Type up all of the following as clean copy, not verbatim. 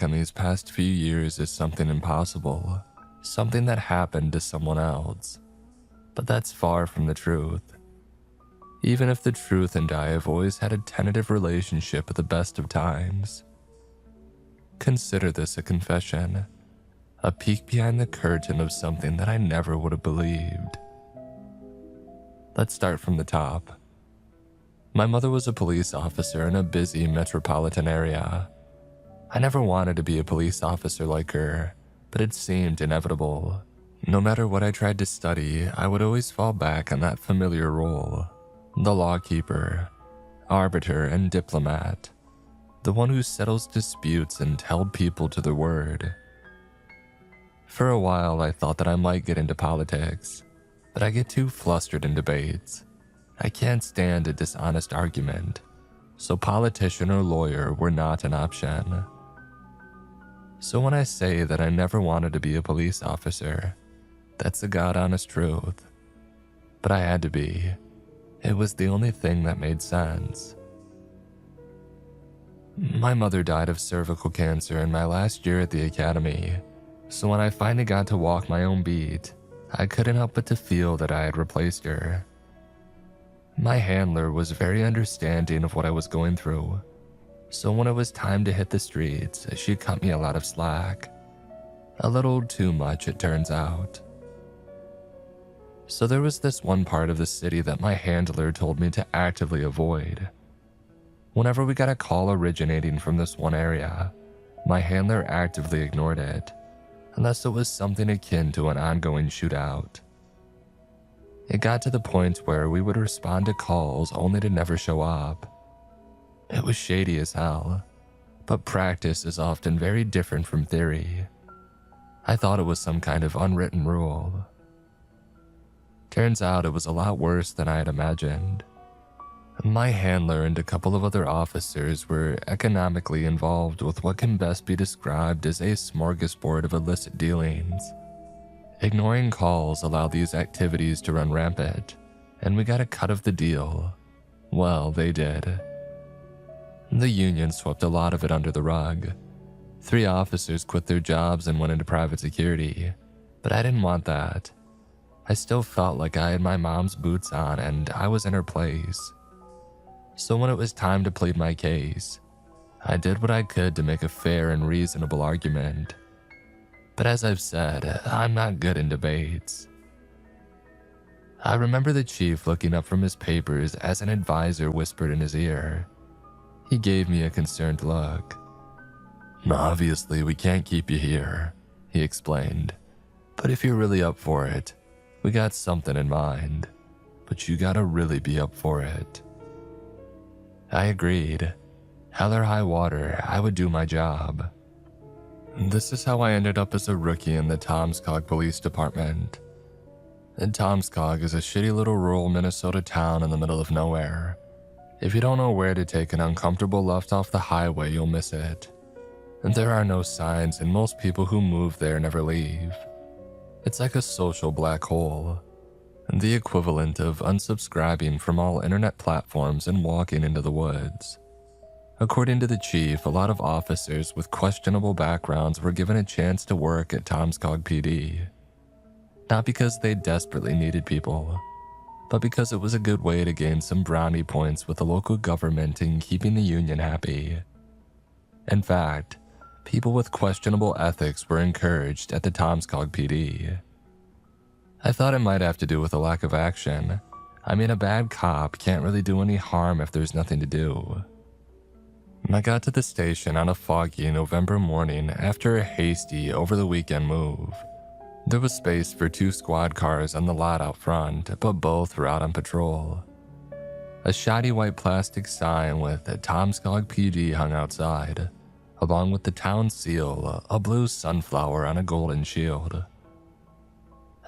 back on these past few years as something impossible, something that happened to someone else. But that's far from the truth. Even if the truth and I have always had a tentative relationship at the best of times. Consider this a confession, a peek behind the curtain of something that I never would have believed. Let's start from the top. My mother was a police officer in a busy metropolitan area. I never wanted to be a police officer like her, but it seemed inevitable. No matter what I tried to study, I would always fall back on that familiar role. The lawkeeper, arbiter, and diplomat. The one who settles disputes and held people to their word. For a while, I thought that I might get into politics, but I get too flustered in debates. I can't stand a dishonest argument, so politician or lawyer were not an option. So when I say that I never wanted to be a police officer, that's the God-honest truth. But I had to be. It was the only thing that made sense. My mother died of cervical cancer in my last year at the academy, so when I finally got to walk my own beat, I couldn't help but to feel that I had replaced her. My handler was very understanding of what I was going through, so when it was time to hit the streets, she cut me a lot of slack. A little too much, it turns out. So there was this one part of the city that my handler told me to actively avoid. Whenever we got a call originating from this one area, my handler actively ignored it, unless it was something akin to an ongoing shootout. It got to the point where we would respond to calls only to never show up. It was shady as hell, but practice is often very different from theory. I thought it was some kind of unwritten rule. Turns out it was a lot worse than I had imagined. My handler and a couple of other officers were economically involved with what can best be described as a smorgasbord of illicit dealings. Ignoring calls allowed these activities to run rampant, and we got a cut of the deal. Well, they did. The union swept a lot of it under the rug. 3 officers quit their jobs and went into private security, but I didn't want that. I still felt like I had my mom's boots on and I was in her place. So when it was time to plead my case, I did what I could to make a fair and reasonable argument. But as I've said, I'm not good in debates. I remember the chief looking up from his papers as an advisor whispered in his ear. He gave me a concerned look. "Obviously, we can't keep you here," he explained. "But if you're really up for it, we got something in mind, but you gotta really be up for it." I agreed. Hell or high water, I would do my job. This is how I ended up as a rookie in the Tomskog Police Department. And Tomskog is a shitty little rural Minnesota town in the middle of nowhere. If you don't know where to take an uncomfortable left off the highway, you'll miss it. And there are no signs, and most people who move there never leave. It's like a social black hole, the equivalent of unsubscribing from all internet platforms and walking into the woods. According to the chief, a lot of officers with questionable backgrounds were given a chance to work at Tomskog PD. Not because they desperately needed people, but because it was a good way to gain some brownie points with the local government and keeping the union happy. In fact, people with questionable ethics were encouraged at the Tomskog PD. I thought it might have to do with a lack of action. I mean, a bad cop can't really do any harm if there's nothing to do. I got to the station on a foggy November morning after a hasty over-the-weekend move. There was space for 2 squad cars on the lot out front, but both were out on patrol. A shoddy white plastic sign with Tomskog PD hung outside, along with the town seal, a blue sunflower on a golden shield.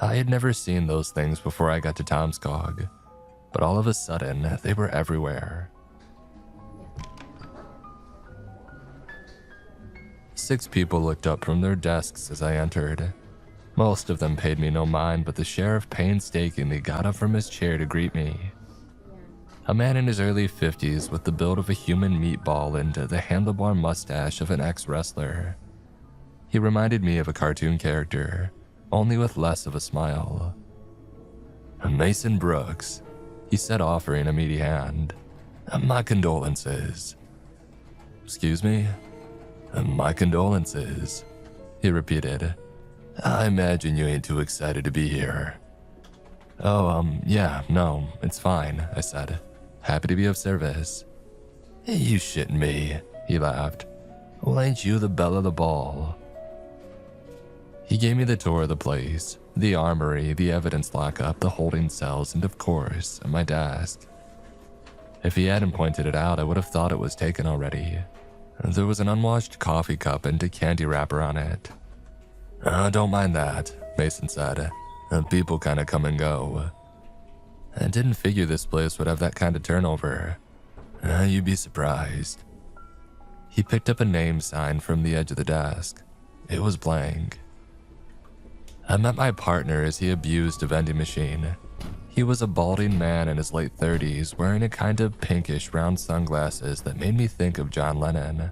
I had never seen those things before I got to Tomskog, but all of a sudden, they were everywhere. 6 people looked up from their desks as I entered. Most of them paid me no mind, but the sheriff painstakingly got up from his chair to greet me. A man in his early 50s with the build of a human meatball and the handlebar mustache of an ex-wrestler. He reminded me of a cartoon character, only with less of a smile. "Mason Brooks," he said, offering a meaty hand. "My condolences." "Excuse me?" "My condolences," he repeated. "I imagine you ain't too excited to be here." "Oh, yeah, no, it's fine," I said. "Happy to be of service." "You shitting me," he laughed. "Well, ain't you the belle of the ball?" He gave me the tour of the place, the armory, the evidence lockup, the holding cells, and of course, my desk. If he hadn't pointed it out, I would have thought it was taken already. There was an unwashed coffee cup and a candy wrapper on it. Don't mind that," Mason said. "People kinda come and go." "I didn't figure this place would have that kind of turnover." "You'd be surprised." He picked up a name sign from the edge of the desk. It was blank. I met my partner as he abused a vending machine. He was a balding man in his late 30s, wearing a kind of pinkish round sunglasses that made me think of John Lennon.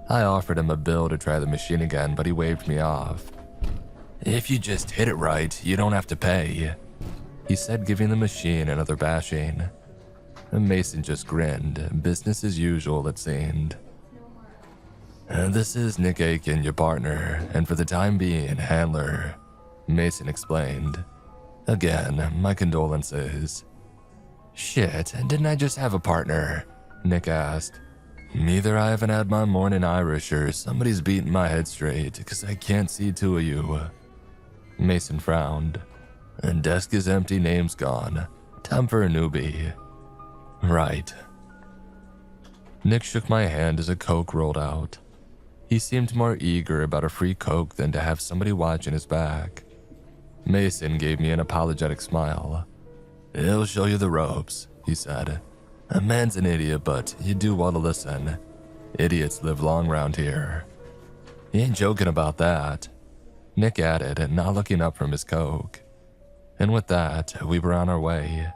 I offered him a bill to try the machine again, but he waved me off. "If you just hit it right, you don't have to pay," he said, giving the machine another bashing. Mason just grinned, business as usual it seemed. "This is Nick Aiken, your partner, and for the time being, handler," Mason explained. "Again, my condolences." "Shit, didn't I just have a partner?" Nick asked. "Neither I haven't had my morning Irish or somebody's beating my head straight because I can't see two of you." Mason frowned. "Desk is empty, name's gone. Time for a newbie." "Right." Nick shook my hand as a Coke rolled out. He seemed more eager about a free Coke than to have somebody watching his back. Mason gave me an apologetic smile. "He'll show you the ropes," he said. "A man's an idiot, but you do well to listen. Idiots live long round here." "He ain't joking about that," Nick added, not looking up from his Coke. And with that, we were on our way.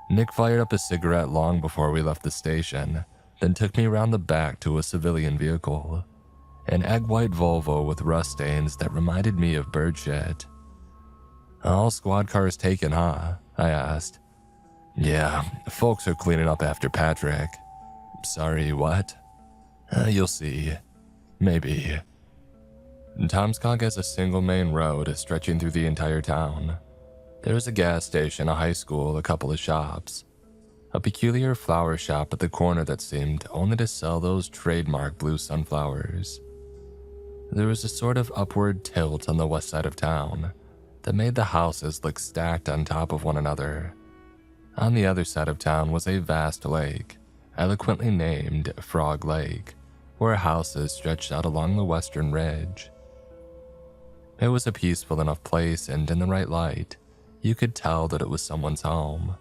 Nick fired up a cigarette long before we left the station, then took me around the back to a civilian vehicle. An egg-white Volvo with rust stains that reminded me of bird shit. "All squad cars taken, huh?" I asked. "Yeah, folks are cleaning up after Patrick." "Sorry, what?" You'll see. Maybe." Tomskog has a single main road stretching through the entire town. There's a gas station, a high school, a couple of shops. A peculiar flower shop at the corner that seemed only to sell those trademark blue sunflowers. There was a sort of upward tilt on the west side of town that made the houses look stacked on top of one another. On the other side of town was a vast lake, eloquently named Frog Lake, where houses stretched out along the western ridge. It was a peaceful enough place, and in the right light, you could tell that it was someone's home.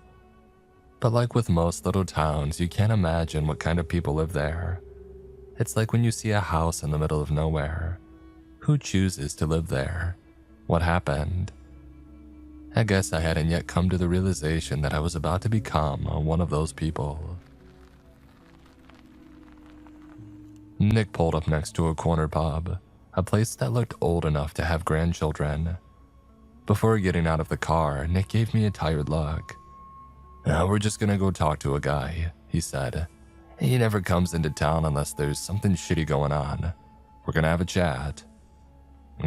But like with most little towns, you can't imagine what kind of people live there. It's like when you see a house in the middle of nowhere. Who chooses to live there? What happened? I guess I hadn't yet come to the realization that I was about to become one of those people. Nick pulled up next to a corner pub, a place that looked old enough to have grandchildren. Before getting out of the car, Nick gave me a tired look. "We're just gonna go talk to a guy," he said. "He never comes into town unless there's something shitty going on. We're gonna have a chat."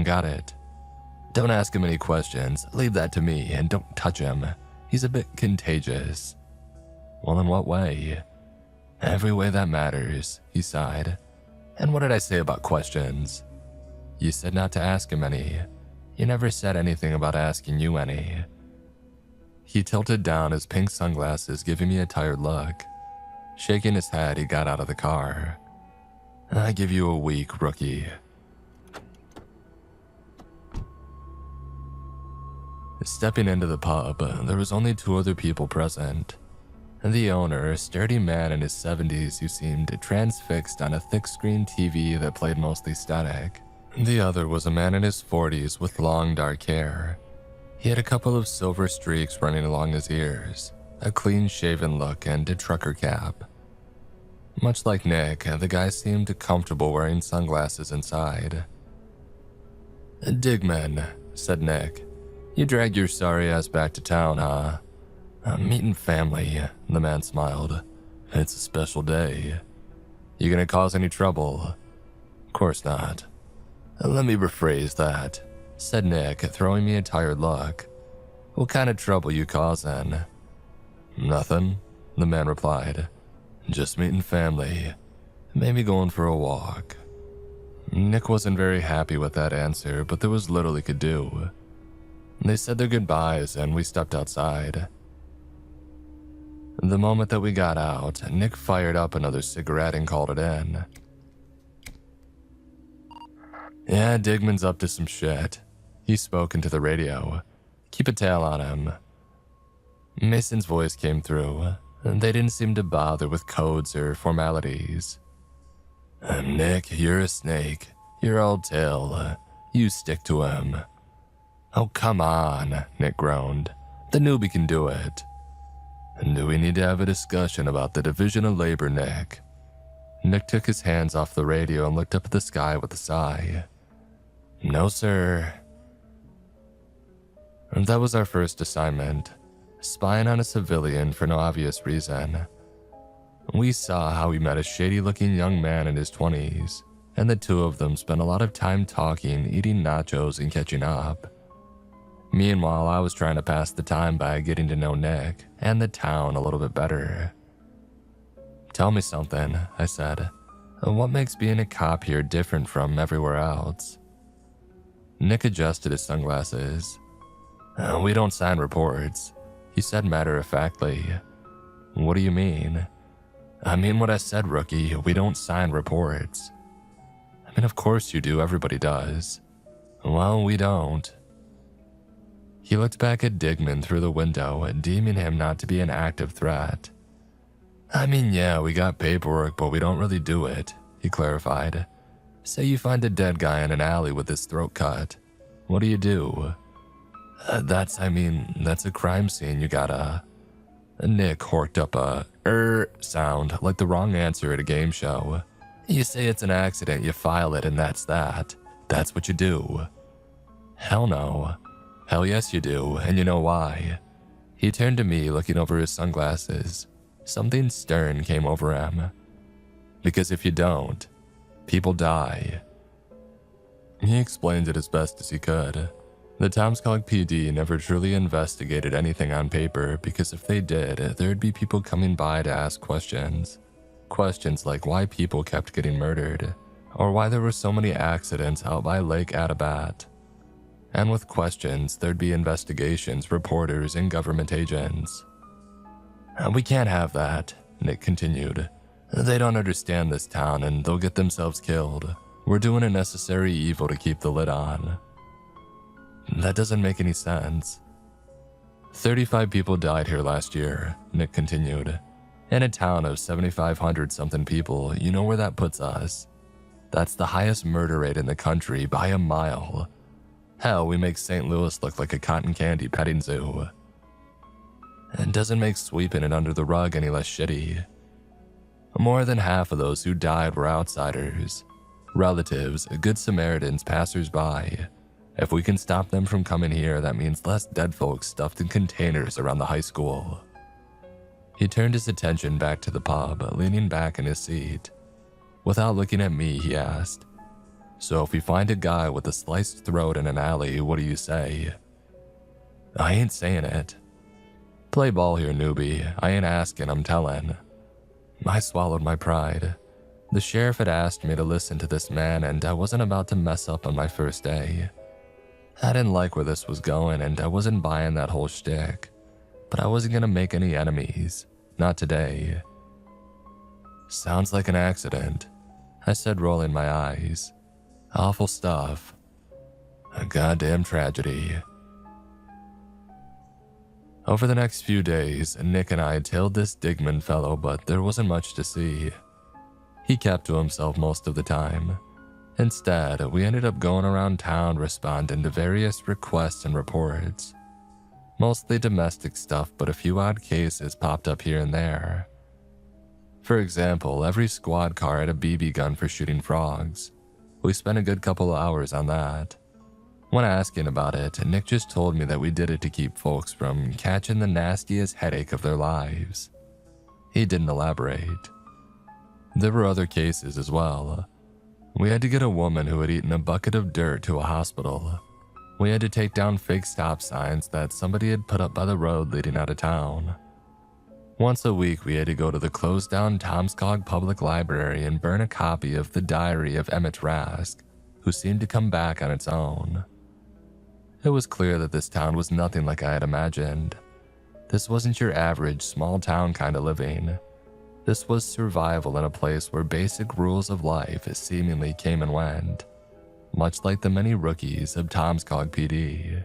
"Got it. Don't ask him any questions, leave that to me, and don't touch him. He's a bit contagious." "Well, in what way?" "Every way that matters," he sighed. "And what did I say about questions?" "You said not to ask him any. You never said anything about asking you any." He tilted down his pink sunglasses, giving me a tired look. Shaking his head, he got out of the car. "I give you a week, rookie." Stepping into the pub, there was only two other people present. The owner, a sturdy man in his 70s who seemed transfixed on a thick-screen TV that played mostly static. The other was a man in his 40s with long dark hair. He had a couple of silver streaks running along his ears, a clean-shaven look, and a trucker cap. Much like Nick, the guy seemed comfortable wearing sunglasses inside. "Digman," said Nick. "You dragged your sorry ass back to town, huh?" "Meeting family," the man smiled. "It's a special day. You gonna cause any trouble?" "Of course not." "Let me rephrase that," said Nick, throwing me a tired look. "What kind of trouble you causing?" "Nothing," the man replied. "Just meeting family. Maybe going for a walk." Nick wasn't very happy with that answer, but there was little he could do. They said their goodbyes and we stepped outside. The moment that we got out, Nick fired up another cigarette and called it in. "Yeah, Digman's up to some shit." He spoke into the radio. "Keep a tail on him." Mason's voice came through. They didn't seem to bother with codes or formalities. "Nick, you're a snake. Your old tail. You stick to him." "Oh, come on," Nick groaned. "The newbie can do it." "Do we need to have a discussion about the division of labor, Nick?" Nick took his hands off the radio and looked up at the sky with a sigh. "No, sir." That was our first assignment, spying on a civilian for no obvious reason. We saw how he met a shady-looking young man in his 20s, and the two of them spent a lot of time talking, eating nachos, and catching up. Meanwhile, I was trying to pass the time by getting to know Nick and the town a little bit better. "Tell me something," I said. "What makes being a cop here different from everywhere else?" Nick adjusted his sunglasses. "We don't sign reports," he said matter-of-factly. "What do you mean?" "I mean what I said, rookie. We don't sign reports." "I mean, of course you do. Everybody does." "Well, we don't." He looked back at Digman through the window, deeming him not to be an active threat. "I mean, yeah, we got paperwork, but we don't really do it," he clarified. "Say you find a dead guy in an alley with his throat cut. What do you do?" That's a crime scene. You gotta..." Nick horked up a sound like the wrong answer at a game show. "You say it's an accident, you file it, and that's that. That's what you do." "Hell no." "Hell yes you do, and you know why." He turned to me, looking over his sunglasses. Something stern came over him. "Because if you don't, people die." He explained it as best as he could. The Tomscog PD never truly investigated anything on paper because if they did, there'd be people coming by to ask questions. Questions like why people kept getting murdered, or why there were so many accidents out by Lake Atabat. And with questions, there'd be investigations, reporters, and government agents. "We can't have that," Nick continued. "They don't understand this town and they'll get themselves killed. We're doing a necessary evil to keep the lid on." "That doesn't make any sense." 35 people died here last year, Nick continued. "In a town of 7,500-something people, you know where that puts us? That's the highest murder rate in the country by a mile. Hell, we make St. Louis look like a cotton candy petting zoo. It doesn't make sweeping it under the rug any less shitty. More than half of those who died were outsiders. Relatives, good Samaritans, passers-by. If we can stop them from coming here, that means less dead folks stuffed in containers around the high school." He turned his attention back to the pub, leaning back in his seat. Without looking at me, he asked, "So if we find a guy with a sliced throat in an alley, what do you say?" "I ain't saying it." "Play ball here, newbie. I ain't asking, I'm telling." I swallowed my pride. The sheriff had asked me to listen to this man, and I wasn't about to mess up on my first day. I didn't like where this was going, and I wasn't buying that whole shtick. But I wasn't gonna make any enemies. Not today. "Sounds like an accident," I said, rolling my eyes. "Awful stuff. A goddamn tragedy." Over the next few days, Nick and I tailed this Digman fellow, but there wasn't much to see. He kept to himself most of the time. Instead, we ended up going around town responding to various requests and reports. Mostly domestic stuff, but a few odd cases popped up here and there. For example, every squad car had a BB gun for shooting frogs. We spent a good couple of hours on that. When asking about it, Nick just told me that we did it to keep folks from catching the nastiest headache of their lives. He didn't elaborate. There were other cases as well. We had to get a woman who had eaten a bucket of dirt to a hospital. We had to take down fake stop signs that somebody had put up by the road leading out of town. Once a week, we had to go to the closed-down Tomskog Public Library and burn a copy of the Diary of Emmett Rask, who seemed to come back on its own. It was clear that this town was nothing like I had imagined. This wasn't your average small-town kind of living. This was survival in a place where basic rules of life seemingly came and went, much like the many rookies of Tomskog PD.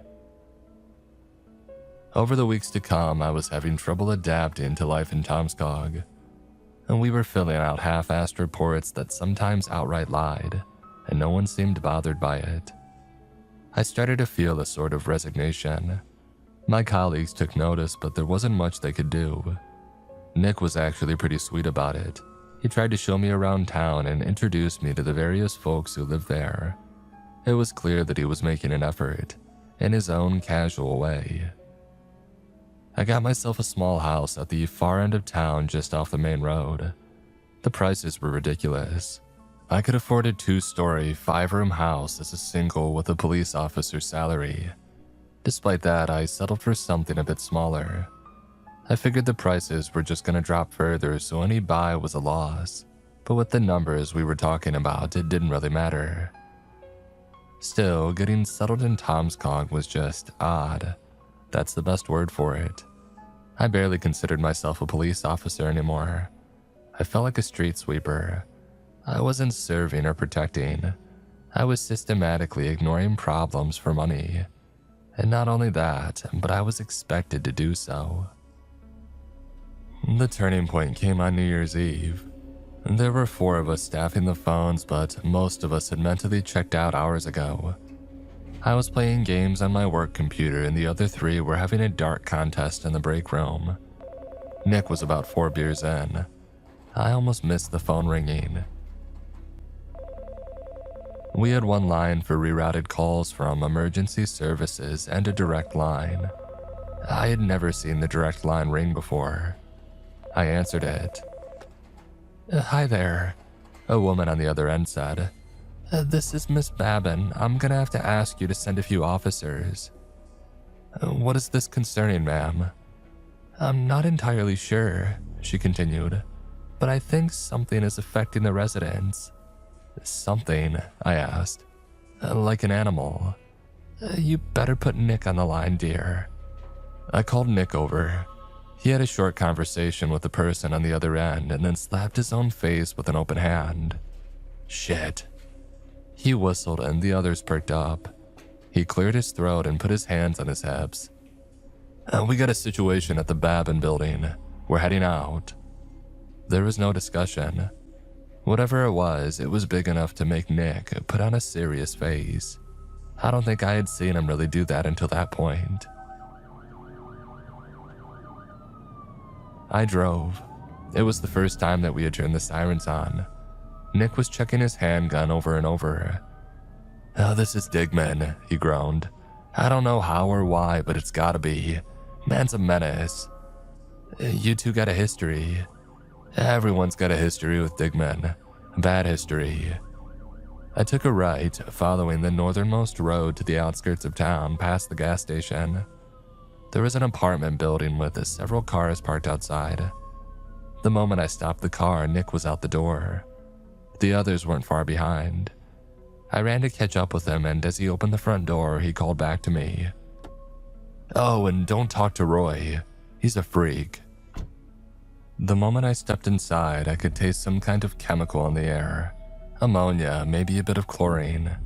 Over the weeks to come, I was having trouble adapting to life in Tomskog, and we were filling out half-assed reports that sometimes outright lied, and no one seemed bothered by it. I started to feel a sort of resignation. My colleagues took notice, but there wasn't much they could do. Nick was actually pretty sweet about it. He tried to show me around town and introduce me to the various folks who lived there. It was clear that he was making an effort, in his own casual way. I got myself a small house at the far end of town just off the main road. The prices were ridiculous. I could afford a 2-story, 5-room house as a single with a police officer's salary. Despite that, I settled for something a bit smaller. I figured the prices were just going to drop further, so any buy was a loss. But with the numbers we were talking about, it didn't really matter. Still, getting settled in Tomskog was just odd. That's the best word for it. I barely considered myself a police officer anymore. I felt like a street sweeper. I wasn't serving or protecting. I was systematically ignoring problems for money. And not only that, but I was expected to do so. The turning point came on New Year's Eve. There were 4 of us staffing the phones, but most of us had mentally checked out hours ago. I was playing games on my work computer and the other 3 were having a dart contest in the break room. Nick was about 4 beers in. I almost missed the phone ringing. We had one line for rerouted calls from emergency services and a direct line. I had never seen the direct line ring before. I answered it. "Hi there," a woman on the other end said. "This is Miss Babin. I'm gonna have to ask you to send a few officers." "What is this concerning, ma'am?" "I'm not entirely sure," she continued, "but I think something is affecting the residents." "Something?" I asked. "Like an animal." "You better put Nick on the line, dear." I called Nick over. He had a short conversation with the person on the other end and then slapped his own face with an open hand. "Shit." He whistled and the others perked up. He cleared his throat and put his hands on his hips. "We got a situation at the Babin building. We're heading out." There was no discussion. Whatever it was big enough to make Nick put on a serious face. I don't think I had seen him really do that until that point. I drove. It was the first time that we had turned the sirens on. Nick was checking his handgun over and over. "Oh, this is Digman," he groaned. "I don't know how or why, but it's gotta be. Man's a menace." "You two got a history." "Everyone's got a history with Digman. Bad history." I took a right, following the northernmost road to the outskirts of town past the gas station. There was an apartment building with several cars parked outside. The moment I stopped the car, Nick was out the door. The others weren't far behind. I ran to catch up with him, and as he opened the front door, he called back to me. "Oh, and don't talk to Roy. He's a freak." The moment I stepped inside, I could taste some kind of chemical in the air. Ammonia, maybe a bit of chlorine.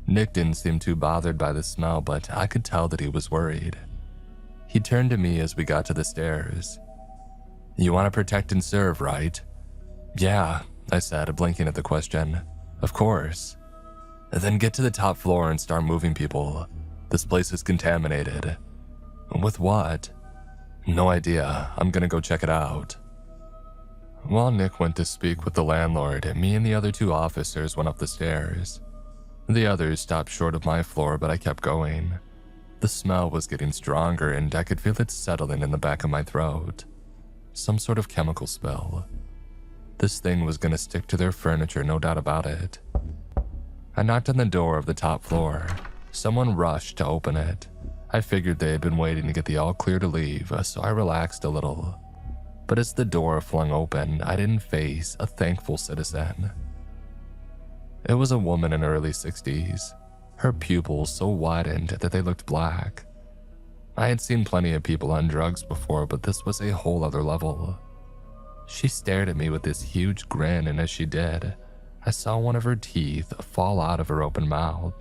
Nick didn't seem too bothered by the smell, but I could tell that he was worried. He turned to me as we got to the stairs. "You want to protect and serve, right?" "Yeah," I said, blinking at the question. "Of course." "Then get to the top floor and start moving people. This place is contaminated." "With what?" "No idea. I'm gonna go check it out." While Nick went to speak with the landlord, me and the other 2 officers went up the stairs. The others stopped short of my floor, but I kept going. The smell was getting stronger and I could feel it settling in the back of my throat. Some sort of chemical spill. This thing was going to stick to their furniture, no doubt about it. I knocked on the door of the top floor. Someone rushed to open it. I figured they had been waiting to get the all clear to leave, so I relaxed a little. But as the door flung open, I didn't face a thankful citizen. It was a woman in her early 60s, her pupils so widened that they looked black. I had seen plenty of people on drugs before, but this was a whole other level. She stared at me with this huge grin, and as she did, I saw one of her teeth fall out of her open mouth.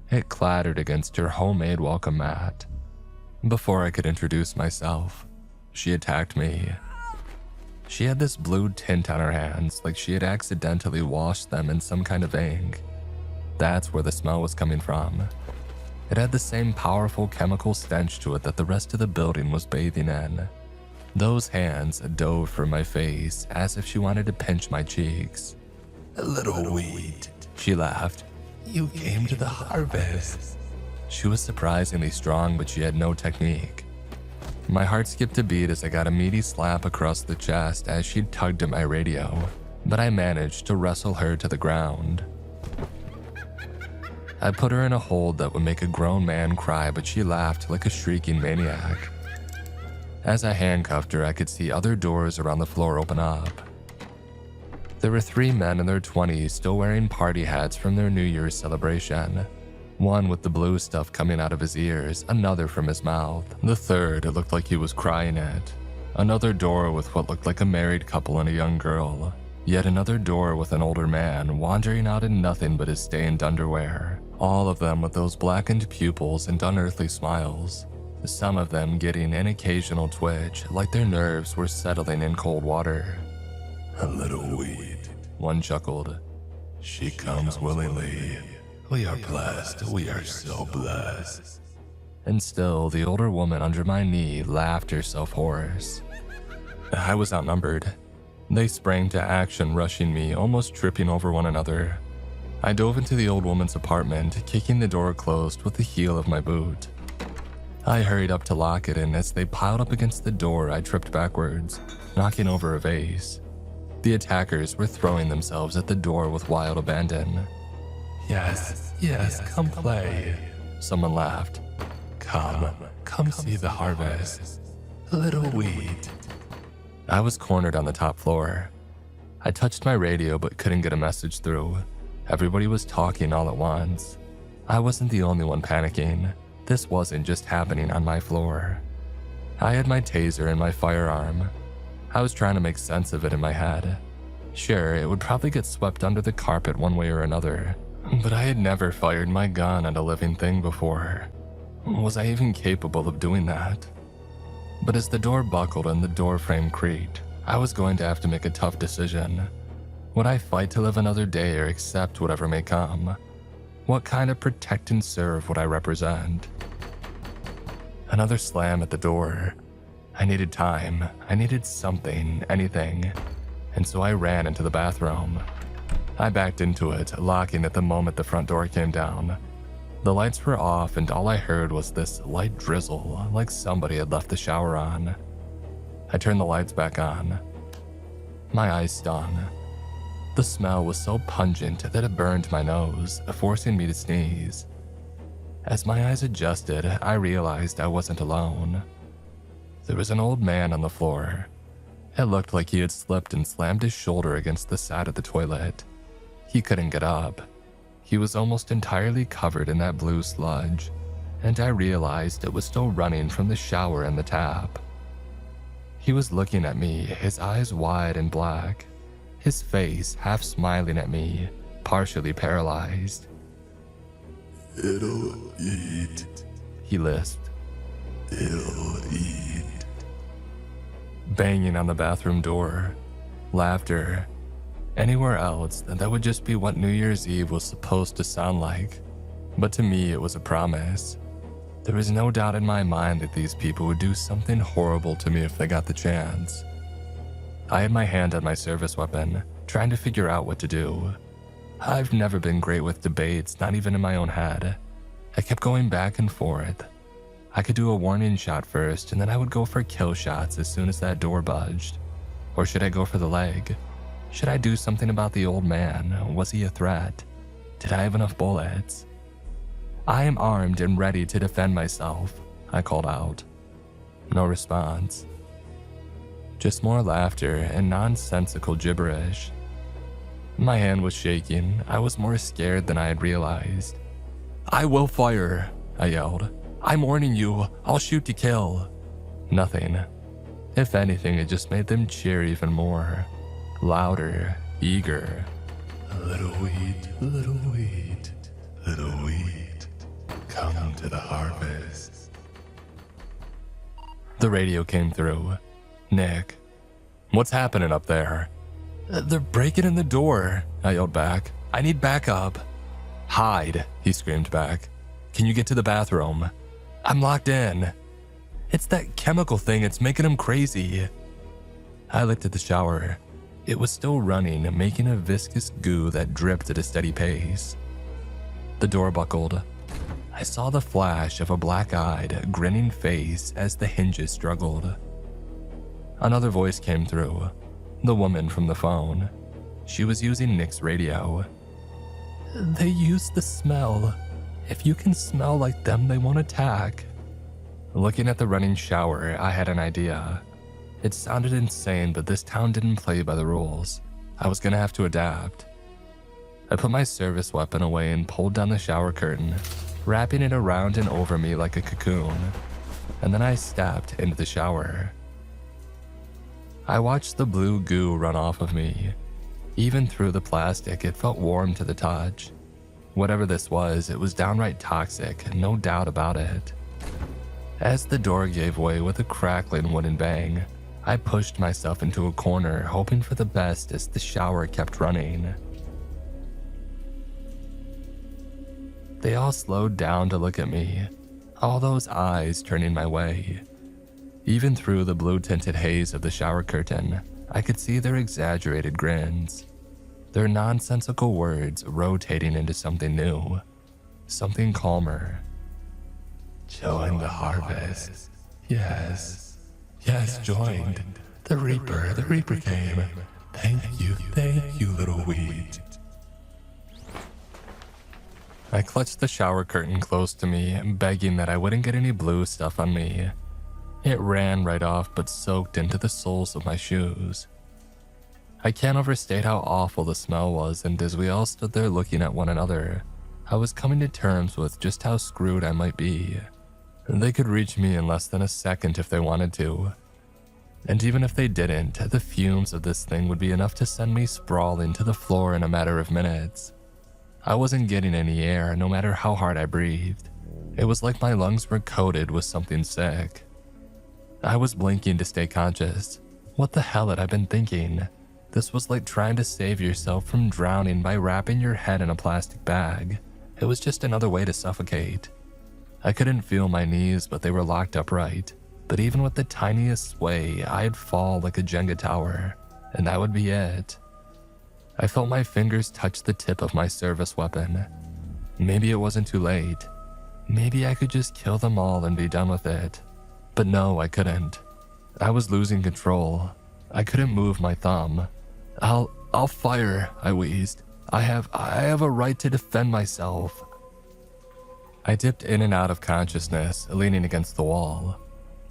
It clattered against her homemade welcome mat. Before I could introduce myself, she attacked me. She had this blue tint on her hands, like she had accidentally washed them in some kind of ink. That's where the smell was coming from. It had the same powerful chemical stench to it that the rest of the building was bathing in. Those hands dove for my face as if she wanted to pinch my cheeks. "A little weed," she laughed. "You came to the harvest." She was surprisingly strong, but she had no technique. My heart skipped a beat as I got a meaty slap across the chest as she tugged at my radio, but I managed to wrestle her to the ground. I put her in a hold that would make a grown man cry, but she laughed like a shrieking maniac. As I handcuffed her, I could see other doors around the floor open up. There were 3 men in their 20s still wearing party hats from their New Year's celebration. One with the blue stuff coming out of his ears, another from his mouth. The third looked like he was crying it. Another door with what looked like a married couple and a young girl. Yet another door with an older man wandering out in nothing but his stained underwear. All of them with those blackened pupils and unearthly smiles. Some of them getting an occasional twitch, like their nerves were settling in cold water. "A little weed," one chuckled. "She comes willingly. We are blessed. We are so blessed." And still, the older woman under my knee laughed herself hoarse. I was outnumbered. They sprang to action, rushing me, almost tripping over one another. I dove into the old woman's apartment, kicking the door closed with the heel of my boot. I hurried up to lock it, and as they piled up against the door, I tripped backwards, knocking over a vase. The attackers were throwing themselves at the door with wild abandon. Yes, come play." Someone laughed. Come see the harvest. A little weed." I was cornered on the top floor. I touched my radio but couldn't get a message through. Everybody was talking all at once. I wasn't the only one panicking. This wasn't just happening on my floor. I had my taser and my firearm. I was trying to make sense of it in my head. Sure, it would probably get swept under the carpet one way or another, but I had never fired my gun at a living thing before. Was I even capable of doing that? But as the door buckled and the door frame creaked, I was going to have to make a tough decision. Would I fight to live another day or accept whatever may come? What kind of protect and serve would I represent? Another slam at the door. I needed time. I needed something, anything. And so I ran into the bathroom. I backed into it, locking it the moment the front door came down. The lights were off and all I heard was this light drizzle, like somebody had left the shower on. I turned the lights back on. My eyes stung. The smell was so pungent that it burned my nose, forcing me to sneeze. As my eyes adjusted, I realized I wasn't alone. There was an old man on the floor. It looked like he had slipped and slammed his shoulder against the side of the toilet. He couldn't get up. He was almost entirely covered in that blue sludge, and I realized it was still running from the shower and the tap. He was looking at me, his eyes wide and black, his face half smiling at me, partially paralyzed. "It'll eat," he lisped. "It'll eat." Banging on the bathroom door. Laughter. Anywhere else, that would just be what New Year's Eve was supposed to sound like. But to me, it was a promise. There was no doubt in my mind that these people would do something horrible to me if they got the chance. I had my hand on my service weapon, trying to figure out what to do. I've never been great with debates, not even in my own head. I kept going back and forth. I could do a warning shot first, and then I would go for kill shots as soon as that door budged. Or should I go for the leg? Should I do something about the old man? Was he a threat? Did I have enough bullets? I am armed and ready to defend myself, I called out. No response. Just more laughter and nonsensical gibberish. My hand was shaking. I was more scared than I had realized. I will fire, I yelled. I'm warning you, I'll shoot to kill. Nothing. If anything, it just made them cheer even more. Louder, eager. Little wheat, little wheat, little wheat, come to the harvest. The radio came through. Nick. What's happening up there? They're breaking in the door, I yelled back. I need backup. Hide, he screamed back. Can you get to the bathroom? I'm locked in. It's that chemical thing, it's making him crazy. I looked at the shower. It was still running, making a viscous goo that dripped at a steady pace. The door buckled. I saw the flash of a black-eyed, grinning face as the hinges struggled. Another voice came through, the woman from the phone. She was using Nick's radio. They use the smell. If you can smell like them, they won't attack. Looking at the running shower, I had an idea. It sounded insane, but this town didn't play by the rules. I was gonna have to adapt. I put my service weapon away and pulled down the shower curtain, wrapping it around and over me like a cocoon. And then I stepped into the shower. I watched the blue goo run off of me. Even through the plastic, it felt warm to the touch. Whatever this was, it was downright toxic, no doubt about it. As the door gave way with a crackling wooden bang, I pushed myself into a corner, hoping for the best as the shower kept running. They all slowed down to look at me, all those eyes turning my way. Even through the blue-tinted haze of the shower curtain, I could see their exaggerated grins, their nonsensical words rotating into something new, something calmer. Join the harvest. Yes, joined. The Reaper came. Thank you, little wheat. I clutched the shower curtain close to me, begging that I wouldn't get any blue stuff on me. It ran right off but soaked into the soles of my shoes. I can't overstate how awful the smell was, and as we all stood there looking at one another, I was coming to terms with just how screwed I might be. They could reach me in less than a second if they wanted to. And even if they didn't, the fumes of this thing would be enough to send me sprawling to the floor in a matter of minutes. I wasn't getting any air, no matter how hard I breathed. It was like my lungs were coated with something sick. I was blinking to stay conscious. What the hell had I been thinking? This was like trying to save yourself from drowning by wrapping your head in a plastic bag. It was just another way to suffocate. I couldn't feel my knees, but they were locked upright. But even with the tiniest sway, I'd fall like a Jenga tower, and that would be it. I felt my fingers touch the tip of my service weapon. Maybe it wasn't too late. Maybe I could just kill them all and be done with it. But no, I couldn't. I was losing control. I couldn't move my thumb. I'll fire, I wheezed. I have a right to defend myself. I dipped in and out of consciousness, leaning against the wall.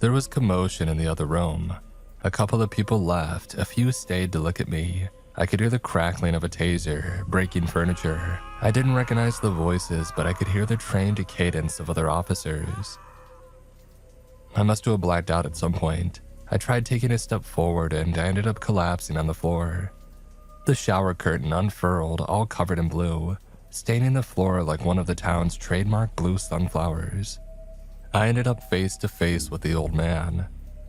There was commotion in the other room. A couple of people left, a few stayed to look at me. I could hear the crackling of a taser, breaking furniture. I didn't recognize the voices, but I could hear the trained cadence of other officers. I must have blacked out at some point. I tried taking a step forward and I ended up collapsing on the floor. The shower curtain unfurled, all covered in blue, staining the floor like one of the town's trademark blue sunflowers. I ended up face to face with the old man.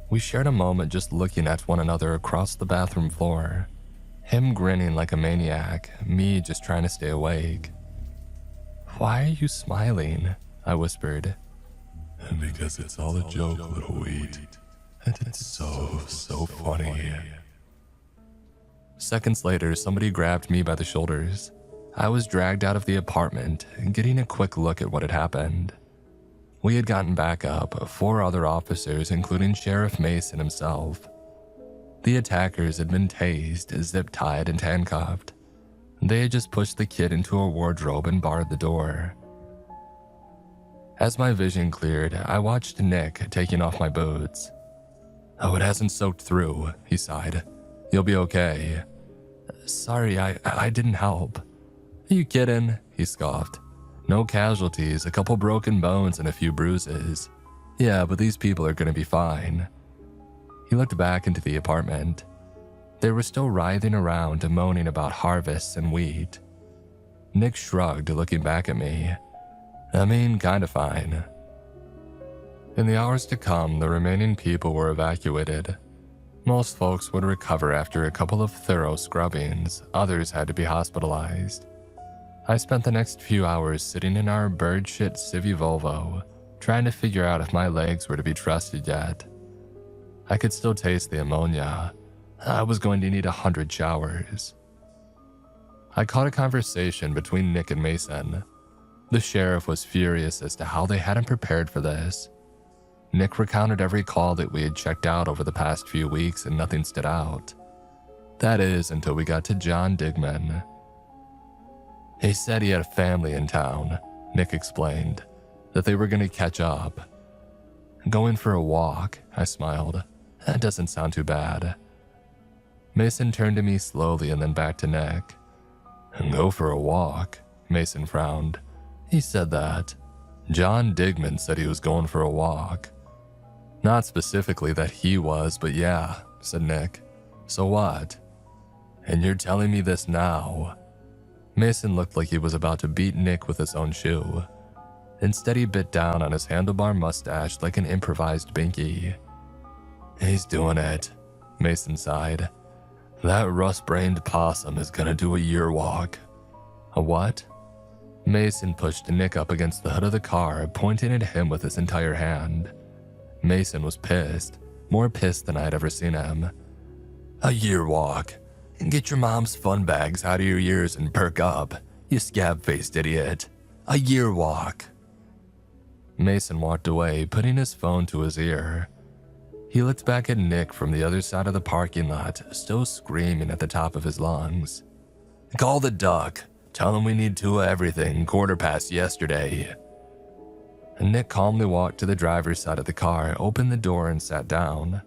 We shared a moment just looking at one another across the bathroom floor. Him grinning like a maniac, me just trying to stay awake. "Why are you smiling?" I whispered. Because it's all a joke, little wheat. And it's so funny. Seconds later, somebody grabbed me by the shoulders. I was dragged out of the apartment, getting a quick look at what had happened. We had gotten back up, 4 other officers, including Sheriff Mason himself. The attackers had been tased, zip-tied, and handcuffed. They had just pushed the kid into a wardrobe and barred the door. As my vision cleared, I watched Nick taking off my boots. "Oh, it hasn't soaked through," he sighed. "You'll be okay." "Sorry, I didn't help." "Are you kidding?" he scoffed. "No casualties, a couple broken bones and a few bruises. Yeah, but these people are gonna be fine." He looked back into the apartment. They were still writhing around and moaning about harvests and wheat. Nick shrugged, looking back at me. "I mean, kinda fine." In the hours to come, the remaining people were evacuated. Most folks would recover after a couple of thorough scrubbings, others had to be hospitalized. I spent the next few hours sitting in our bird-shit Civi Volvo, trying to figure out if my legs were to be trusted yet. I could still taste the ammonia. I was going to need 100 showers. I caught a conversation between Nick and Mason. The sheriff was furious as to how they hadn't prepared for this. Nick recounted every call that we had checked out over the past few weeks and nothing stood out. That is, until we got to John Digman. He said he had a family in town, Nick explained, that they were going to catch up. "Going for a walk," I smiled. "That doesn't sound too bad." Mason turned to me slowly and then back to Nick. "Go for a walk," Mason frowned. "He said that. John Digman said he was going for a walk." "Not specifically that he was, but yeah," said Nick. "So what?" "And you're telling me this now?" Mason looked like he was about to beat Nick with his own shoe. Instead, he bit down on his handlebar mustache like an improvised binky. "He's doing it," Mason sighed. "That rust-brained possum is gonna do a year walk." "A what?" Mason pushed Nick up against the hood of the car, pointing at him with his entire hand. Mason was pissed, more pissed than I had ever seen him. "A year walk. Get your mom's fun bags out of your ears and perk up, you scab-faced idiot. A year walk." Mason walked away, putting his phone to his ear. He looked back at Nick from the other side of the parking lot, still screaming at the top of his lungs. "Call the duck. Tell him we need 2 of everything, 1/4 yesterday." Nick calmly walked to the driver's side of the car, opened the door, and sat down.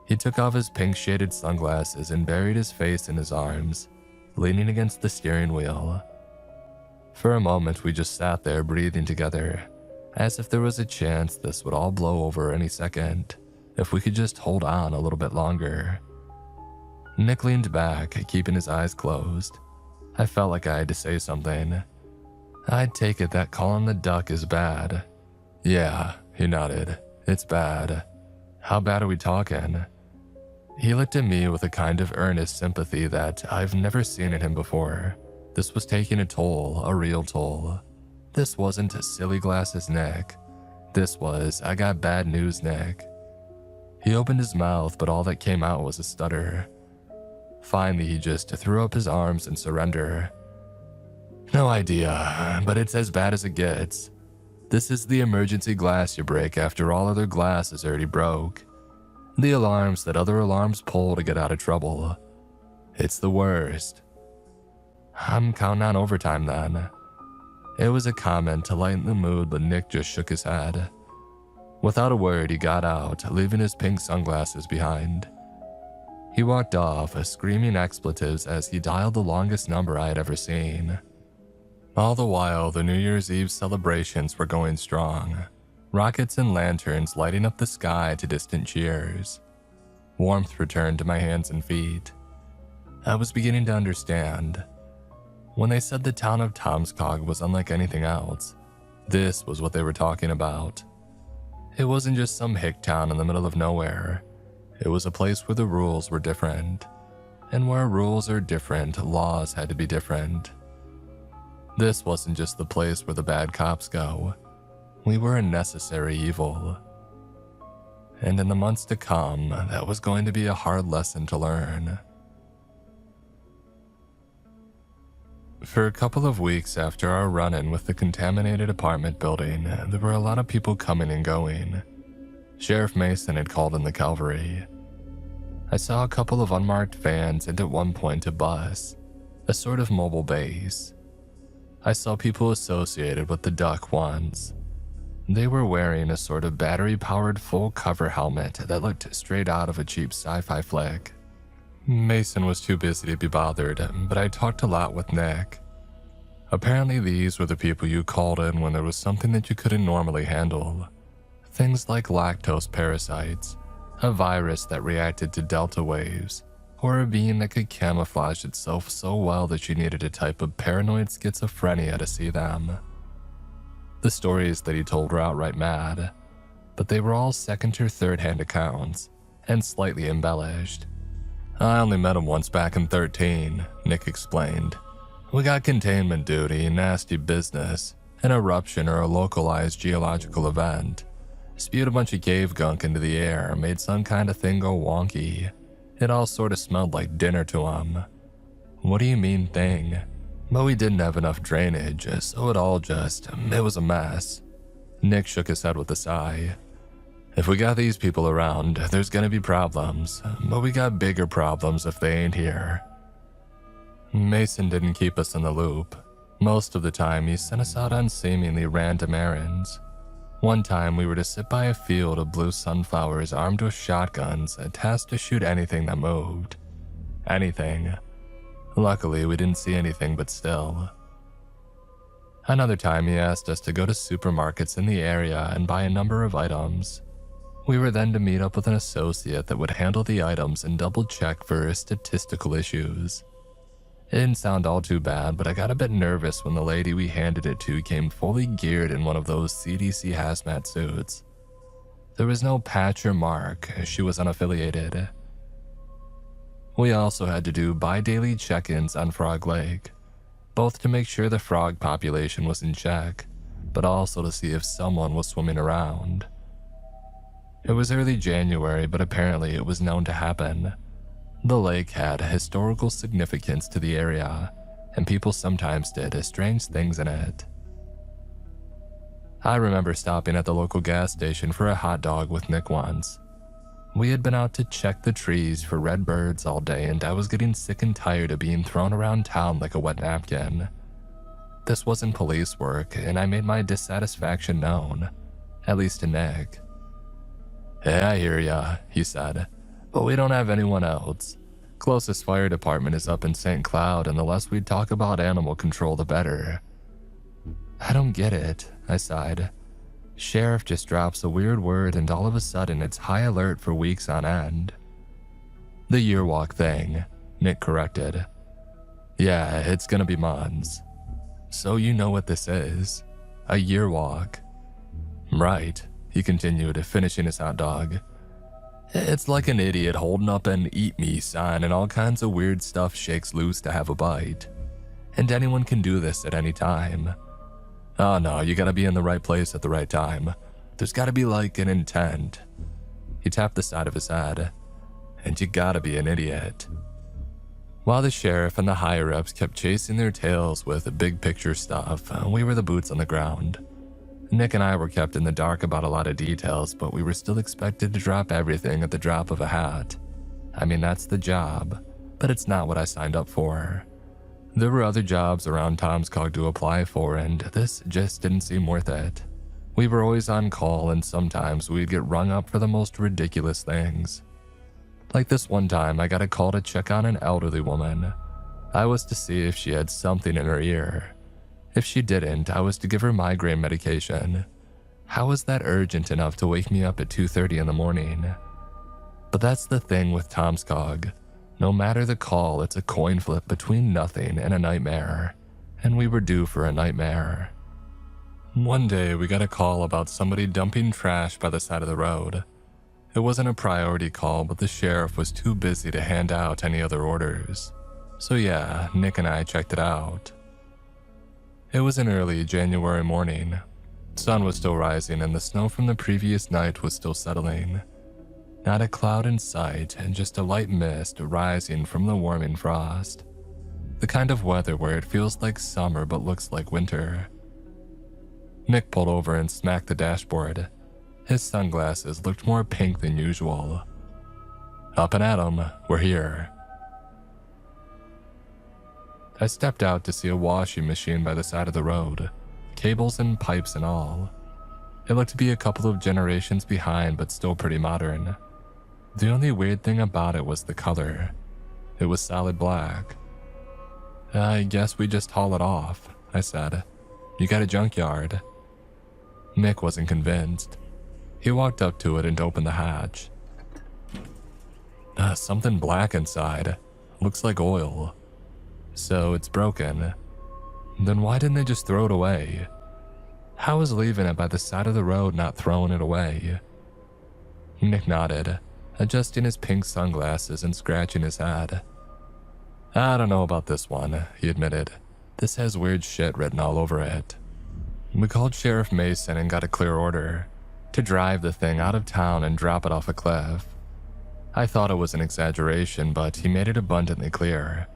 He took off his pink-shaded sunglasses and buried his face in his arms, leaning against the steering wheel. For a moment, we just sat there breathing together, as if there was a chance this would all blow over any second, if we could just hold on a little bit longer. Nick leaned back, keeping his eyes closed. I felt like I had to say something. "I'd take it that calling the duck is bad." "Yeah," he nodded. "It's bad." "How bad are we talking?" He looked at me with a kind of earnest sympathy that I've never seen in him before. This was taking a toll, a real toll. This wasn't a silly glasses Nick. This was, "I got bad news Nick." He opened his mouth, but all that came out was a stutter. Finally, he just threw up his arms in surrender. "No idea, but it's as bad as it gets. This is the emergency glass you break after all other glass is already broke. The alarms that other alarms pull to get out of trouble. It's the worst." "I'm counting on overtime then." It was a comment to lighten the mood, but Nick just shook his head. Without a word, he got out, leaving his pink sunglasses behind. He walked off, screaming expletives as he dialed the longest number I had ever seen. All the while, the New Year's Eve celebrations were going strong. Rockets and lanterns lighting up the sky to distant cheers. Warmth returned to my hands and feet. I was beginning to understand. When they said the town of Tomskog was unlike anything else, this was what they were talking about. It wasn't just some hick town in the middle of nowhere. It was a place where the rules were different. And where rules are different, laws had to be different. This wasn't just the place where the bad cops go. We were a necessary evil. And in the months to come, that was going to be a hard lesson to learn. For a couple of weeks after our run-in with the contaminated apartment building, there were a lot of people coming and going. Sheriff Mason had called in the cavalry. I saw a couple of unmarked vans and at one point a bus, a sort of mobile base. I saw people associated with the Duck once. They were wearing a sort of battery-powered full-cover helmet that looked straight out of a cheap sci-fi flick. Mason was too busy to be bothered, but I talked a lot with Nick. Apparently these were the people you called in when there was something that you couldn't normally handle. Things like lactose parasites, a virus that reacted to delta waves, or a being that could camouflage itself so well that you needed a type of paranoid schizophrenia to see them. The stories that he told were outright mad, but they were all second or third-hand accounts, and slightly embellished. I only met him once back in 13, Nick explained. We got containment duty, nasty business, an eruption or a localized geological event. Spewed a bunch of cave gunk into the air, made some kind of thing go wonky. It all sort of smelled like dinner to him. What do you mean thing? But we didn't have enough drainage, so it was a mess. Nick shook his head with a sigh. If we got these people around, there's gonna be problems, but we got bigger problems if they ain't here. Mason didn't keep us in the loop. Most of the time, he sent us out on seemingly random errands. One time, we were to sit by a field of blue sunflowers armed with shotguns, tasked to shoot anything that moved. Anything. Luckily, we didn't see anything but still. Another time, he asked us to go to supermarkets in the area and buy a number of items. We were then to meet up with an associate that would handle the items and double-check for statistical issues. It didn't sound all too bad, but I got a bit nervous when the lady we handed it to came fully geared in one of those CDC hazmat suits. There was no patch or mark, as she was unaffiliated. We also had to do bi-daily check-ins on Frog Lake, both to make sure the frog population was in check, but also to see if someone was swimming around. It was early January, but apparently it was known to happen. The lake had historical significance to the area, and people sometimes did strange things in it. I remember stopping at the local gas station for a hot dog with Nick once. We had been out to check the trees for red birds all day, and I was getting sick and tired of being thrown around town like a wet napkin. This wasn't police work, and I made my dissatisfaction known, at least to Nick. "Yeah, I hear ya," he said, "but we don't have anyone else. Closest fire department is up in St. Cloud, and the less we talk about animal control, the better." "I don't get it," I sighed. Sheriff just drops a weird word and all of a sudden it's high alert for weeks on end. "The year walk thing," Nick corrected. "Yeah, it's gonna be months." "So you know what this is? A year walk?" "Right," he continued, finishing his hot dog. "It's like an idiot holding up an eat me sign and all kinds of weird stuff shakes loose to have a bite. And anyone can do this at any time. Oh no, you gotta be in the right place at the right time. There's gotta be like an intent." He tapped the side of his head. "And you gotta be an idiot." While the sheriff and the higher-ups kept chasing their tails with big picture stuff, we were the boots on the ground. Nick and I were kept in the dark about a lot of details, but we were still expected to drop everything at the drop of a hat. I mean, that's the job, but it's not what I signed up for. There were other jobs around Tomskog to apply for, and this just didn't seem worth it. We were always on call, and sometimes we'd get rung up for the most ridiculous things. Like this one time, I got a call to check on an elderly woman. I was to see if she had something in her ear. If she didn't, I was to give her migraine medication. How was that urgent enough to wake me up at 2:30 in the morning? But that's the thing with Tomskog. No matter the call, it's a coin flip between nothing and a nightmare. And we were due for a nightmare. One day, we got a call about somebody dumping trash by the side of the road. It wasn't a priority call, but the sheriff was too busy to hand out any other orders. So yeah, Nick and I checked it out. It was an early January morning. Sun was still rising and the snow from the previous night was still settling. Not a cloud in sight, and just a light mist rising from the warming frost. The kind of weather where it feels like summer but looks like winter. Nick pulled over and smacked the dashboard. His sunglasses looked more pink than usual. Up and at 'em, we're here. I stepped out to see a washing machine by the side of the road, cables and pipes and all. It looked to be a couple of generations behind, but still pretty modern. The only weird thing about it was the color. It was solid black. I guess we just haul it off, I said. You got a junkyard. Nick wasn't convinced. He walked up to it and opened the hatch. Something black inside. Looks like oil. So it's broken. Then why didn't they just throw it away? How is leaving it by the side of the road not throwing it away? Nick nodded, adjusting his pink sunglasses and scratching his head. I don't know about this one, he admitted. This has weird shit written all over it. We called Sheriff Mason and got a clear order to drive the thing out of town and drop it off a cliff. I thought it was an exaggeration, but he made it abundantly clear.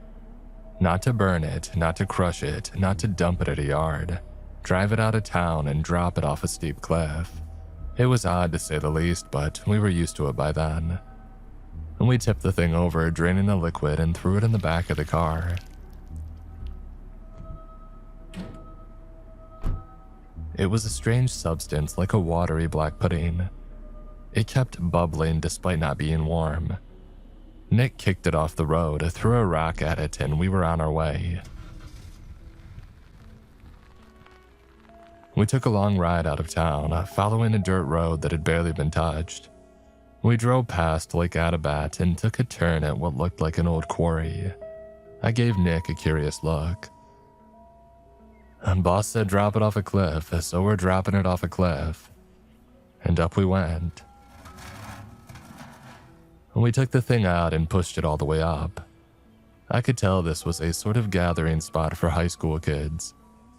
Not to burn it, not to crush it, not to dump it at a yard. Drive it out of town and drop it off a steep cliff. It was odd to say the least, but we were used to it by then. We tipped the thing over, draining the liquid, and threw it in the back of the car. It was a strange substance like a watery black pudding. It kept bubbling despite not being warm. Nick kicked it off the road, threw a rock at it, and we were on our way. We took a long ride out of town, following a dirt road that had barely been touched. We drove past Lake Adabat and took a turn at what looked like an old quarry. I gave Nick a curious look. Boss said drop it off a cliff, so we're dropping it off a cliff. And up we went. We took the thing out and pushed it all the way up. I could tell this was a sort of gathering spot for high school kids.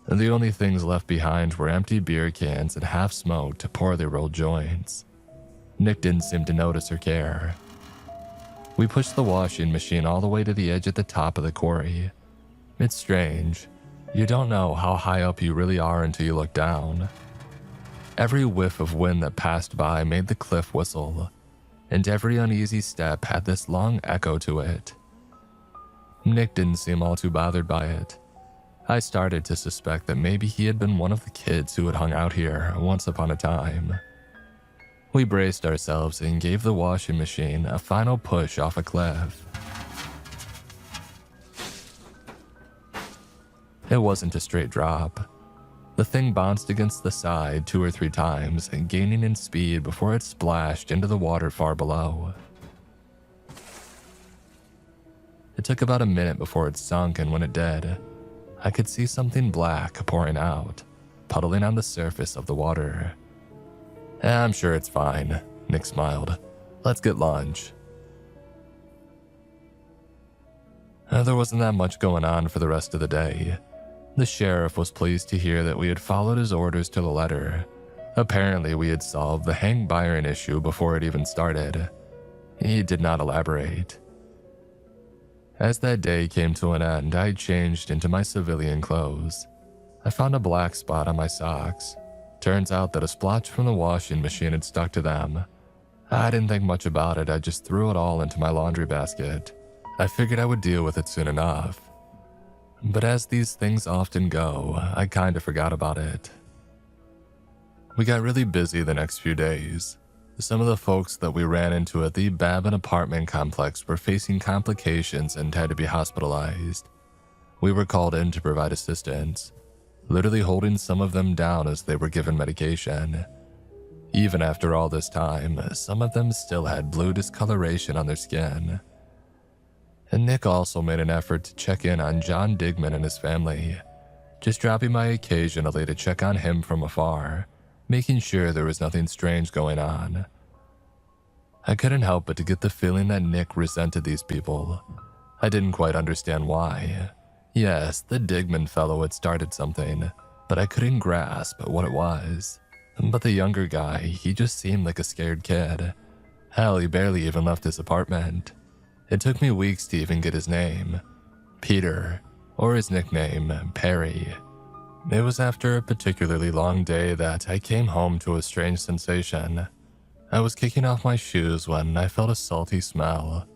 The only things left behind were empty beer cans and half-smoked, poorly rolled joints. Nick didn't seem to notice or care. We pushed the washing machine all the way to the edge at the top of the quarry. It's strange. You don't know how high up you really are until you look down. Every whiff of wind that passed by made the cliff whistle, and every uneasy step had this long echo to it. Nick didn't seem all too bothered by it. I started to suspect that maybe he had been one of the kids who had hung out here once upon a time. We braced ourselves and gave the washing machine a final push off a cliff. It wasn't a straight drop. The thing bounced against the side 2 or 3 times, gaining in speed before it splashed into the water far below. It took about a minute before it sunk, and when it did, I could see something black pouring out, puddling on the surface of the water. I'm sure it's fine, Nick smiled. Let's get lunch. There wasn't that much going on for the rest of the day. The sheriff was pleased to hear that we had followed his orders to the letter. Apparently, we had solved the Hank Byron issue before it even started. He did not elaborate. As that day came to an end, I changed into my civilian clothes. I found a black spot on my socks. Turns out that a splotch from the washing machine had stuck to them. I didn't think much about it, I just threw it all into my laundry basket. I figured I would deal with it soon enough. But as these things often go, I kinda forgot about it. We got really busy the next few days. Some of the folks that we ran into at the Babin apartment complex were facing complications and had to be hospitalized. We were called in to provide assistance, literally holding some of them down as they were given medication. Even after all this time, some of them still had blue discoloration on their skin. And Nick also made an effort to check in on John Digman and his family, just dropping by occasionally to check on him from afar, making sure there was nothing strange going on. I couldn't help but to get the feeling that Nick resented these people. I didn't quite understand why. Yes, the Digman fellow had started something, but I couldn't grasp what it was. But the younger guy, he just seemed like a scared kid. Hell, he barely even left his apartment. It took me weeks to even get his name, Peter, or his nickname, Perry. It was after a particularly long day that I came home to a strange sensation. I was kicking off my shoes when I felt a salty smell.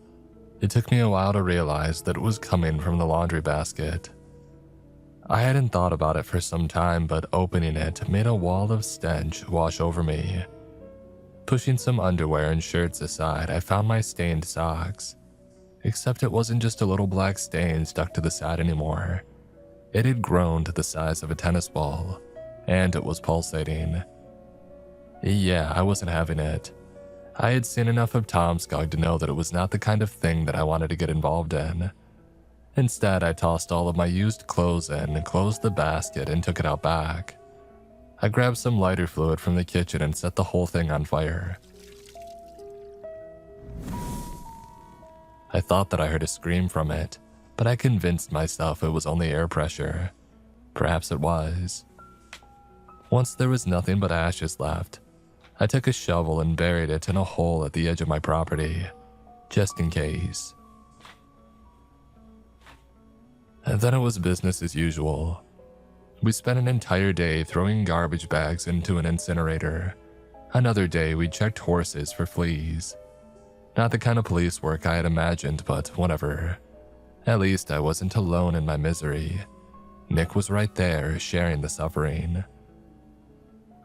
It took me a while to realize that it was coming from the laundry basket. I hadn't thought about it for some time, but opening it made a wall of stench wash over me. Pushing some underwear and shirts aside, I found my stained socks. Except it wasn't just a little black stain stuck to the side anymore. It had grown to the size of a tennis ball, and it was pulsating. Yeah, I wasn't having it. I had seen enough of Tomskog to know that it was not the kind of thing that I wanted to get involved in. Instead, I tossed all of my used clothes in, closed the basket, and took it out back. I grabbed some lighter fluid from the kitchen and set the whole thing on fire. I thought that I heard a scream from it, but I convinced myself it was only air pressure. Perhaps it was. Once there was nothing but ashes left, I took a shovel and buried it in a hole at the edge of my property, just in case. And then it was business as usual. We spent an entire day throwing garbage bags into an incinerator. Another day we checked horses for fleas. Not the kind of police work I had imagined, but whatever. At least I wasn't alone in my misery. Nick was right there, sharing the suffering.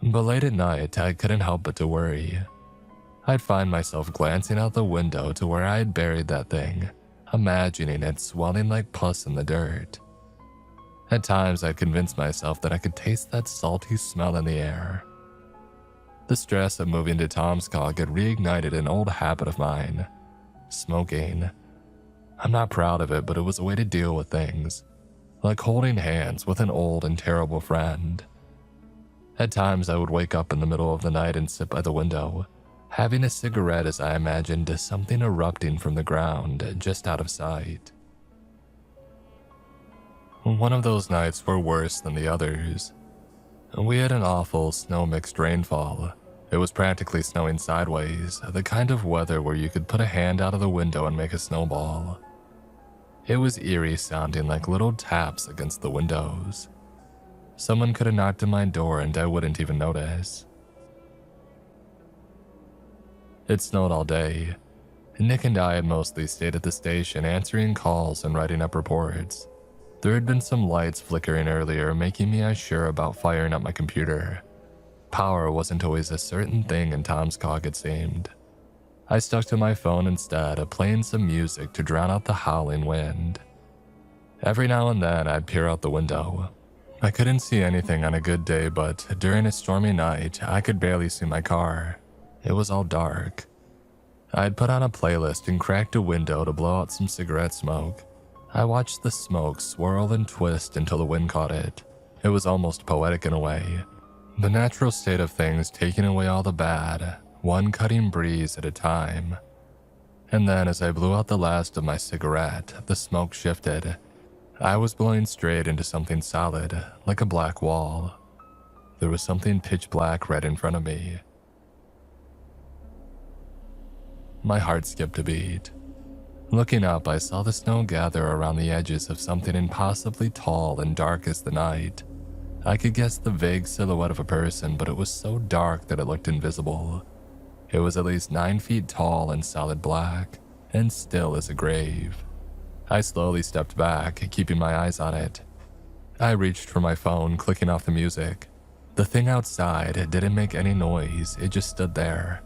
But late at night, I couldn't help but to worry. I'd find myself glancing out the window to where I had buried that thing, imagining it swelling like pus in the dirt. At times, I'd convince myself that I could taste that salty smell in the air. The stress of moving to Tomskog had reignited an old habit of mine, smoking. I'm not proud of it, but it was a way to deal with things, like holding hands with an old and terrible friend. At times, I would wake up in the middle of the night and sit by the window, having a cigarette as I imagined something erupting from the ground just out of sight. One of those nights were worse than the others. We had an awful snow-mixed rainfall. It was practically snowing sideways, the kind of weather where you could put a hand out of the window and make a snowball. It was eerie, sounding like little taps against the windows. Someone could have knocked on my door and I wouldn't even notice. It snowed all day. Nick and I had mostly stayed at the station answering calls and writing up reports. There had been some lights flickering earlier, making me unsure about firing up my computer. Power wasn't always a certain thing in Tomskog, it seemed. I stuck to my phone instead, playing some music to drown out the howling wind. Every now and then, I'd peer out the window. I couldn't see anything on a good day, but during a stormy night, I could barely see my car. It was all dark. I'd put on a playlist and cracked a window to blow out some cigarette smoke. I watched the smoke swirl and twist until the wind caught it. It was almost poetic in a way. The natural state of things taking away all the bad, one cutting breeze at a time. And then as I blew out the last of my cigarette, the smoke shifted. I was blowing straight into something solid, like a black wall. There was something pitch black right in front of me. My heart skipped a beat. Looking up, I saw the snow gather around the edges of something impossibly tall and dark as the night. I could guess the vague silhouette of a person, but it was so dark that it looked invisible. It was at least 9 feet tall and solid black, and still as a grave. I slowly stepped back, keeping my eyes on it. I reached for my phone, clicking off the music. The thing outside didn't make any noise, it just stood there.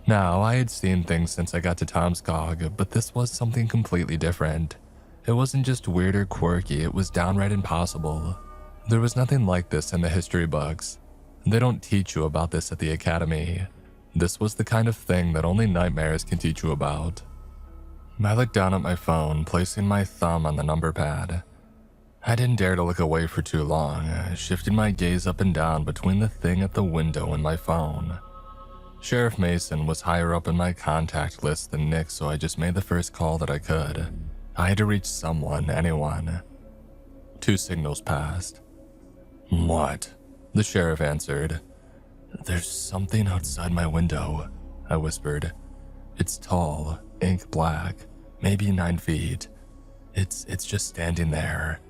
Now, I had seen things since I got to Tomskog, but this was something completely different. It wasn't just weird or quirky, it was downright impossible. There was nothing like this in the history books. They don't teach you about this at the academy. This was the kind of thing that only nightmares can teach you about. I looked down at my phone, placing my thumb on the number pad. I didn't dare to look away for too long, shifting my gaze up and down between the thing at the window and my phone. Sheriff Mason was higher up in my contact list than Nick, so I just made the first call that I could. I had to reach someone, anyone. 2 signals passed. "What?" the sheriff answered. "There's something outside my window," I whispered. It's tall, ink black, maybe 9 feet. It's just standing there.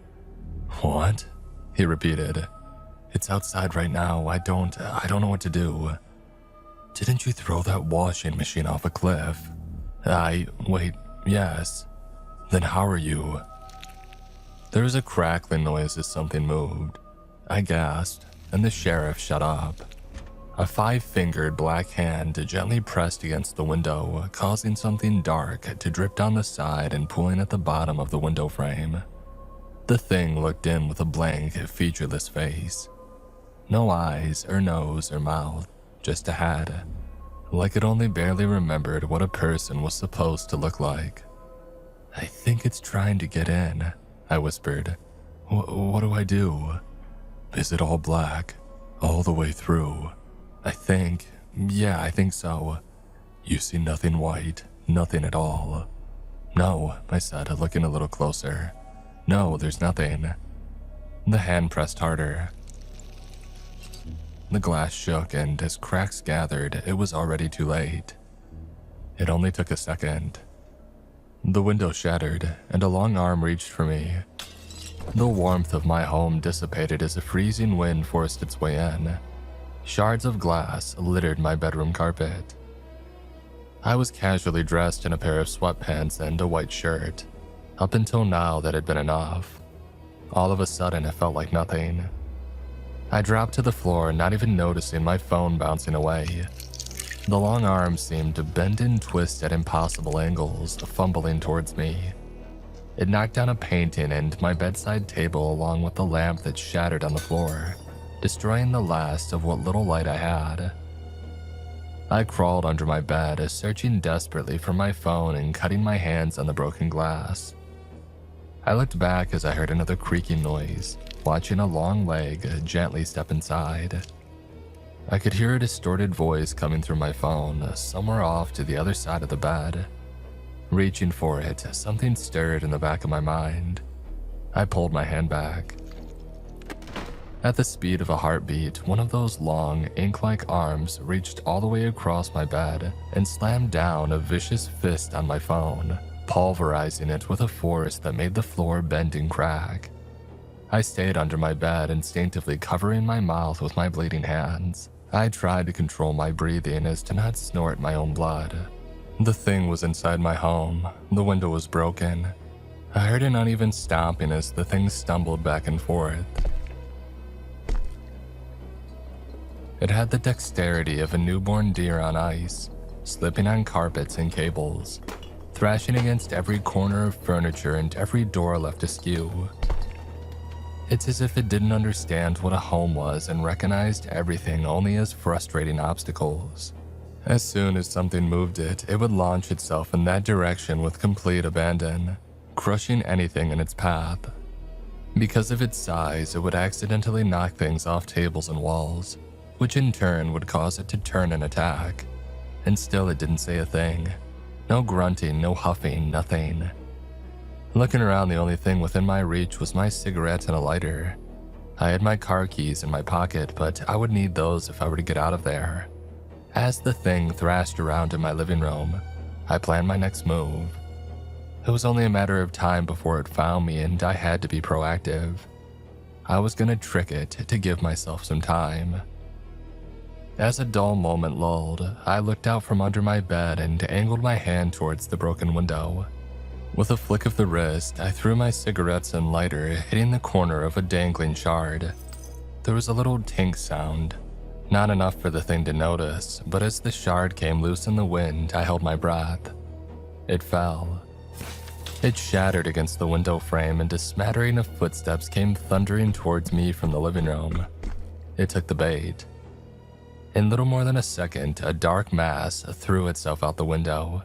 What? He repeated. It's outside right now. I don't know what to do. Didn't you throw that washing machine off a cliff? Wait, yes. Then how are you? There was a crackling noise as something moved. I gasped, and the sheriff shut up. A 5-fingered black hand gently pressed against the window, causing something dark to drip down the side and pooling at the bottom of the window frame. The thing looked in with a blank, featureless face. No eyes or nose or mouth, just a head. Like it only barely remembered what a person was supposed to look like. I think it's trying to get in, I whispered. What do I do? Is it all black? All the way through? I think so. You see nothing white, nothing at all. No, I said, looking a little closer. No, there's nothing. The hand pressed harder. The glass shook, and as cracks gathered, it was already too late. It only took a second. The window shattered, and a long arm reached for me. The warmth of my home dissipated as a freezing wind forced its way in. Shards of glass littered my bedroom carpet. I was casually dressed in a pair of sweatpants and a white shirt. Up until now, that had been enough. All of a sudden, it felt like nothing. I dropped to the floor, not even noticing my phone bouncing away. The long arm seemed to bend and twist at impossible angles, fumbling towards me. It knocked down a painting and my bedside table along with the lamp that shattered on the floor, destroying the last of what little light I had. I crawled under my bed, searching desperately for my phone and cutting my hands on the broken glass. I looked back as I heard another creaking noise, watching a long leg gently step inside. I could hear a distorted voice coming through my phone, somewhere off to the other side of the bed. Reaching for it, something stirred in the back of my mind. I pulled my hand back. At the speed of a heartbeat, one of those long, ink-like arms reached all the way across my bed and slammed down a vicious fist on my phone, pulverizing it with a force that made the floor bend and crack. I stayed under my bed, instinctively covering my mouth with my bleeding hands. I tried to control my breathing as to not snort my own blood. The thing was inside my home. The window was broken. I heard an uneven stomping as the thing stumbled back and forth. It had the dexterity of a newborn deer on ice, slipping on carpets and cables, thrashing against every corner of furniture and every door left askew. It's as if it didn't understand what a home was and recognized everything only as frustrating obstacles. As soon as something moved it, it would launch itself in that direction with complete abandon, crushing anything in its path. Because of its size, it would accidentally knock things off tables and walls, which in turn would cause it to turn and attack. And still it didn't say a thing. No grunting, no huffing, nothing. Looking around, the only thing within my reach was my cigarette and a lighter. I had my car keys in my pocket, but I would need those if I were to get out of there. As the thing thrashed around in my living room, I planned my next move. It was only a matter of time before it found me, and I had to be proactive. I was gonna trick it to give myself some time. As a dull moment lulled, I looked out from under my bed and angled my hand towards the broken window. With a flick of the wrist, I threw my cigarettes and lighter, hitting the corner of a dangling shard. There was a little tink sound. Not enough for the thing to notice, but as the shard came loose in the wind, I held my breath. It fell. It shattered against the window frame, and a smattering of footsteps came thundering towards me from the living room. It took the bait. In little more than a second, a dark mass threw itself out the window,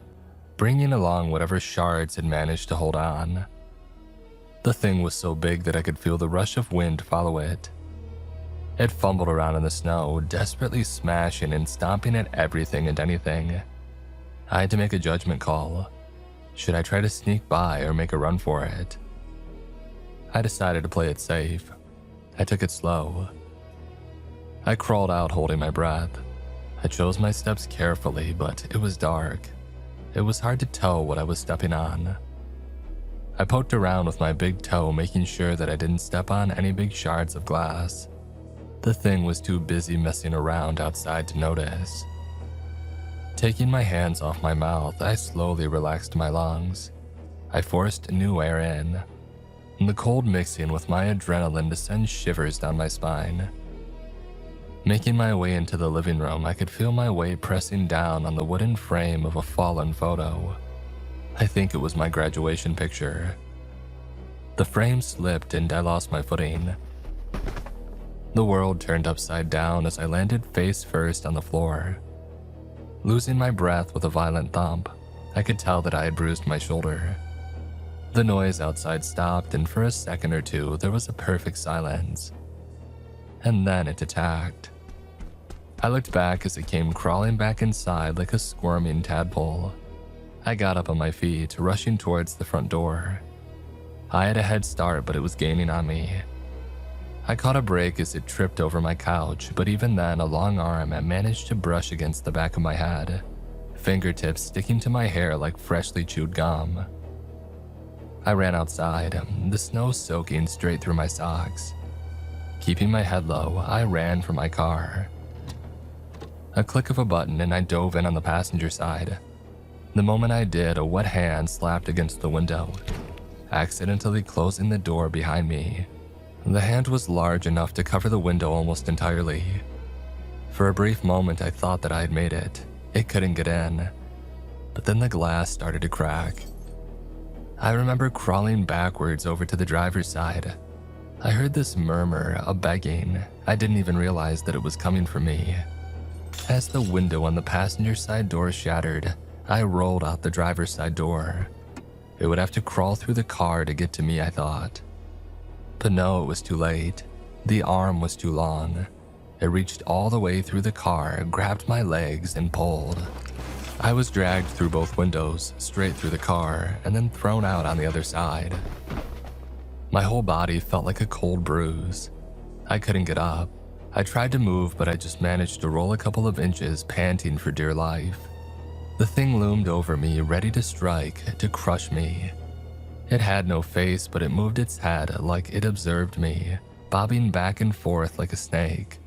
bringing along whatever shards had managed to hold on. The thing was so big that I could feel the rush of wind follow it. It fumbled around in the snow, desperately smashing and stomping at everything and anything. I had to make a judgment call. Should I try to sneak by or make a run for it? I decided to play it safe. I took it slow. I crawled out holding my breath. I chose my steps carefully, but it was dark. It was hard to tell what I was stepping on. I poked around with my big toe, making sure that I didn't step on any big shards of glass. The thing was too busy messing around outside to notice. Taking my hands off my mouth, I slowly relaxed my lungs. I forced new air in, and the cold mixing with my adrenaline to send shivers down my spine. Making my way into the living room, I could feel my weight pressing down on the wooden frame of a fallen photo. I think it was my graduation picture. The frame slipped and I lost my footing. The world turned upside down as I landed face first on the floor. Losing my breath with a violent thump, I could tell that I had bruised my shoulder. The noise outside stopped, and for a second or two, there was a perfect silence. And then it attacked. I looked back as it came crawling back inside like a squirming tadpole. I got up on my feet, rushing towards the front door. I had a head start, but it was gaining on me. I caught a break as it tripped over my couch, but even then, a long arm had managed to brush against the back of my head, fingertips sticking to my hair like freshly chewed gum. I ran outside, the snow soaking straight through my socks. Keeping my head low, I ran for my car. A click of a button and I dove in on the passenger side. The moment I did, a wet hand slapped against the window, accidentally closing the door behind me. The hand was large enough to cover the window almost entirely. For a brief moment, I thought that I had made it. It couldn't get in. But then the glass started to crack. I remember crawling backwards over to the driver's side. I heard this murmur, a begging. I didn't even realize that it was coming from me. As the window on the passenger side door shattered, I rolled out the driver's side door. It would have to crawl through the car to get to me, I thought. But no, it was too late. The arm was too long. It reached all the way through the car, grabbed my legs, and pulled. I was dragged through both windows, straight through the car, and then thrown out on the other side. My whole body felt like a cold bruise. I couldn't get up. I tried to move, but I just managed to roll a couple of inches, panting for dear life. The thing loomed over me, ready to strike, to crush me. It had no face, but it moved its head like it observed me, bobbing back and forth like a snake.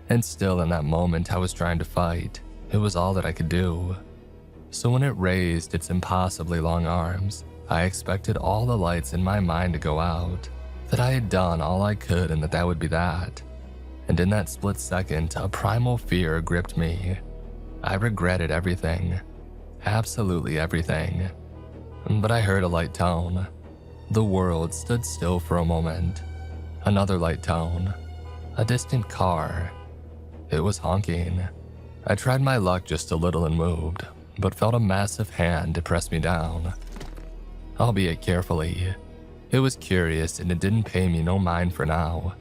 And still in that moment, I was trying to fight. It was all that I could do. So when it raised its impossibly long arms, I expected all the lights in my mind to go out, that I had done all I could and that would be that. And in that split second, a primal fear gripped me. I regretted everything. Absolutely everything. But I heard a light tone. The world stood still for a moment. Another light tone. A distant car. It was honking. I tried my luck just a little and moved, but felt a massive hand to press me down. Albeit carefully. It was curious and it didn't pay me no mind for now,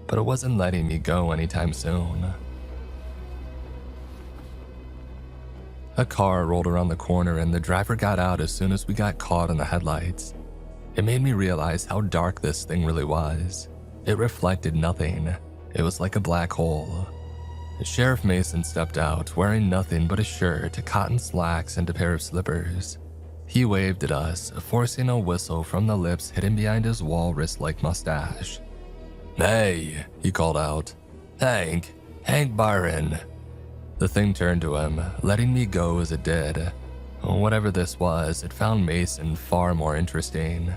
but it wasn't letting me go anytime soon. A car rolled around the corner and the driver got out as soon as we got caught in the headlights. It made me realize how dark this thing really was. It reflected nothing. It was like a black hole. Sheriff Mason stepped out, wearing nothing but a shirt, cotton slacks, and a pair of slippers. He waved at us, forcing a whistle from the lips hidden behind his walrus-like mustache. "Hey," he called out. Hank Byron." The thing turned to him, letting me go as it did. Whatever this was, it found Mason far more interesting.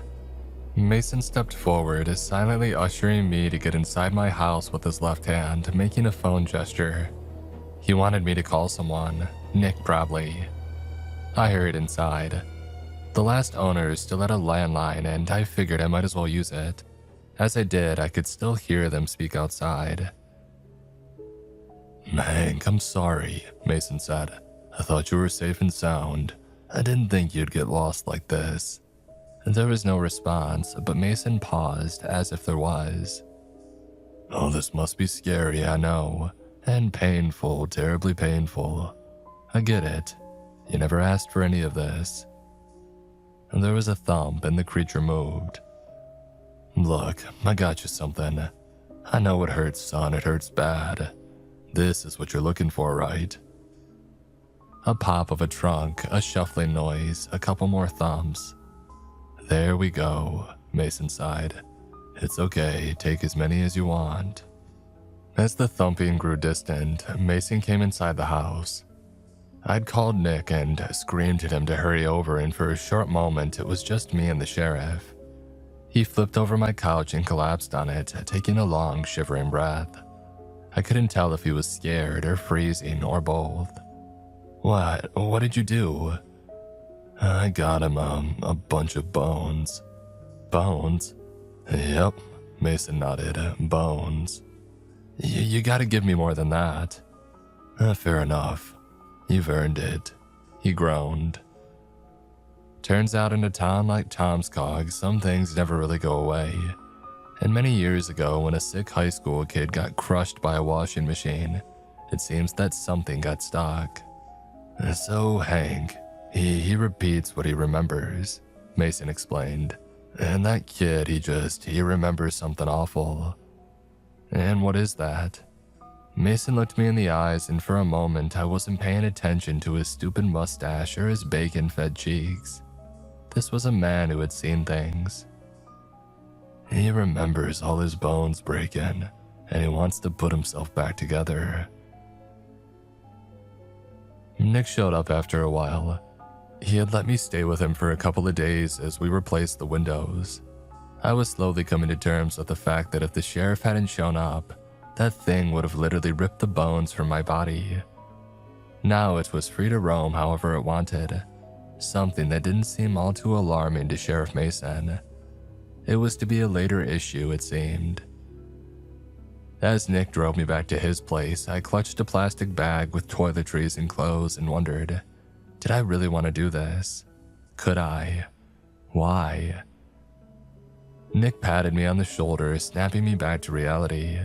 Mason stepped forward, silently ushering me to get inside my house with his left hand, making a phone gesture. He wanted me to call someone, Nick probably. I hurried inside. The last owner still had a landline and I figured I might as well use it. As I did, I could still hear them speak outside. "Hank, I'm sorry," Mason said. "I thought you were safe and sound. I didn't think you'd get lost like this." There was no response, but Mason paused as if there was. "Oh, this must be scary, I know. And painful, terribly painful. I get it. You never asked for any of this." There was a thump and the creature moved. "Look, I got you something. I know it hurts, son, it hurts bad. This is what you're looking for, right?" A pop of a trunk, a shuffling noise, a couple more thumps. There we go, Mason sighed. It's okay, take as many as you want. As the thumping grew distant, Mason came inside the house. I'd called Nick and screamed at him to hurry over, and for a short moment it was just me and the sheriff. He flipped over my couch and collapsed on it, taking a long, shivering breath. I couldn't tell if he was scared or freezing or both. What did you do? I got him a bunch of bones. Bones? Yep, Mason nodded. Bones. You gotta give me more than that. Fair enough. You've earned it, he groaned. Turns out in a town like Tomskog, some things never really go away. And many years ago, when a sick high school kid got crushed by a washing machine, it seems that something got stuck. So Hank, he repeats what he remembers, Mason explained. And that kid, he remembers something awful. And what is that? Mason looked me in the eyes, and for a moment I wasn't paying attention to his stupid mustache or his bacon-fed cheeks. This was a man who had seen things. He remembers all his bones breaking, and he wants to put himself back together. Nick showed up after a while. He had let me stay with him for a couple of days as we replaced the windows. I was slowly coming to terms with the fact that if the sheriff hadn't shown up, that thing would have literally ripped the bones from my body. Now it was free to roam however it wanted, something that didn't seem all too alarming to Sheriff Mason. It was to be a later issue, it seemed. As Nick drove me back to his place, I clutched a plastic bag with toiletries and clothes and wondered, did I really want to do this? Could I? Why? Nick patted me on the shoulder, snapping me back to reality.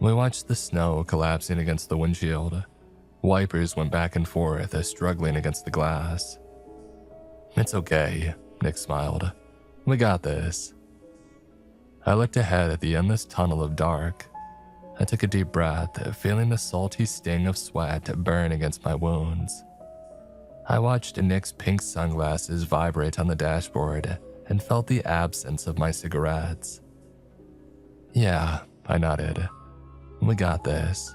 We watched the snow collapsing against the windshield. Wipers went back and forth as struggling against the glass. It's okay, Nick smiled. We got this. I looked ahead at the endless tunnel of dark. I took a deep breath, feeling the salty sting of sweat burn against my wounds. I watched Nick's pink sunglasses vibrate on the dashboard and felt the absence of my cigarettes. Yeah, I nodded. We got this.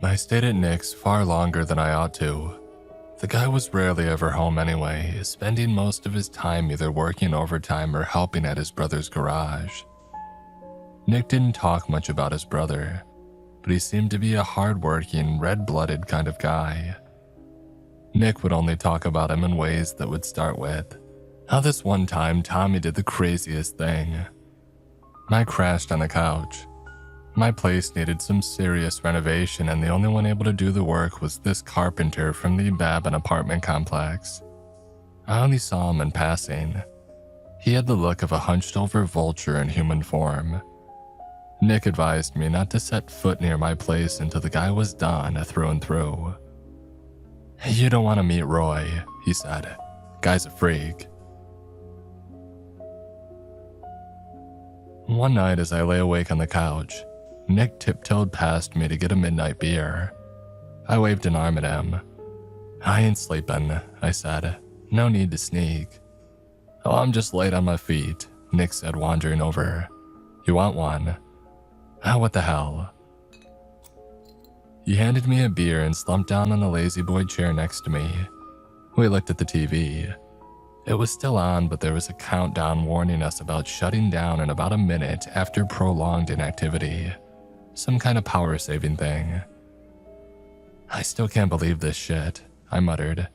I stayed at Nick's far longer than I ought to. The guy was rarely ever home anyway, spending most of his time either working overtime or helping at his brother's garage. Nick didn't talk much about his brother, but he seemed to be a hard-working, red-blooded kind of guy. Nick would only talk about him in ways that would start with, how this one time Tommy did the craziest thing. I crashed on the couch. My place needed some serious renovation, and the only one able to do the work was this carpenter from the Babin apartment complex. I only saw him in passing. He had the look of a hunched-over vulture in human form. Nick advised me not to set foot near my place until the guy was done through and through. You don't want to meet Roy, he said. Guy's a freak. One night as I lay awake on the couch, Nick tiptoed past me to get a midnight beer. I waved an arm at him. I ain't sleeping, I said. No need to sneak. Oh, I'm just late on my feet, Nick said, wandering over. You want one? Oh, what the hell? He handed me a beer and slumped down on the lazy boy chair next to me. We looked at the TV. It was still on, but there was a countdown warning us about shutting down in about a minute after prolonged inactivity. Some kind of power-saving thing. I still can't believe this shit, I muttered.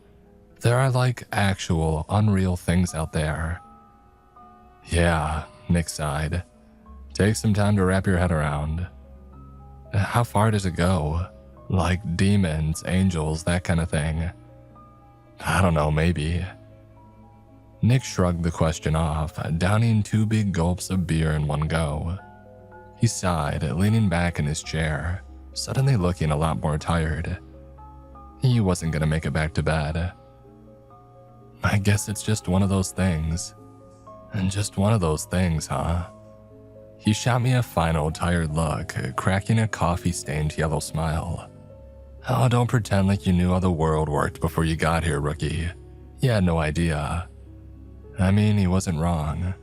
There are like actual, unreal things out there. Yeah, Nick sighed. Takes some time to wrap your head around. How far does it go? Like demons, angels, that kind of thing. I don't know, maybe. Nick shrugged the question off, downing 2 big gulps of beer in one go. He sighed, leaning back in his chair, suddenly looking a lot more tired. He wasn't gonna make it back to bed. I guess it's just one of those things. And just one of those things, huh? He shot me a final tired look, cracking a coffee-stained yellow smile. Oh, don't pretend like you knew how the world worked before you got here, rookie. You had no idea. I mean, he wasn't wrong.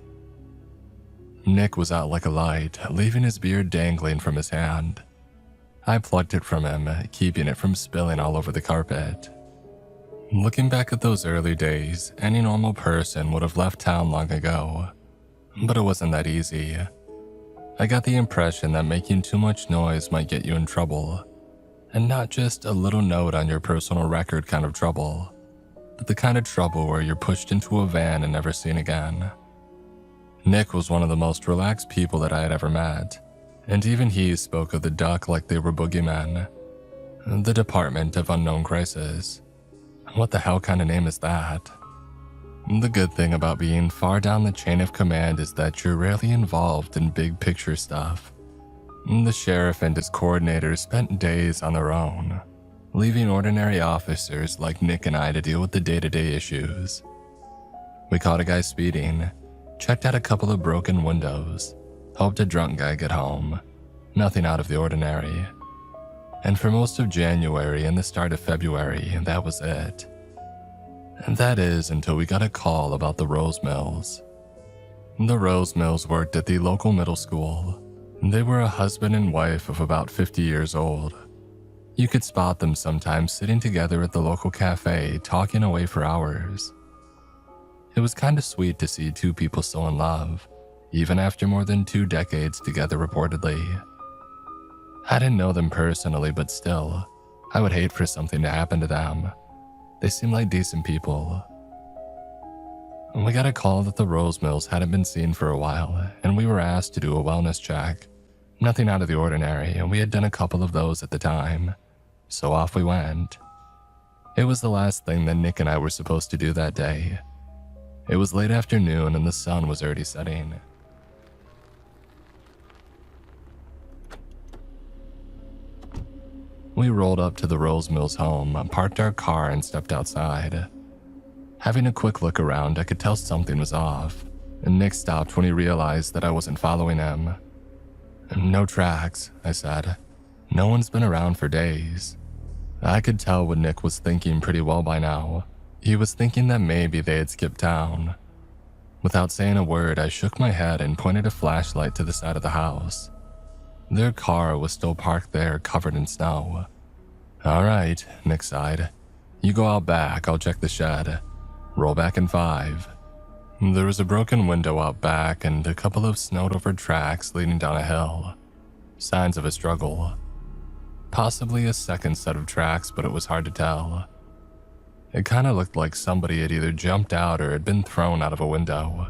Nick was out like a light, leaving his beard dangling from his hand. I plucked it from him, keeping it from spilling all over the carpet. Looking back at those early days, any normal person would have left town long ago. But it wasn't that easy. I got the impression that making too much noise might get you in trouble. And not just a little note on your personal record kind of trouble, but the kind of trouble where you're pushed into a van and never seen again. Nick was one of the most relaxed people that I had ever met, and even he spoke of the duck like they were boogeymen. The Department of Unknown Crisis. What the hell kind of name is that? The good thing about being far down the chain of command is that you're rarely involved in big picture stuff. The sheriff and his coordinators spent days on their own, leaving ordinary officers like Nick and I to deal with the day-to-day issues. We caught a guy speeding, checked out a couple of broken windows, helped a drunk guy get home. Nothing out of the ordinary. And for most of January and the start of February, that was it. And that is until we got a call about the Rose Mills. The Rose Mills worked at the local middle school. They were a husband and wife of about 50 years old. You could spot them sometimes sitting together at the local cafe, talking away for hours. It was kind of sweet to see two people so in love, even after more than 2 decades together reportedly. I didn't know them personally, but still, I would hate for something to happen to them. They seemed like decent people. We got a call that the Rose Mills hadn't been seen for a while, and we were asked to do a wellness check. Nothing out of the ordinary, and we had done a couple of those at the time. So off we went. It was the last thing that Nick and I were supposed to do that day. It was late afternoon and the sun was already setting. We rolled up to the Rose Mills home, parked our car, and stepped outside. Having a quick look around, I could tell something was off, and Nick stopped when he realized that I wasn't following him. No tracks, I said. No one's been around for days. I could tell what Nick was thinking pretty well by now. He was thinking that maybe they had skipped town. Without saying a word, I shook my head and pointed a flashlight to the side of the house. Their car was still parked there, covered in snow. All right, Nick sighed. You go out back, I'll check the shed. Roll back in 5. There was a broken window out back and a couple of snowed-over tracks leading down a hill. Signs of a struggle. Possibly a second set of tracks, but it was hard to tell. It kind of looked like somebody had either jumped out or had been thrown out of a window.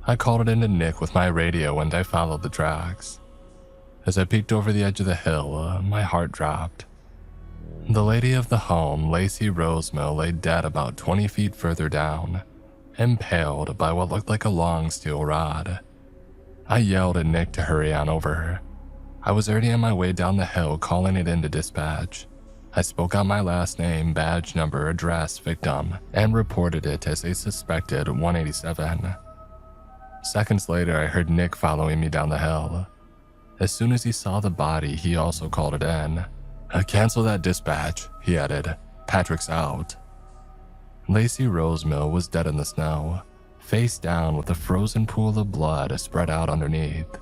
I called it into Nick with my radio and I followed the tracks. As I peeked over the edge of the hill, my heart dropped. The lady of the home, Lacey Rosemill, lay dead about 20 feet further down, impaled by what looked like a long steel rod. I yelled at Nick to hurry on over. I was already on my way down the hill calling it into dispatch. I spoke out my last name, badge number, address, victim, and reported it as a suspected 187. Seconds later, I heard Nick following me down the hill. As soon as he saw the body, he also called it in. Cancel that dispatch, he added. Patrick's out. Lacey Rosemill was dead in the snow, face down with a frozen pool of blood spread out underneath.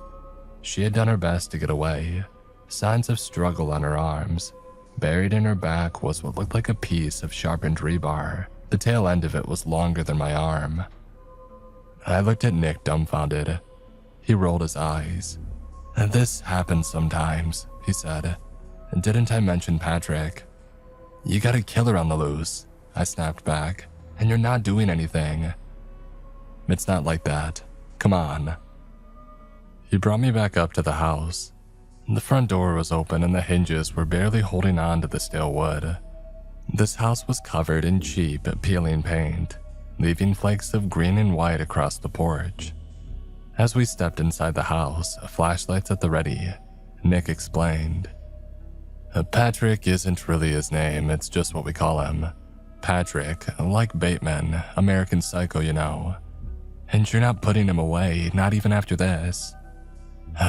She had done her best to get away. Signs of struggle on her arms. Buried in her back was what looked like a piece of sharpened rebar. The tail end of it was longer than my arm. I looked at Nick dumbfounded. He rolled his eyes. This happens sometimes, he said. Didn't I mention Patrick? You got a killer on the loose, I snapped back, and you're not doing anything. It's not like that. Come on. He brought me back up to the house. The front door was open and the hinges were barely holding on to the stale wood. This house was covered in cheap, peeling paint, leaving flakes of green and white across the porch. As we stepped inside the house, flashlights at the ready, Nick explained. Patrick isn't really his name, it's just what we call him. Patrick, like Bateman, American Psycho, you know. And you're not putting him away, not even after this.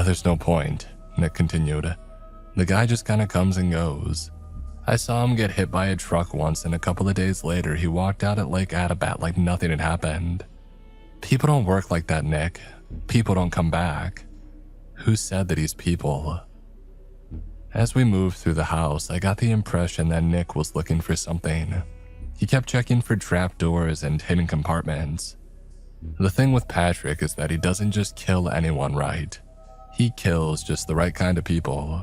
There's no point, Nick continued. The guy just kinda comes and goes. I saw him get hit by a truck once, and a couple of days later he walked out at Lake Adabat like nothing had happened. People don't work like that, Nick. People don't come back. Who said that he's people? As we moved through the house, I got the impression that Nick was looking for something. He kept checking for trapdoors and hidden compartments. The thing with Patrick is that he doesn't just kill anyone, right? He kills just the right kind of people.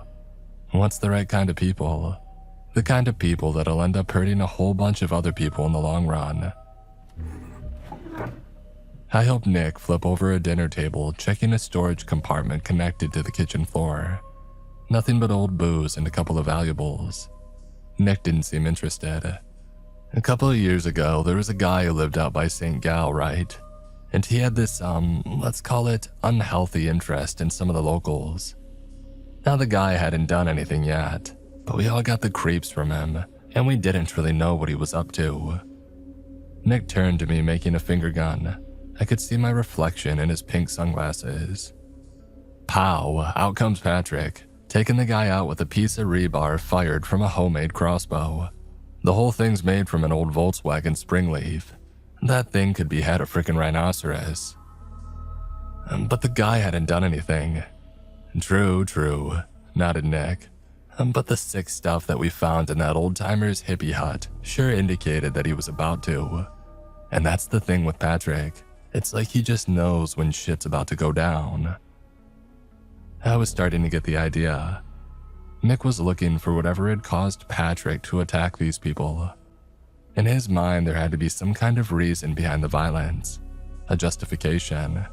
What's the right kind of people? The kind of people that'll end up hurting a whole bunch of other people in the long run. I helped Nick flip over a dinner table, checking a storage compartment connected to the kitchen floor. Nothing but old booze and a couple of valuables. Nick didn't seem interested. A couple of years ago, there was a guy who lived out by St. Gal, right? And he had this, let's call it unhealthy interest in some of the locals. Now the guy hadn't done anything yet, but we all got the creeps from him, and we didn't really know what he was up to. Nick turned to me, making a finger gun. I could see my reflection in his pink sunglasses. Pow, out comes Patrick, taking the guy out with a piece of rebar fired from a homemade crossbow. The whole thing's made from an old Volkswagen Springleaf. That thing could behead a frickin' rhinoceros. But the guy hadn't done anything. True, nodded Nick. But the sick stuff that we found in that old-timer's hippie hut sure indicated that he was about to. And that's the thing with Patrick. It's like he just knows when shit's about to go down. I was starting to get the idea. Nick was looking for whatever had caused Patrick to attack these people. In his mind, there had to be some kind of reason behind the violence, a justification.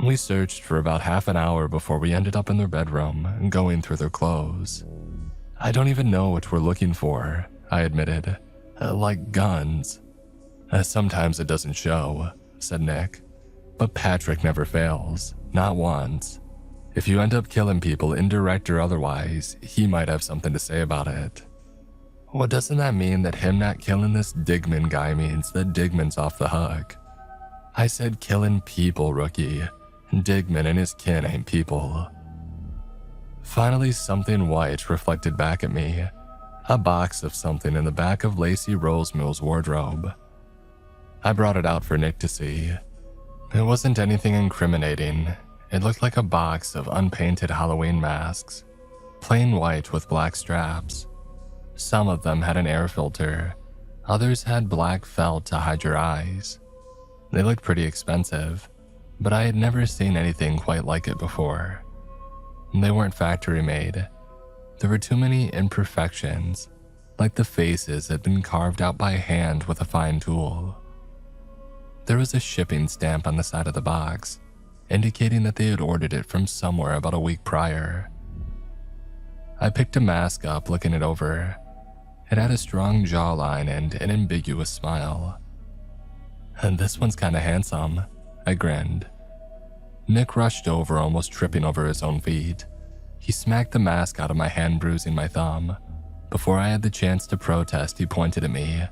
We searched for about half an hour before we ended up in their bedroom, going through their clothes. I don't even know what we're looking for, I admitted. Like guns. Sometimes it doesn't show, said Nick. But Patrick never fails, not once. If you end up killing people, indirect or otherwise, he might have something to say about it. Well, doesn't that mean that him not killing this Digman guy means that Digman's off the hook? I said killing people, rookie. Digman and his kin ain't people. Finally, something white reflected back at me. A box of something in the back of Lacey Rosemill's wardrobe. I brought it out for Nick to see. It wasn't anything incriminating. It looked like a box of unpainted Halloween masks. Plain white with black straps. Some of them had an air filter. Others had black felt to hide your eyes. They looked pretty expensive, but I had never seen anything quite like it before. They weren't factory made. There were too many imperfections, like the faces had been carved out by hand with a fine tool. There was a shipping stamp on the side of the box, indicating that they had ordered it from somewhere about a week prior. I picked a mask up, looking it over. It had a strong jawline and an ambiguous smile. And this one's kinda handsome, I grinned. Nick rushed over, almost tripping over his own feet. He smacked the mask out of my hand, bruising my thumb. Before I had the chance to protest, he pointed at me.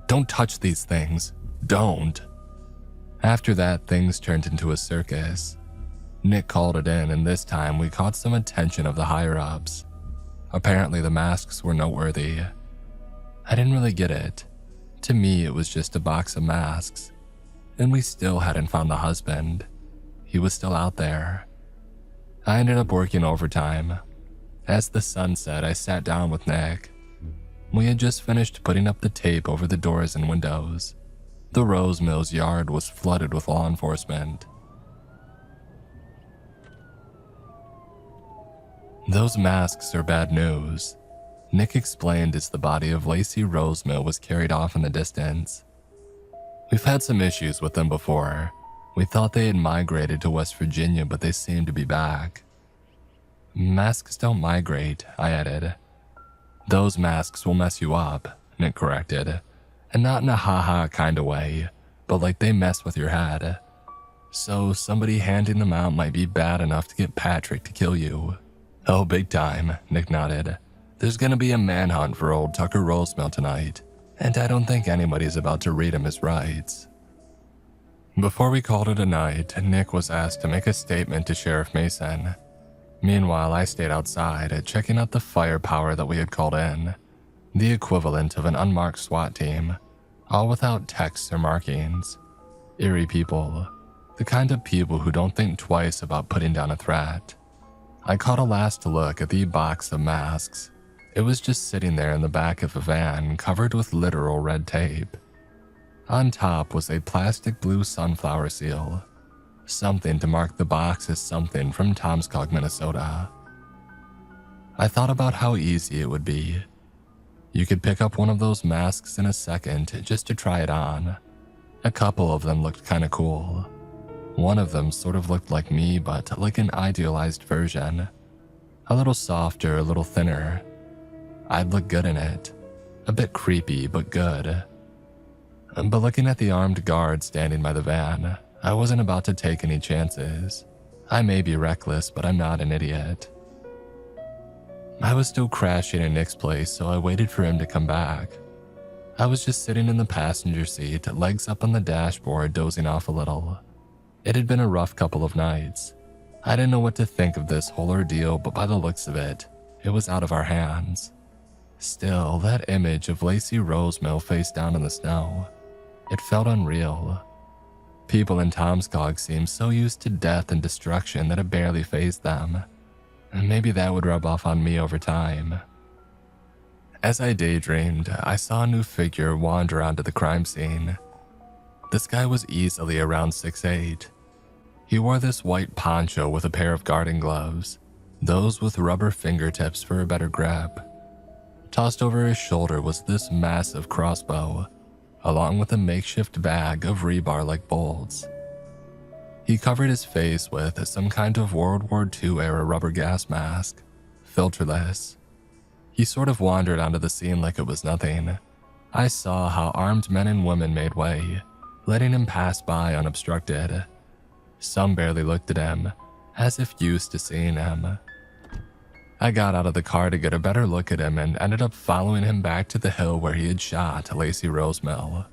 Don't touch these things. Don't. After that, things turned into a circus. Nick called it in, and this time we caught some attention of the higher-ups. Apparently the masks were noteworthy. I didn't really get it. To me, it was just a box of masks. And we still hadn't found the husband. He was still out there. I ended up working overtime. As the sun set, I sat down with Nick. We had just finished putting up the tape over the doors and windows. The Rosemill's yard was flooded with law enforcement. Those masks are bad news, Nick explained as the body of Lacey Rosemill was carried off in the distance. We've had some issues with them before. We thought they had migrated to West Virginia, but they seem to be back. Masks don't migrate, I added. Those masks will mess you up, Nick corrected. And not in a ha-ha kind of way, but like they mess with your head. So somebody handing them out might be bad enough to get Patrick to kill you. Oh, big time, Nick nodded. There's gonna be a manhunt for old Tucker Rosemel tonight, and I don't think anybody's about to read him his rights. Before we called it a night, Nick was asked to make a statement to Sheriff Mason. Meanwhile, I stayed outside, checking out the firepower that we had called in, the equivalent of an unmarked SWAT team, all without texts or markings. Eerie people, the kind of people who don't think twice about putting down a threat. I caught a last look at the box of masks. It was just sitting there in the back of a van covered with literal red tape. On top was a plastic blue sunflower seal, something to mark the box as something from Tomskog, Minnesota. I thought about how easy it would be. You could pick up one of those masks in a second just to try it on. A couple of them looked kinda cool. One of them sort of looked like me, but like an idealized version. A little softer, a little thinner. I'd look good in it. A bit creepy, but good. But looking at the armed guard standing by the van, I wasn't about to take any chances. I may be reckless, but I'm not an idiot. I was still crashing in Nick's place, so I waited for him to come back. I was just sitting in the passenger seat, legs up on the dashboard, dozing off a little. It had been a rough couple of nights. I didn't know what to think of this whole ordeal, but by the looks of it, it was out of our hands. Still, that image of Lacey Rosemel face down in the snow, it felt unreal. People in Tomskog seemed so used to death and destruction that it barely fazed them. And maybe that would rub off on me over time. As I daydreamed, I saw a new figure wander onto the crime scene. This guy was easily around 6'8". He wore this white poncho with a pair of garden gloves, those with rubber fingertips for a better grip. Tossed over his shoulder was this massive crossbow, along with a makeshift bag of rebar-like bolts. He covered his face with some kind of World War II-era rubber gas mask, filterless. He sort of wandered onto the scene like it was nothing. I saw how armed men and women made way, letting him pass by unobstructed. Some barely looked at him, as if used to seeing him. I got out of the car to get a better look at him and ended up following him back to the hill where he had shot Lacey Rosemel.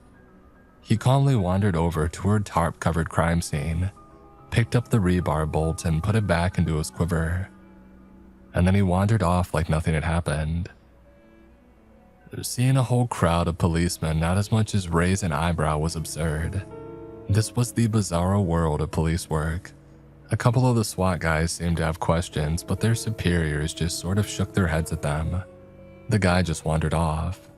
He calmly wandered over to her tarp-covered crime scene, picked up the rebar bolt and put it back into his quiver. And then he wandered off like nothing had happened. Seeing a whole crowd of policemen not as much as raise an eyebrow was absurd. This was the bizarro world of police work. A couple of the SWAT guys seemed to have questions, but their superiors just sort of shook their heads at them. The guy just wandered off.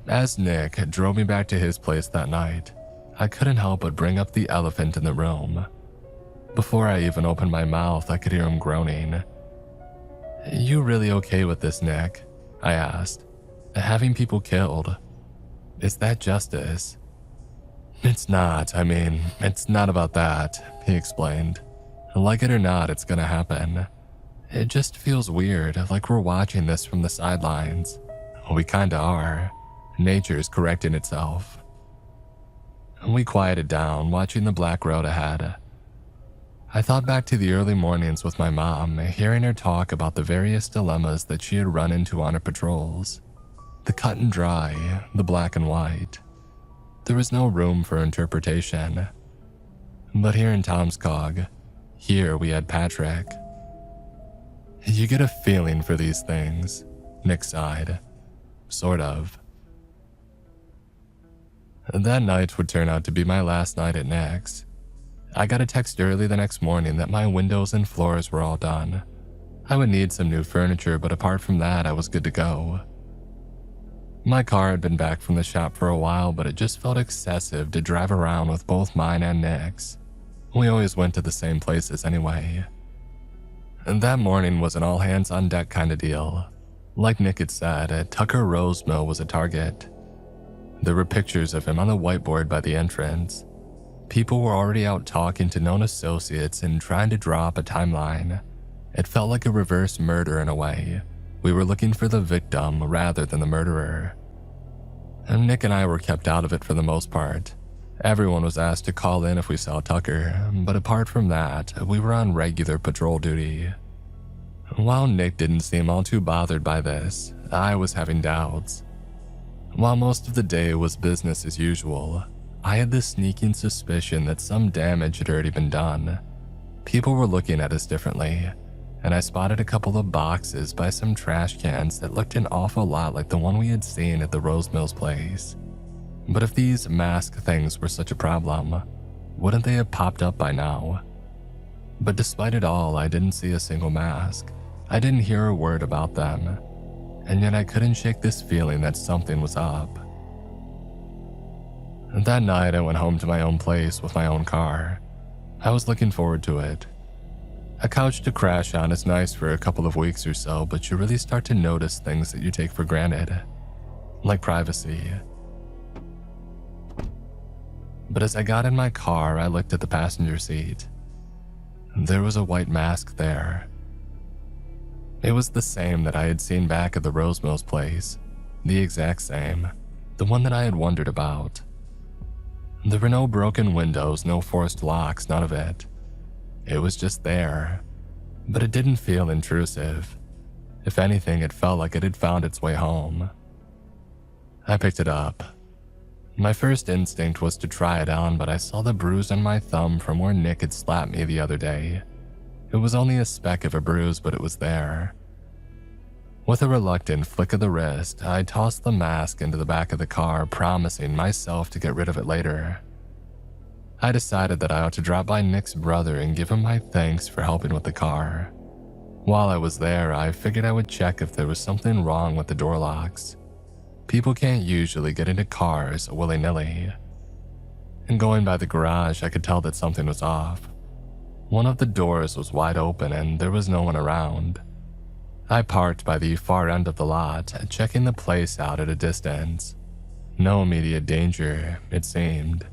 As Nick drove me back to his place that night, I couldn't help but bring up the elephant in the room. Before I even opened my mouth, I could hear him groaning. "You really okay with this, Nick?" I asked. "Having people killed. Is that justice?" "It's not. It's not about that," he explained. "Like it or not, it's gonna happen. It just feels weird, like we're watching this from the sidelines. We kinda are. Nature's correcting itself." We quieted down, watching the black road ahead. I thought back to the early mornings with my mom, hearing her talk about the various dilemmas that she had run into on her patrols. The cut and dry, the black and white. There was no room for interpretation. But here in Tomskog, here we had Patrick. "You get a feeling for these things," Nick sighed. "Sort of." That night would turn out to be my last night at Nick's. I got a text early the next morning that my windows and floors were all done. I would need some new furniture, but apart from that, I was good to go. My car had been back from the shop for a while, but it just felt excessive to drive around with both mine and Nick's. We always went to the same places anyway. And that morning was an all-hands-on-deck kind of deal. Like Nick had said, Tucker Rosemel was a target. There were pictures of him on the whiteboard by the entrance. People were already out talking to known associates and trying to draw up a timeline. It felt like a reverse murder in a way. We were looking for the victim rather than the murderer. And Nick and I were kept out of it for the most part. Everyone was asked to call in if we saw Tucker, but apart from that, we were on regular patrol duty. While Nick didn't seem all too bothered by this, I was having doubts. While most of the day was business as usual, I had this sneaking suspicion that some damage had already been done. People were looking at us differently, and I spotted a couple of boxes by some trash cans that looked an awful lot like the one we had seen at the Rose Mills place. But if these mask things were such a problem, wouldn't they have popped up by now? But despite it all, I didn't see a single mask. I didn't hear a word about them, and yet I couldn't shake this feeling that something was up. That night, I went home to my own place with my own car. I was looking forward to it. A couch to crash on is nice for a couple of weeks or so, but you really start to notice things that you take for granted, like privacy. But as I got in my car, I looked at the passenger seat. There was a white mask there. It was the same that I had seen back at the Rose Mills place, the exact same, the one that I had wondered about. There were no broken windows, no forced locks, none of it. It was just there, but it didn't feel intrusive. If anything, it felt like it had found its way home. I picked it up. My first instinct was to try it on, but I saw the bruise on my thumb from where Nick had slapped me the other day. It was only a speck of a bruise, but it was there. With a reluctant flick of the wrist, I tossed the mask into the back of the car, promising myself to get rid of it later. I decided that I ought to drop by Nick's brother and give him my thanks for helping with the car. While I was there, I figured I would check if there was something wrong with the door locks. People can't usually get into cars willy-nilly. And going by the garage, I could tell that something was off. One of the doors was wide open and there was no one around. I parked by the far end of the lot, checking the place out at a distance. No immediate danger, it seemed.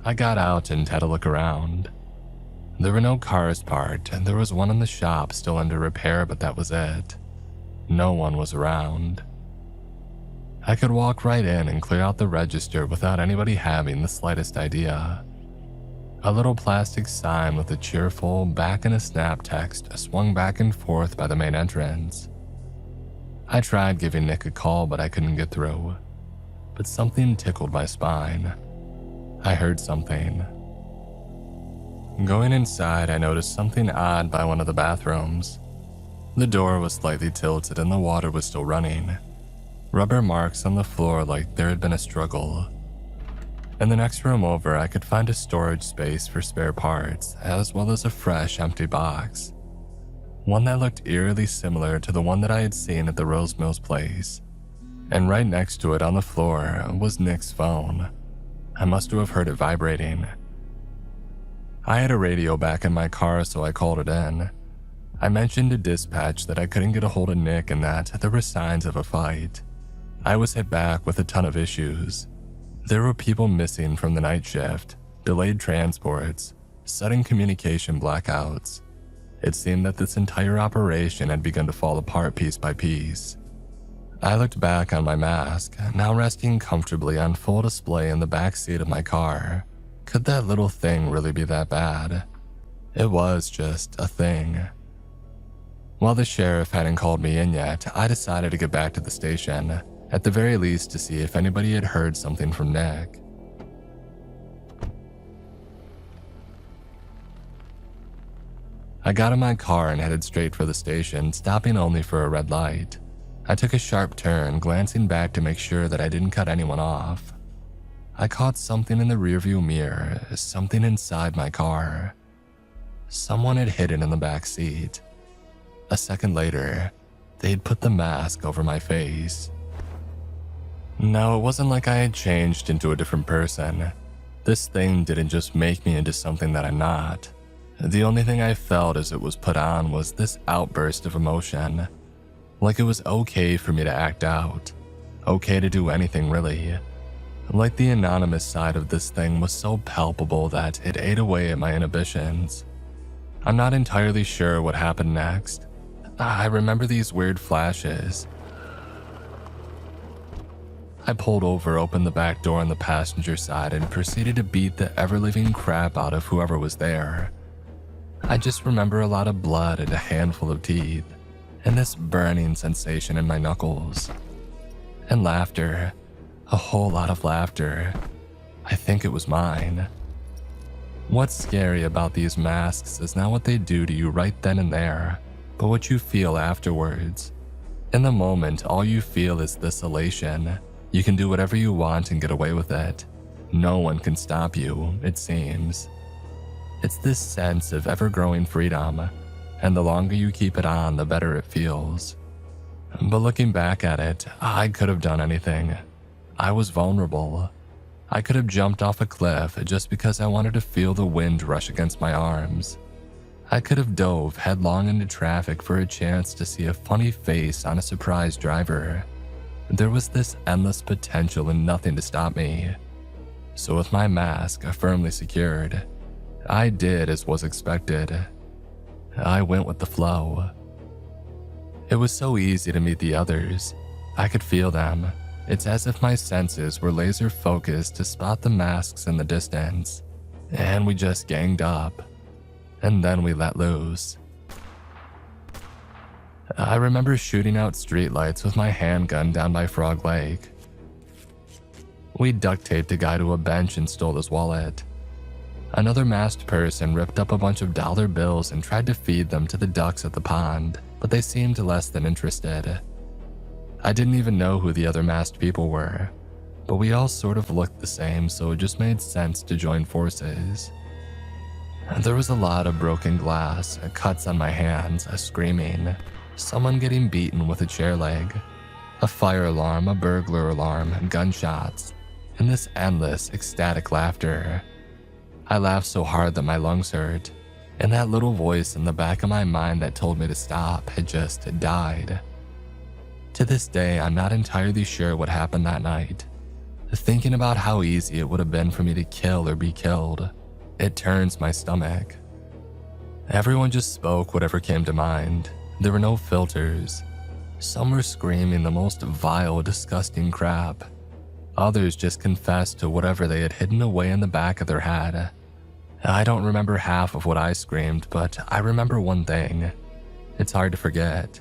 I got out and had a look around. There were no cars parked, and there was one in the shop still under repair, but that was it. No one was around. I could walk right in and clear out the register without anybody having the slightest idea. A little plastic sign with a cheerful "back in a snap" text swung back and forth by the main entrance. I tried giving Nick a call, but I couldn't get through. But something tickled my spine. I heard something. Going inside, I noticed something odd by one of the bathrooms. The door was slightly tilted and the water was still running. Rubber marks on the floor like there had been a struggle. In the next room over, I could find a storage space for spare parts, as well as a fresh, empty box. One that looked eerily similar to the one that I had seen at the Rose Mills place. And right next to it on the floor was Nick's phone. I must have heard it vibrating. I had a radio back in my car, so I called it in. I mentioned to dispatch that I couldn't get a hold of Nick and that there were signs of a fight. I was hit back with a ton of issues. There were people missing from the night shift, delayed transports, sudden communication blackouts. It seemed that this entire operation had begun to fall apart piece by piece. I looked back on my mask, now resting comfortably on full display in the back seat of my car. Could that little thing really be that bad? It was just a thing. While the sheriff hadn't called me in yet, I decided to get back to the station, at the very least to see if anybody had heard something from Nick. I got in my car and headed straight for the station, stopping only for a red light. I took a sharp turn, glancing back to make sure that I didn't cut anyone off. I caught something in the rearview mirror, something inside my car. Someone had hidden in the back seat. A second later, they'd put the mask over my face. No, it wasn't like I had changed into a different person. This thing didn't just make me into something that I'm not. The only thing I felt as it was put on was this outburst of emotion. Like it was okay for me to act out. Okay to do anything really. Like the anonymous side of this thing was so palpable that it ate away at my inhibitions. I'm not entirely sure what happened next. I remember these weird flashes. I pulled over, opened the back door on the passenger side, and proceeded to beat the ever-living crap out of whoever was there. I just remember a lot of blood and a handful of teeth, and this burning sensation in my knuckles. And laughter, a whole lot of laughter. I think it was mine. What's scary about these masks is not what they do to you right then and there, but what you feel afterwards. In the moment, all you feel is this elation. You can do whatever you want and get away with it. No one can stop you, it seems. It's this sense of ever-growing freedom, and the longer you keep it on, the better it feels. But looking back at it, I could have done anything. I was vulnerable. I could have jumped off a cliff just because I wanted to feel the wind rush against my arms. I could have dove headlong into traffic for a chance to see a funny face on a surprise driver. There was this endless potential and nothing to stop me. So with my mask firmly secured, I did as was expected. I went with the flow. It was so easy to meet the others. I could feel them. It's as if my senses were laser focused to spot the masks in the distance. And we just ganged up. And then we let loose. I remember shooting out streetlights with my handgun down by Frog Lake. We duct taped a guy to a bench and stole his wallet. Another masked person ripped up a bunch of dollar bills and tried to feed them to the ducks at the pond, but they seemed less than interested. I didn't even know who the other masked people were, but we all sort of looked the same, so it just made sense to join forces. There was a lot of broken glass, cuts on my hands, screaming, someone getting beaten with a chair leg, a fire alarm, a burglar alarm, gunshots, and this endless, ecstatic laughter. I laughed so hard that my lungs hurt, and that little voice in the back of my mind that told me to stop had just died. To this day, I'm not entirely sure what happened that night. Thinking about how easy it would have been for me to kill or be killed, it turns my stomach. Everyone just spoke whatever came to mind. There were no filters. Some were screaming the most vile, disgusting crap. Others just confessed to whatever they had hidden away in the back of their head. I don't remember half of what I screamed, but I remember one thing. It's hard to forget.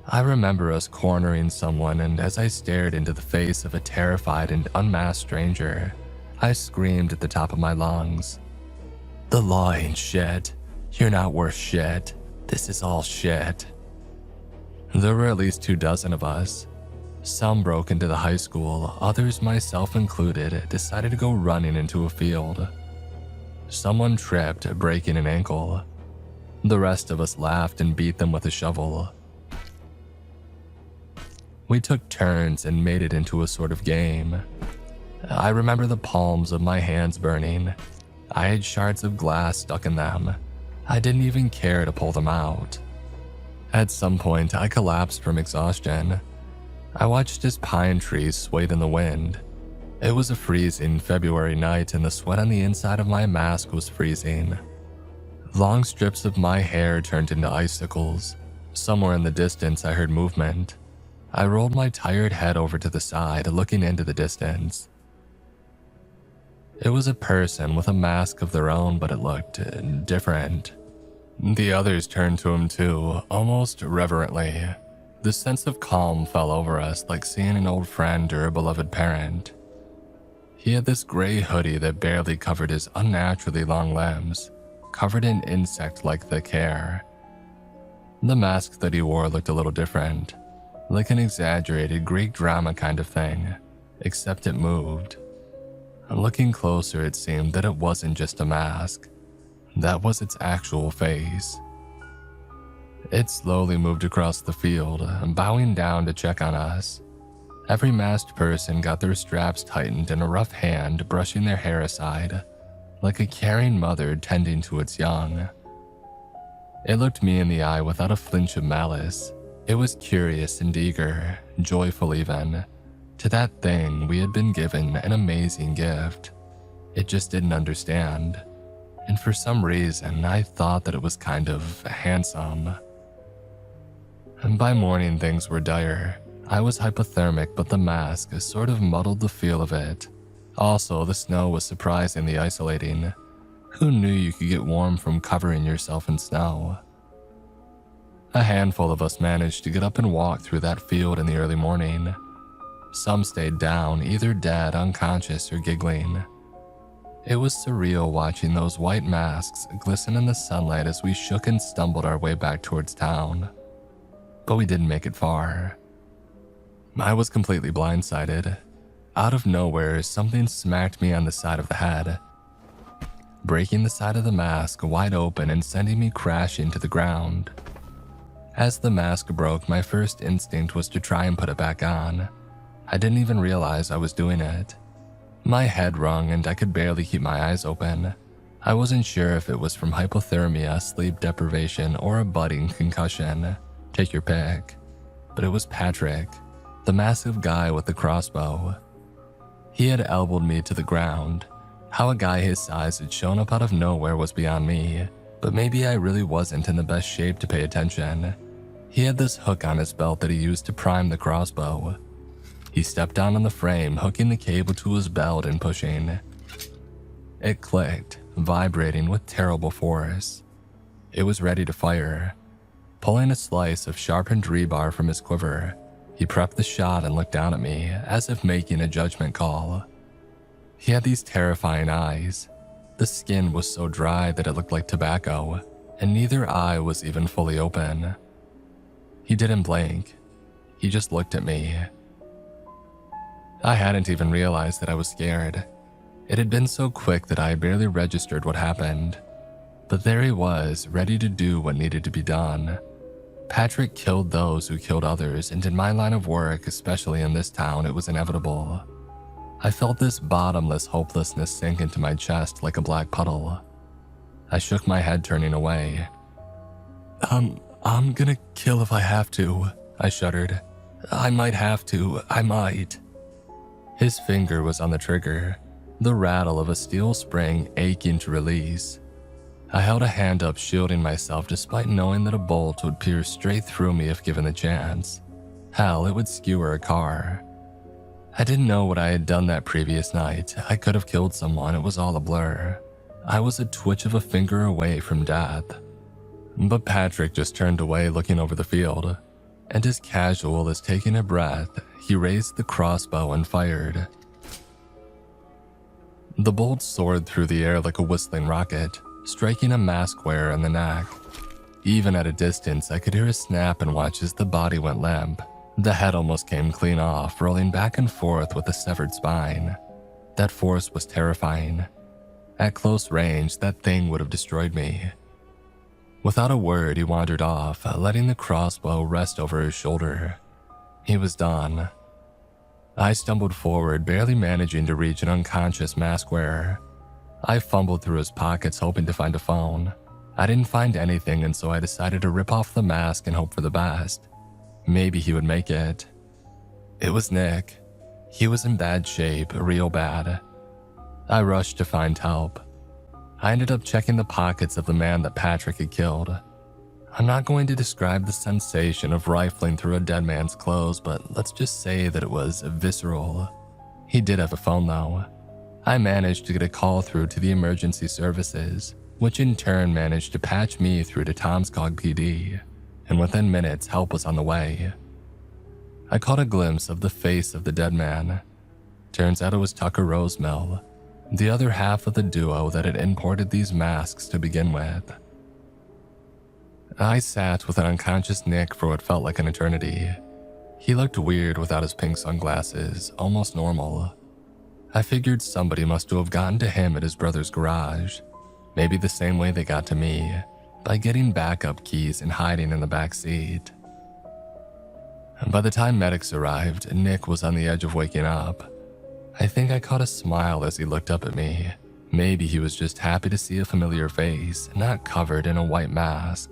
I remember us cornering someone, and as I stared into the face of a terrified and unmasked stranger, I screamed at the top of my lungs. "The law ain't shit. You're not worth shit. This is all shit." There were at least 24 of us. Some broke into the high school, others, myself included, decided to go running into a field. Someone tripped, breaking an ankle. The rest of us laughed and beat them with a shovel. We took turns and made it into a sort of game. I remember the palms of my hands burning. I had shards of glass stuck in them. I didn't even care to pull them out. At some point, I collapsed from exhaustion. I watched as pine trees swayed in the wind. It was a freezing February night, and the sweat on the inside of my mask was freezing. Long strips of my hair turned into icicles. Somewhere in the distance, I heard movement. I rolled my tired head over to the side, looking into the distance. It was a person with a mask of their own, but it looked different. The others turned to him too, almost reverently. The sense of calm fell over us, like seeing an old friend or a beloved parent. He had this gray hoodie that barely covered his unnaturally long limbs, covered in insect-like thick hair. The mask that he wore looked a little different, like an exaggerated Greek drama kind of thing, except it moved. Looking closer, it seemed that it wasn't just a mask. That was its actual face. It slowly moved across the field, bowing down to check on us. Every masked person got their straps tightened and a rough hand brushing their hair aside, like a caring mother tending to its young. It looked me in the eye without a flinch of malice. It was curious and eager, joyful even. To that thing, we had been given an amazing gift. It just didn't understand. And for some reason, I thought that it was kind of handsome. And by morning, things were dire. I was hypothermic, but the mask sort of muddled the feel of it. Also, the snow was surprisingly isolating. Who knew you could get warm from covering yourself in snow? A handful of us managed to get up and walk through that field in the early morning. Some stayed down, either dead, unconscious, or giggling. It was surreal watching those white masks glisten in the sunlight as we shook and stumbled our way back towards town. But we didn't make it far. I was completely blindsided. Out of nowhere, something smacked me on the side of the head, breaking the side of the mask wide open and sending me crashing to the ground. As the mask broke, my first instinct was to try and put it back on. I didn't even realize I was doing it. My head rung and I could barely keep my eyes open. I wasn't sure if it was from hypothermia, sleep deprivation, or a budding concussion. Take your pick. But it was Patrick, the massive guy with the crossbow. He had elbowed me to the ground. How a guy his size had shown up out of nowhere was beyond me, but maybe I really wasn't in the best shape to pay attention. He had this hook on his belt that he used to prime the crossbow. He stepped down on the frame, hooking the cable to his belt and pushing. It clicked, vibrating with terrible force. It was ready to fire. Pulling a slice of sharpened rebar from his quiver, he prepped the shot and looked down at me, as if making a judgment call. He had these terrifying eyes. The skin was so dry that it looked like tobacco, and neither eye was even fully open. He didn't blink. He just looked at me. I hadn't even realized that I was scared. It had been so quick that I barely registered what happened. But there he was, ready to do what needed to be done. Patrick killed those who killed others, and in my line of work, especially in this town, it was inevitable. I felt this bottomless hopelessness sink into my chest like a black puddle. I shook my head, turning away. I'm gonna kill if I have to, I shuddered. I might have to, I might. His finger was on the trigger, the rattle of a steel spring aching to release. I held a hand up, shielding myself despite knowing that a bolt would pierce straight through me if given the chance. Hell, it would skewer a car. I didn't know what I had done that previous night. I could have killed someone, it was all a blur. I was a twitch of a finger away from death. But Patrick just turned away, looking over the field, and as casual as taking a breath, he raised the crossbow and fired. The bolt soared through the air like a whistling rocket, striking a mask wearer in the neck. Even at a distance, I could hear a snap and watch as the body went limp. The head almost came clean off, rolling back and forth with a severed spine. That force was terrifying. At close range, that thing would have destroyed me. Without a word, he wandered off, letting the crossbow rest over his shoulder. He was done. I stumbled forward, barely managing to reach an unconscious mask wearer. I fumbled through his pockets, hoping to find a phone. I didn't find anything, and so I decided to rip off the mask and hope for the best. Maybe he would make it. It was Nick. He was in bad shape, real bad. I rushed to find help. I ended up checking the pockets of the man that Patrick had killed. I'm not going to describe the sensation of rifling through a dead man's clothes, but let's just say that it was visceral. He did have a phone though. I managed to get a call through to the emergency services, which in turn managed to patch me through to Tomskog PD, and within minutes help was on the way. I caught a glimpse of the face of the dead man. Turns out it was Tucker Rosemill, the other half of the duo that had imported these masks to begin with. I sat with an unconscious Nick for what felt like an eternity. He looked weird without his pink sunglasses, almost normal. I figured somebody must have gotten to him at his brother's garage, maybe the same way they got to me, by getting backup keys and hiding in the back seat. By the time medics arrived, Nick was on the edge of waking up. I think I caught a smile as he looked up at me. Maybe he was just happy to see a familiar face, not covered in a white mask.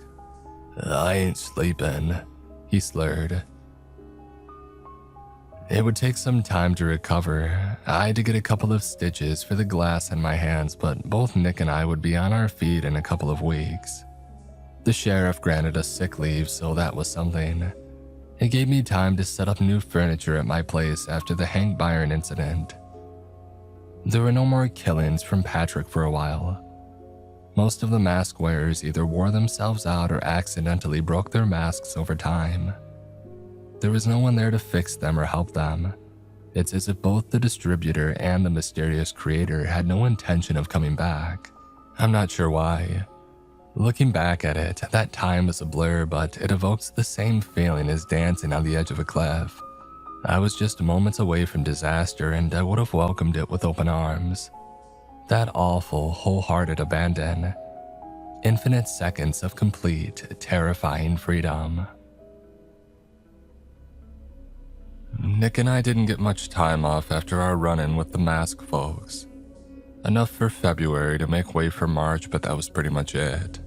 "I ain't sleeping," he slurred. It would take some time to recover. I had to get a couple of stitches for the glass in my hands, but both Nick and I would be on our feet in a couple of weeks. The sheriff granted us sick leave, so that was something. It gave me time to set up new furniture at my place after the Hank Byron incident. There were no more killings from Patrick for a while. Most of the mask wearers either wore themselves out or accidentally broke their masks over time. There was no one there to fix them or help them. It's as if both the distributor and the mysterious creator had no intention of coming back. I'm not sure why. Looking back at it, that time is a blur, but it evokes the same feeling as dancing on the edge of a cliff. I was just moments away from disaster, and I would have welcomed it with open arms. That awful, wholehearted abandon. Infinite seconds of complete, terrifying freedom. Nick and I didn't get much time off after our run-in with the mask folks. Enough for February to make way for March, but that was pretty much it.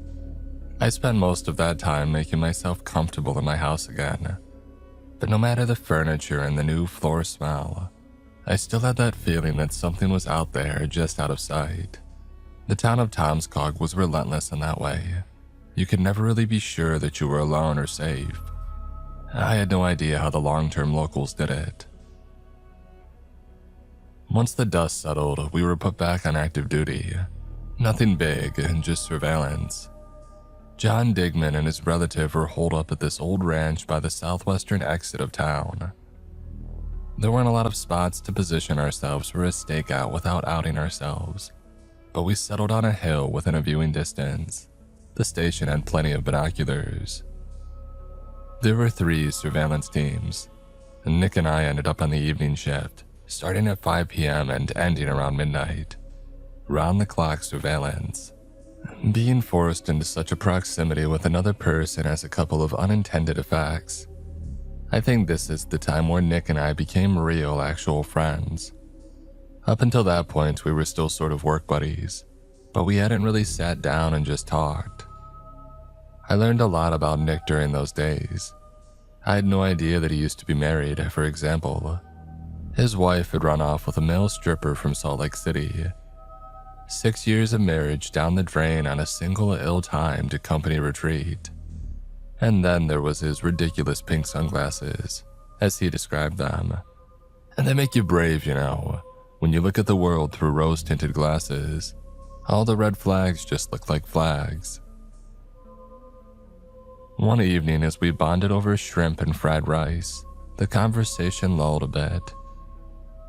I spent most of that time making myself comfortable in my house again. But no matter the furniture and the new floor smell, I still had that feeling that something was out there just out of sight. The town of Tomskog was relentless in that way. You could never really be sure that you were alone or safe. I had no idea how the long-term locals did it. Once the dust settled, we were put back on active duty. Nothing big, just surveillance. John Digman and his relative were holed up at this old ranch by the southwestern exit of town. There weren't a lot of spots to position ourselves for a stakeout without outing ourselves, but we settled on a hill within a viewing distance. The station had plenty of binoculars. There were 3 surveillance teams, and Nick and I ended up on the evening shift, starting at 5 p.m. and ending around midnight. Round-the-clock surveillance. Being forced into such a proximity with another person has a couple of unintended effects. I think this is the time where Nick and I became real, actual friends. Up until that point, we were still sort of work buddies, but we hadn't really sat down and just talked. I learned a lot about Nick during those days. I had no idea that he used to be married, for example. His wife had run off with a male stripper from Salt Lake City. 6 years of marriage down the drain on a single ill-timed company retreat. And then there was his ridiculous pink sunglasses, as he described them. And they make you brave, you know, when you look at the world through rose-tinted glasses. All the red flags just look like flags. One evening, as we bonded over shrimp and fried rice, the conversation lulled a bit.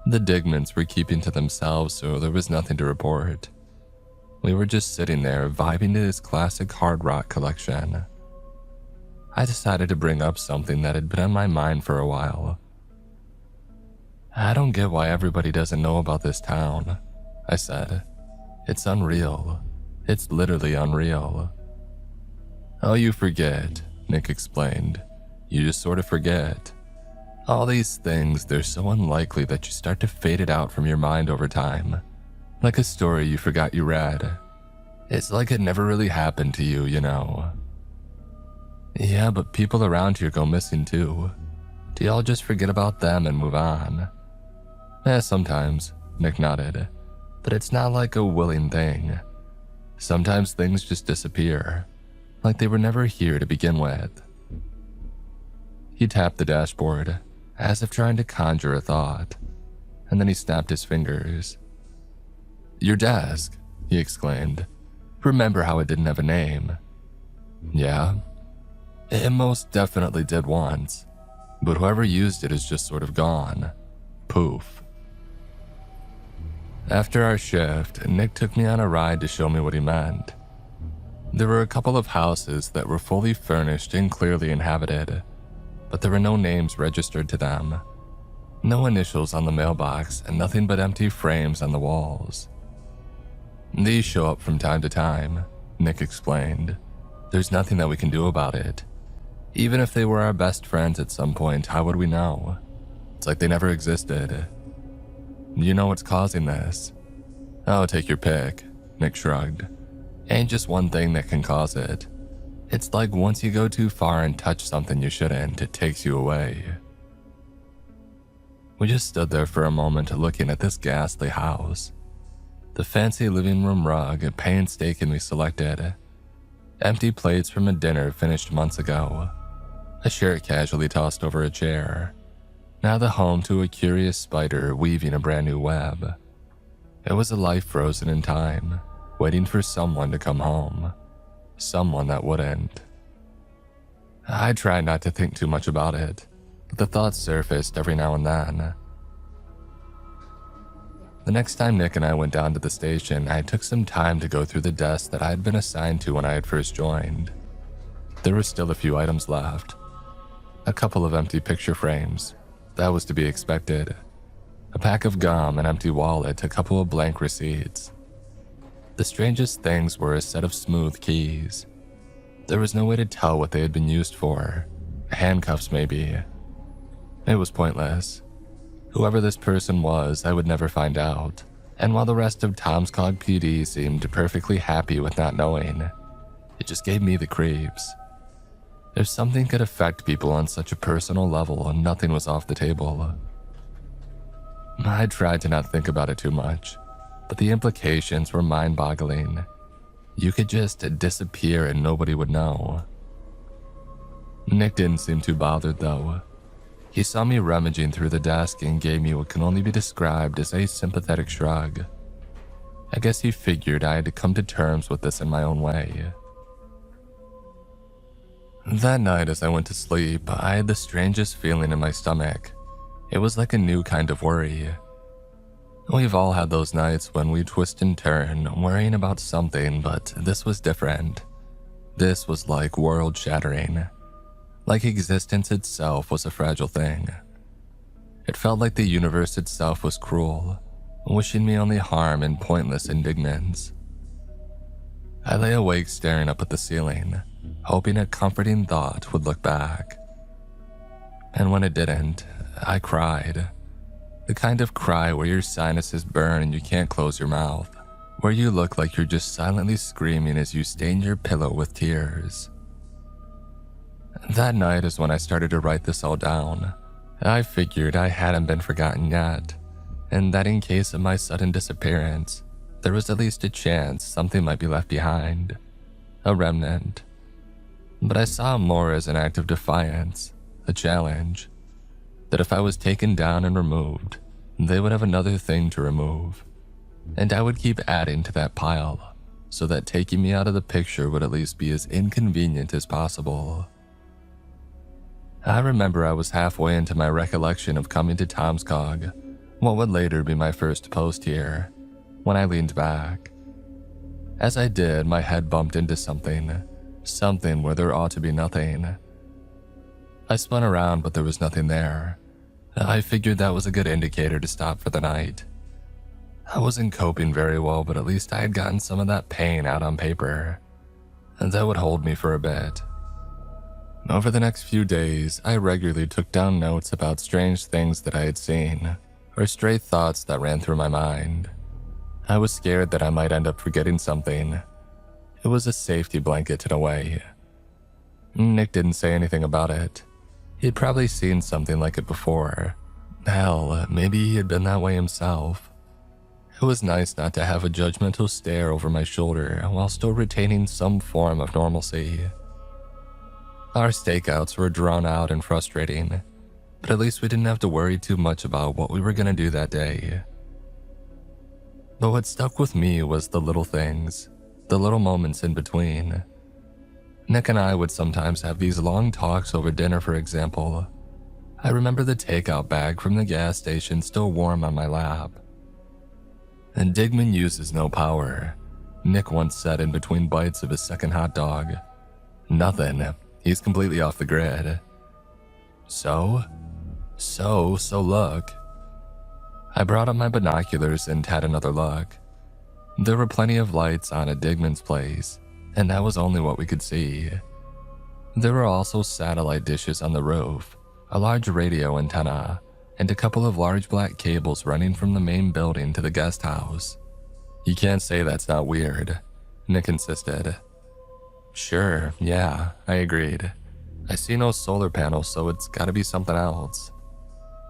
The Digmans were keeping to themselves, so there was nothing to report. We were just sitting there, vibing to his classic hard rock collection. I decided to bring up something that had been on my mind for a while. I don't get why everybody doesn't know about this town, I said. It's unreal. It's literally unreal. Oh, you forget, Nick explained. You just sort of forget. All these things, they're so unlikely that you start to fade it out from your mind over time. Like a story you forgot you read. It's like it never really happened to you, you know. Yeah, but people around here go missing too. Do y'all just forget about them and move on? Sometimes, Nick nodded. But it's not like a willing thing. Sometimes things just disappear. Like they were never here to begin with. He tapped the dashboard, as if trying to conjure a thought, and then he snapped his fingers. Your desk, he exclaimed. Remember how it didn't have a name? Yeah, it most definitely did once, but whoever used it is just sort of gone. Poof. After our shift, Nick took me on a ride to show me what he meant. There were a couple of houses that were fully furnished and clearly inhabited, but there were no names registered to them. No initials on the mailbox and nothing but empty frames on the walls. These show up from time to time, Nick explained. There's nothing that we can do about it. Even if they were our best friends at some point, how would we know? It's like they never existed. You know what's causing this? Oh, take your pick, Nick shrugged. Ain't just one thing that can cause it. It's like once you go too far and touch something you shouldn't, it takes you away. We just stood there for a moment looking at this ghastly house. The fancy living room rug painstakingly selected. Empty plates from a dinner finished months ago. a shirt casually tossed over a chair, now the home to a curious spider weaving a brand new web. It was a life frozen in time, waiting for someone to come home, someone that wouldn't. I tried not to think too much about it, but the thoughts surfaced every now and then. The next time Nick and I went down to the station, I took some time to go through the desk that I had been assigned to when I had first joined. There were still a few items left. A couple of empty picture frames. That was to be expected. A pack of gum, an empty wallet, a couple of blank receipts. The strangest things were a set of smooth keys. There was no way to tell what they had been used for. Handcuffs, maybe. It was pointless. Whoever this person was, I would never find out. And while the rest of Tomskog PD seemed perfectly happy with not knowing, it just gave me the creeps. If something could affect people on such a personal level, nothing was off the table. I tried to not think about it too much, but the implications were mind-boggling. You could just disappear and nobody would know. Nick didn't seem too bothered though. He saw me rummaging through the desk and gave me what can only be described as a sympathetic shrug. I guess he figured I had to come to terms with this in my own way. That night as I went to sleep, I had the strangest feeling in my stomach. It was like a new kind of worry. We've all had those nights when we twist and turn, worrying about something, but this was different. This was like world-shattering. Like existence itself was a fragile thing. It felt like the universe itself was cruel, wishing me only harm and pointless indignance. I lay awake staring up at the ceiling, hoping a comforting thought would look back. And when it didn't, I cried. The kind of cry where your sinuses burn and you can't close your mouth, where you look like you're just silently screaming as you stain your pillow with tears. That night is when I started to write this all down. I figured I hadn't been forgotten yet, and that in case of my sudden disappearance, there was at least a chance something might be left behind, a remnant. But I saw it more as an act of defiance, a challenge, that if I was taken down and removed, they would have another thing to remove, and I would keep adding to that pile, so that taking me out of the picture would at least be as inconvenient as possible. I remember I was halfway into my recollection of coming to Tomskog, what would later be my first post here, when I leaned back. As I did, my head bumped into something where there ought to be nothing. I spun around, but there was nothing there. I figured that was a good indicator to stop for the night. I wasn't coping very well, but at least I had gotten some of that pain out on paper, and that would hold me for a bit. Over the next few days, I regularly took down notes about strange things that I had seen, or stray thoughts that ran through my mind. I was scared that I might end up forgetting something. It was a safety blanket in a way. Nick didn't say anything about it. He'd probably seen something like it before. Hell, maybe he had been that way himself. It was nice not to have a judgmental stare over my shoulder while still retaining some form of normalcy. Our stakeouts were drawn out and frustrating, but at least we didn't have to worry too much about what we were going to do that day. But what stuck with me was the little things, the little moments in between. Nick and I would sometimes have these long talks over dinner, for example. I remember the takeout bag from the gas station still warm on my lap. And Digman uses no power, Nick once said in between bites of his second hot dog. Nothing. He's completely off the grid. So look. I brought up my binoculars and had another look. There were plenty of lights on at Digman's place, and that was only what we could see. There were also satellite dishes on the roof, a large radio antenna, and a couple of large black cables running from the main building to the guest house. You can't say that's not weird, Nick insisted. Sure, yeah, I agreed. I see no solar panels, so it's gotta be something else.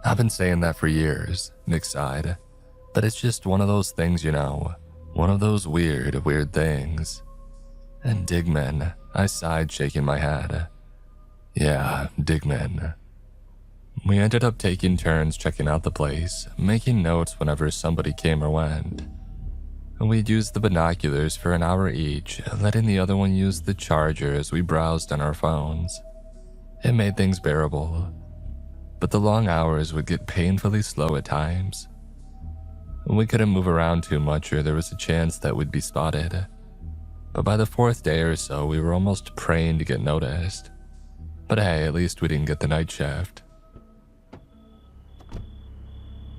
I've been saying that for years, Nick sighed. But it's just one of those things, you know. One of those weird things. And Digman, I sighed, shaking my head. Yeah, Digman. We ended up taking turns checking out the place, making notes whenever somebody came or went. We'd use the binoculars for an hour each, letting the other one use the charger as we browsed on our phones. It made things bearable, but the long hours would get painfully slow at times. We couldn't move around too much or there was a chance that we'd be spotted. But by the fourth day or so, we were almost praying to get noticed. But hey, at least we didn't get the night shift.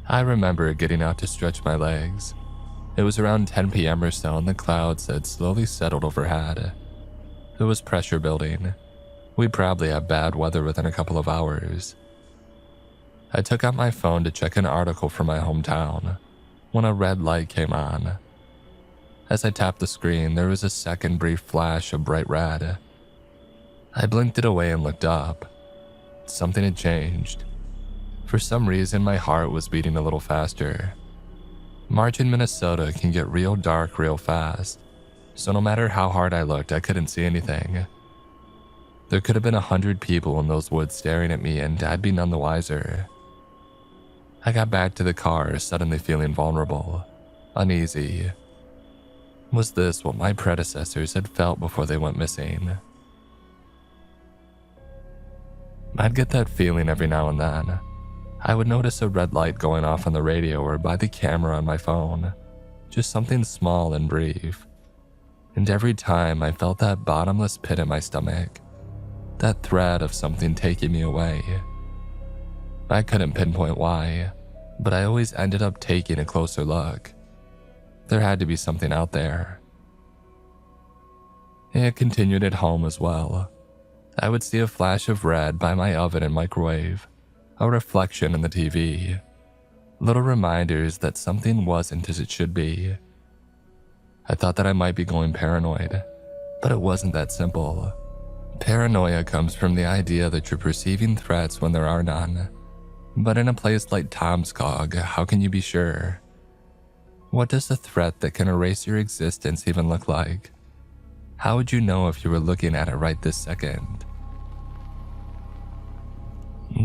I remember getting out to stretch my legs. It was around 10 p.m. or so and the clouds had slowly settled overhead. There was pressure building. We'd probably have bad weather within a couple of hours. I took out my phone to check an article from my hometown when a red light came on. As I tapped the screen, there was a second brief flash of bright red. I blinked it away and looked up. Something had changed. For some reason, my heart was beating a little faster. March in Minnesota can get real dark real fast, so no matter how hard I looked, I couldn't see anything. There could have been 100 people in those woods staring at me and I'd be none the wiser. I got back to the car, suddenly feeling vulnerable, uneasy. Was this what my predecessors had felt before they went missing? I'd get that feeling every now and then. I would notice a red light going off on the radio or by the camera on my phone, just something small and brief. And every time I felt that bottomless pit in my stomach, that threat of something taking me away. I couldn't pinpoint why, but I always ended up taking a closer look. There had to be something out there. It continued at home as well. I would see a flash of red by my oven and microwave, a reflection in the TV, little reminders that something wasn't as it should be. I thought that I might be going paranoid, but it wasn't that simple. Paranoia comes from the idea that you're perceiving threats when there are none. But in a place like Tomskog, how can you be sure? What does a threat that can erase your existence even look like? How would you know if you were looking at it right this second?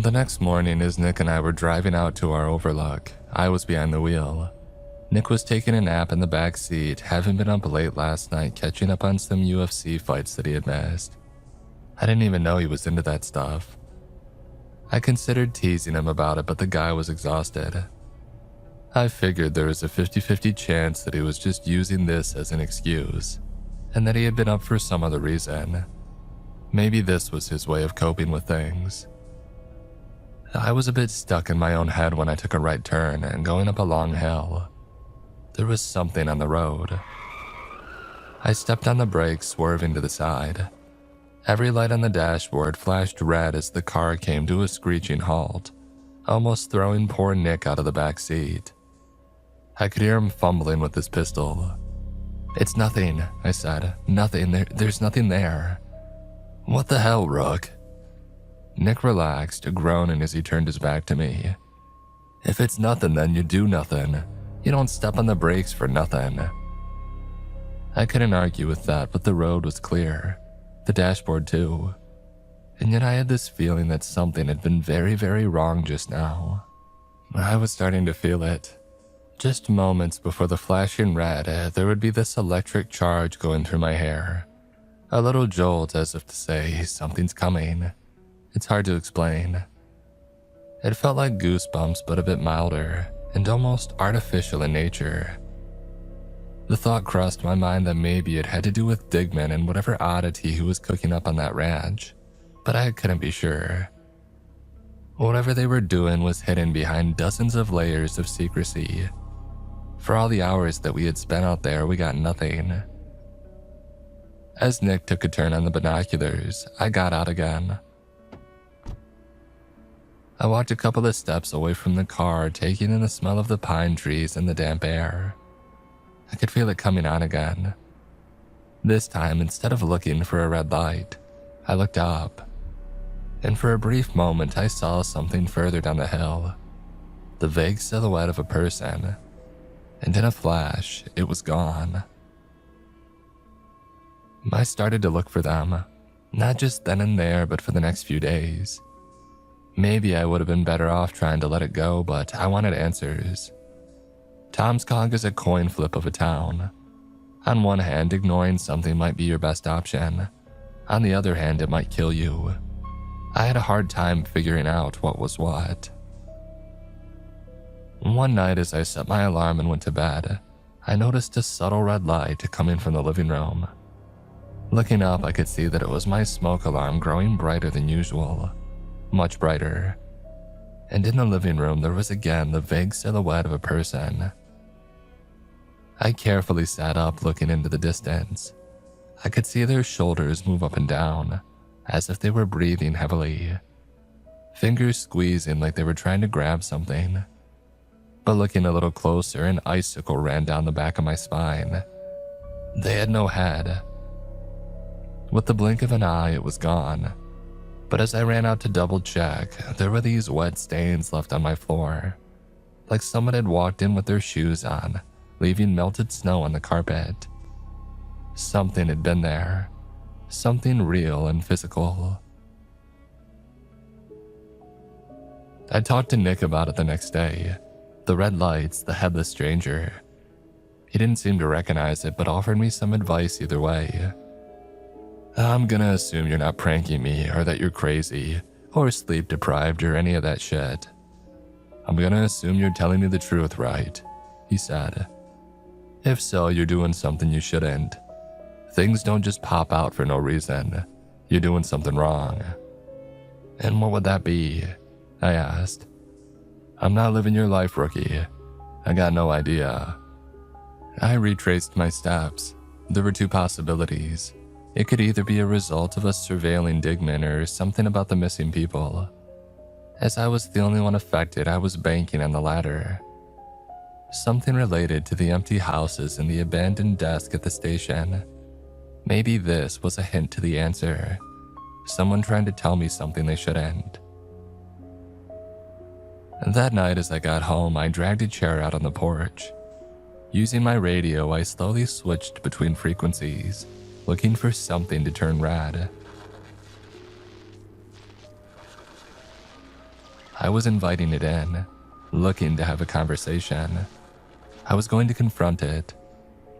The next morning, as Nick and I were driving out to our overlook, I was behind the wheel. Nick was taking a nap in the back seat, having been up late last night catching up on some UFC fights that he had missed. I didn't even know he was into that stuff. I considered teasing him about it, but the guy was exhausted. I figured there was a 50-50 chance that he was just using this as an excuse, and that he had been up for some other reason. Maybe this was his way of coping with things. I was a bit stuck in my own head when I took a right turn and going up a long hill. There was something on the road. I stepped on the brakes, swerving to the side. Every light on the dashboard flashed red as the car came to a screeching halt, almost throwing poor Nick out of the back seat. I could hear him fumbling with his pistol. "It's nothing," I said. "Nothing. There's nothing there." "What the hell, Rook?" Nick relaxed, groaning as he turned his back to me. "If it's nothing, then you do nothing. You don't step on the brakes for nothing." I couldn't argue with that, but the road was clear. The dashboard too. And yet I had this feeling that something had been very, very wrong just now. I was starting to feel it. Just moments before the flashing red, there would be this electric charge going through my hair. A little jolt as if to say, something's coming. It's hard to explain. It felt like goosebumps, but a bit milder and almost artificial in nature. The thought crossed my mind that maybe it had to do with Digman and whatever oddity he was cooking up on that ranch, but I couldn't be sure. Whatever they were doing was hidden behind dozens of layers of secrecy. For all the hours that we had spent out there, we got nothing. As Nick took a turn on the binoculars, I got out again. I walked a couple of steps away from the car, taking in the smell of the pine trees and the damp air. I could feel it coming on again. This time, instead of looking for a red light, I looked up. And for a brief moment, I saw something further down the hill. The vague silhouette of a person. And in a flash, it was gone. I started to look for them. Not just then and there, but for the next few days. Maybe I would have been better off trying to let it go, but I wanted answers. Tomskog is a coin flip of a town. On one hand, ignoring something might be your best option. On the other hand, it might kill you. I had a hard time figuring out what was what. One night as I set my alarm and went to bed, I noticed a subtle red light coming from the living room. Looking up, I could see that it was my smoke alarm growing brighter than usual. Much brighter. And in the living room, there was again the vague silhouette of a person. I carefully sat up, looking into the distance. I could see their shoulders move up and down, as if they were breathing heavily. Fingers squeezing like they were trying to grab something. But looking a little closer, an icicle ran down the back of my spine. They had no head. With the blink of an eye, it was gone. But as I ran out to double check, there were these wet stains left on my floor. Like someone had walked in with their shoes on, leaving melted snow on the carpet. Something had been there. Something real and physical. I talked to Nick about it the next day. The red lights, the headless stranger. He didn't seem to recognize it, but offered me some advice either way. I'm gonna assume you're not pranking me, or that you're crazy, or sleep deprived, or any of that shit. I'm gonna assume you're telling me the truth, right? He said. If so, you're doing something you shouldn't. Things don't just pop out for no reason. You're doing something wrong. And what would that be? I asked. I'm not living your life, rookie. I got no idea. I retraced my steps. There were two possibilities. It could either be a result of us surveilling Digman or something about the missing people. As I was the only one affected, I was banking on the latter. Something related to the empty houses and the abandoned desk at the station. Maybe this was a hint to the answer. Someone trying to tell me something they shouldn't. That night as I got home, I dragged a chair out on the porch. Using my radio, I slowly switched between frequencies, looking for something to turn red. I was inviting it in, looking to have a conversation. I was going to confront it.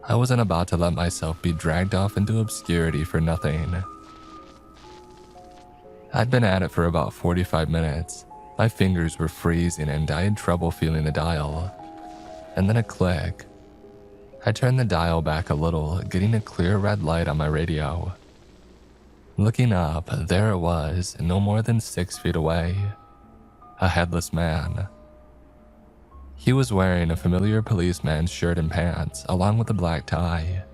I wasn't about to let myself be dragged off into obscurity for nothing. I'd been at it for about 45 minutes. My fingers were freezing and I had trouble feeling the dial. And then a click. I turned the dial back a little, getting a clear red light on my radio. Looking up, there it was, no more than 6 feet away. A headless man. He was wearing a familiar policeman's shirt and pants, along with a black tie.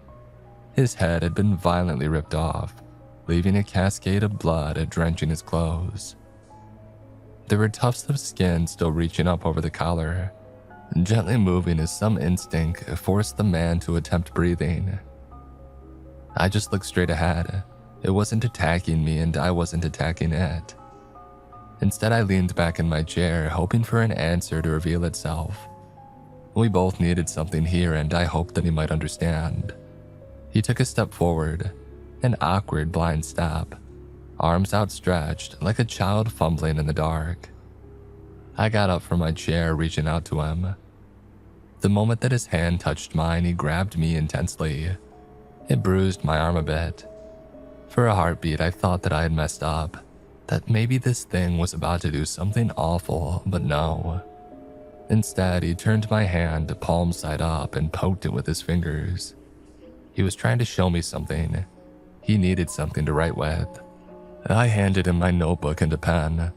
His head had been violently ripped off, leaving a cascade of blood drenching his clothes. There were tufts of skin still reaching up over the collar, gently moving as some instinct forced the man to attempt breathing. I just looked straight ahead. It wasn't attacking me and I wasn't attacking it. Instead, I leaned back in my chair, hoping for an answer to reveal itself. We both needed something here and I hoped that he might understand. He took a step forward, an awkward blind step, arms outstretched like a child fumbling in the dark. I got up from my chair, reaching out to him. The moment that his hand touched mine, he grabbed me intensely. It bruised my arm a bit. For a heartbeat, I thought that I had messed up, that maybe this thing was about to do something awful, but no. Instead, he turned my hand palm side up and poked it with his fingers. He was trying to show me something. He needed something to write with. I handed him my notebook and a pen.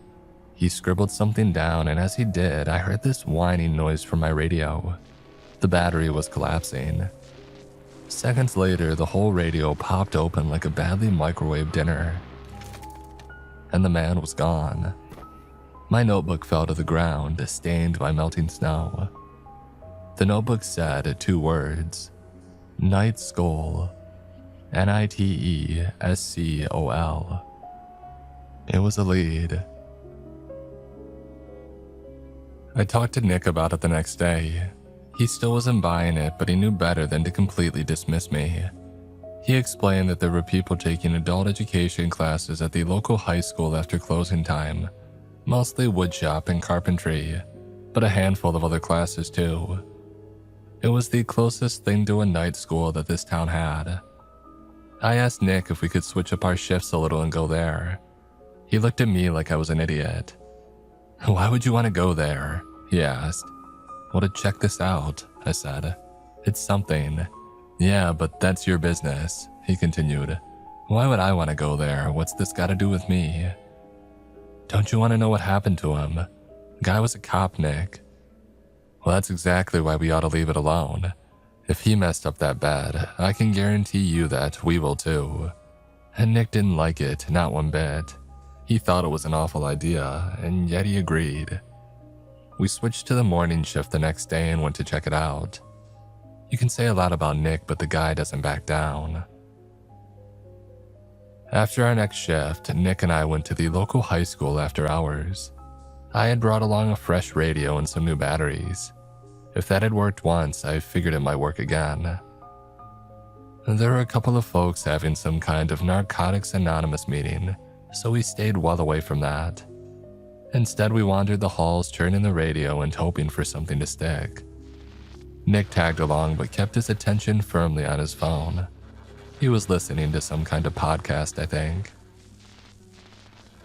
He scribbled something down, and as he did, I heard this whining noise from my radio. The battery was collapsing. Seconds later, the whole radio popped open like a badly microwaved dinner. And the man was gone. My notebook fell to the ground, stained by melting snow. The notebook said 2 words: Night Skull. Nitescol. It was a lead. I talked to Nick about it the next day. He still wasn't buying it, but he knew better than to completely dismiss me. He explained that there were people taking adult education classes at the local high school after closing time, mostly woodshop and carpentry, but a handful of other classes too. It was the closest thing to a night school that this town had. I asked Nick if we could switch up our shifts a little and go there. He looked at me like I was an idiot. "Why would you want to go there?" he asked. "Well, to check this out," I said. "It's something." "Yeah, but that's your business," he continued. "Why would I want to go there? What's this got to do with me?" "Don't you want to know what happened to him? The guy was a cop, Nick." "Well, that's exactly why we ought to leave it alone. If he messed up that bad, I can guarantee you that we will too." And Nick didn't like it, not one bit. He thought it was an awful idea, and yet he agreed. We switched to the morning shift the next day and went to check it out. You can say a lot about Nick, but the guy doesn't back down. After our next shift, Nick and I went to the local high school after hours. I had brought along a fresh radio and some new batteries. If that had worked once, I figured it might work again. There were a couple of folks having some kind of Narcotics Anonymous meeting, so we stayed well away from that. Instead, we wandered the halls, turning the radio and hoping for something to stick. Nick tagged along but kept his attention firmly on his phone. He was listening to some kind of podcast, I think.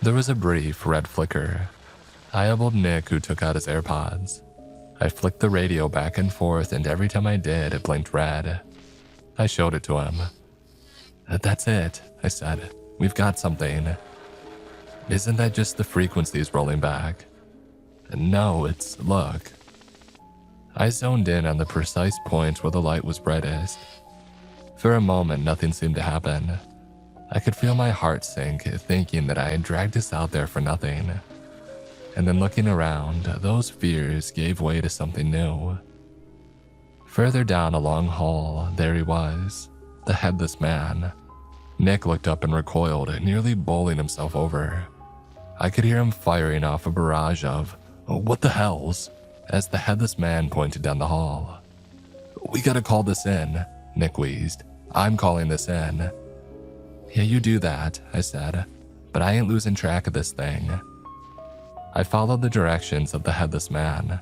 There was a brief red flicker. I elbowed Nick, who took out his AirPods. I flicked the radio back and forth, and every time I did, it blinked red. I showed it to him. "That's it," I said. "We've got something." "Isn't that just the frequencies rolling back?" "No, look." I zoned in on the precise point where the light was brightest. For a moment, nothing seemed to happen. I could feel my heart sink, thinking that I had dragged us out there for nothing. And then looking around, those fears gave way to something new. Further down a long hall, there he was, the headless man. Nick looked up and recoiled, nearly bowling himself over. I could hear him firing off a barrage of, "What the hell's?" as the headless man pointed down the hall. "We gotta call this in," Nick wheezed. "I'm calling this in." "Yeah, you do that," I said, "but I ain't losing track of this thing." I followed the directions of the headless man.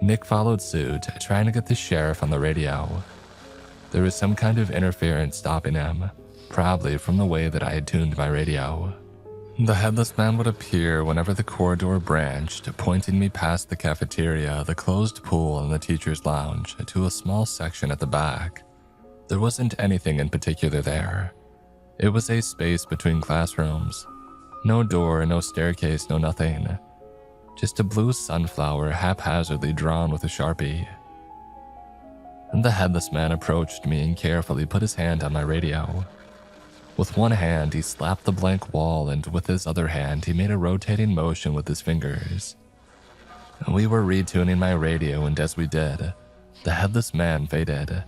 Nick followed suit, trying to get the sheriff on the radio. There was some kind of interference stopping him, probably from the way that I had tuned my radio. The headless man would appear whenever the corridor branched, pointing me past the cafeteria, the closed pool, and the teacher's lounge to a small section at the back. There wasn't anything in particular there. It was a space between classrooms. No door, no staircase, no nothing. Just a blue sunflower haphazardly drawn with a Sharpie. The headless man approached me and carefully put his hand on my radio. With one hand, he slapped the blank wall, and with his other hand, he made a rotating motion with his fingers. We were retuning my radio, and as we did, the headless man faded.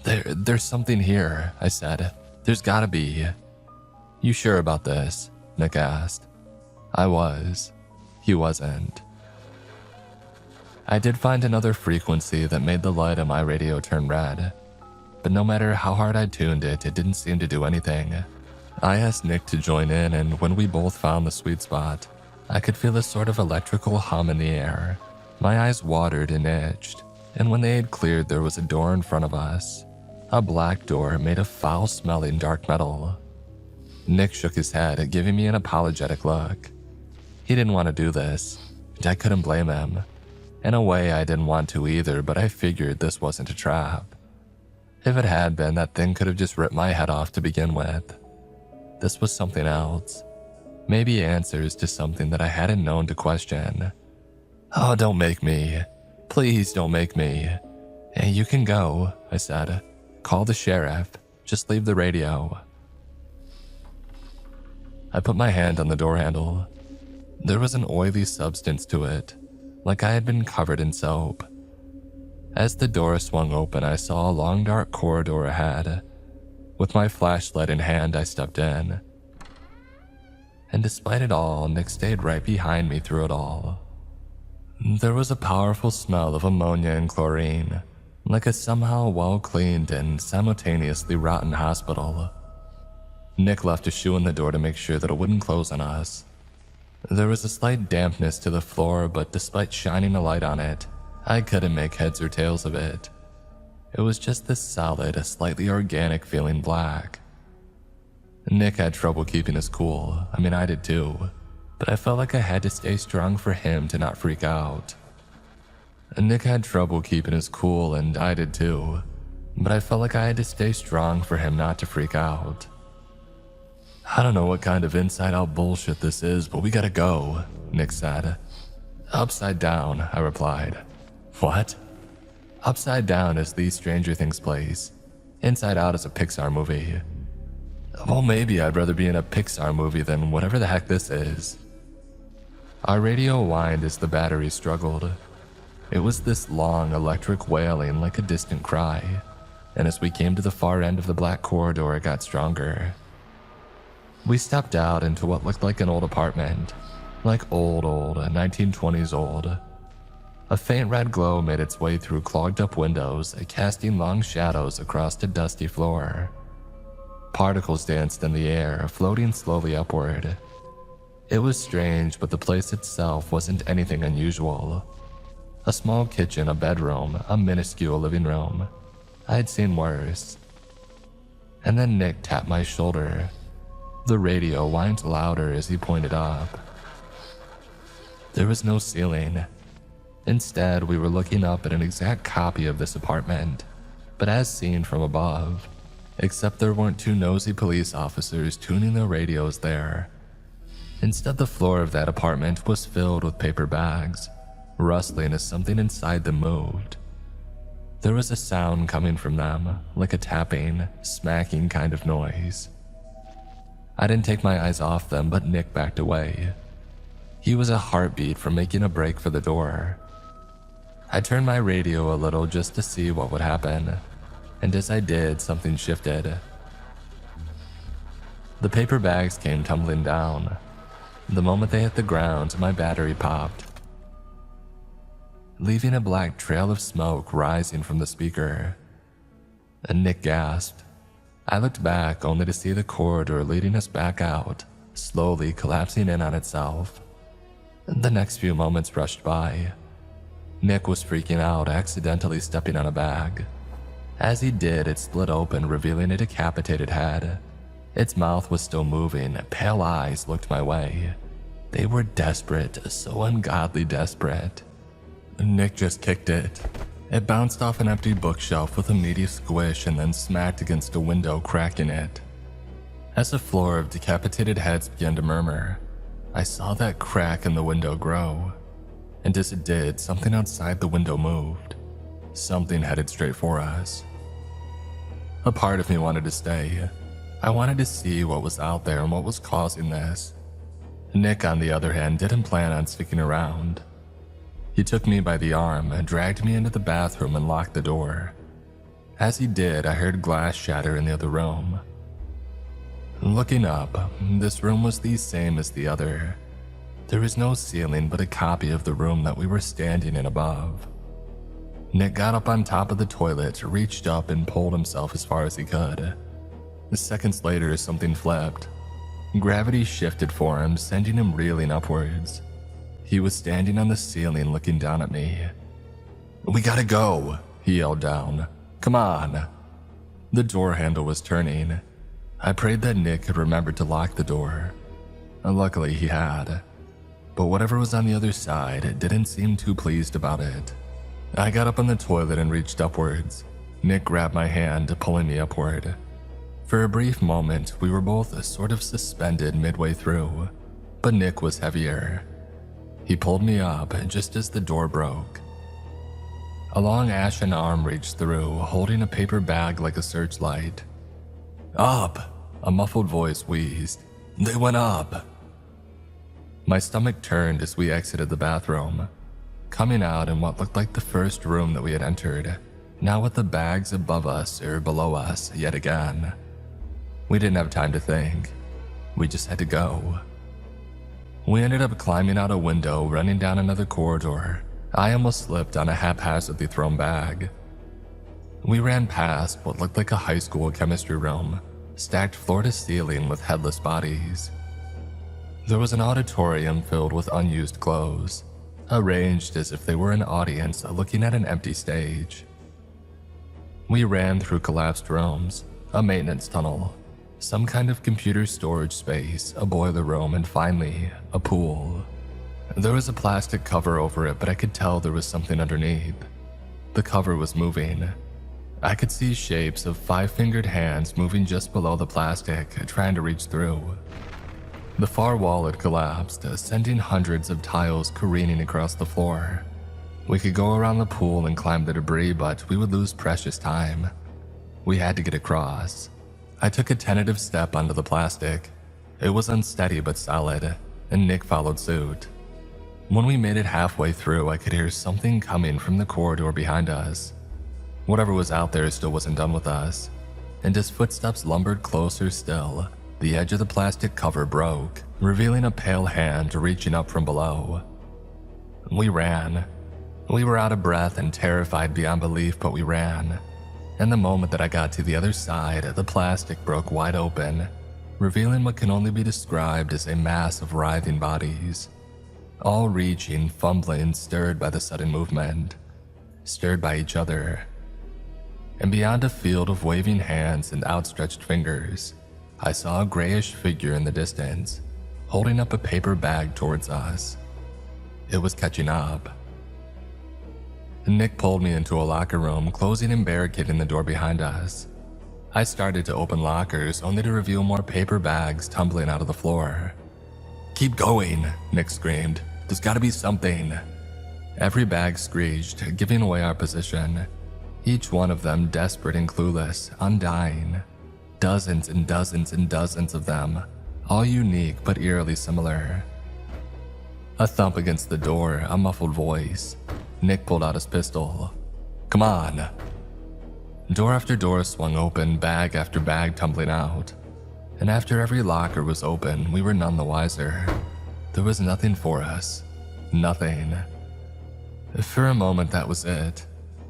There's something here," I said. "There's gotta be." "You sure about this?" Nick asked. I was. He wasn't. I did find another frequency that made the light on my radio turn red. But no matter how hard I tuned it, it didn't seem to do anything. I asked Nick to join in, and when we both found the sweet spot, I could feel a sort of electrical hum in the air. My eyes watered and itched, and when they had cleared, there was a door in front of us. A black door made of foul-smelling dark metal. Nick shook his head, giving me an apologetic look. He didn't want to do this, and I couldn't blame him. In a way, I didn't want to either, but I figured this wasn't a trap. If it had been, that thing could have just ripped my head off to begin with. This was something else. Maybe answers to something that I hadn't known to question. "Oh, don't make me. Please don't make me." "Hey, you can go," I said. "Call the sheriff. Just leave the radio." I put my hand on the door handle. There was an oily substance to it, like I had been covered in soap. As the door swung open, I saw a long dark corridor ahead. With my flashlight in hand, I stepped in. And despite it all, Nick stayed right behind me through it all. There was a powerful smell of ammonia and chlorine, like a somehow well-cleaned and simultaneously rotten hospital. Nick left a shoe in the door to make sure that it wouldn't close on us. There was a slight dampness to the floor, but despite shining a light on it, I couldn't make heads or tails of it. It was just this solid, slightly organic feeling black. Nick had trouble keeping his cool. I mean, I did too. But I felt like I had to stay strong for him to not freak out. Nick had trouble keeping his cool, and I did too. But I felt like I had to stay strong for him not to freak out. I don't know what kind of inside-out bullshit this is, but we gotta go, Nick said. Upside Down, I replied. What? Upside Down is the Stranger Things place. Inside Out is a Pixar movie. Well, maybe I'd rather be in a Pixar movie than whatever the heck this is. Our radio whined as the battery struggled. It was this long, electric wailing like a distant cry, and as we came to the far end of the black corridor, it got stronger. We stepped out into what looked like an old apartment, like old, 1920s old. A faint red glow made its way through clogged-up windows, casting long shadows across the dusty floor. Particles danced in the air, floating slowly upward. It was strange, but the place itself wasn't anything unusual. A small kitchen, a bedroom, a minuscule living room. I'd seen worse. And then Nick tapped my shoulder. The radio whined louder as he pointed up. There was no ceiling. Instead, we were looking up at an exact copy of this apartment, but as seen from above, except there weren't two nosy police officers tuning their radios there. Instead, the floor of that apartment was filled with paper bags, rustling as something inside them moved. There was a sound coming from them, like a tapping, smacking kind of noise. I didn't take my eyes off them, but Nick backed away. He was a heartbeat from making a break for the door. I turned my radio a little just to see what would happen, and as I did, something shifted. The paper bags came tumbling down. The moment they hit the ground, my battery popped, leaving a black trail of smoke rising from the speaker. And Nick gasped. I looked back only to see the corridor leading us back out, slowly collapsing in on itself. The next few moments rushed by. Nick was freaking out, accidentally stepping on a bag. As he did, it split open, revealing a decapitated head. Its mouth was still moving, pale eyes looked my way. They were desperate, so ungodly desperate. Nick just kicked it. It bounced off an empty bookshelf with a meaty squish and then smacked against a window, cracking it. As the floor of decapitated heads began to murmur, I saw that crack in the window grow. And as it did, something outside the window moved. Something headed straight for us. A part of me wanted to stay. I wanted to see what was out there and what was causing this. Nick, on the other hand, didn't plan on sticking around. He took me by the arm and dragged me into the bathroom and locked the door. As he did, I heard glass shatter in the other room. Looking up, this room was the same as the other. There was no ceiling but a copy of the room that we were standing in above. Nick got up on top of the toilet, reached up and pulled himself as far as he could. Seconds later, something flipped. Gravity shifted for him, sending him reeling upwards. He was standing on the ceiling looking down at me. "We gotta go," he yelled down. "Come on." The door handle was turning. I prayed that Nick could remember to lock the door. Luckily, he had. But whatever was on the other side didn't seem too pleased about it. I got up on the toilet and reached upwards. Nick grabbed my hand, pulling me upward. For a brief moment, we were both sort of suspended midway through, but Nick was heavier. He pulled me up just as the door broke. A long ashen arm reached through, holding a paper bag like a searchlight. "Up!" a muffled voice wheezed. "They went up!" My stomach turned as we exited the bathroom, coming out in what looked like the first room that we had entered, now with the bags above us or below us yet again. We didn't have time to think. We just had to go. We ended up climbing out a window, running down another corridor. I almost slipped on a haphazardly thrown bag. We ran past what looked like a high school chemistry room, stacked floor to ceiling with headless bodies. There was an auditorium filled with unused clothes, arranged as if they were an audience looking at an empty stage. We ran through collapsed rooms, a maintenance tunnel, some kind of computer storage space, a boiler room, and finally, a pool. There was a plastic cover over it, but I could tell there was something underneath. The cover was moving. I could see shapes of 5-fingered hands moving just below the plastic, trying to reach through. The far wall had collapsed, sending hundreds of tiles careening across the floor. We could go around the pool and climb the debris, but we would lose precious time. We had to get across. I took a tentative step onto the plastic. It was unsteady but solid, and Nick followed suit. When we made it halfway through, I could hear something coming from the corridor behind us. Whatever was out there still wasn't done with us, and as footsteps lumbered closer still, the edge of the plastic cover broke, revealing a pale hand reaching up from below. We ran. We were out of breath and terrified beyond belief, but we ran. And the moment that I got to the other side, the plastic broke wide open, revealing what can only be described as a mass of writhing bodies, all reaching, fumbling, stirred by the sudden movement, stirred by each other. And beyond a field of waving hands and outstretched fingers, I saw a grayish figure in the distance, holding up a paper bag towards us. It was catching up. Nick pulled me into a locker room, closing and barricading the door behind us. I started to open lockers, only to reveal more paper bags tumbling out of the floor. "Keep going," Nick screamed. "There's gotta be something." Every bag screeched, giving away our position. Each one of them desperate and clueless, undying. Dozens and dozens and dozens of them, all unique but eerily similar. A thump against the door, a muffled voice. Nick pulled out his pistol. "Come on." Door after door swung open, bag after bag tumbling out. And after every locker was open, we were none the wiser. There was nothing for us. Nothing. For a moment, that was it.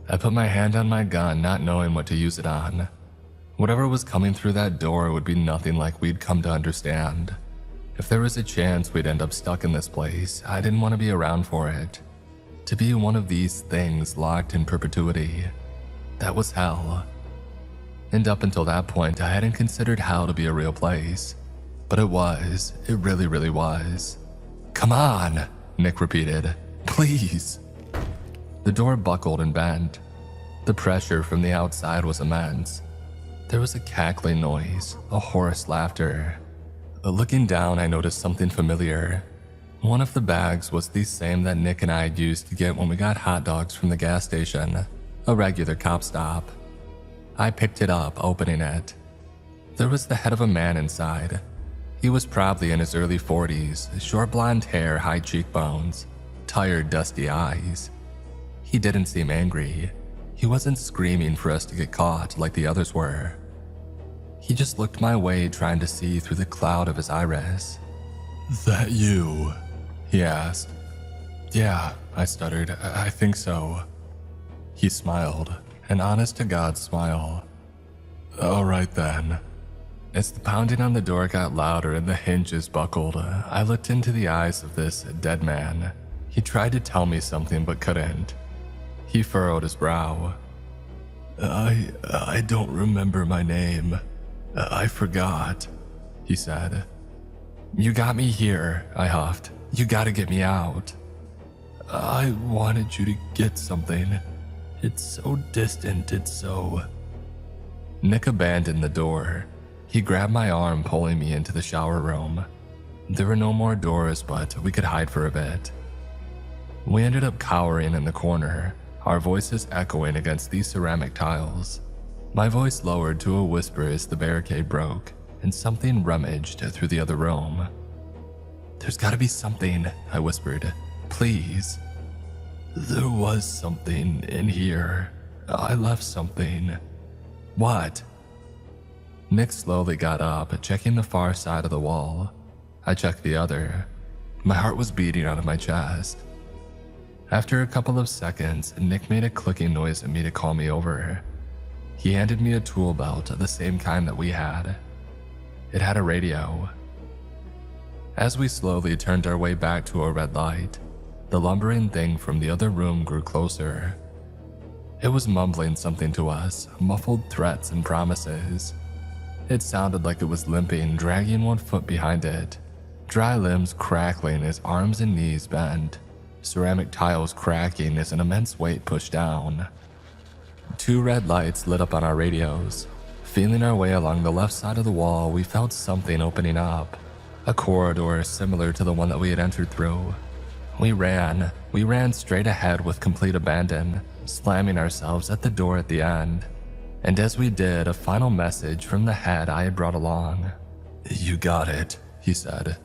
I put my hand on my gun, not knowing what to use it on. Whatever was coming through that door would be nothing like we'd come to understand. If there was a chance we'd end up stuck in this place, I didn't want to be around for it. To be one of these things locked in perpetuity, that was hell. And up until that point, I hadn't considered hell to be a real place. But it was. It really, really was. "Come on," Nick repeated. "Please." The door buckled and bent. The pressure from the outside was immense. There was a cackling noise, a hoarse laughter. Looking down, I noticed something familiar. One of the bags was the same that Nick and I had used to get when we got hot dogs from the gas station, a regular cop stop. I picked it up, opening it. There was the head of a man inside. He was probably in his early 40s, short blonde hair, high cheekbones, tired, dusty eyes. He didn't seem angry. He wasn't screaming for us to get caught like the others were. He just looked my way, trying to see through the cloud of his iris. "That you?" he asked. "Yeah," I stuttered. I think so." He smiled, an honest-to-God smile. "All right then." As the pounding on the door got louder and the hinges buckled, I looked into the eyes of this dead man. He tried to tell me something but couldn't. He furrowed his brow. I don't remember my name. I forgot," he said. "You got me here," I huffed. "You gotta get me out." "I wanted you to get something. It's so distant, it's so..." Nick abandoned the door. He grabbed my arm, pulling me into the shower room. There were no more doors, but we could hide for a bit. We ended up cowering in the corner, our voices echoing against these ceramic tiles. My voice lowered to a whisper as the barricade broke, and something rummaged through the other room. "There's gotta be something," I whispered. "Please." "There was something in here. I left something." "What?" Nick slowly got up, checking the far side of the wall. I checked the other. My heart was beating out of my chest. After a couple of seconds, Nick made a clicking noise at me to call me over. He handed me a tool belt, the same kind that we had. It had a radio. As we slowly turned our way back to a red light, the lumbering thing from the other room grew closer. It was mumbling something to us, muffled threats and promises. It sounded like it was limping, dragging one foot behind it, dry limbs crackling as arms and knees bent, ceramic tiles cracking as an immense weight pushed down. 2 red lights lit up on our radios. Feeling our way along the left side of the wall, we felt something opening up, a corridor similar to the one that we had entered through. We ran straight ahead with complete abandon, slamming ourselves at the door at the end. And as we did, a final message from the head I had brought along. "You got it," he said.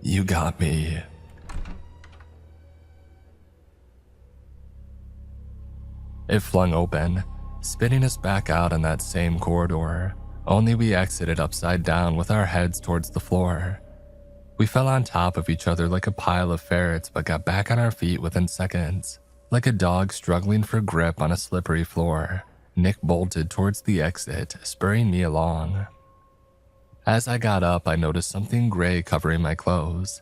"You got me." It flung open, spitting us back out in that same corridor, only we exited upside down with our heads towards the floor. We fell on top of each other like a pile of ferrets but got back on our feet within seconds. Like a dog struggling for grip on a slippery floor, Nick bolted towards the exit, spurring me along. As I got up, I noticed something gray covering my clothes.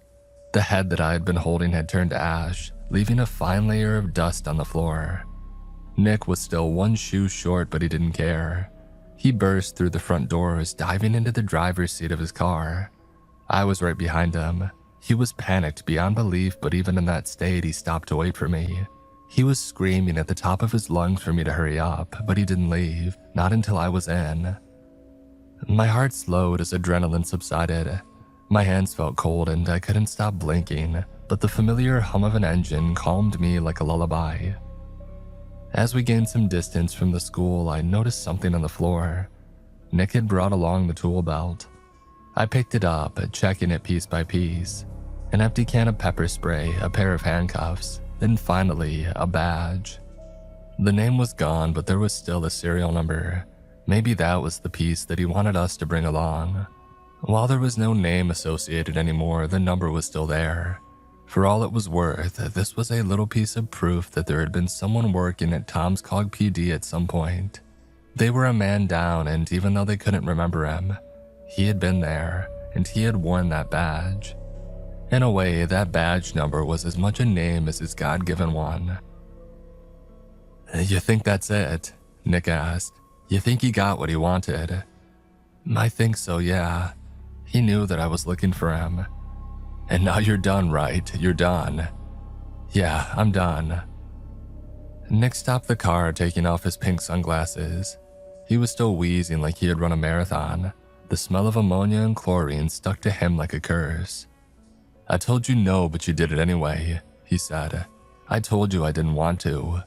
The head that I had been holding had turned to ash, leaving a fine layer of dust on the floor. Nick was still 1 shoe short, but he didn't care. He burst through the front doors, diving into the driver's seat of his car. I was right behind him. He was panicked beyond belief, but even in that state, he stopped to wait for me. He was screaming at the top of his lungs for me to hurry up, but he didn't leave, not until I was in. My heart slowed as adrenaline subsided. My hands felt cold and I couldn't stop blinking, but the familiar hum of an engine calmed me like a lullaby. As we gained some distance from the school, I noticed something on the floor. Nick had brought along the tool belt. I picked it up, checking it piece by piece. An empty can of pepper spray, a pair of handcuffs, then finally, a badge. The name was gone, but there was still a serial number. Maybe that was the piece that he wanted us to bring along. While there was no name associated anymore, the number was still there. For all it was worth, this was a little piece of proof that there had been someone working at Tom's Cog PD at some point. They were a man down, and even though they couldn't remember him, he had been there, and he had worn that badge. In a way, that badge number was as much a name as his God-given one. "You think that's it?" Nick asked. "You think he got what he wanted?" "I think so, yeah. He knew that I was looking for him." "And now you're done, right? You're done." "Yeah, I'm done." Nick stopped the car, taking off his pink sunglasses. He was still wheezing like he had run a marathon. The smell of ammonia and chlorine stuck to him like a curse. "I told you no, but you did it anyway," he said. "I told you I didn't want to."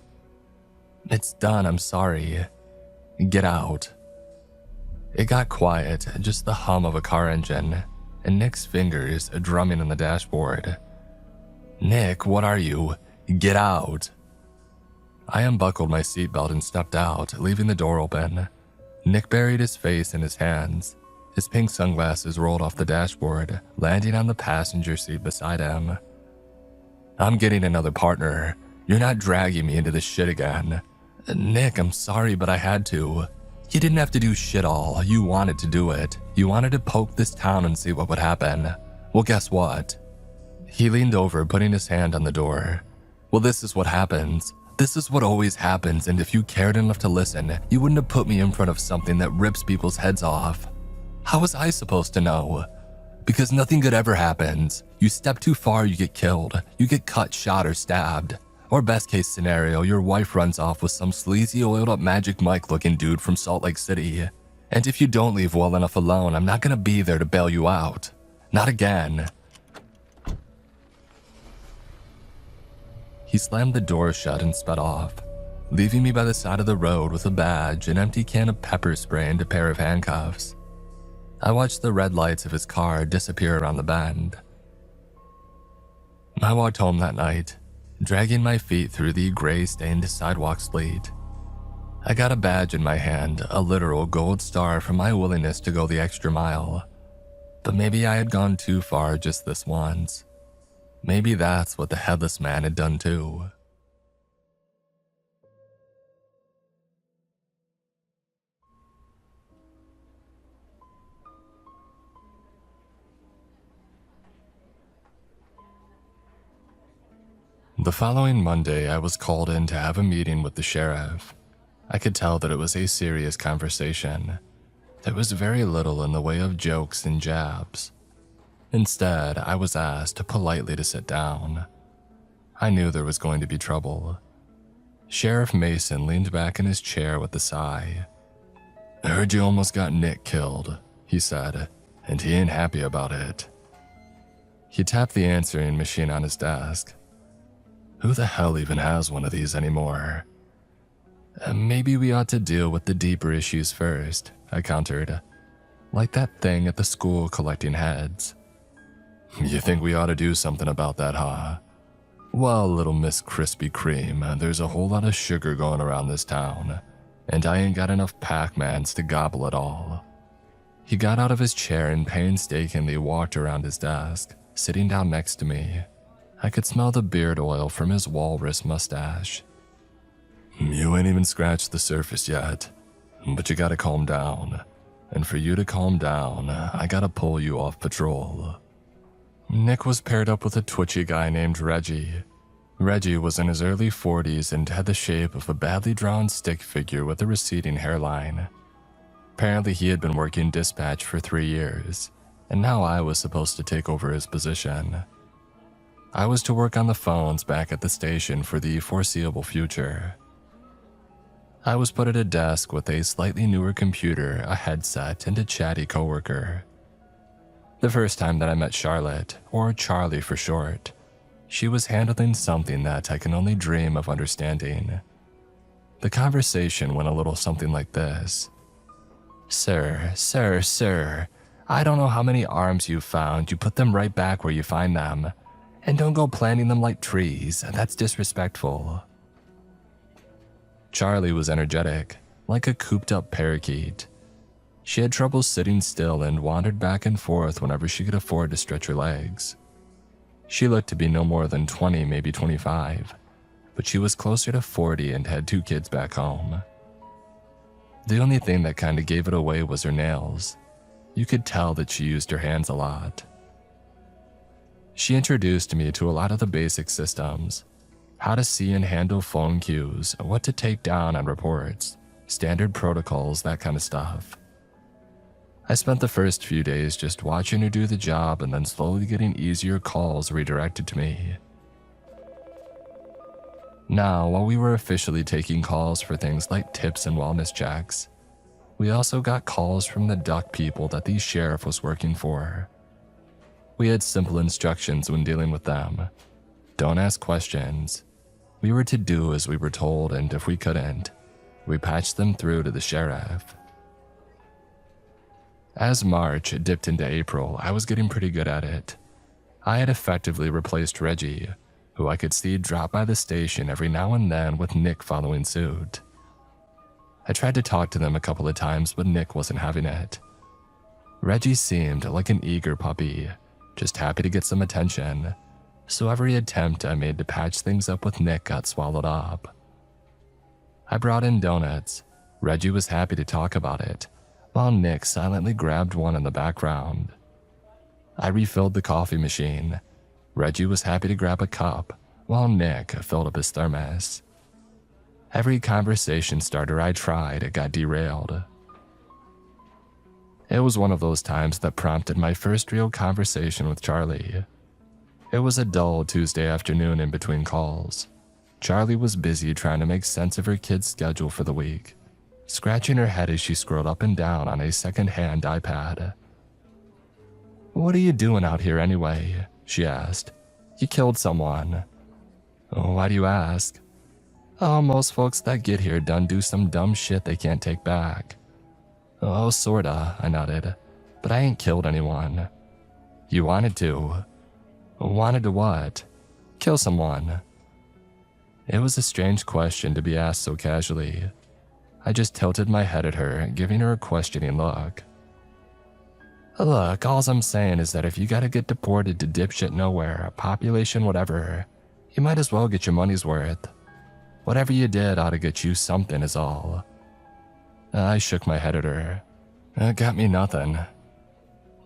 "It's done, I'm sorry. Get out." It got quiet, just the hum of a car engine, and Nick's fingers drumming on the dashboard. "Nick, what are you? Get out." I unbuckled my seatbelt and stepped out, leaving the door open. Nick buried his face in his hands. His pink sunglasses rolled off the dashboard, landing on the passenger seat beside him. "I'm getting another partner. You're not dragging me into this shit again." "Nick, I'm sorry, but I had to." "You didn't have to do shit all. You wanted to do it. You wanted to poke this town and see what would happen. Well, guess what?" He leaned over, putting his hand on the door. "Well, this is what happens. This is what always happens, and if you cared enough to listen, you wouldn't have put me in front of something that rips people's heads off." "How was I supposed to know?" "Because nothing good ever happens. You step too far, you get killed. You get cut, shot, or stabbed. Or best case scenario, your wife runs off with some sleazy oiled up Magic Mike looking dude from Salt Lake City. And if you don't leave well enough alone, I'm not gonna be there to bail you out. Not again." He slammed the door shut and sped off, leaving me by the side of the road with a badge, an empty can of pepper spray, and a pair of handcuffs. I watched the red lights of his car disappear around the bend. I walked home that night, dragging my feet through the gray-stained sidewalk sleet. I got a badge in my hand, a literal gold star for my willingness to go the extra mile. But maybe I had gone too far just this once. Maybe that's what the headless man had done too. The following Monday, I was called in to have a meeting with the sheriff. I could tell that it was a serious conversation. There was very little in the way of jokes and jabs. Instead, I was asked politely to sit down. I knew there was going to be trouble. Sheriff Mason leaned back in his chair with a sigh. "I heard you almost got Nick killed," he said, "and he ain't happy about it." He tapped the answering machine on his desk. Who the hell even has one of these anymore? Maybe we ought to deal with the deeper issues first, I countered. Like that thing at the school collecting heads. You think we ought to do something about that, huh? Well, little Miss Krispy Kreme, there's a whole lot of sugar going around this town, and I ain't got enough Pac-Mans to gobble it all. He got out of his chair and painstakingly walked around his desk, sitting down next to me. I could smell the beard oil from his walrus mustache. You ain't even scratched the surface yet, but you gotta calm down. And for you to calm down, I gotta pull you off patrol. Nick was paired up with a twitchy guy named Reggie. Reggie was in his early 40s and had the shape of a badly drawn stick figure with a receding hairline. Apparently he had been working dispatch for 3 years, and now I was supposed to take over his position. I was to work on the phones back at the station for the foreseeable future. I was put at a desk with a slightly newer computer, a headset, and a chatty coworker. The first time that I met Charlotte, or Charlie for short, she was handling something that I can only dream of understanding. The conversation went a little something like this. Sir, I don't know how many arms you've found. You put them right back where you find them. And don't go planting them like trees. That's disrespectful. Charlie was energetic, like a cooped-up parakeet. She had trouble sitting still and wandered back and forth whenever she could afford to stretch her legs. She looked to be no more than 20, maybe 25, but she was closer to 40 and had 2 kids back home. The only thing that kinda gave it away was her nails. You could tell that she used her hands a lot. She introduced me to a lot of the basic systems. How to see and handle phone queues, what to take down on reports, standard protocols, that kind of stuff. I spent the first few days just watching her do the job and then slowly getting easier calls redirected to me. Now, while we were officially taking calls for things like tips and wellness checks, we also got calls from the duck people that the sheriff was working for. We had simple instructions when dealing with them. Don't ask questions. We were to do as we were told, and if we couldn't, we patched them through to the sheriff. As March dipped into April, I was getting pretty good at it. I had effectively replaced Reggie, who I could see drop by the station every now and then with Nick following suit. I tried to talk to them a couple of times, but Nick wasn't having it. Reggie seemed like an eager puppy, just happy to get some attention, so every attempt I made to patch things up with Nick got swallowed up. I brought in donuts. Reggie was happy to talk about it, while Nick silently grabbed one in the background. I refilled the coffee machine. Reggie was happy to grab a cup, while Nick filled up his thermos. Every conversation starter I tried, it got derailed. It was one of those times that prompted my first real conversation with Charlie. It was a dull Tuesday afternoon in between calls. Charlie was busy trying to make sense of her kid's schedule for the week, scratching her head as she scrolled up and down on a second-hand iPad. "What are you doing out here anyway?" she asked. "You killed someone." "Why do you ask?" "Oh, most folks that get here done do some dumb shit they can't take back." "Oh, sorta," I nodded, "but I ain't killed anyone." "You wanted to." "Wanted to what?" "Kill someone." It was a strange question to be asked so casually. I just tilted my head at her, giving her a questioning look. "Look, all I'm saying is that if you gotta get deported to dipshit nowhere, population whatever, you might as well get your money's worth. Whatever you did ought to get you something is all." I shook my head at her. "It got me nothing."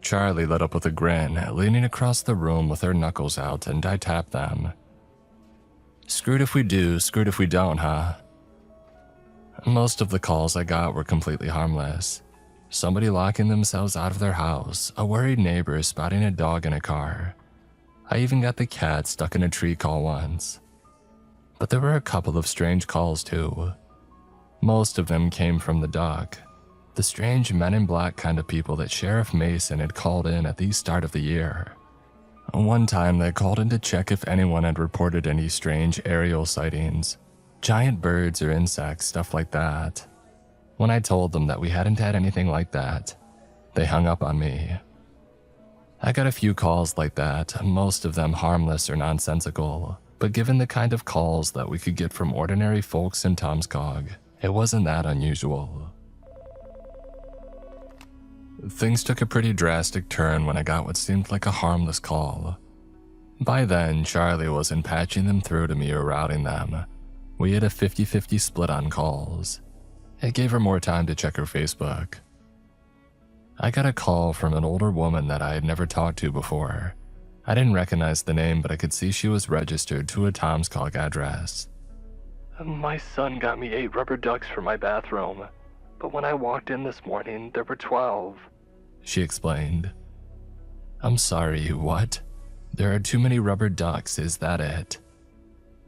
Charlie lit up with a grin, leaning across the room with her knuckles out, and I tapped them. Screwed if we do, screwed if we don't, huh? Most of the calls I got were completely harmless. Somebody locking themselves out of their house, a worried neighbor spotting a dog in a car. I even got the cat stuck in a tree call once. But there were a couple of strange calls too. Most of them came from the Duck, the strange men in black kind of people that Sheriff Mason had called in at the start of the year. One time they called in to check if anyone had reported any strange aerial sightings, giant birds or insects, stuff like that. When I told them that we hadn't had anything like that, they hung up on me. I got a few calls like that, most of them harmless or nonsensical, but given the kind of calls that we could get from ordinary folks in Tomskog, it wasn't that unusual. Things took a pretty drastic turn when I got what seemed like a harmless call. By then, Charlie wasn't patching them through to me or routing them. We had a 50-50 split on calls. It gave her more time to check her Facebook. I got a call from an older woman that I had never talked to before. I didn't recognize the name, but I could see she was registered to a Tomskog address. My son got me 8 rubber ducks for my bathroom, but when I walked in this morning, there were 12. She explained. I'm sorry, what? There are too many rubber ducks, is that it?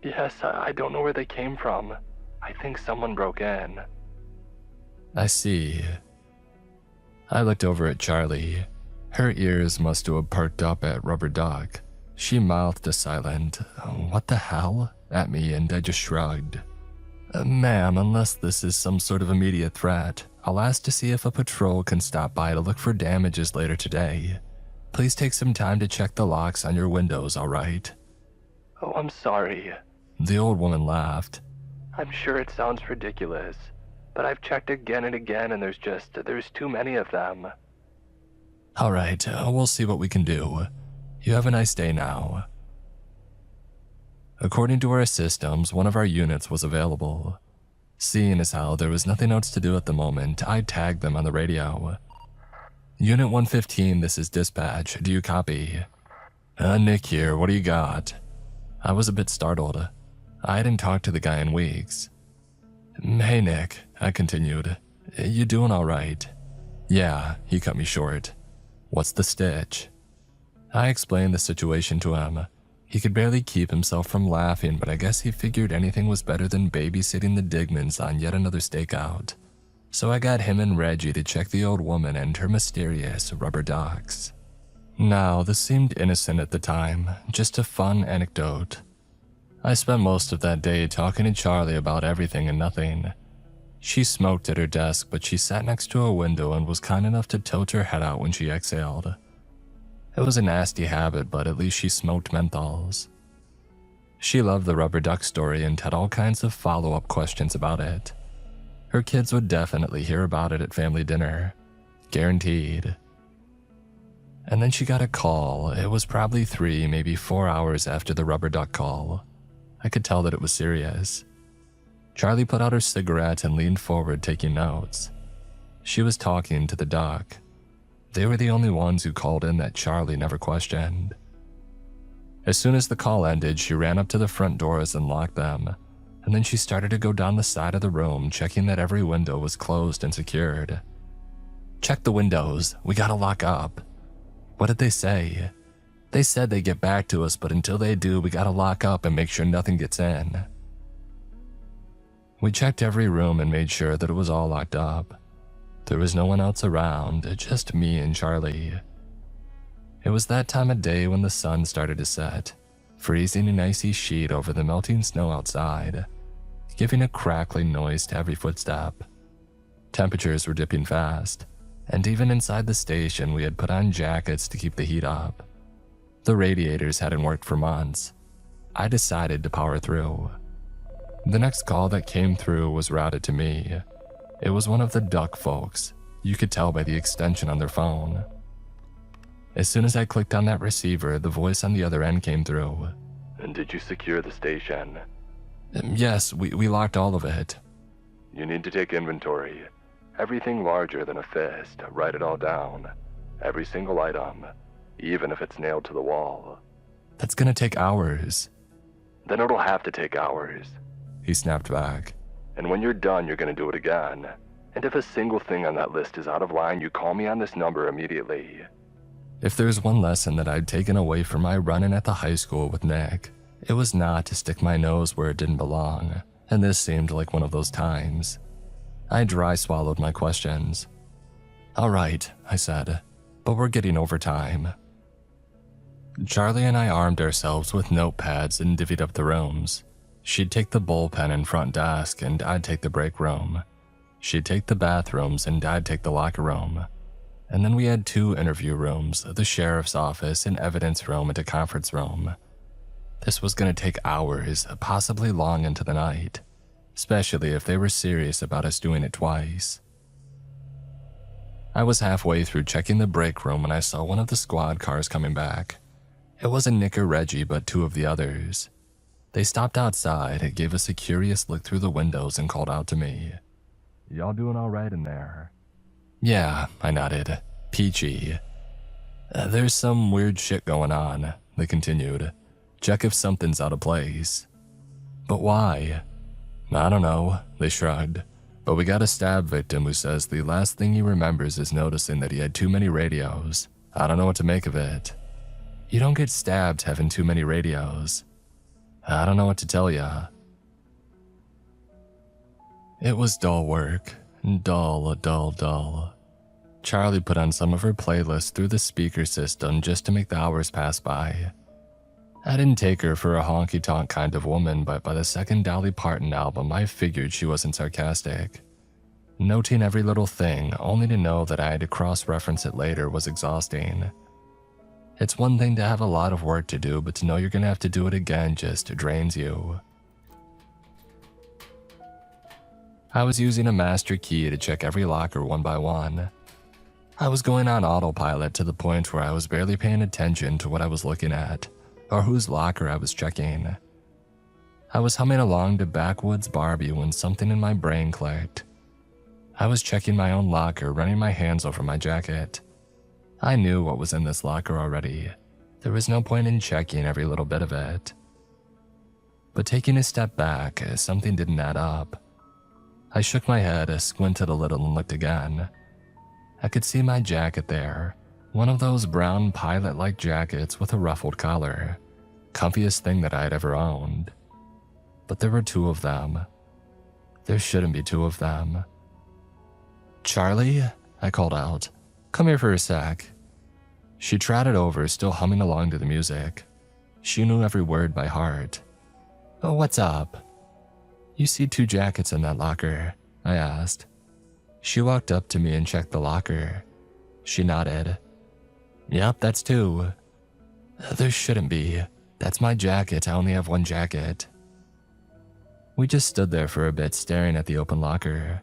Yes, I don't know where they came from. I think someone broke in. I see. I looked over at Charlie. Her ears must have perked up at rubber duck. She mouthed a silent, "What the hell?" at me, and I just shrugged. Ma'am, unless this is some sort of immediate threat, I'll ask to see if a patrol can stop by to look for damages later today. Please take some time to check the locks on your windows, all right? Oh, I'm sorry. The old woman laughed. I'm sure it sounds ridiculous, but I've checked again and again and there's too many of them. All right, we'll see what we can do. You have a nice day now. According to our systems, one of our units was available. Seeing as how there was nothing else to do at the moment, I tagged them on the radio. Unit 115, this is dispatch. Do you copy? Nick here, what do you got? I was a bit startled. I hadn't talked to the guy in weeks. Hey Nick, I continued. You doing all right? Yeah, he cut me short. What's the stitch? I explained the situation to him. He could barely keep himself from laughing, but I guess he figured anything was better than babysitting the Digmans on yet another stakeout. So I got him and Reggie to check the old woman and her mysterious rubber ducks. Now, this seemed innocent at the time, just a fun anecdote. I spent most of that day talking to Charlie about everything and nothing. She smoked at her desk, but she sat next to a window and was kind enough to tilt her head out when she exhaled. It was a nasty habit, but at least she smoked menthols. She loved the rubber duck story and had all kinds of follow-up questions about it. Her kids would definitely hear about it at family dinner. Guaranteed. And then she got a call. It was probably 3, maybe 4 hours after the rubber duck call. I could tell that it was serious. Charlie put out her cigarette and leaned forward taking notes. She was talking to the duck. They were the only ones who called in that Charlie never questioned. As soon as the call ended, she ran up to the front doors and locked them, and then she started to go down the side of the room, checking that every window was closed and secured. Check the windows, we gotta lock up. What did they say? They said they'd get back to us, but until they do, we gotta lock up and make sure nothing gets in. We checked every room and made sure that it was all locked up. There was no one else around, just me and Charlie. It was that time of day when the sun started to set, freezing an icy sheet over the melting snow outside, giving a crackling noise to every footstep. Temperatures were dipping fast, and even inside the station we had put on jackets to keep the heat up. The radiators hadn't worked for months. I decided to power through. The next call that came through was routed to me. It was one of the duck folks. You could tell by the extension on their phone. As soon as I clicked on that receiver, the voice on the other end came through. And did you secure the station? Yes, we locked all of it. You need to take inventory. Everything larger than a fist, write it all down. Every single item, even if it's nailed to the wall. That's gonna take hours. then it'll have to take hours. He snapped back. And when you're done, you're gonna do it again. And if a single thing on that list is out of line, you call me on this number immediately. If there's one lesson that I'd taken away from my run-in at the high school with Nick, it was not to stick my nose where it didn't belong, and this seemed like one of those times. I dry swallowed my questions. "All right," I said, "but we're getting overtime." Charlie and I armed ourselves with notepads and divvied up the rooms. She'd take the bullpen and front desk, and I'd take the break room. She'd take the bathrooms, and I'd take the locker room. And then we had 2 interview rooms, the sheriff's office, an evidence room, and a conference room. This was going to take hours, possibly long into the night, especially if they were serious about us doing it twice. I was halfway through checking the break room when I saw one of the squad cars coming back. It wasn't Nick or Reggie, but 2 of the others. They stopped outside, gave us a curious look through the windows, and called out to me. "Y'all doing all right in there?" "Yeah," I nodded. "Peachy." "There's some weird shit going on," they continued. "Check if something's out of place." "But why?" "I don't know," they shrugged. "But we got a stab victim who says the last thing he remembers is noticing that he had too many radios. I don't know what to make of it." "You don't get stabbed having too many radios." "I don't know what to tell ya." It was dull work. Dull. Charlie put on some of her playlists through the speaker system just to make the hours pass by. I didn't take her for a honky-tonk kind of woman, but by the second Dolly Parton album, I figured she wasn't sarcastic. Noting every little thing, only to know that I had to cross-reference it later, was exhausting. It's one thing to have a lot of work to do, but to know you're gonna have to do it again just drains you. I was using a master key to check every locker one by one. I was going on autopilot to the point where I was barely paying attention to what I was looking at, or whose locker I was checking. I was humming along to Backwoods Barbie when something in my brain clicked. I was checking my own locker, running my hands over my jacket. I knew what was in this locker already. There was no point in checking every little bit of it. But taking a step back, something didn't add up. I shook my head, squinted a little, and looked again. I could see my jacket there, one of those brown pilot-like jackets with a ruffled collar, comfiest thing that I had ever owned. But there were 2 of them. There shouldn't be 2 of them. "Charlie?" I called out. "Come here for a sec." She trotted over, still humming along to the music. She knew every word by heart. "Oh, what's up?" "You see 2 jackets in that locker?" I asked. She walked up to me and checked the locker. She nodded. "Yep, that's 2. "There shouldn't be. That's my jacket. I only have 1 jacket." We just stood there for a bit, staring at the open locker.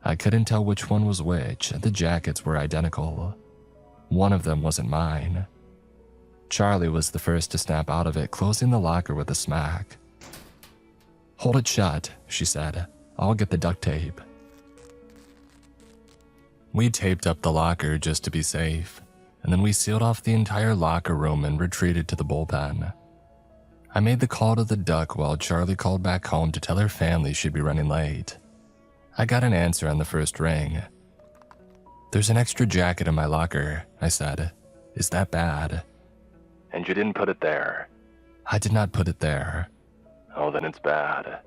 I couldn't tell which one was which. The jackets were identical. One of them wasn't mine. Charlie was the first to snap out of it, closing the locker with a smack. "Hold it shut," she said. "I'll get the duct tape." We taped up the locker just to be safe, and then we sealed off the entire locker room and retreated to the bullpen. I made the call to the duck while Charlie called back home to tell her family she'd be running late. I got an answer on the first ring. "There's an extra jacket in my locker," I said. "Is that bad?" "And you didn't put it there?" "I did not put it there." "Oh, then it's bad."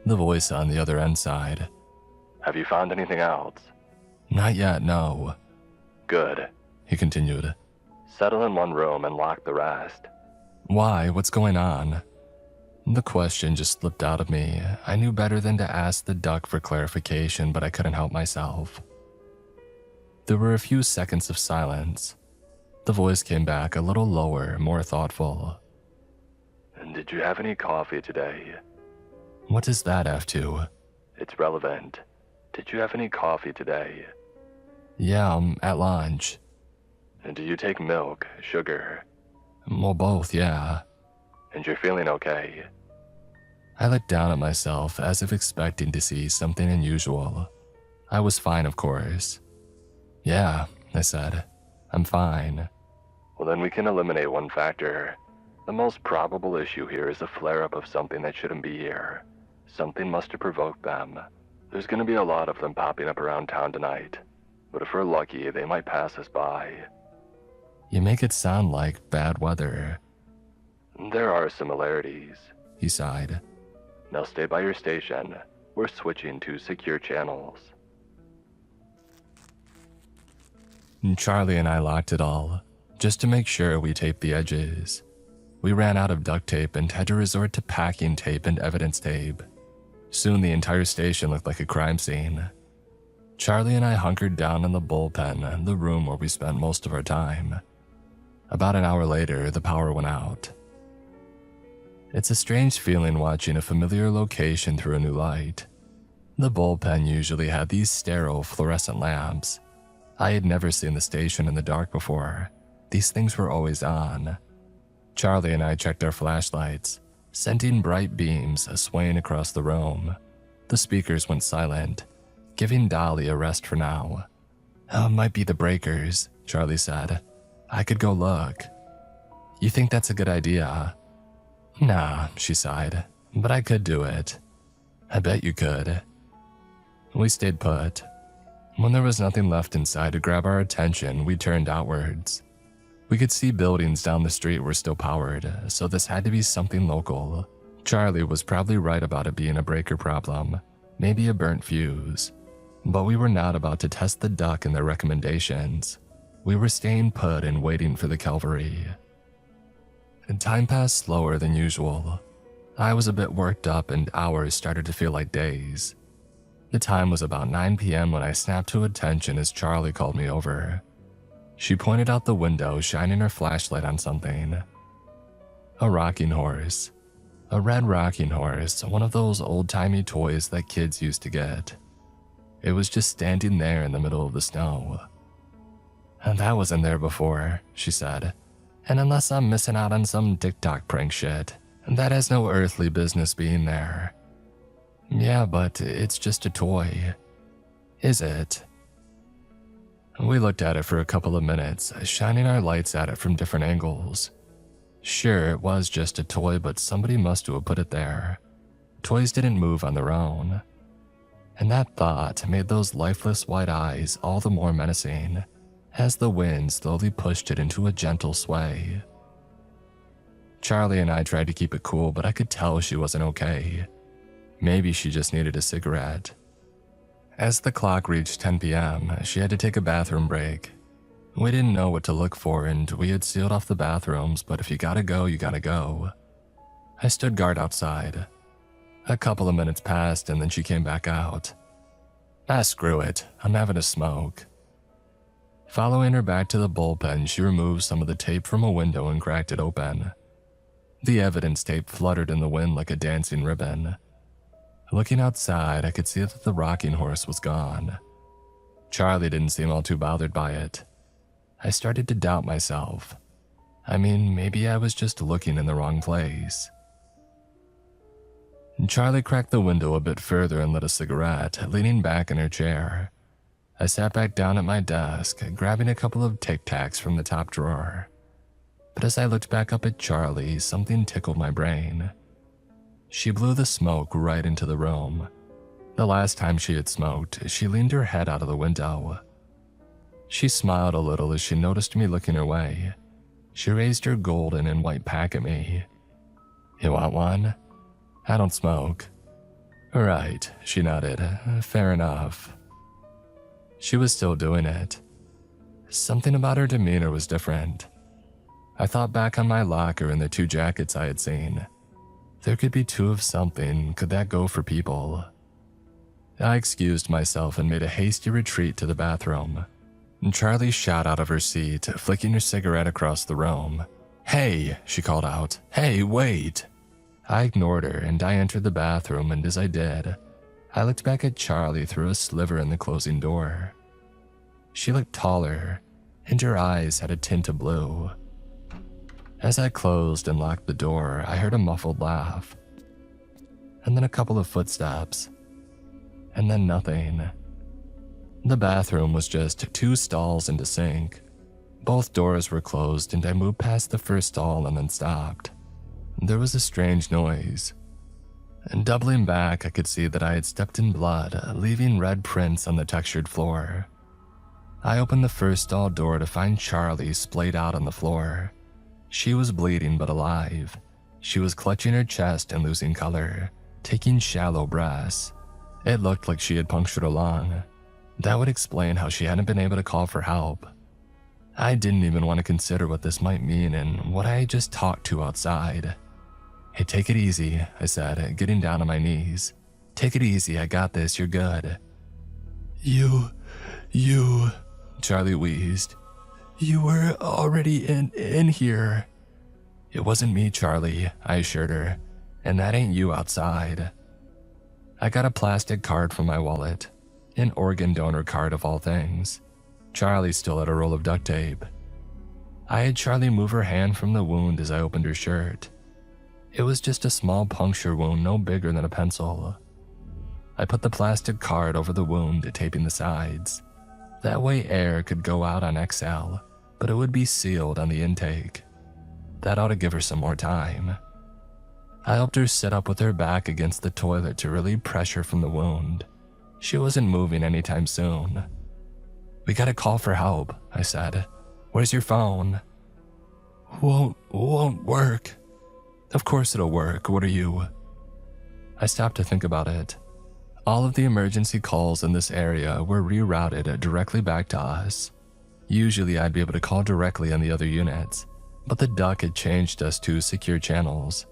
The voice on the other end sighed. "Have you found anything else?" "Not yet, no." "Good," he continued. "Settle in one room and lock the rest." "Why? What's going on?" The question just slipped out of me. I knew better than to ask the duck for clarification, but I couldn't help myself. There were a few seconds of silence. The voice came back a little lower, more thoughtful. "And did you have any coffee today?" "What does that have to?" "It's relevant. Did you have any coffee today?" "Yeah, at lunch." "And do you take milk, sugar?" "Well, both, yeah." "And you're feeling okay?" I looked down at myself as if expecting to see something unusual. I was fine, of course. "Yeah," I said. "I'm fine." "Well, then we can eliminate one factor. The most probable issue here is a flare-up of something that shouldn't be here. Something must have provoked them. There's gonna be a lot of them popping up around town tonight, but if we're lucky, they might pass us by. You make it sound like bad weather. There are similarities, He sighed. Now stay by your station. We're switching to secure channels. Charlie and I locked it all, just to make sure we taped the edges. We ran out of duct tape and had to resort to packing tape and evidence tape. Soon the entire station looked like a crime scene. Charlie and I hunkered down in the bullpen, the room where we spent most of our time. About an hour later, the power went out. It's a strange feeling watching a familiar location through a new light. The bullpen usually had these sterile fluorescent lamps. I had never seen the station in the dark before. These things were always on. Charlie and I checked our flashlights, sending bright beams swaying across the room. The speakers went silent, giving Dolly a rest for now. "Oh, it might be the breakers," Charlie said. "I could go look." "You think that's a good idea?" "Nah," she sighed, "but I could do it." "I bet you could." We stayed put. When there was nothing left inside to grab our attention, we turned outwards. We could see buildings down the street were still powered, so this had to be something local. Charlie was probably right about it being a breaker problem, maybe a burnt fuse. But we were not about to test the duck and their recommendations. We were staying put and waiting for the cavalry. And time passed slower than usual. I was a bit worked up and hours started to feel like days. The time was about 9 p.m. when I snapped to attention as Charlie called me over. She pointed out the window, shining her flashlight on something. A rocking horse. A red rocking horse, one of those old-timey toys that kids used to get. It was just standing there in the middle of the snow. "And that wasn't there before," she said. "And unless I'm missing out on some TikTok prank shit, that has no earthly business being there." "Yeah, but it's just a toy." "Is it?" We looked at it for a couple of minutes, shining our lights at it from different angles. Sure, it was just a toy, but somebody must have put it there. Toys didn't move on their own. And that thought made those lifeless white eyes all the more menacing, as the wind slowly pushed it into a gentle sway. Charlie and I tried to keep it cool, but I could tell she wasn't okay. Maybe she just needed a cigarette. As the clock reached 10 p.m., she had to take a bathroom break. We didn't know what to look for, and we had sealed off the bathrooms, but if you gotta go, you gotta go. I stood guard outside. A couple of minutes passed, and then she came back out. "Ah, screw it. I'm having a smoke." Following her back to the bullpen, she removed some of the tape from a window and cracked it open. The evidence tape fluttered in the wind like a dancing ribbon. Looking outside, I could see that the rocking horse was gone. Charlie didn't seem all too bothered by it. I started to doubt myself. I mean, maybe I was just looking in the wrong place. Charlie cracked the window a bit further and lit a cigarette, leaning back in her chair. I sat back down at my desk, grabbing a couple of Tic Tacs from the top drawer. But as I looked back up at Charlie, something tickled my brain. She blew the smoke right into the room. The last time she had smoked, she leaned her head out of the window. She smiled a little as she noticed me looking her way. She raised her golden and white pack at me. "You want one?" "I don't smoke." "Right," she nodded. "Fair enough." She was still doing it. Something about her demeanor was different. I thought back on my locker and the 2 jackets I had seen. There could be 2 of something. Could that go for people? I excused myself and made a hasty retreat to the bathroom. Charlie shot out of her seat, flicking her cigarette across the room. "Hey," she called out. "Hey, wait." I ignored her and I entered the bathroom, and as I did, I looked back at Charlie through a sliver in the closing door. She looked taller, and her eyes had a tint of blue. As I closed and locked the door, I heard a muffled laugh. And then a couple of footsteps. And then nothing. The bathroom was just 2 stalls and a sink. Both doors were closed and I moved past the first stall and then stopped. There was a strange noise. And doubling back, I could see that I had stepped in blood, leaving red prints on the textured floor. I opened the first stall door to find Charlie splayed out on the floor. She was bleeding but alive. She was clutching her chest and losing color, taking shallow breaths. It looked like she had punctured a lung. That would explain how she hadn't been able to call for help. I didn't even want to consider what this might mean and what I had just talked to outside. "Hey, take it easy," I said, getting down on my knees. "Take it easy, I got this, you're good." You, Charlie wheezed. "You were already in here." "It wasn't me, Charlie," I assured her, "and that ain't you outside." I got a plastic card from my wallet, an organ donor card of all things. Charlie still had a roll of duct tape. I had Charlie move her hand from the wound as I opened her shirt. It was just a small puncture wound no bigger than a pencil. I put the plastic card over the wound, taping the sides. That way air could go out on exhale, but it would be sealed on the intake. That ought to give her some more time. I helped her sit up with her back against the toilet to relieve pressure from the wound. She wasn't moving anytime soon. "We gotta call for help," I said. "Where's your phone?" Won't work." "Of course it'll work, what are you?" I stopped to think about it. All of the emergency calls in this area were rerouted directly back to us. Usually I'd be able to call directly on the other units, but the duck had changed us to secure channels.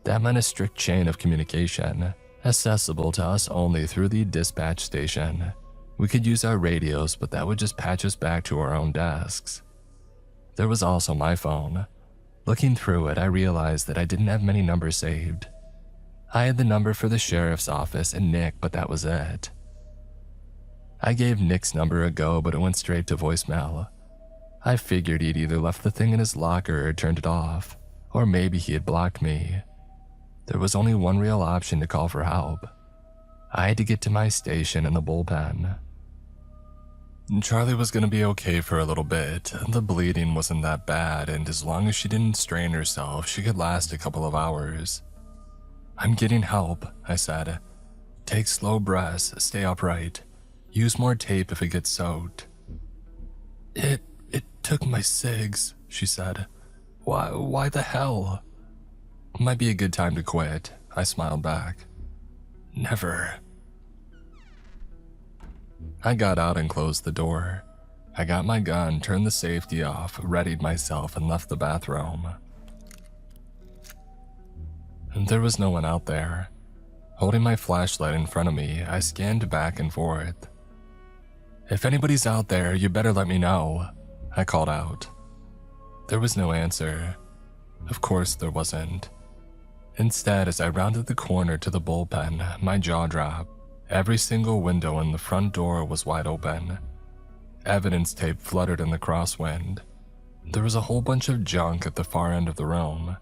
That meant a strict chain of communication, accessible to us only through the dispatch station. We could use our radios, but that would just patch us back to our own desks. There was also my phone. Looking through it, I realized that I didn't have many numbers saved. I had the number for the sheriff's office and Nick, but that was it. I gave Nick's number a go, but it went straight to voicemail. I figured he'd either left the thing in his locker or turned it off, or maybe he had blocked me. There was only one real option to call for help. I had to get to my station in the bullpen. Charlie was going to be okay for a little bit. The bleeding wasn't that bad, and as long as she didn't strain herself, she could last a couple of hours. "I'm getting help," I said. "Take slow breaths, stay upright. Use more tape if it gets soaked." It took my cigs," she said. Why the hell?" "Might be a good time to quit," I smiled back. "Never." I got out and closed the door. I got my gun, turned the safety off, readied myself, and left the bathroom. There was no one out there. Holding my flashlight in front of me, I scanned back and forth. "If anybody's out there, you better let me know," I called out. There was no answer. Of course there wasn't. Instead, as I rounded the corner to the bullpen, my jaw dropped. Every single window in the front door was wide open. Evidence tape fluttered in the crosswind. There was a whole bunch of junk at the far end of the room.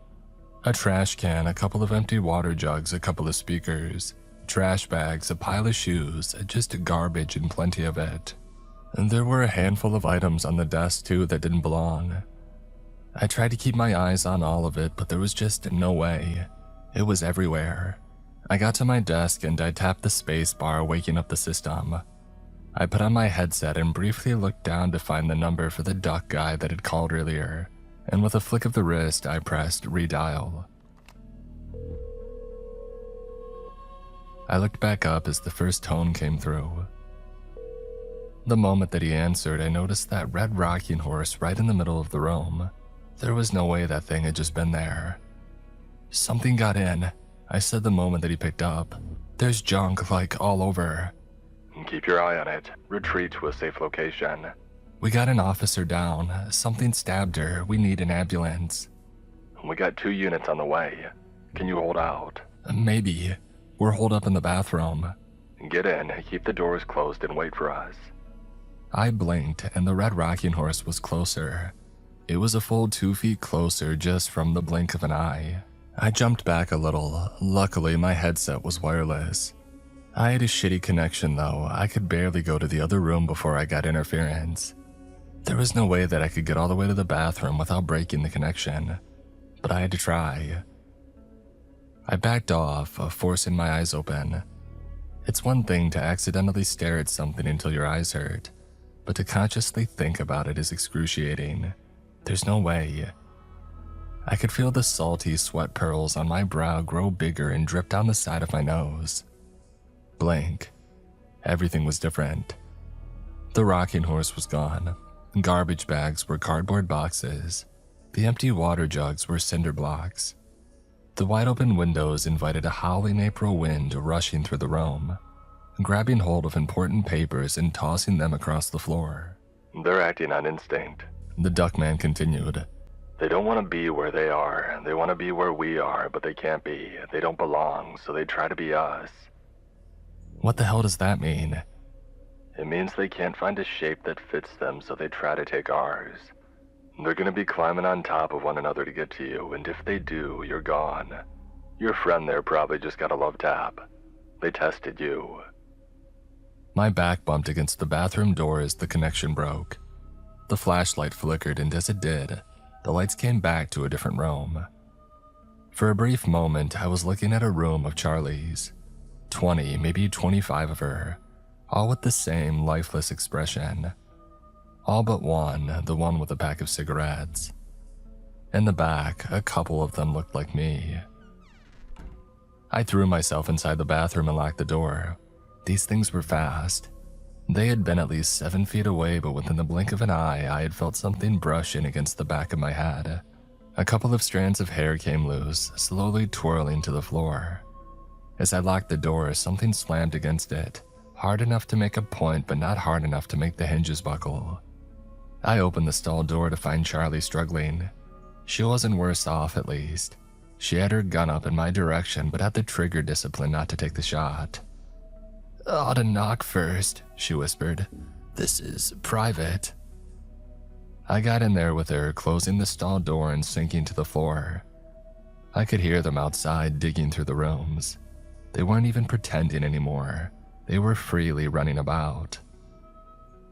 A trash can, a couple of empty water jugs, a couple of speakers, trash bags, a pile of shoes, just garbage and plenty of it. And there were a handful of items on the desk too that didn't belong. I tried to keep my eyes on all of it, but there was just no way. It was everywhere. I got to my desk and I tapped the space bar, waking up the system. I put on my headset and briefly looked down to find the number for the duck guy that had called earlier, and with a flick of the wrist, I pressed redial. I looked back up as the first tone came through. The moment that he answered, I noticed that red rocking horse right in the middle of the room. There was no way that thing had just been there. "Something got in," I said the moment that he picked up. "There's junk, like, all over." "Keep your eye on it. Retreat to a safe location." "We got an officer down. Something stabbed her. We need an ambulance." "We got 2 units on the way. Can you hold out?" "Maybe. We're holed up in the bathroom." "Get in, keep the doors closed, and wait for us." I blinked, and the red rocking horse was closer. It was a full 2 feet closer just from the blink of an eye. I jumped back a little. Luckily, my headset was wireless. I had a shitty connection though. I could barely go to the other room before I got interference. There was no way that I could get all the way to the bathroom without breaking the connection, but I had to try. I backed off, forcing my eyes open. It's one thing to accidentally stare at something until your eyes hurt, but to consciously think about it is excruciating. There's no way. I could feel the salty sweat pearls on my brow grow bigger and drip down the side of my nose. Blank. Everything was different. The rocking horse was gone. Garbage bags were cardboard boxes. The empty water jugs were cinder blocks. The wide open windows invited a howling April wind rushing through the room, grabbing hold of important papers and tossing them across the floor. They're acting on instinct, the Duckman continued. They don't want to be where they are. They want to be where we are, but they can't be. They don't belong, so they try to be us. What the hell does that mean? It means they can't find a shape that fits them, so they try to take ours. They're gonna be climbing on top of one another to get to you, and if they do, you're gone. Your friend there probably just got a love tap. They tested you. My back bumped against the bathroom door as the connection broke. The flashlight flickered, and as it did, the lights came back to a different room. For a brief moment, I was looking at a room of Charlie's. 20, maybe 25 of her, all with the same lifeless expression. All but one, the one with a pack of cigarettes. In the back, a couple of them looked like me. I threw myself inside the bathroom and locked the door. These things were fast. They had been at least 7 feet away, but within the blink of an eye, I had felt something brushing against the back of my head. A couple of strands of hair came loose, slowly twirling to the floor. As I locked the door, something slammed against it, hard enough to make a point, but not hard enough to make the hinges buckle. I opened the stall door to find Charlie struggling. She wasn't worse off, at least. She had her gun up in my direction, but had the trigger discipline not to take the shot. "Ought to knock first," she whispered. "This is private." I got in there with her, closing the stall door and sinking to the floor. I could hear them outside digging through the rooms. They weren't even pretending anymore. They were freely running about.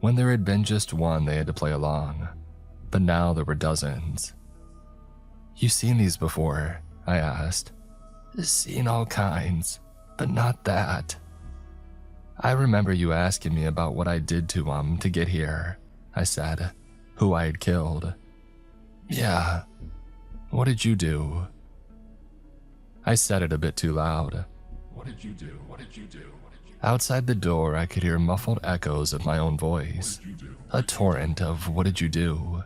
When there had been just one, they had to play along, but now there were dozens. "You seen these before?" I asked. "Seen all kinds, but not that." "I remember you asking me about what I did to to get here," I said, "who I had killed." "Yeah. What did you do?" I said it a bit too loud. "What did you do? What did you do? What did you do?" Outside the door, I could hear muffled echoes of my own voice. A torrent of "what did you do?"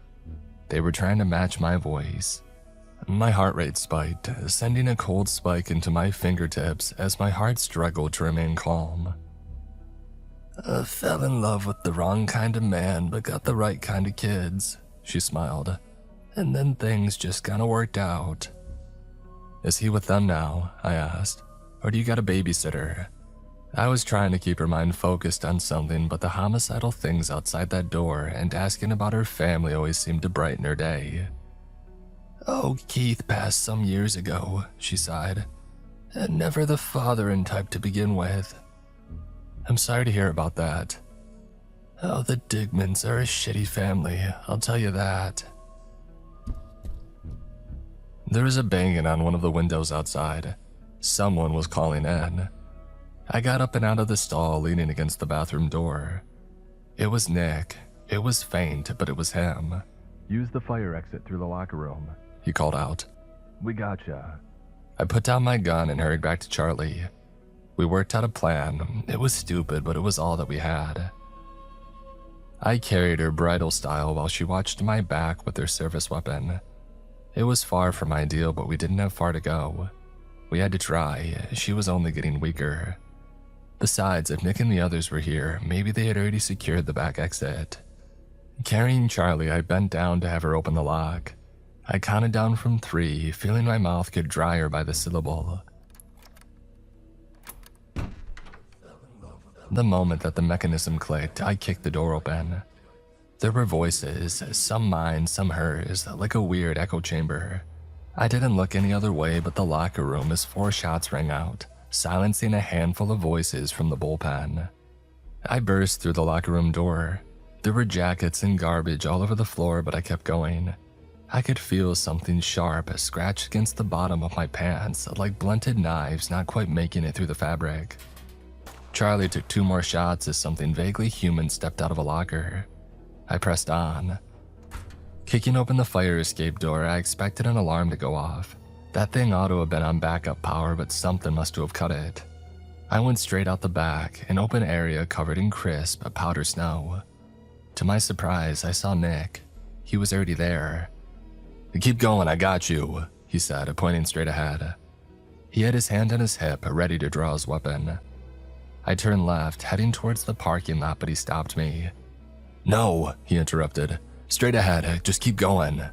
They were trying to match my voice. My heart rate spiked, sending a cold spike into my fingertips as my heart struggled to remain calm. "I fell in love with the wrong kind of man, but got the right kind of kids," she smiled. "And then things just kinda worked out." "Is he with them now?" I asked. "Or do you got a babysitter?" I was trying to keep her mind focused on something, but the homicidal things outside that door and asking about her family always seemed to brighten her day. "Oh, Keith passed some years ago," she sighed. "And never the fathering type to begin with." "I'm sorry to hear about that." "Oh, the Digmans are a shitty family, I'll tell you that." There was a banging on one of the windows outside. Someone was calling in. I got up and out of the stall, leaning against the bathroom door. It was Nick. It was faint, but it was him. "Use the fire exit through the locker room," he called out. "We gotcha." I put down my gun and hurried back to Charlie. We worked out a plan. It was stupid, but it was all that we had. I carried her bridal style while she watched my back with her service weapon. It was far from ideal, but we didn't have far to go. We had to try. She was only getting weaker. Besides, if Nick and the others were here, maybe they had already secured the back exit. Carrying Charlie, I bent down to have her open the lock. I counted down from 3, feeling my mouth get drier by the syllable. The moment that the mechanism clicked, I kicked the door open. There were voices, some mine, some hers, like a weird echo chamber. I didn't look any other way but the locker room as 4 shots rang out, silencing a handful of voices from the bullpen. I burst through the locker room door. There were jackets and garbage all over the floor, but I kept going. I could feel something sharp scratched against the bottom of my pants, like blunted knives not quite making it through the fabric. Charlie took 2 more shots as something vaguely human stepped out of a locker. I pressed on. Kicking open the fire escape door, I expected an alarm to go off. That thing ought to have been on backup power, but something must have cut it. I went straight out the back, an open area covered in crisp, powder snow. To my surprise, I saw Nick. He was already there. "Keep going, I got you," he said, pointing straight ahead. He had his hand on his hip, ready to draw his weapon. I turned left, heading towards the parking lot, but he stopped me. "No," he interrupted. "Straight ahead, just keep going."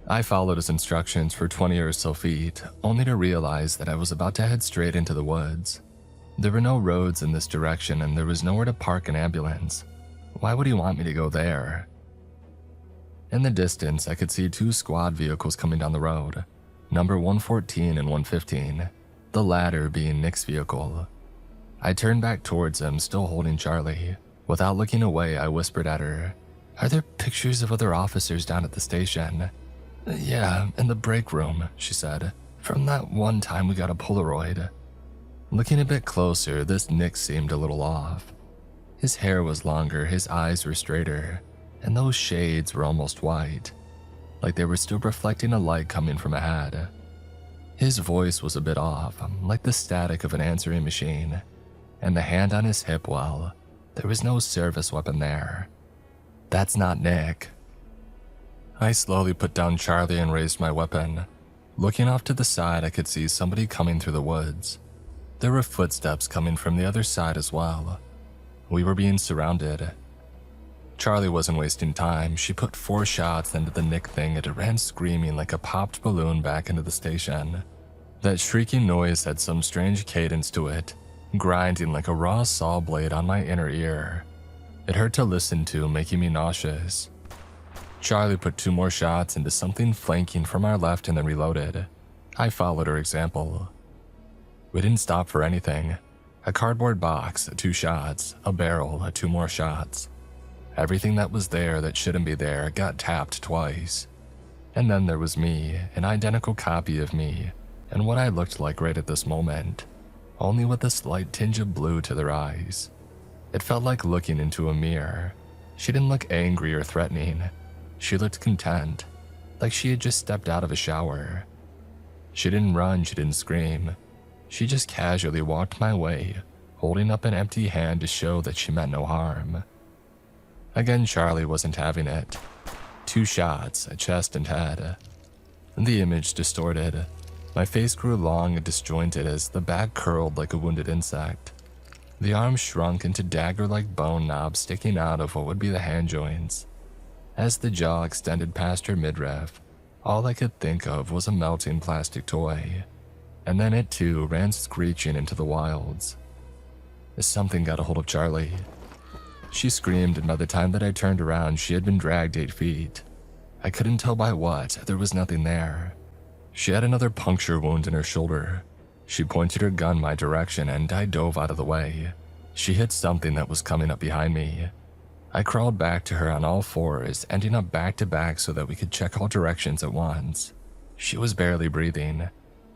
I followed his instructions for 20 or so feet, only to realize that I was about to head straight into the woods. There were no roads in this direction, and there was nowhere to park an ambulance. Why would he want me to go there? In the distance, I could see 2 squad vehicles coming down the road, number 114 and 115, the latter being Nick's vehicle. I turned back towards him, still holding Charlie. Without looking away, I whispered at her, "Are there pictures of other officers down at the station?" "Yeah, in the break room," she said. "From that one time we got a Polaroid." Looking a bit closer, this Nick seemed a little off. His hair was longer, his eyes were straighter, and those shades were almost white, like they were still reflecting a light coming from a head. His voice was a bit off, like the static of an answering machine, and the hand on his hip, well, there was no service weapon there. "That's not Nick." I slowly put down Charlie and raised my weapon. Looking off to the side, I could see somebody coming through the woods. There were footsteps coming from the other side as well. We were being surrounded. Charlie wasn't wasting time. She put 4 shots into the Nick thing and it ran screaming like a popped balloon back into the station. That shrieking noise had some strange cadence to it, grinding like a raw saw blade on my inner ear. It hurt to listen to, making me nauseous. Charlie put 2 more shots into something flanking from our left and then reloaded. I followed her example. We didn't stop for anything. A cardboard box, 2 shots, a barrel, 2 more shots. Everything that was there that shouldn't be there got tapped twice. And then there was me, an identical copy of me, and what I looked like right at this moment, only with a slight tinge of blue to their eyes. It felt like looking into a mirror. She didn't look angry or threatening. She looked content, like she had just stepped out of a shower. She didn't run, she didn't scream. She just casually walked my way, holding up an empty hand to show that she meant no harm. Again, Charlie wasn't having it. 2 shots, chest and head. The image distorted. My face grew long and disjointed as the back curled like a wounded insect. The arm shrunk into dagger-like bone knobs sticking out of what would be the hand joints. As the jaw extended past her midriff, all I could think of was a melting plastic toy. And then it too ran screeching into the wilds. Something got a hold of Charlie. She screamed, and by the time that I turned around, she had been dragged 8 feet. I couldn't tell by what, there was nothing there. She had another puncture wound in her shoulder. She pointed her gun my direction, and I dove out of the way. She hit something that was coming up behind me. I crawled back to her on all 4s, ending up back to back so that we could check all directions at once. She was barely breathing.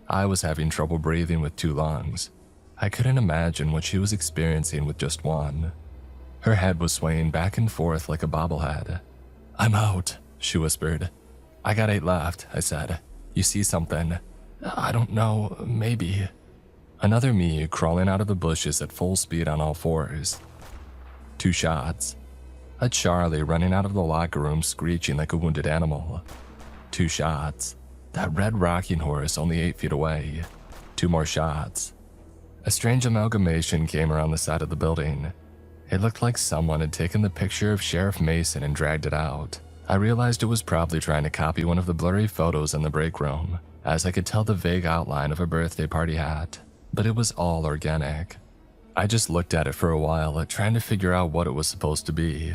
I was having trouble breathing with 2 lungs. I couldn't imagine what she was experiencing with just 1. Her head was swaying back and forth like a bobblehead. "I'm out," she whispered. "I got 8 left," I said. "You see something?" "I don't know, maybe." Another me crawling out of the bushes at full speed on all 4s. 2 shots. A Charlie running out of the locker room screeching like a wounded animal. 2 shots. That red rocking horse only 8 feet away. 2 more shots. A strange amalgamation came around the side of the building. It looked like someone had taken the picture of Sheriff Mason and dragged it out. I realized it was probably trying to copy one of the blurry photos in the break room, as I could tell the vague outline of a birthday party hat, but it was all organic. I just looked at it for a while, trying to figure out what it was supposed to be.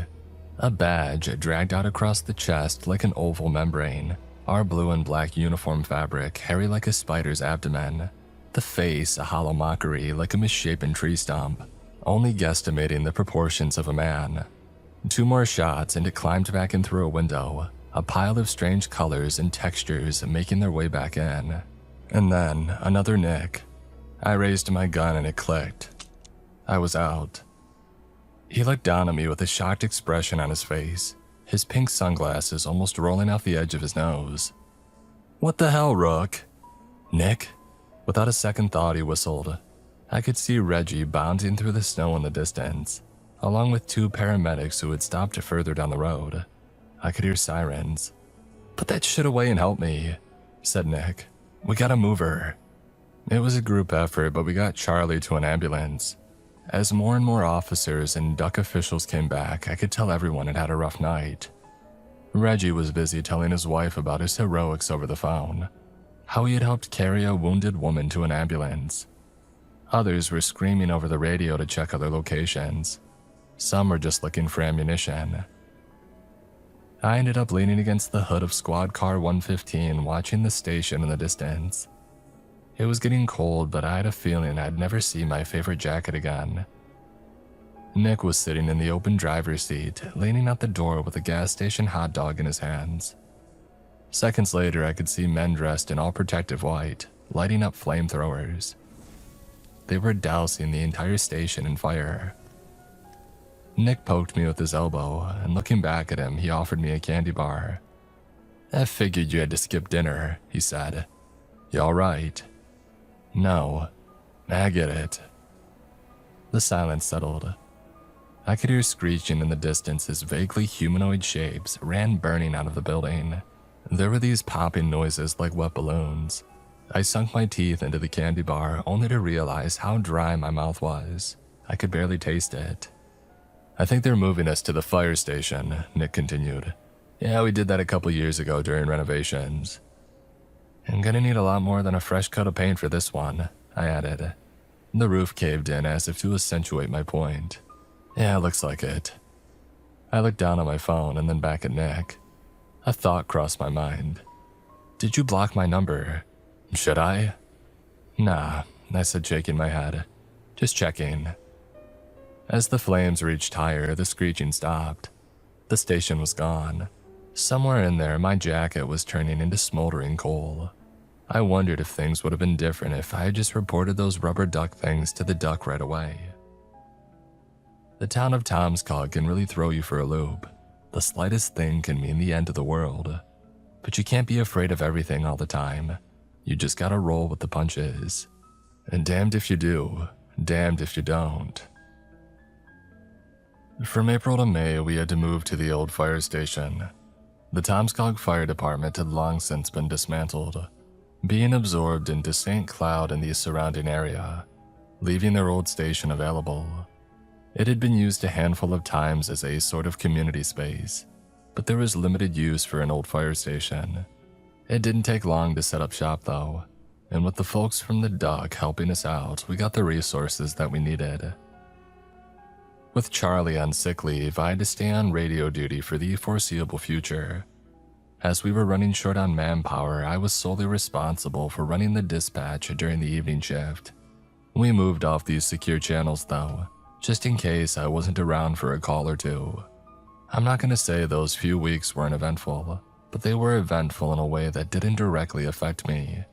A badge dragged out across the chest like an oval membrane, our blue and black uniform fabric hairy like a spider's abdomen, the face a hollow mockery like a misshapen tree stump, only guesstimating the proportions of a man. 2 more shots and it climbed back in through a window, a pile of strange colors and textures making their way back in. And then another nick. I raised my gun and it clicked. I was out. He looked down at me with a shocked expression on his face, his pink sunglasses almost rolling off the edge of his nose. "What the hell, Rook?" "Nick?" Without a second thought, he whistled. I could see Reggie bounding through the snow in the distance, along with 2 paramedics who had stopped further down the road. I could hear sirens. "Put that shit away and help me," said Nick. "We gotta move her." It was a group effort, but we got Charlie to an ambulance. As more and more officers and Duck officials came back, I could tell everyone had had a rough night. Reggie was busy telling his wife about his heroics over the phone, how he had helped carry a wounded woman to an ambulance. Others were screaming over the radio to check other locations. Some were just looking for ammunition. I ended up leaning against the hood of Squad Car 115 watching the station in the distance. It was getting cold, but I had a feeling I'd never see my favorite jacket again. Nick was sitting in the open driver's seat, leaning out the door with a gas station hot dog in his hands. Seconds later, I could see men dressed in all protective white, lighting up flamethrowers. They were dousing the entire station in fire. Nick poked me with his elbow, and looking back at him, he offered me a candy bar. "I figured you had to skip dinner," he said. "You all right?" "No, I get it." The silence settled. I could hear screeching in the distance as vaguely humanoid shapes ran burning out of the building. There were these popping noises like wet balloons. I sunk my teeth into the candy bar only to realize how dry my mouth was. I could barely taste it. "I think they're moving us to the fire station," Nick continued. "Yeah, we did that a couple years ago during renovations." "I'm gonna need a lot more than a fresh coat of paint for this one," I added. The roof caved in as if to accentuate my point. "Yeah, looks like it." I looked down at my phone and then back at Nick. A thought crossed my mind. "Did you block my number?" "Should I?" "Nah," I said, shaking my head. "Just checking." As the flames reached higher, the screeching stopped. The station was gone. Somewhere in there, my jacket was turning into smoldering coal. I wondered if things would have been different if I had just reported those rubber duck things to the Duck right away. The town of Tomskog can really throw you for a loop. The slightest thing can mean the end of the world. But you can't be afraid of everything all the time. You just gotta roll with the punches. And damned if you do, damned if you don't. From April to May, we had to move to the old fire station. The Tomskog Fire Department had long since been dismantled, being absorbed into St. Cloud and the surrounding area, leaving their old station available. It had been used a handful of times as a sort of community space, but there was limited use for an old fire station. It didn't take long to set up shop though, and with the folks from the Duck helping us out, we got the resources that we needed. With Charlie on sick leave, I had to stay on radio duty for the foreseeable future. As we were running short on manpower, I was solely responsible for running the dispatch during the evening shift. We moved off these secure channels though, just in case I wasn't around for a call or two. I'm not going to say those few weeks weren't eventful, but they were eventful in a way that didn't directly affect me.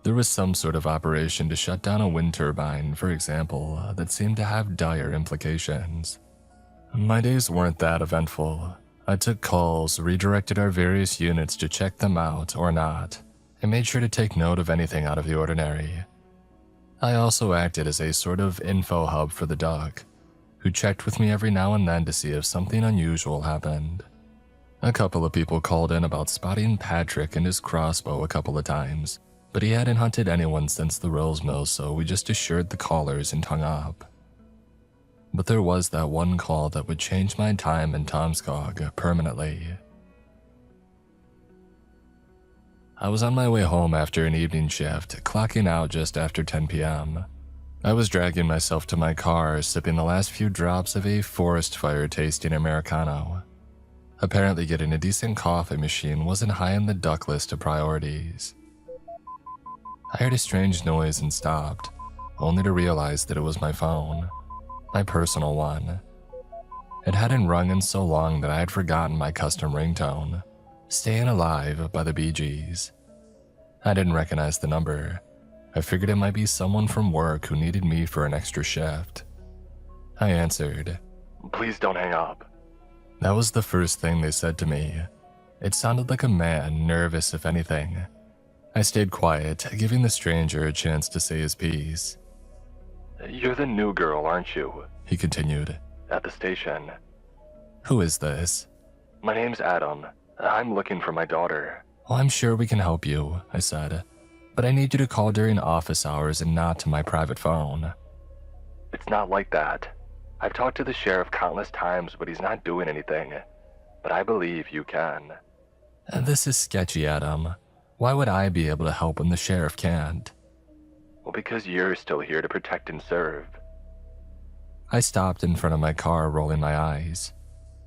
There was some sort of operation to shut down a wind turbine, for example, that seemed to have dire implications. My days weren't that eventful. I took calls, redirected our various units to check them out or not, and made sure to take note of anything out of the ordinary. I also acted as a sort of info hub for the Duck, who checked with me every now and then to see if something unusual happened. A couple of people called in about spotting Patrick and his crossbow a couple of times, but he hadn't hunted anyone since the Rose Mill, so we just assured the callers and hung up. But there was that one call that would change my time in Tomskog permanently. I was on my way home after an evening shift, clocking out just after 10 p.m. I was dragging myself to my car, sipping the last few drops of a forest fire tasting Americano. Apparently getting a decent coffee machine wasn't high on the Duck list of priorities. I heard a strange noise and stopped, only to realize that it was my phone, my personal one. It hadn't rung in so long that I had forgotten my custom ringtone, Staying Alive by the Bee Gees. I didn't recognize the number. I figured it might be someone from work who needed me for an extra shift. I answered. Please don't hang up. That was the first thing they said to me. It sounded like a man, nervous if anything. I stayed quiet, giving the stranger a chance to say his piece. You're the new girl, aren't you? He continued. At the station. Who is this? My name's Adam. I'm looking for my daughter. Well, I'm sure we can help you, I said. But I need you to call during office hours and not to my private phone. It's not like that. I've talked to the sheriff countless times, but he's not doing anything. But I believe you can. This is sketchy, Adam. Why would I be able to help when the sheriff can't? Well, because you're still here to protect and serve. I stopped in front of my car, rolling my eyes.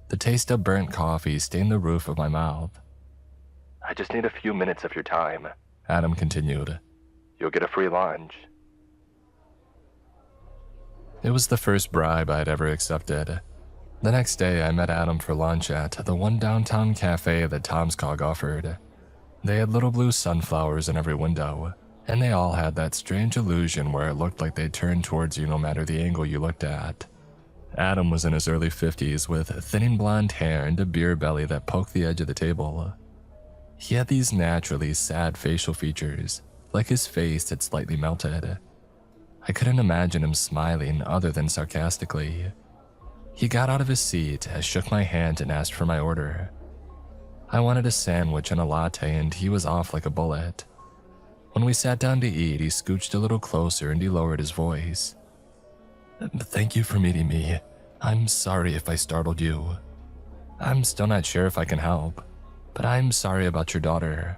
The taste of burnt coffee stained the roof of my mouth. I just need a few minutes of your time, Adam continued. You'll get a free lunch. It was the first bribe I had ever accepted. The next day, I met Adam for lunch at the one downtown cafe that Tom's Cog offered. They had little blue sunflowers in every window, and they all had that strange illusion where it looked like they turned towards you no matter the angle you looked at. Adam was in his early 50s with thinning blonde hair and a beer belly that poked the edge of the table. He had these naturally sad facial features, like his face had slightly melted. I couldn't imagine him smiling other than sarcastically. He got out of his seat, shook my hand, and asked for my order. I wanted a sandwich and a latte, and he was off like a bullet. When we sat down to eat, he scooched a little closer and he lowered his voice. Thank you for meeting me. I'm sorry if I startled you. I'm still not sure if I can help, but I'm sorry about your daughter.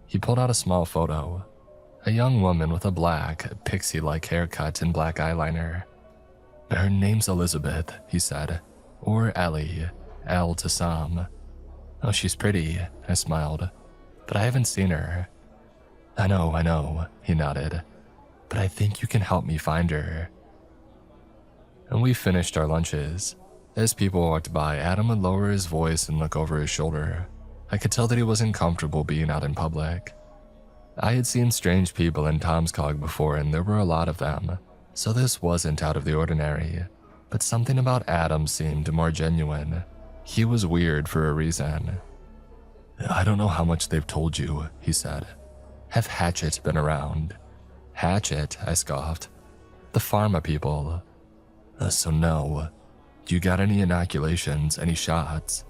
He pulled out a small photo. A young woman with a black, pixie-like haircut and black eyeliner. Her name's Elizabeth, he said, or Ellie, L to some. Oh, she's pretty, I smiled, but I haven't seen her. I know, he nodded, but I think you can help me find her. And we finished our lunches. As people walked by, Adam would lower his voice and look over his shoulder. I could tell that he wasn't comfortable being out in public. I had seen strange people in Tom's Cog before, and there were a lot of them, so this wasn't out of the ordinary. But something about Adam seemed more genuine. He was weird for a reason. I don't know how much they've told you, he said. Have Hatchet been around? Hatchet, I scoffed. The pharma people. So no. You got any inoculations, any shots?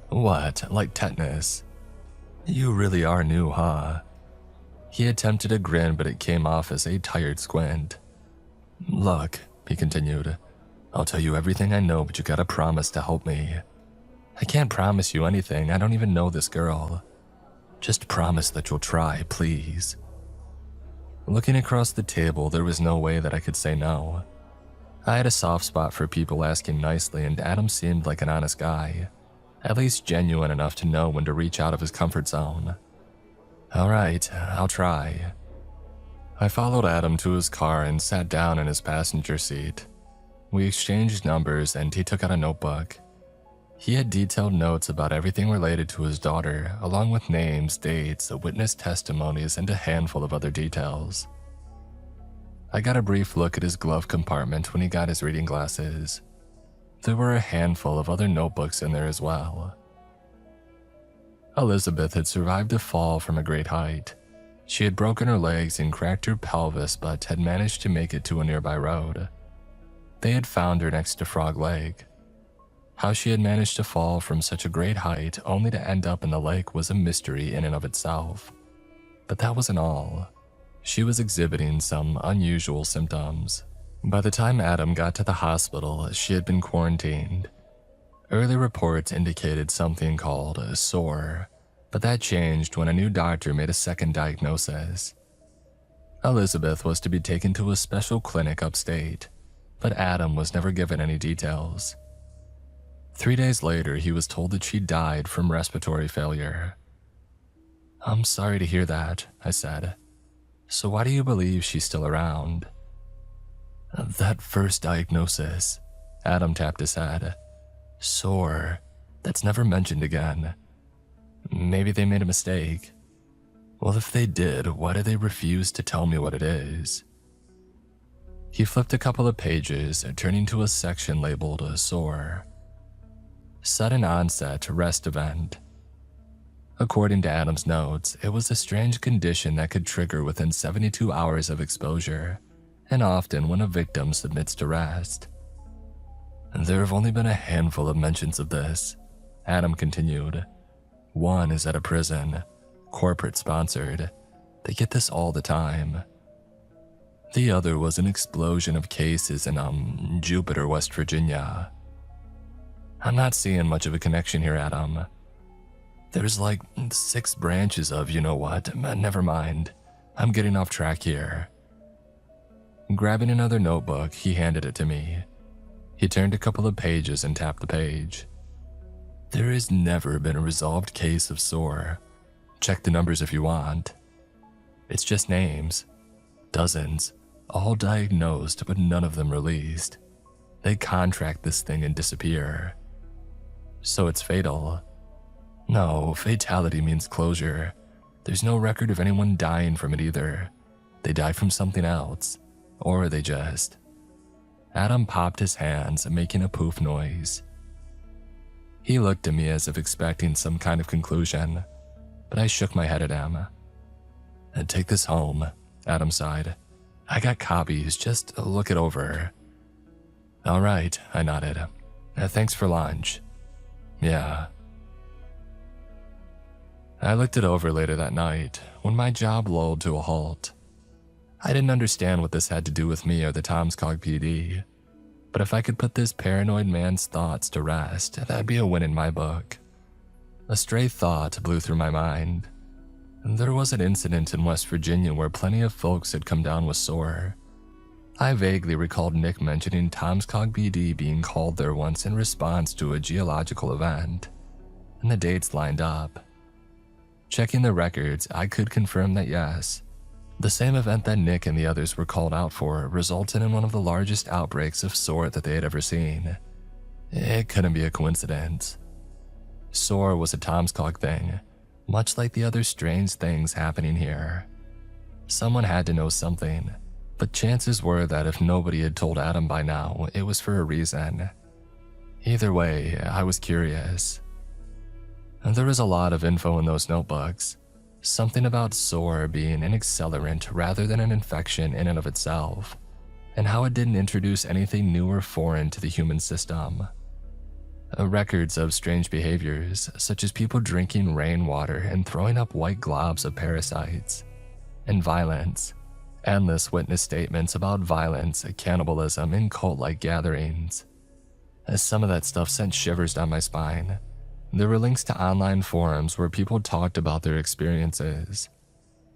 What, like tetanus? You really are new, huh? He attempted a grin, but it came off as a tired squint. Look, he continued, I'll tell you everything I know, but you gotta promise to help me. I can't promise you anything, I don't even know this girl. Just promise that you'll try, please. Looking across the table, there was no way that I could say no. I had a soft spot for people asking nicely, and Adam seemed like an honest guy, at least genuine enough to know when to reach out of his comfort zone. All right, I'll try. I followed Adam to his car and sat down in his passenger seat. We exchanged numbers and he took out a notebook. He had detailed notes about everything related to his daughter, along with names, dates, witness testimonies, and a handful of other details. I got a brief look at his glove compartment when he got his reading glasses. There were a handful of other notebooks in there as well. Elizabeth had survived a fall from a great height. She had broken her legs and cracked her pelvis, but had managed to make it to a nearby road. They had found her next to Frog Lake. How she had managed to fall from such a great height only to end up in the lake was a mystery in and of itself. But that wasn't all. She was exhibiting some unusual symptoms. By the time Adam got to the hospital, she had been quarantined. Early reports indicated something called a sore, but that changed when a new doctor made a second diagnosis. Elizabeth was to be taken to a special clinic upstate, but Adam was never given any details. 3 days later, he was told that she died from respiratory failure. I'm sorry to hear that, I said. So why do you believe she's still around? That first diagnosis, Adam tapped his head. SOAR. That's never mentioned again. Maybe they made a mistake. Well, if they did, why do they refuse to tell me what it is? He flipped a couple of pages, turning to a section labeled SOAR. Sudden onset rest event. According to Adam's notes, it was a strange condition that could trigger within 72 hours of exposure, and often when a victim submits to rest. There have only been a handful of mentions of this, Adam continued. One is at a prison, corporate sponsored. They get this all the time. The other was an explosion of cases in Jupiter, West Virginia. I'm not seeing much of a connection here, Adam. There's like 6 branches of you know what. Never mind. I'm getting off track here. Grabbing another notebook, he handed it to me. He turned a couple of pages and tapped the page. There has never been a resolved case of SOAR. Check the numbers if you want. It's just names. Dozens. All diagnosed, but none of them released. They contract this thing and disappear. So it's fatal. No, fatality means closure. There's no record of anyone dying from it either. They died from something else. Or they just... Adam popped his hands, making a poof noise. He looked at me as if expecting some kind of conclusion, but I shook my head at him. Take this home, Adam sighed. I got copies, just look it over. All right, I nodded. Thanks for lunch. Yeah. I looked it over later that night, when my job lulled to a halt. I didn't understand what this had to do with me or the Tomskog PD, but if I could put this paranoid man's thoughts to rest, that'd be a win in my book. A stray thought blew through my mind. There was an incident in West Virginia where plenty of folks had come down with SOAR. I vaguely recalled Nick mentioning Tomskog PD being called there once in response to a geological event, and the dates lined up. Checking the records, I could confirm that yes, the same event that Nick and the others were called out for resulted in one of the largest outbreaks of SOAR that they had ever seen. It couldn't be a coincidence. SOAR was a Tomskog thing, much like the other strange things happening here. Someone had to know something, but chances were that if nobody had told Adam by now, it was for a reason. Either way, I was curious. There was a lot of info in those notebooks. Something about SOAR being an accelerant rather than an infection in and of itself, and how it didn't introduce anything new or foreign to the human system. Records of strange behaviors, such as people drinking rainwater and throwing up white globs of parasites. And violence. Endless witness statements about violence, cannibalism, and cult-like gatherings. Some of that stuff sent shivers down my spine. There were links to online forums where people talked about their experiences.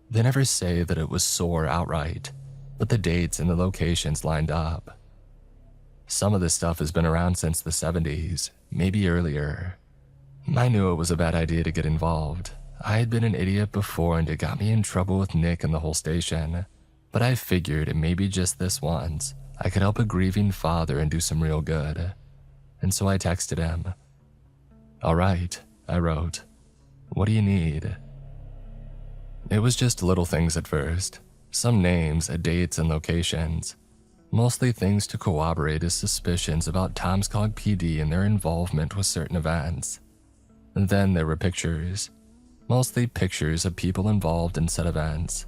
They never say that it was SOAR outright, but the dates and the locations lined up. Some of this stuff has been around since the 70s, maybe earlier. I knew it was a bad idea to get involved. I had been an idiot before and it got me in trouble with Nick and the whole station. But I figured maybe just this once, I could help a grieving father and do some real good. And so I texted him. All right, I wrote. What do you need? It was just little things at first. Some names, dates, and locations. Mostly things to corroborate his suspicions about Tomskog PD and their involvement with certain events. And then there were pictures. Mostly pictures of people involved in said events.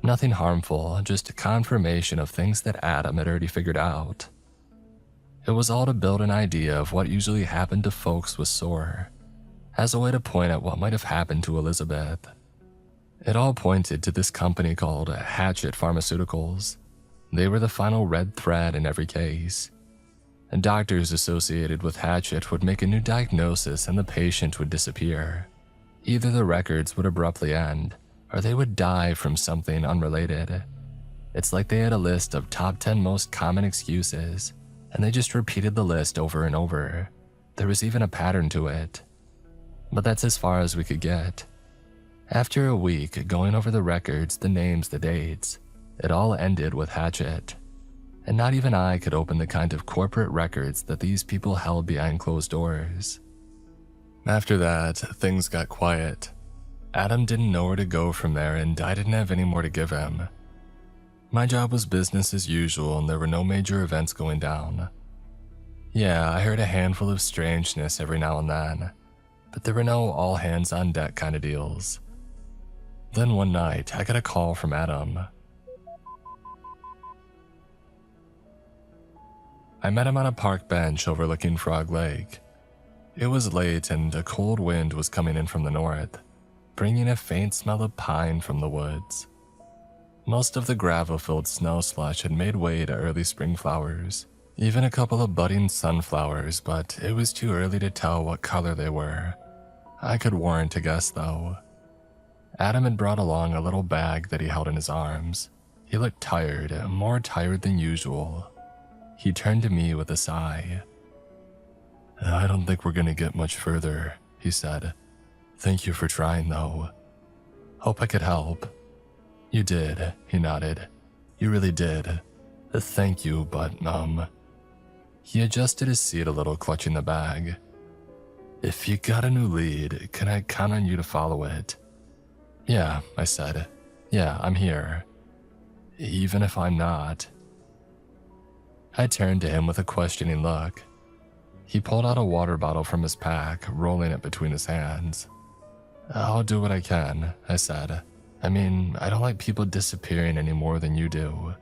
Nothing harmful, just a confirmation of things that Adam had already figured out. It was all to build an idea of what usually happened to folks with SOAR, as a way to point at what might have happened to Elizabeth. It all pointed to this company called Hatchet Pharmaceuticals. They were the final red thread in every case. And doctors associated with Hatchet would make a new diagnosis and the patient would disappear. Either the records would abruptly end, or they would die from something unrelated. It's like they had a list of top 10 most common excuses, and they just repeated the list over and over. There was even a pattern to it. But that's as far as we could get. After a week going over the records, the names, the dates, it all ended with Hatchet. and not even I could open the kind of corporate records that these people held behind closed doors. After that, things got quiet. Adam didn't know where to go from there, and I didn't have any more to give him. My job was business as usual, and there were no major events going down. Yeah, I heard a handful of strangeness every now and then, but there were no all-hands-on-deck kind of deals. Then one night, I got a call from Adam. I met him on a park bench overlooking Frog Lake. It was late and a cold wind was coming in from the north, bringing a faint smell of pine from the woods. Most of the gravel-filled snow slush had made way to early spring flowers, even a couple of budding sunflowers, but it was too early to tell what color they were. I could warrant a guess, though. Adam had brought along a little bag that he held in his arms. He looked tired, more tired than usual. He turned to me with a sigh. "I don't think we're gonna get much further," he said. "Thank you for trying, though. Hope I could help." "You did," he nodded. "You really did. Thank you, but, He adjusted his seat a little, clutching the bag. "If you got a new lead, can I count on you to follow it?" "Yeah," I said. "Yeah, I'm here." "Even if I'm not?" I turned to him with a questioning look. He pulled out a water bottle from his pack, rolling it between his hands. "I'll do what I can," I said. "I mean, I don't like people disappearing any more than you do."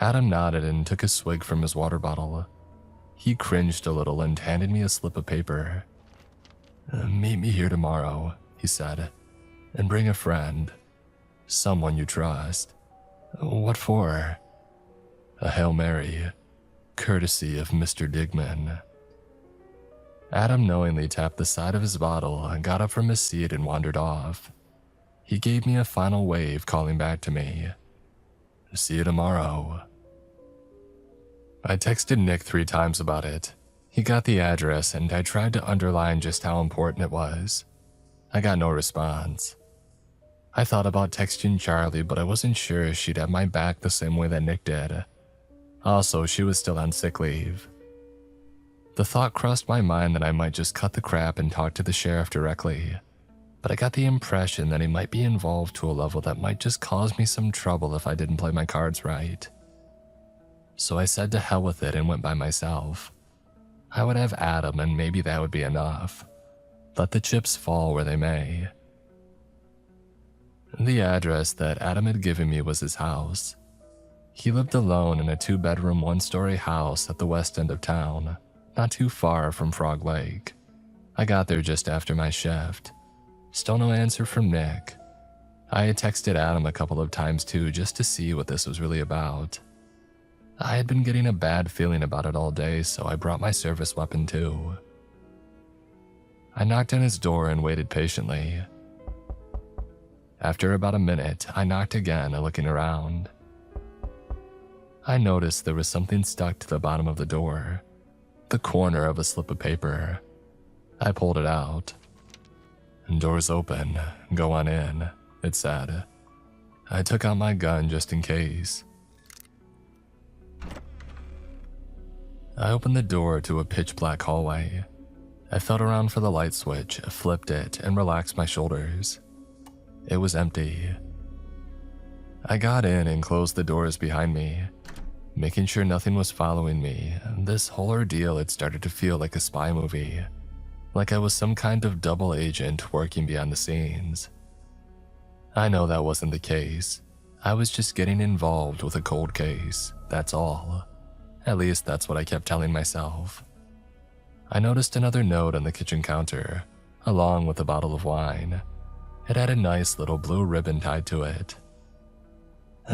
Adam nodded and took a swig from his water bottle. He cringed a little and handed me a slip of paper. "Meet me here tomorrow," he said, "and bring a friend. Someone you trust." "What for?" "A Hail Mary, courtesy of Mr. Digman." Adam knowingly tapped the side of his bottle and got up from his seat and wandered off. He gave me a final wave, calling back to me. "See you tomorrow." I texted Nick 3 times about it. He got the address, and I tried to underline just how important it was. I got no response. I thought about texting Charlie, but I wasn't sure she'd have my back the same way that Nick did. Also, she was still on sick leave. The thought crossed my mind that I might just cut the crap and talk to the sheriff directly, but I got the impression that he might be involved to a level that might just cause me some trouble if I didn't play my cards right. So I said to hell with it and went by myself. I would have Adam, and maybe that would be enough. Let the chips fall where they may. The address that Adam had given me was his house. He lived alone in a 2-bedroom, 1-story house at the west end of town, not too far from Frog Lake. I got there just after my shift. Still no answer from Nick. I had texted Adam a couple of times too, just to see what this was really about. I had been getting a bad feeling about it all day, so I brought my service weapon too. I knocked on his door and waited patiently. After about a minute, I knocked again, looking around. I noticed there was something stuck to the bottom of the door, the corner of a slip of paper. I pulled it out. "Door's open. Go on in," it said. I took out my gun just in case. I opened the door to a pitch-black hallway. I felt around for the light switch, flipped it, and relaxed my shoulders. It was empty. I got in and closed the doors behind me, making sure nothing was following me. This whole ordeal had started to feel like a spy movie, like I was some kind of double agent working behind the scenes. I know that wasn't the case. I was just getting involved with a cold case, that's all. At least that's what I kept telling myself. I noticed another note on the kitchen counter, along with a bottle of wine. It had a nice little blue ribbon tied to it.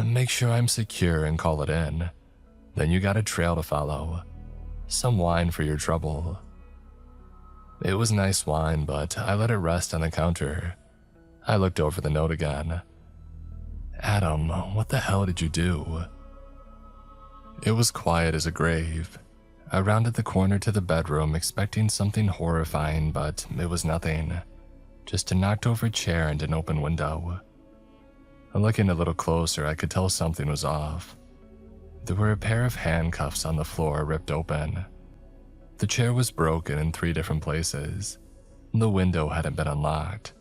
"Make sure I'm secure and call it in. Then you got a trail to follow. Some wine for your trouble." It was nice wine, but I let it rest on the counter. I looked over the note again. "Adam, what the hell did you do?" It was quiet as a grave. I rounded the corner to the bedroom, expecting something horrifying, but it was nothing. Just a knocked-over chair and an open window. Looking a little closer, I could tell something was off. There were a pair of handcuffs on the floor ripped open. The chair was broken in 3 different places. The window hadn't been unlocked.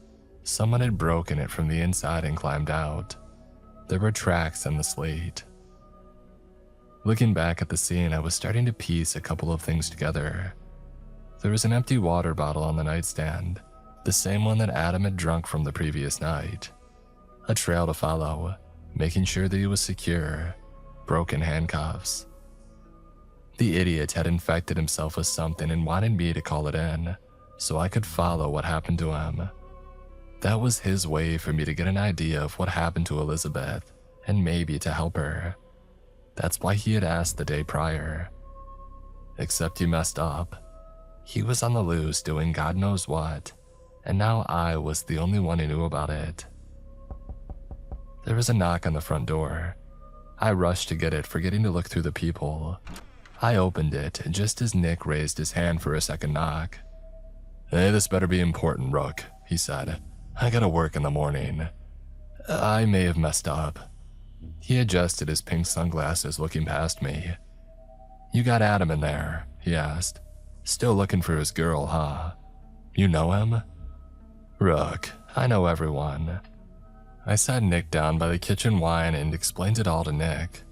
Someone had broken it from the inside and climbed out. There were tracks in the slate. Looking back at the scene, I was starting to piece a couple of things together. There was an empty water bottle on the nightstand, the same one that Adam had drunk from the previous night. A trail to follow, making sure that he was secure. Broken handcuffs. The idiot had infected himself with something and wanted me to call it in, so I could follow what happened to him. That was his way for me to get an idea of what happened to Elizabeth, and maybe to help her. That's why he had asked the day prior. Except he messed up. He was on the loose doing God knows what, and now I was the only one who knew about it. There was a knock on the front door. I rushed to get it, forgetting to look through the peephole. I opened it just as Nick raised his hand for a second knock. "Hey, this better be important, Rook," he said. "I gotta work in the morning." I may have messed up. He adjusted his pink sunglasses, looking past me. "You got Adam in there?" he asked. "Still looking for his girl, huh? You know him?" "Rook, I know everyone." I sat Nick down by the kitchen wine and explained it all to Nick.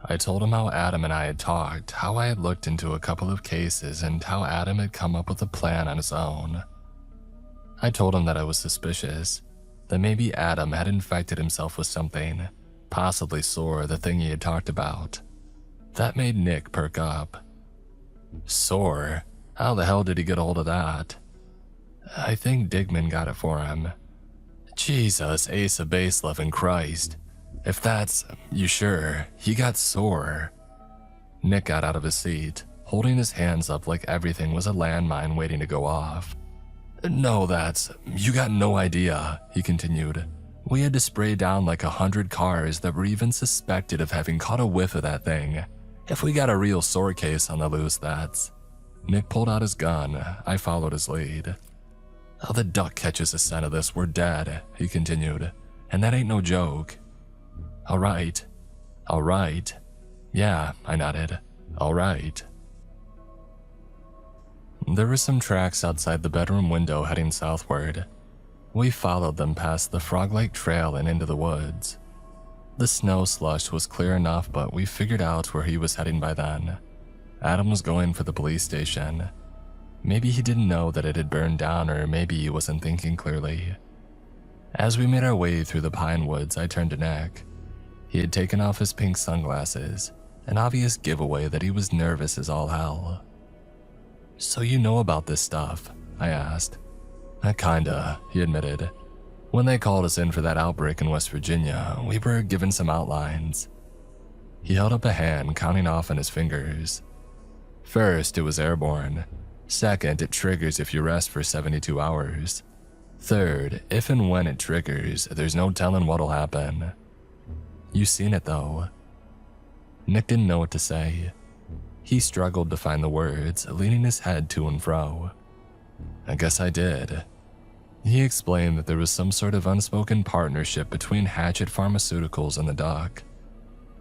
I told him how Adam and I had talked, how I had looked into a couple of cases, and how Adam had come up with a plan on his own. I told him that I was suspicious, that maybe Adam had infected himself with something, possibly SOAR, the thing he had talked about. That made Nick perk up. SOAR? How the hell did he get hold of that? I think Digman got it for him. Jesus, Ace of Base loving Christ. If that's, you sure, he got SOAR. Nick got out of his seat, holding his hands up like everything was a landmine waiting to go off. "No, you got no idea," he continued. "We had to spray down like 100 cars that were even suspected of having caught a whiff of that thing. If we got a real SOAR case on the loose, that's..." Nick pulled out his gun. I followed his lead. "How the duck catches a scent of this, we're dead," he continued. "And that ain't no joke." All right. Yeah, I nodded. All right. There were some tracks outside the bedroom window heading southward. We followed them past the frog-like trail and into the woods. The snow slush was clear enough, but we figured out where he was heading by then. Adam was going for the police station. Maybe he didn't know that it had burned down, or maybe he wasn't thinking clearly. As we made our way through the pine woods, I turned to Nick. He had taken off his pink sunglasses, an obvious giveaway that he was nervous as all hell. "So you know about this stuff?" I asked. Kinda," he admitted. "When they called us in for that outbreak in West Virginia, we were given some outlines." He held up a hand, counting off on his fingers. "First, it was airborne. Second, it triggers if you rest for 72 hours. Third, if and when it triggers, there's no telling what'll happen." "You seen it though?" Nick didn't know what to say. He struggled to find the words, leaning his head to and fro. "I guess I did." He explained that there was some sort of unspoken partnership between Hatchet Pharmaceuticals and the Duck.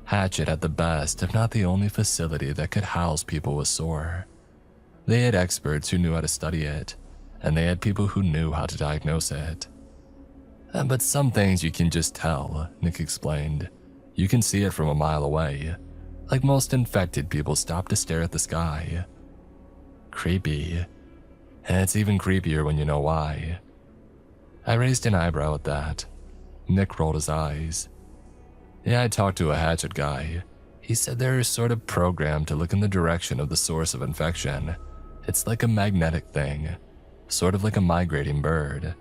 Hatchet had the best, if not the only facility that could house people with SOAR. They had experts who knew how to study it, and they had people who knew how to diagnose it. "But some things you can just tell," Nick explained. "You can see it from a mile away. Like most infected people stop to stare at the sky." Creepy. And it's even creepier when you know why. I raised an eyebrow at that. Nick rolled his eyes. "Yeah, I talked to a Hatchet guy. He said they're sort of programmed to look in the direction of the source of infection. It's like a magnetic thing, sort of like a migrating bird."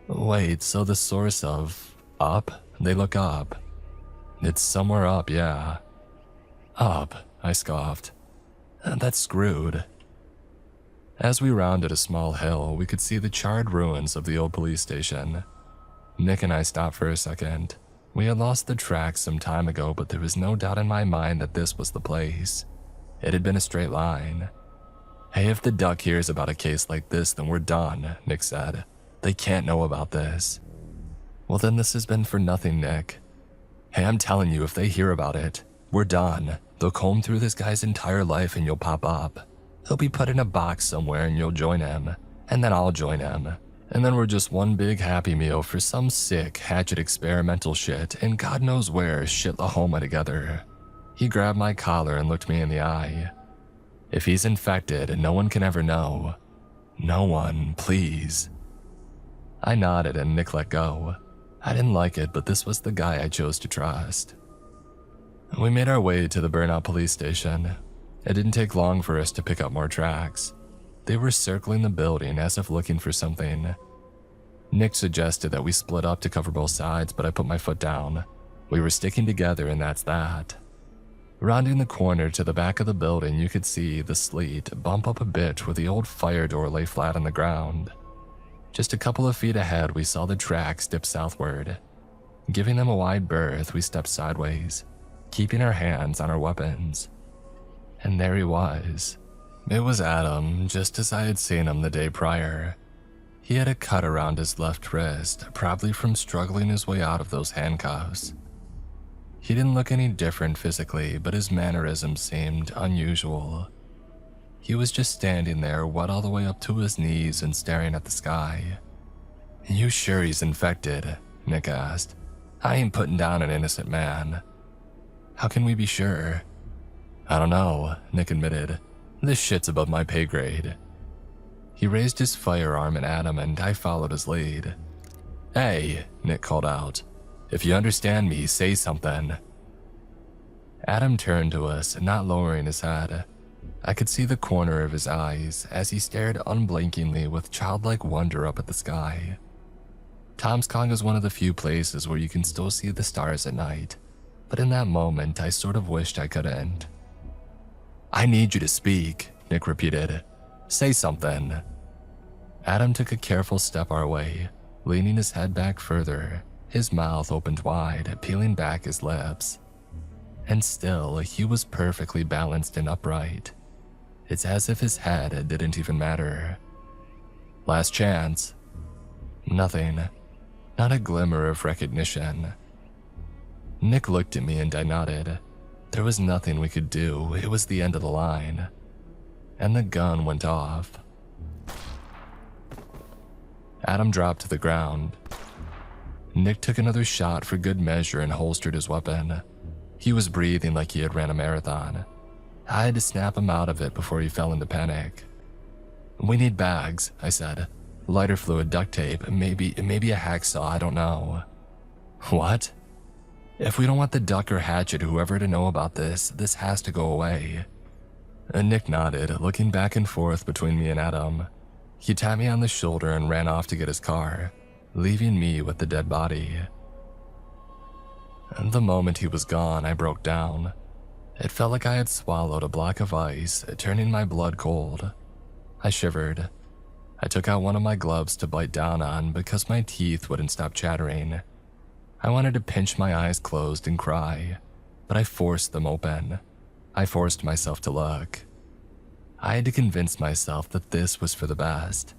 "Wait, so the source of up? They look up." "It's somewhere up, yeah." "Up," I scoffed. "That's screwed." As we rounded a small hill, we could see the charred ruins of the old police station. Nick and I stopped for a second. We had lost the tracks some time ago, but there was no doubt in my mind that this was the place. It had been a straight line. "Hey, if the Duck hears about a case like this, then we're done," Nick said. "They can't know about this." "Well, then this has been for nothing, Nick." "Hey, I'm telling you, if they hear about it, We're done. They'll comb through this guy's entire life and you'll pop up. He'll be put in a box somewhere and you'll join him. And then I'll join him. And then we're just one big happy meal for some sick, hatchet experimental shit and God knows where shitlahoma together. He grabbed my collar and looked me in the eye. If he's infected, no one can ever know. No one, please. I nodded and Nick let go. I didn't like it, but this was the guy I chose to trust. We made our way to the Burnout police station. It didn't take long for us to pick up more tracks. They were circling the building as if looking for something. Nick suggested that we split up to cover both sides, but I put my foot down. We were sticking together and that's that. Rounding the corner to the back of the building, you could see the sleet bump up a bit where the old fire door lay flat on the ground. Just a couple of feet ahead, we saw the tracks dip southward. Giving them a wide berth, we stepped sideways, keeping our hands on our weapons. And there he was. It was Adam, just as I had seen him the day prior. He had a cut around his left wrist, probably from struggling his way out of those handcuffs. He didn't look any different physically, but his mannerisms seemed unusual. He was just standing there, wet all the way up to his knees and staring at the sky. "You sure he's infected?" Nick asked. "I ain't putting down an innocent man." "How can we be sure?" "I don't know," Nick admitted. "This shit's above my pay grade." He raised his firearm at Adam and I followed his lead. "Hey," Nick called out. "If you understand me, say something." Adam turned to us, not lowering his head. I could see the corner of his eyes as he stared unblinkingly with childlike wonder up at the sky. Tomskong is one of the few places where you can still see the stars at night, but in that moment I sort of wished I couldn't. "I need you to speak," Nick repeated. "Say something." Adam took a careful step our way, leaning his head back further, his mouth opened wide, peeling back his lips. And still, he was perfectly balanced and upright. It's as if his head didn't even matter. "Last chance." Nothing. Not a glimmer of recognition. Nick looked at me and I nodded. There was nothing we could do. It was the end of the line. And the gun went off. Adam dropped to the ground. Nick took another shot for good measure and holstered his weapon. He was breathing like he had ran a marathon. I had to snap him out of it before he fell into panic. "We need bags," I said. "Lighter fluid, duct tape, maybe a hacksaw, I don't know." "What?" "If we don't want the duck or hatchet whoever to know about this has to go away." And Nick nodded, looking back and forth between me and Adam. He tapped me on the shoulder and ran off to get his car, leaving me with the dead body. And the moment he was gone, I broke down. It felt like I had swallowed a block of ice, turning my blood cold. I shivered. I took out one of my gloves to bite down on because my teeth wouldn't stop chattering. I wanted to pinch my eyes closed and cry, but I forced them open. I forced myself to look. I had to convince myself that this was for the best.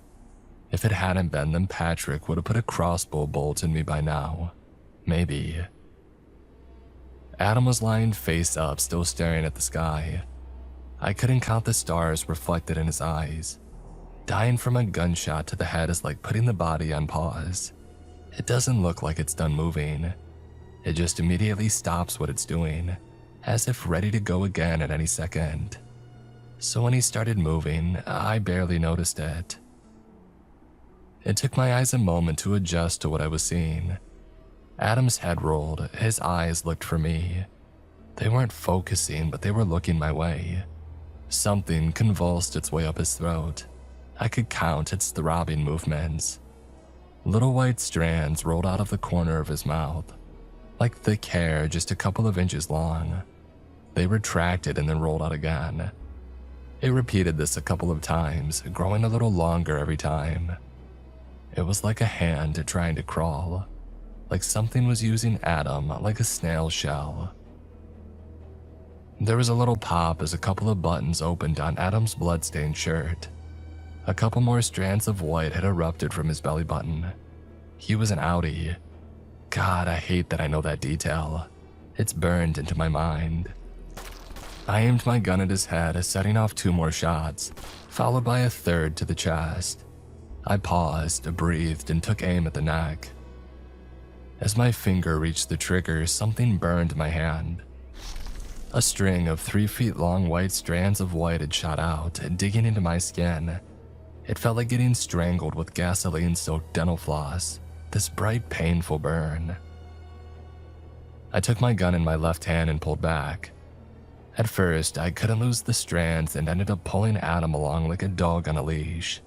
If it hadn't been, then Patrick would have put a crossbow bolt in me by now. Maybe. Adam was lying face up, still staring at the sky. I couldn't count the stars reflected in his eyes. Dying from a gunshot to the head is like putting the body on pause. It doesn't look like it's done moving. It just immediately stops what it's doing, as if ready to go again at any second. So when he started moving, I barely noticed it. It took my eyes a moment to adjust to what I was seeing. Adam's head rolled, his eyes looked for me. They weren't focusing, but they were looking my way. Something convulsed its way up his throat. I could count its throbbing movements. Little white strands rolled out of the corner of his mouth, like thick hair just a couple of inches long. They retracted and then rolled out again. It repeated this a couple of times, growing a little longer every time. It was like a hand trying to crawl, like something was using Adam like a snail shell. There was a little pop as a couple of buttons opened on Adam's bloodstained shirt. A couple more strands of white had erupted from his belly button. He was an outie. God, I hate that I know that detail. It's burned into my mind. I aimed my gun at his head, setting off 2 more shots, followed by a third to the chest. I paused, breathed, and took aim at the neck. As my finger reached the trigger, something burned my hand. A string of 3 feet long white strands of white had shot out, digging into my skin. It felt like getting strangled with gasoline-soaked dental floss, this bright, painful burn. I took my gun in my left hand and pulled back. At first, I couldn't lose the strands and ended up pulling Adam along like a dog on a leash.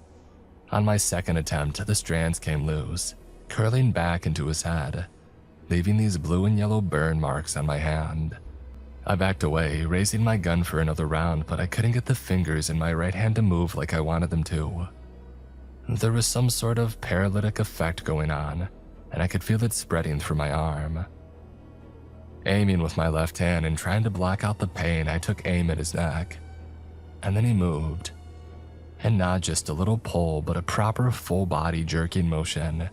On my second attempt, the strands came loose, curling back into his head, leaving these blue and yellow burn marks on my hand. I backed away, raising my gun for another round, but I couldn't get the fingers in my right hand to move like I wanted them to. There was some sort of paralytic effect going on, and I could feel it spreading through my arm. Aiming with my left hand and trying to block out the pain, I took aim at his neck. And then he moved. And not just a little pull, but a proper full-body jerking motion.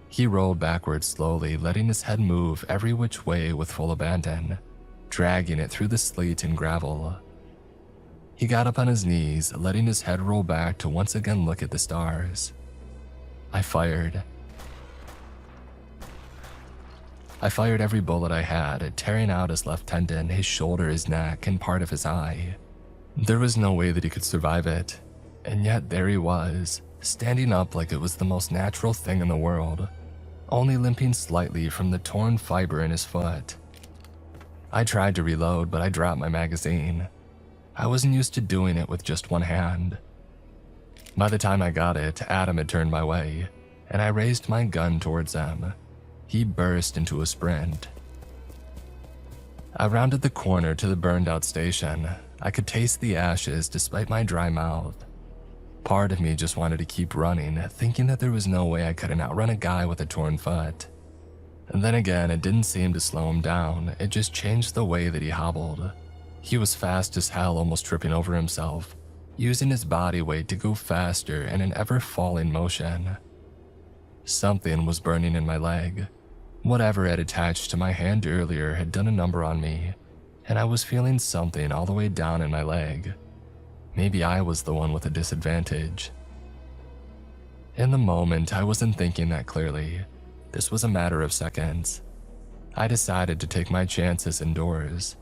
He rolled backwards slowly, letting his head move every which way with full abandon, dragging it through the sleet and gravel. He got up on his knees, letting his head roll back to once again look at the stars. I fired. I fired every bullet I had, tearing out his left tendon, his shoulder, his neck, and part of his eye. There was no way that he could survive it, and yet there he was, standing up like it was the most natural thing in the world, only limping slightly from the torn fiber in his foot. I tried to reload, but I dropped my magazine. I wasn't used to doing it with just one hand. By the time I got it, Adam had turned my way, and I raised my gun towards him. He burst into a sprint. I rounded the corner to the burned-out station. I could taste the ashes despite my dry mouth. Part of me just wanted to keep running, thinking that there was no way I couldn't outrun a guy with a torn foot. And then again, it didn't seem to slow him down, it just changed the way that he hobbled. He was fast as hell, almost tripping over himself, using his body weight to go faster in an ever-falling motion. Something was burning in my leg. Whatever had attached to my hand earlier had done a number on me, and I was feeling something all the way down in my leg. Maybe I was the one with a disadvantage. In the moment, I wasn't thinking that clearly. This was a matter of seconds. I decided to take my chances indoors.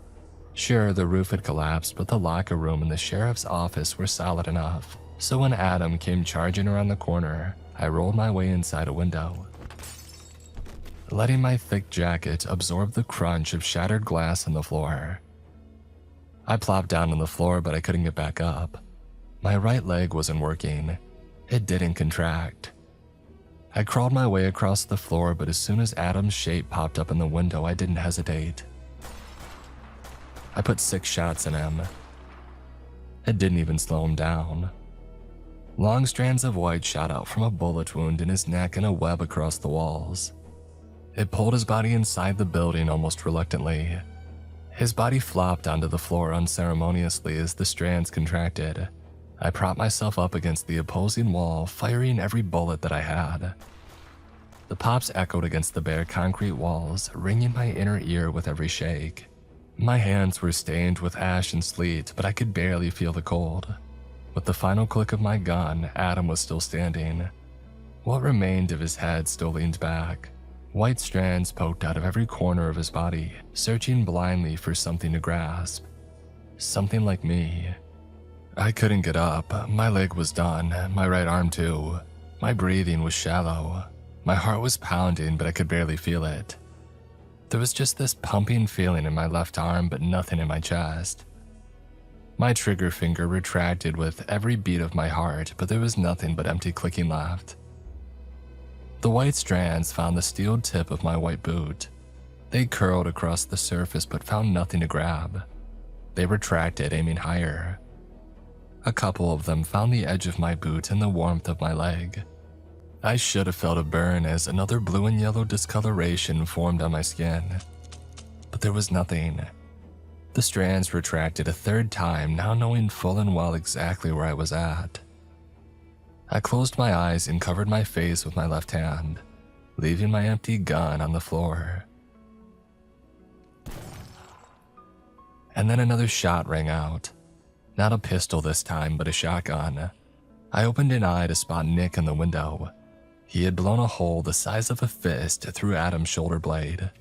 Sure, the roof had collapsed, but the locker room and the sheriff's office were solid enough. So when Adam came charging around the corner, I rolled my way inside a window, letting my thick jacket absorb the crunch of shattered glass on the floor. I plopped down on the floor, but I couldn't get back up. My right leg wasn't working. It didn't contract. I crawled my way across the floor, but as soon as Adam's shape popped up in the window, I didn't hesitate. I put 6 shots in him. It didn't even slow him down. Long strands of white shot out from a bullet wound in his neck and a web across the walls. It pulled his body inside the building almost reluctantly. His body flopped onto the floor unceremoniously as the strands contracted. I propped myself up against the opposing wall, firing every bullet that I had. The pops echoed against the bare concrete walls, ringing my inner ear with every shake. My hands were stained with ash and sleet, but I could barely feel the cold. With the final click of my gun, Adam was still standing. What remained of his head still leaned back. White strands poked out of every corner of his body, searching blindly for something to grasp. Something like me. I couldn't get up. My leg was done, my right arm too. My breathing was shallow. My heart was pounding, but I could barely feel it. There was just this pumping feeling in my left arm, but nothing in my chest. My trigger finger retracted with every beat of my heart, but there was nothing but empty clicking left. The white strands found the steel tip of my white boot. They curled across the surface but found nothing to grab. They retracted, aiming higher. A couple of them found the edge of my boot and the warmth of my leg. I should have felt a burn as another blue and yellow discoloration formed on my skin. But there was nothing. The strands retracted a third time, now knowing full and well exactly where I was at. I closed my eyes and covered my face with my left hand, leaving my empty gun on the floor. and then another shot rang out. Not a pistol this time, but a shotgun. I opened an eye to spot Nick in the window. He had blown a hole the size of a fist through Adam's shoulder blade.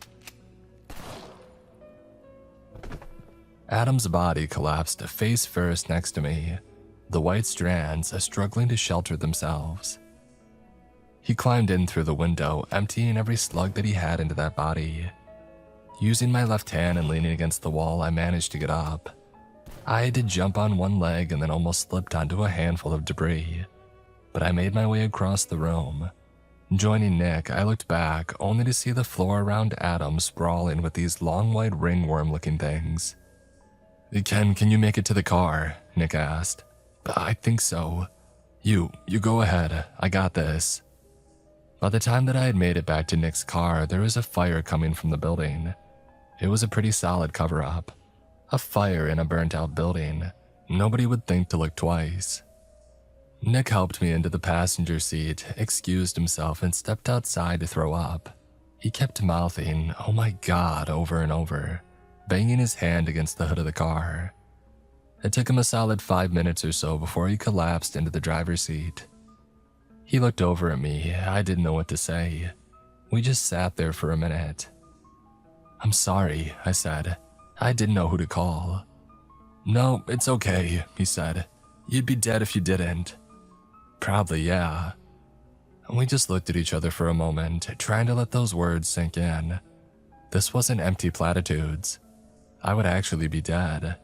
Adam's body collapsed face first next to me, the white strands struggling to shelter themselves. He climbed in through the window, emptying every slug that he had into that body. Using my left hand and leaning against the wall, I managed to get up. I had to jump on one leg and then almost slipped onto a handful of debris, but I made my way across the room. Joining Nick, I looked back only to see the floor around Adam sprawling with these long white ringworm-looking things. Can you make it to the car?" Nick asked. "I think so. You go ahead. I got this." By the time that I had made it back to Nick's car, there was a fire coming from the building. It was a pretty solid cover-up. A fire in a burnt-out building. Nobody would think to look twice. Nick helped me into the passenger seat, excused himself, and stepped outside to throw up. He kept mouthing, "Oh my God," over and over, banging his hand against the hood of the car. It took him a solid 5 minutes or so before he collapsed into the driver's seat. He looked over at me. I didn't know what to say. We just sat there for a minute. "I'm sorry," I said. "I didn't know who to call." "No, it's okay," he said. "You'd be dead if you didn't." "Probably, yeah." We just looked at each other for a moment, trying to let those words sink in. This wasn't empty platitudes. I would actually be dead.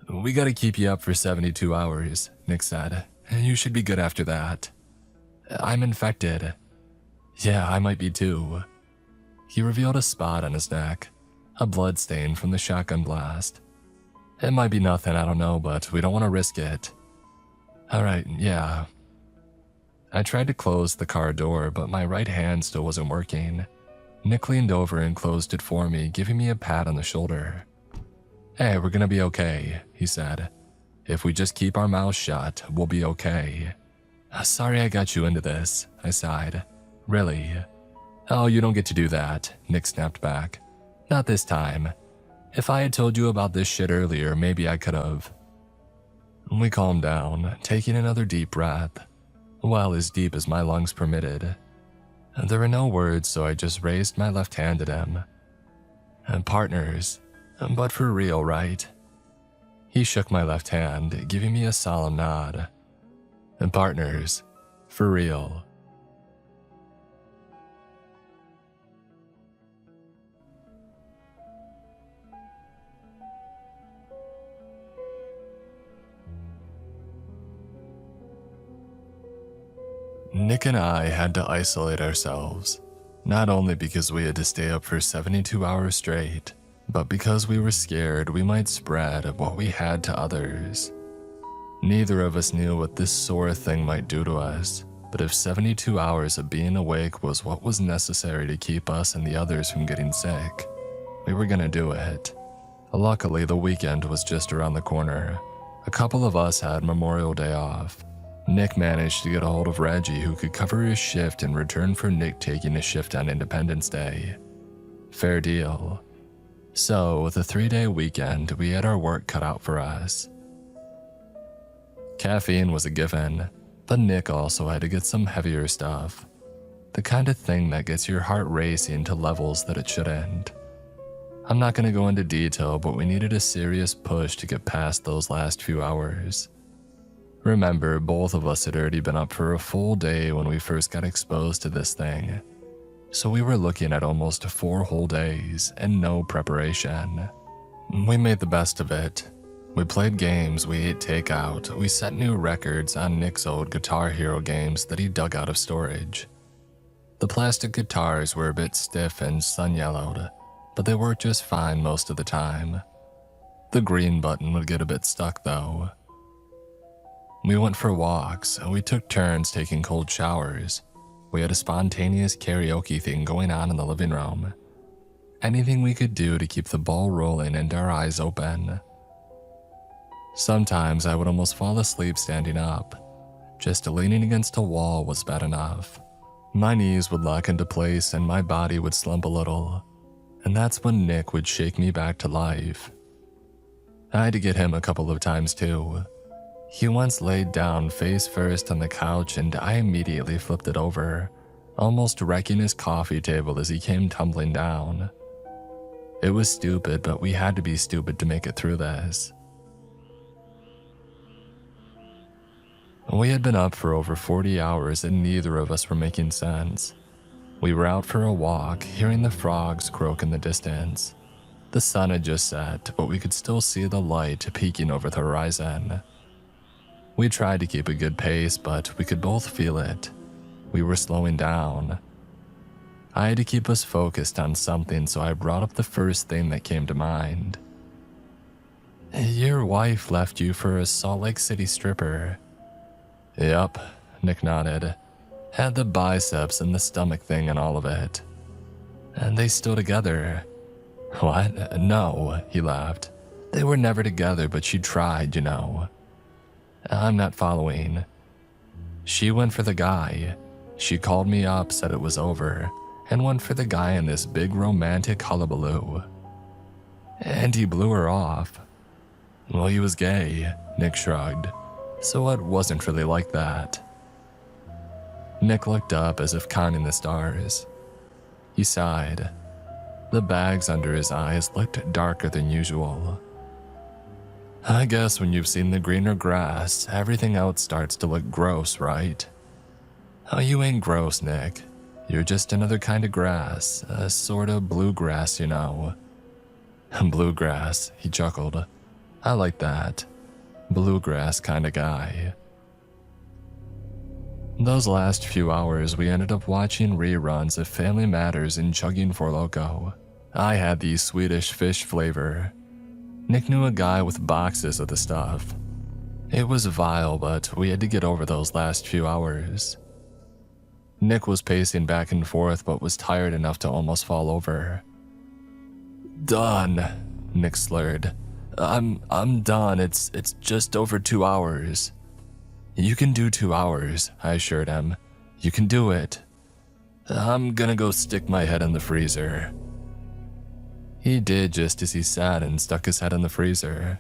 "We gotta keep you up for 72 hours, Nick said. "You should be good after that." "I'm infected." "Yeah, I might be too." He revealed a spot on his neck, a blood stain from the shotgun blast. "It might be nothing, I don't know, but we don't want to risk it." "All right, yeah." I tried to close the car door, but my right hand still wasn't working. Nick leaned over and closed it for me, giving me a pat on the shoulder. "Hey, we're gonna be okay," he said. "If we just keep our mouths shut, we'll be okay." "Sorry I got you into this," I sighed. "Really?" "Oh, you don't get to do that," Nick snapped back. "Not this time. If I had told you about this shit earlier, maybe I could have." We calmed down, taking another deep breath. Well, as deep as my lungs permitted. There were no words, so I just raised my left hand at him. "Partners, but for real, right?" He shook my left hand, giving me a solemn nod. "Partners, for real." Nick and I had to isolate ourselves, not only because we had to stay up for 72 hours straight, but because we were scared we might spread what we had to others. Neither of us knew what this sore thing might do to us, but if 72 hours of being awake was what was necessary to keep us and the others from getting sick, we were gonna do it. Luckily, the weekend was just around the corner. A couple of us had Memorial Day off. Nick managed to get a hold of Reggie, who could cover his shift in return for Nick taking a shift on Independence Day. Fair deal. So, with a 3-day weekend, we had our work cut out for us. Caffeine was a given, but Nick also had to get some heavier stuff. The kind of thing that gets your heart racing to levels that it shouldn't. I'm not going to go into detail, but we needed a serious push to get past those last few hours. Remember, both of us had already been up for a full day when we first got exposed to this thing. So we were looking at almost 4 whole days and no preparation. We made the best of it. We played games, we ate takeout, we set new records on Nick's old Guitar Hero games that he dug out of storage. The plastic guitars were a bit stiff and sun-yellowed, but they worked just fine most of the time. The green button would get a bit stuck though. We went for walks, and we took turns taking cold showers. We had a spontaneous karaoke thing going on in the living room. Anything we could do to keep the ball rolling and our eyes open. Sometimes I would almost fall asleep standing up. Just leaning against a wall was bad enough. My knees would lock into place and my body would slump a little. And that's when Nick would shake me back to life. I had to get him a couple of times too. He once laid down face first on the couch and I immediately flipped it over, almost wrecking his coffee table as he came tumbling down. It was stupid, but we had to be stupid to make it through this. We had been up for over 40 hours and neither of us were making sense. We were out for a walk, hearing the frogs croak in the distance. The sun had just set, but we could still see the light peeking over the horizon. We tried to keep a good pace, but we could both feel it. We were slowing down. I had to keep us focused on something, so I brought up the first thing that came to mind. Your wife left you for a Salt Lake City stripper. Yep, Nick nodded. Had the biceps and the stomach thing and all of it. And they still together. What? No, he laughed. They were never together, but she tried, you know. I'm not following. She went for the guy. She called me up, said it was over, and went for the guy in this big romantic hullabaloo. And he blew her off. Well, he was gay, Nick shrugged, so it wasn't really like that. Nick looked up as if counting the stars. He sighed. The bags under his eyes looked darker than usual. I guess when you've seen the greener grass, everything else starts to look gross, right? Oh, you ain't gross, Nick. You're just another kind of grass, a sort of bluegrass, you know. Bluegrass, he chuckled. I like that. Bluegrass kind of guy. Those last few hours, we ended up watching reruns of Family Matters and chugging Four Loko. I had the Swedish fish flavor. Nick knew a guy with boxes of the stuff. It was vile, but we had to get over those last few hours. Nick was pacing back and forth, but was tired enough to almost fall over. Done, Nick slurred. I'm done. It's just over 2 hours. You can do 2 hours, I assured him. You can do it. I'm gonna go stick my head in the freezer. He did just as he said and stuck his head in the freezer.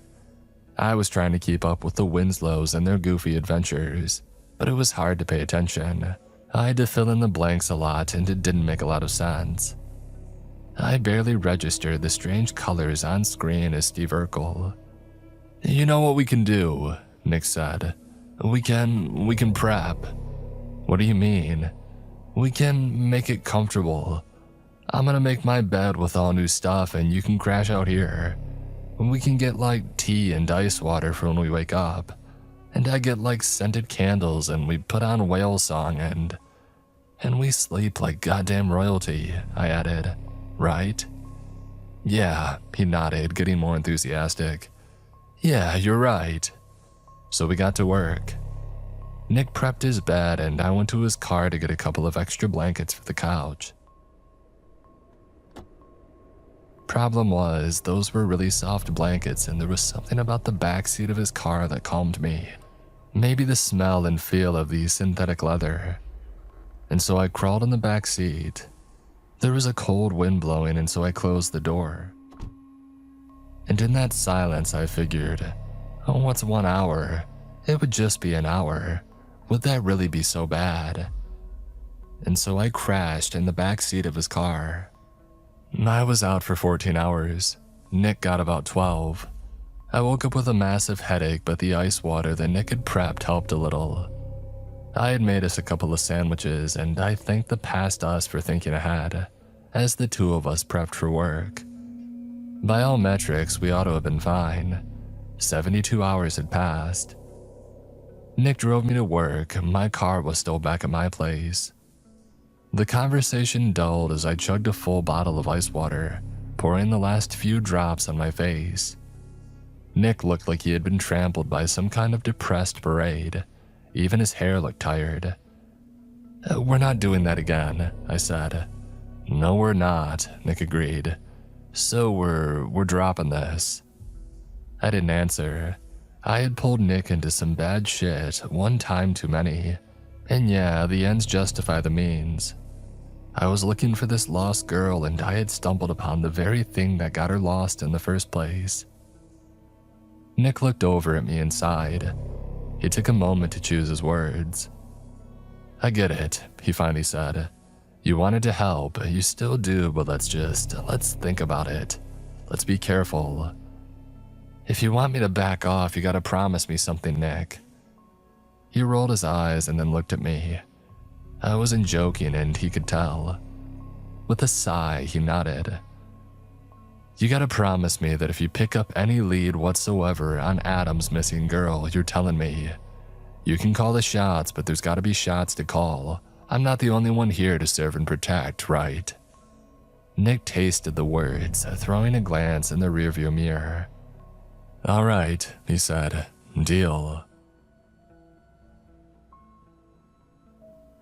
I was trying to keep up with the Winslows and their goofy adventures, but it was hard to pay attention. I had to fill in the blanks a lot and it didn't make a lot of sense. I barely registered the strange colors on screen as Steve Urkel. You know what we can do, Nick said. We can prep. What do you mean? We can make it comfortable. I'm gonna make my bed with all new stuff and you can crash out here. We can get like tea and ice water for when we wake up. And I get like scented candles and we put on whale song and we sleep like goddamn royalty, I added. Right? Yeah, he nodded, getting more enthusiastic. Yeah, you're right. So we got to work. Nick prepped his bed and I went to his car to get a couple of extra blankets for the couch. Problem was, those were really soft blankets and there was something about the backseat of his car that calmed me. Maybe the smell and feel of the synthetic leather. And so I crawled in the back seat. There was a cold wind blowing and so I closed the door. And in that silence I figured, oh, what's 1 hour? It would just be an hour. Would that really be so bad? And so I crashed in the back seat of his car. I was out for 14 hours. Nick got about 12. I woke up with a massive headache, but the ice water that Nick had prepped helped a little. I had made us a couple of sandwiches, and I thanked the past us for thinking ahead, as the two of us prepped for work. By all metrics, we ought to have been fine. 72 hours had passed. Nick drove me to work. My car was still back at my place. The conversation dulled as I chugged a full bottle of ice water, pouring the last few drops on my face. Nick looked like he had been trampled by some kind of depressed parade. Even his hair looked tired. We're not doing that again, I said. No, we're not, Nick agreed. So we're dropping this. I didn't answer. I had pulled Nick into some bad shit one time too many. And yeah, the ends justify the means. I was looking for this lost girl and I had stumbled upon the very thing that got her lost in the first place. Nick looked over at me and sighed. He took a moment to choose his words. I get it, he finally said. You wanted to help, you still do, but let's think about it. Let's be careful. If you want me to back off, you gotta promise me something, Nick. He rolled his eyes and then looked at me. I wasn't joking and he could tell. With a sigh, he nodded. You gotta promise me that if you pick up any lead whatsoever on Adam's missing girl, you're telling me. You can call the shots, but there's gotta be shots to call. I'm not the only one here to serve and protect, right? Nick tasted the words, throwing a glance in the rearview mirror. All right, he said. Deal.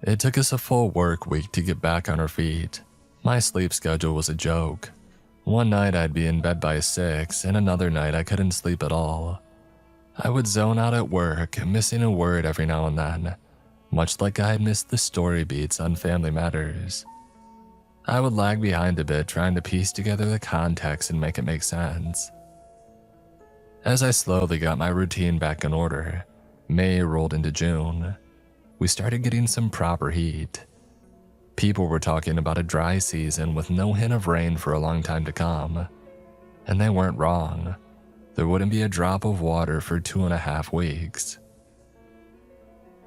It took us a full work week to get back on our feet. My sleep schedule was a joke. One night I'd be in bed by 6, and another night I couldn't sleep at all. I would zone out at work, missing a word every now and then, much like I had missed the story beats on Family Matters. I would lag behind a bit trying to piece together the context and make it make sense. As I slowly got my routine back in order, May rolled into June. We started getting some proper heat. People were talking about a dry season with no hint of rain for a long time to come. And they weren't wrong. There wouldn't be a drop of water for 2.5 weeks.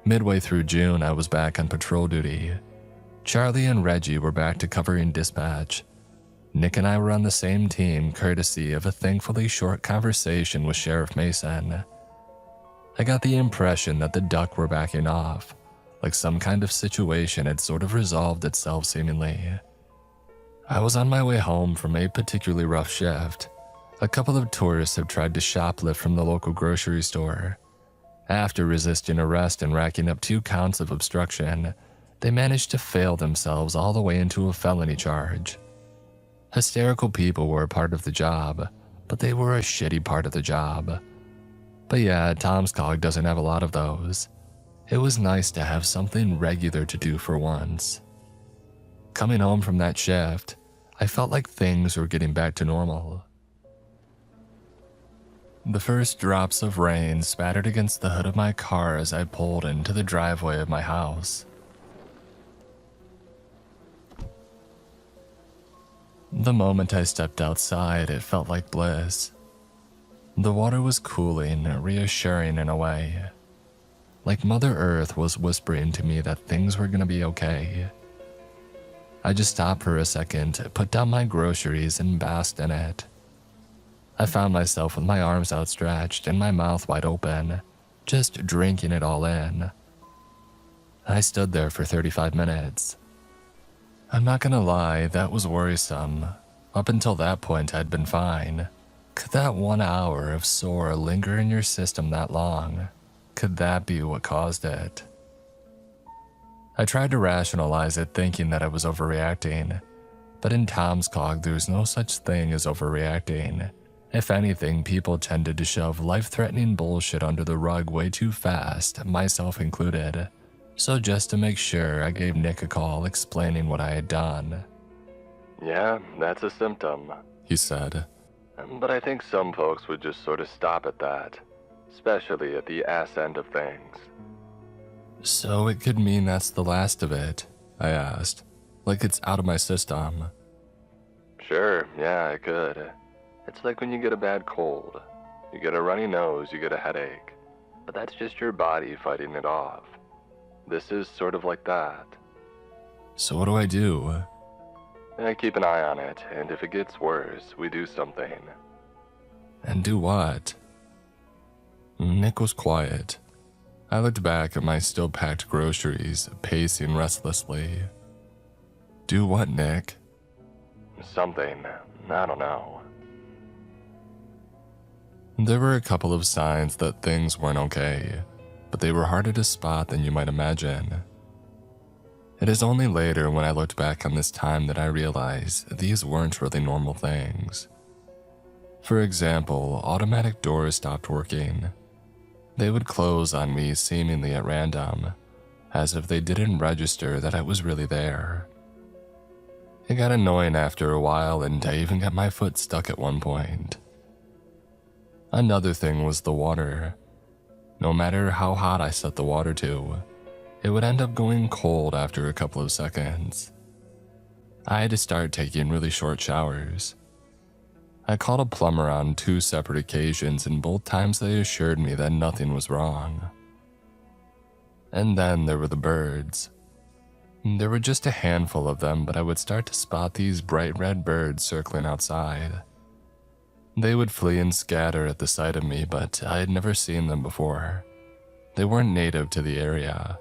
Midway through June, I was back on patrol duty. Charlie and Reggie were back to covering dispatch. Nick and I were on the same team courtesy of a thankfully short conversation with Sheriff Mason. I got the impression that the Duck were backing off, like some kind of situation had sort of resolved itself seemingly. I was on my way home from a particularly rough shift. A couple of tourists have tried to shoplift from the local grocery store. After resisting arrest and racking up 2 counts of obstruction, they managed to fail themselves all the way into a felony charge. Hysterical people were a part of the job, but they were a shitty part of the job. But yeah, Tom's Cog doesn't have a lot of those. It was nice to have something regular to do for once. Coming home from that shift, I felt like things were getting back to normal. The first drops of rain spattered against the hood of my car as I pulled into the driveway of my house. The moment I stepped outside, it felt like bliss. The water was cooling, reassuring in a way. Like Mother Earth was whispering to me that things were gonna be okay. I just stopped for a second, put down my groceries, and basked in it. I found myself with my arms outstretched and my mouth wide open, just drinking it all in. I stood there for 35 minutes. I'm not gonna lie, that was worrisome. Up until that point, I'd been fine. Could that 1 hour of sore linger in your system that long? Could that be what caused it? I tried to rationalize it, thinking that I was overreacting. But in Tom's Cog, there's no such thing as overreacting. If anything, people tended to shove life-threatening bullshit under the rug way too fast, myself included. So just to make sure, I gave Nick a call explaining what I had done. Yeah, that's a symptom, he said. But I think some folks would just sort of stop at that, especially at the ass end of things. So it could mean that's the last of it, I asked, like it's out of my system. Sure, yeah, it could. It's like when you get a bad cold. You get a runny nose, you get a headache. But that's just your body fighting it off. This is sort of like that. So what do I do? I keep an eye on it, and if it gets worse, we do something. And do what? Nick was quiet. I looked back at my still-packed groceries, pacing restlessly. Do what, Nick? Something. I don't know. There were a couple of signs that things weren't okay, but they were harder to spot than you might imagine. It is only later when I looked back on this time that I realized these weren't really normal things. For example, automatic doors stopped working. They would close on me seemingly at random, as if they didn't register that I was really there. It got annoying after a while, and I even got my foot stuck at one point. Another thing was the water. No matter how hot I set the water to, it would end up going cold after a couple of seconds. I had to start taking really short showers. I called a plumber on 2 separate occasions, and both times they assured me that nothing was wrong. And then there were the birds. There were just a handful of them, but I would start to spot these bright red birds circling outside. They would flee and scatter at the sight of me, but I had never seen them before. They weren't native to the area.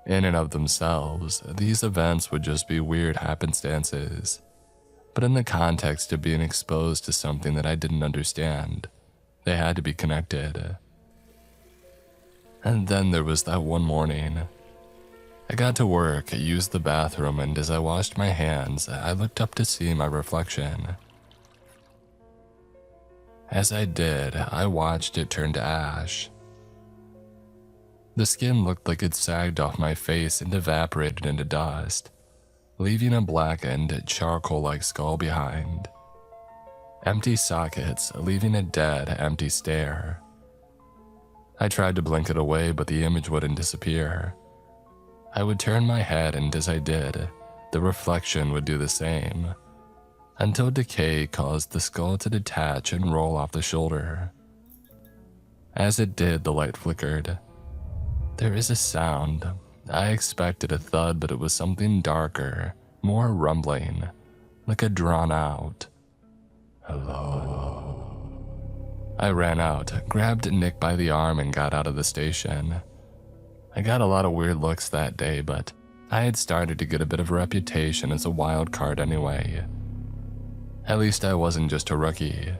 In and of themselves, these events would just be weird happenstances, but in the context of being exposed to something that I didn't understand, they had to be connected. And then there was that one morning. I got to work, used the bathroom, and as I washed my hands, I looked up to see my reflection. As I did, I watched it turn to ash. The skin looked like it sagged off my face and evaporated into dust, leaving a blackened, charcoal-like skull behind. Empty sockets, leaving a dead, empty stare. I tried to blink it away, but the image wouldn't disappear. I would turn my head, and as I did, the reflection would do the same, until decay caused the skull to detach and roll off the shoulder. As it did, the light flickered. There is a sound. I expected a thud, but it was something darker, more rumbling, like a drawn-out hello. I ran out, grabbed Nick by the arm, and got out of the station. I got a lot of weird looks that day, but I had started to get a bit of a reputation as a wild card anyway. At least I wasn't just a rookie.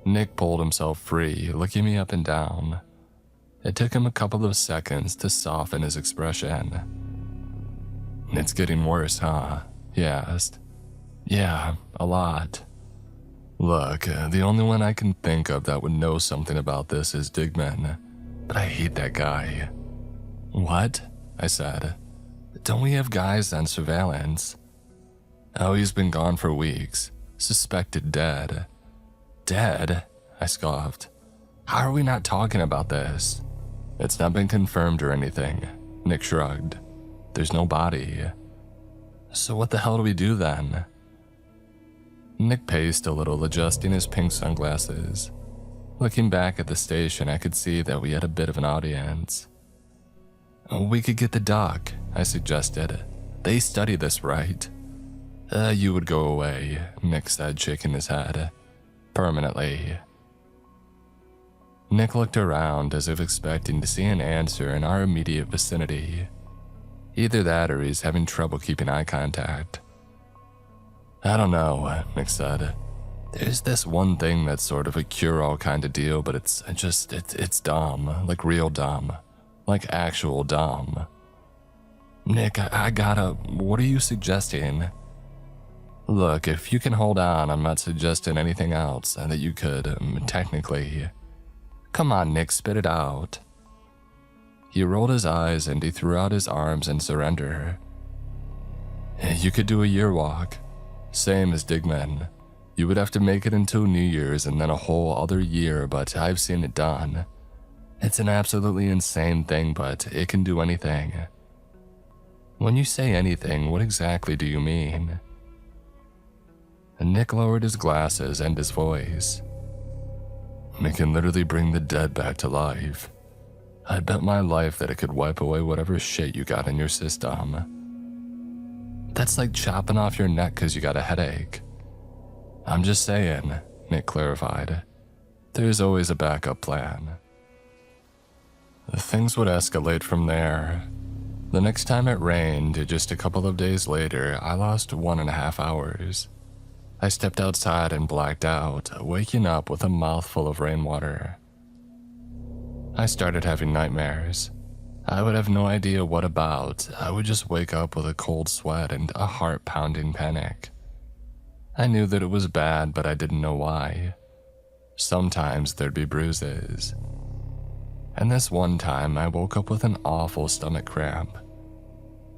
Nick pulled himself free, looking me up and down. It took him a couple of seconds to soften his expression. "It's getting worse, huh?" he asked. "Yeah, a lot. Look, the only one I can think of that would know something about this is Digman, but I hate that guy." "What?" I said. "Don't we have guys on surveillance?" "Oh, he's been gone for weeks. Suspected dead." "Dead?" I scoffed. "How are we not talking about this?" "It's not been confirmed or anything," Nick shrugged. "There's no body." "So what the hell do we do then?" Nick paced a little, adjusting his pink sunglasses. Looking back at the station, I could see that we had a bit of an audience. "We could get the doc," I suggested. "They study this, right?" You would go away," Nick said, shaking his head. "Permanently." Nick looked around as if expecting to see an answer in our immediate vicinity. Either that or he's having trouble keeping eye contact. "I don't know," Nick said. "There's this one thing that's sort of a cure-all kind of deal, but it's dumb, like real dumb, like actual dumb." "Nick, what are you suggesting?" "Look, if you can hold on, I'm not suggesting anything else, and that you could, technically." "Come on, Nick, spit it out." He rolled his eyes and he threw out his arms in surrender. "You could do a year walk, same as Digman. You would have to make it until New Year's and then a whole other year, but I've seen it done. It's an absolutely insane thing, but it can do anything." "When you say anything, what exactly do you mean?" Nick lowered his glasses and his voice. "It can literally bring the dead back to life. I'd bet my life that it could wipe away whatever shit you got in your system." "That's like chopping off your neck because you got a headache." "I'm just saying," Nick clarified. "There's always a backup plan." Things would escalate from there. The next time it rained, just a couple of days later, I lost 1.5 hours. I stepped outside and blacked out, waking up with a mouthful of rainwater. I started having nightmares. I would have no idea what about. I would just wake up with a cold sweat and a heart-pounding panic. I knew that it was bad, but I didn't know why. Sometimes there'd be bruises. And this one time, I woke up with an awful stomach cramp.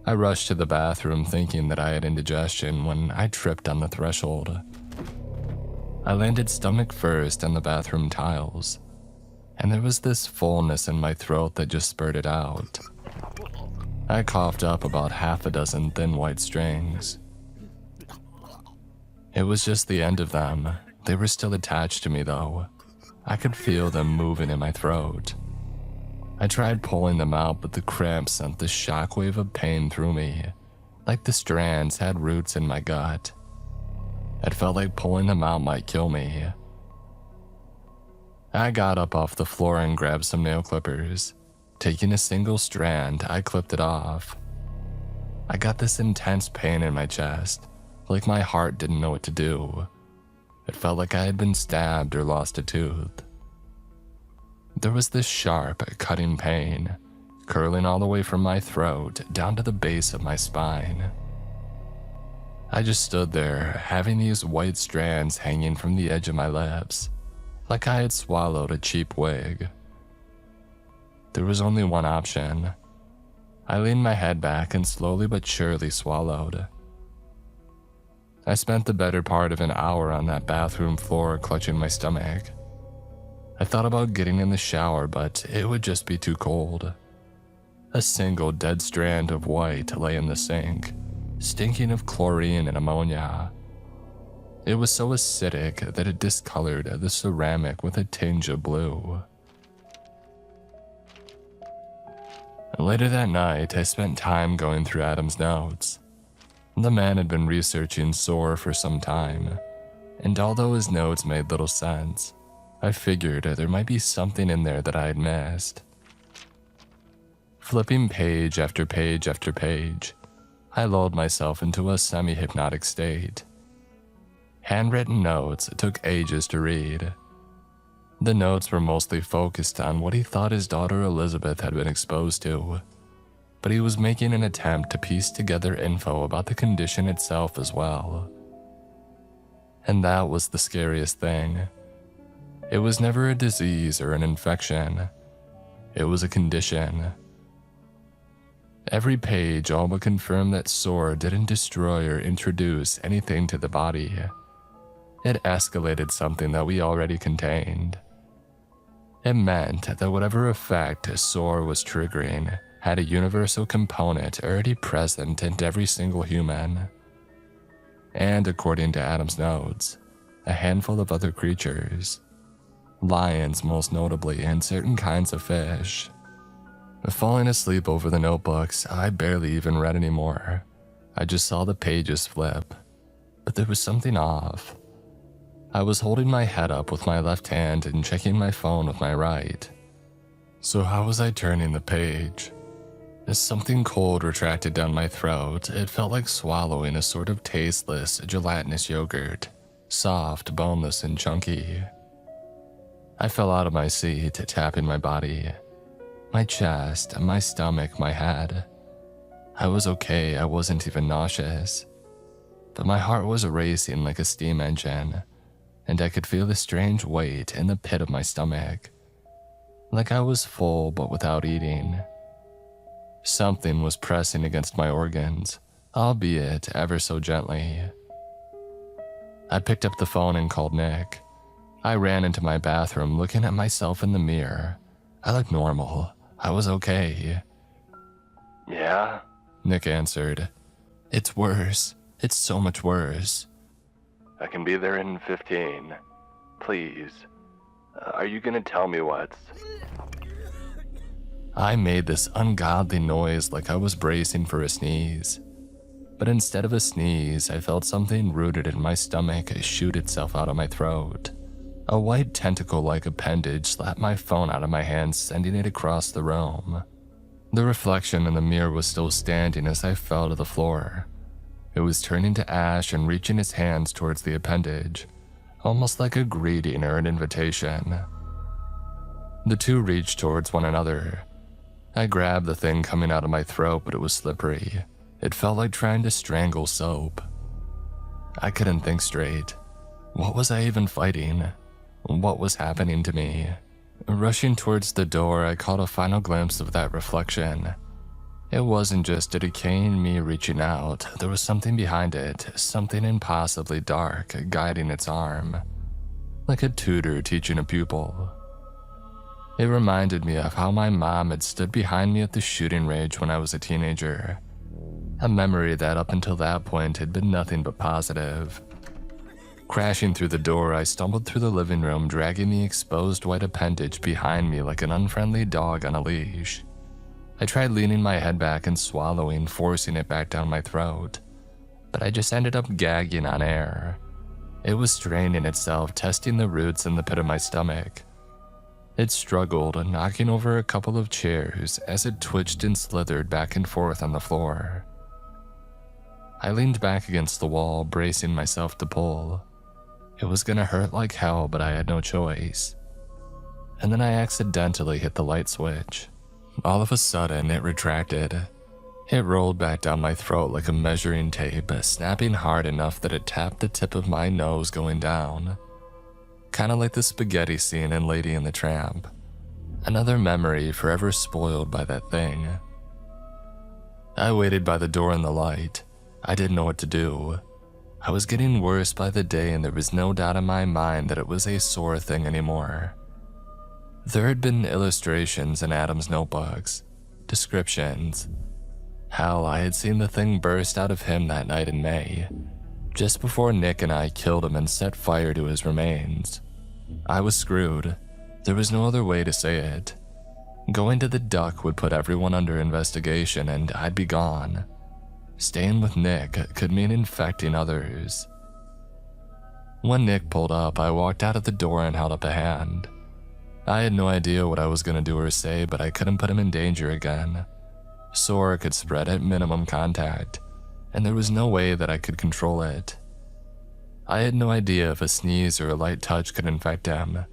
I rushed to the bathroom thinking that I had indigestion when I tripped on the threshold. I landed stomach first on the bathroom tiles, and there was this fullness in my throat that just spurted out. I coughed up about half a dozen thin white strings. It was just the end of them. They were still attached to me though. I could feel them moving in my throat. I tried pulling them out, but the cramps sent this shockwave of pain through me, like the strands had roots in my gut. It felt like pulling them out might kill me. I got up off the floor and grabbed some nail clippers. Taking a single strand, I clipped it off. I got this intense pain in my chest, like my heart didn't know what to do. It felt like I had been stabbed or lost a tooth. There was this sharp, cutting pain, curling all the way from my throat down to the base of my spine. I just stood there, having these white strands hanging from the edge of my lips, like I had swallowed a cheap wig. There was only one option. I leaned my head back and slowly but surely swallowed. I spent the better part of an hour on that bathroom floor clutching my stomach. I thought about getting in the shower, but it would just be too cold. A single dead strand of white lay in the sink, stinking of chlorine and ammonia. It was so acidic that it discolored the ceramic with a tinge of blue. Later that night, I spent time going through Adam's notes. The man had been researching SOAR for some time, and although his notes made little sense, I figured there might be something in there that I had missed. Flipping page after page after page, I lulled myself into a semi-hypnotic state. Handwritten notes took ages to read. The notes were mostly focused on what he thought his daughter Elizabeth had been exposed to, but he was making an attempt to piece together info about the condition itself as well. And that was the scariest thing. It was never a disease or an infection. It was a condition. Every page all but confirmed that SOAR didn't destroy or introduce anything to the body. It escalated something that we already contained. It meant that whatever effect SOAR was triggering had a universal component already present in every single human. And according to Adam's notes, a handful of other creatures. Lions most notably, and certain kinds of fish. Falling asleep over the notebooks, I barely even read anymore. I just saw the pages flip, but there was something off. I was holding my head up with my left hand and checking my phone with my right. So how was I turning the page? As something cold retracted down my throat, it felt like swallowing a sort of tasteless, gelatinous yogurt, soft, boneless, and chunky. I fell out of my seat, tapping my body. My chest, my stomach, my head. I was okay, I wasn't even nauseous. But my heart was racing like a steam engine, and I could feel the strange weight in the pit of my stomach. Like I was full but without eating. Something was pressing against my organs, albeit ever so gently. I picked up the phone and called Nick. I ran into my bathroom looking at myself in the mirror. I looked normal. I was okay. Yeah? Nick answered. It's worse. It's so much worse. I can be there in 15. Please. Are you gonna tell me what's... I made this ungodly noise like I was bracing for a sneeze. But instead of a sneeze, I felt something rooted in my stomach shoot itself out of my throat. A white tentacle-like appendage slapped my phone out of my hand, sending it across the room. The reflection in the mirror was still standing as I fell to the floor. It was turning to ash and reaching its hands towards the appendage, almost like a greeting or an invitation. The two reached towards one another. I grabbed the thing coming out of my throat, but it was slippery. It felt like trying to strangle soap. I couldn't think straight. What was I even fighting? What was happening to me? Rushing towards the door, I caught a final glimpse of that reflection. It wasn't just a decaying me reaching out, there was something behind it, something impossibly dark guiding its arm, like a tutor teaching a pupil. It reminded me of how my mom had stood behind me at the shooting range when I was a teenager, a memory that up until that point had been nothing but positive. Crashing through the door, I stumbled through the living room, dragging the exposed white appendage behind me like an unfriendly dog on a leash. I tried leaning my head back and swallowing, forcing it back down my throat, but I just ended up gagging on air. It was straining itself, testing the roots in the pit of my stomach. It struggled, knocking over a couple of chairs as it twitched and slithered back and forth on the floor. I leaned back against the wall, bracing myself to pull. It was gonna hurt like hell, but I had no choice. And then I accidentally hit the light switch. All of a sudden, it retracted. It rolled back down my throat like a measuring tape, snapping hard enough that it tapped the tip of my nose going down. Kinda like the spaghetti scene in Lady and the Tramp. Another memory forever spoiled by that thing. I waited by the door in the light. I didn't know what to do. I was getting worse by the day, and there was no doubt in my mind that it was a sore thing anymore. There had been illustrations in Adam's notebooks, descriptions. Hell, I had seen the thing burst out of him that night in May, just before Nick and I killed him and set fire to his remains. I was screwed. There was no other way to say it. Going to the Duck would put everyone under investigation, and I'd be gone. Staying with Nick could mean infecting others. When Nick pulled up, I walked out of the door and held up a hand. I had no idea what I was going to do or say, but I couldn't put him in danger again. Sore could spread at minimum contact, and there was no way that I could control it. I had no idea if a sneeze or a light touch could infect him.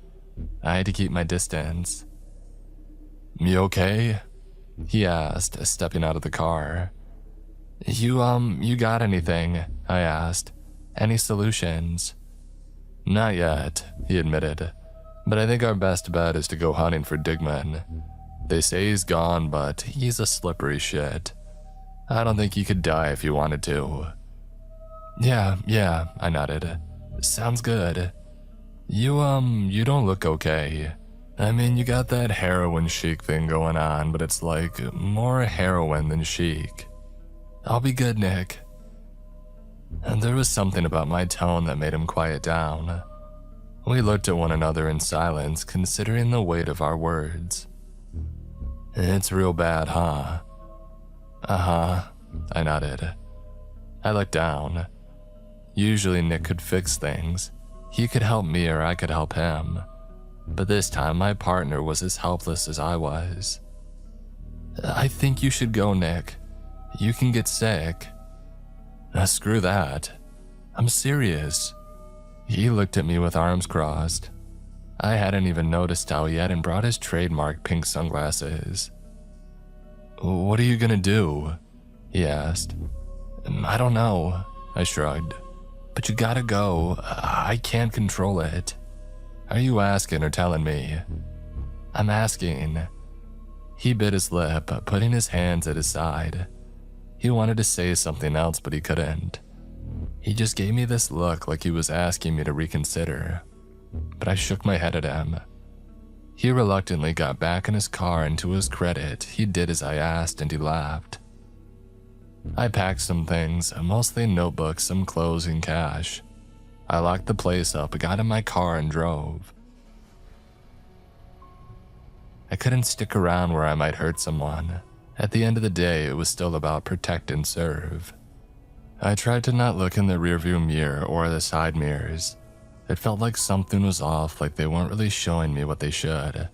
I had to keep my distance. "You okay?" he asked, stepping out of the car. You got anything?" I asked. "Any solutions?" "Not yet," he admitted. "But I think our best bet is to go hunting for Digman. They say he's gone, but he's a slippery shit. I don't think he could die if he wanted to." Yeah, I nodded. "Sounds good. You don't look okay. I mean, you got that heroin chic thing going on, but it's like more heroin than chic. I'll be good, Nick." And there was something about my tone that made him quiet down. We looked at one another in silence, considering the weight of our words. "It's real bad, huh?" "Uh-huh," I nodded. I looked down. Usually Nick could fix things. He could help me or I could help him. But this time my partner was as helpless as I was. "I think you should go, Nick. You can get sick." Screw that. I'm serious." He looked at me with arms crossed. I hadn't even noticed how he hadn't brought his trademark pink sunglasses. "What are you gonna do?" he asked. "I don't know," I shrugged. "But you gotta go. I can't control it." "Are you asking or telling me?" "I'm asking." He bit his lip, putting his hands at his side. He wanted to say something else, but he couldn't. He just gave me this look like he was asking me to reconsider. But I shook my head at him. He reluctantly got back in his car, and to his credit, he did as I asked and he laughed. I packed some things, mostly notebooks, some clothes, and cash. I locked the place up, got in my car, and drove. I couldn't stick around where I might hurt someone. At the end of the day, it was still about protect and serve. I tried to not look in the rearview mirror or the side mirrors. It felt like something was off, like they weren't really showing me what they should.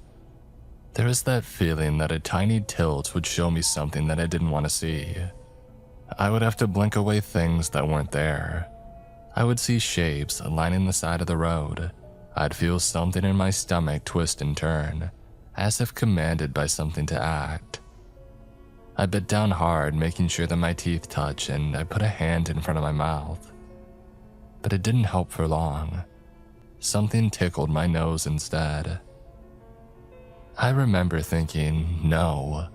There was that feeling that a tiny tilt would show me something that I didn't want to see. I would have to blink away things that weren't there. I would see shapes lining the side of the road. I'd feel something in my stomach twist and turn, as if commanded by something to act. I bit down hard, making sure that my teeth touched, and I put a hand in front of my mouth. But it didn't help for long. Something tickled my nose instead. I remember thinking, no,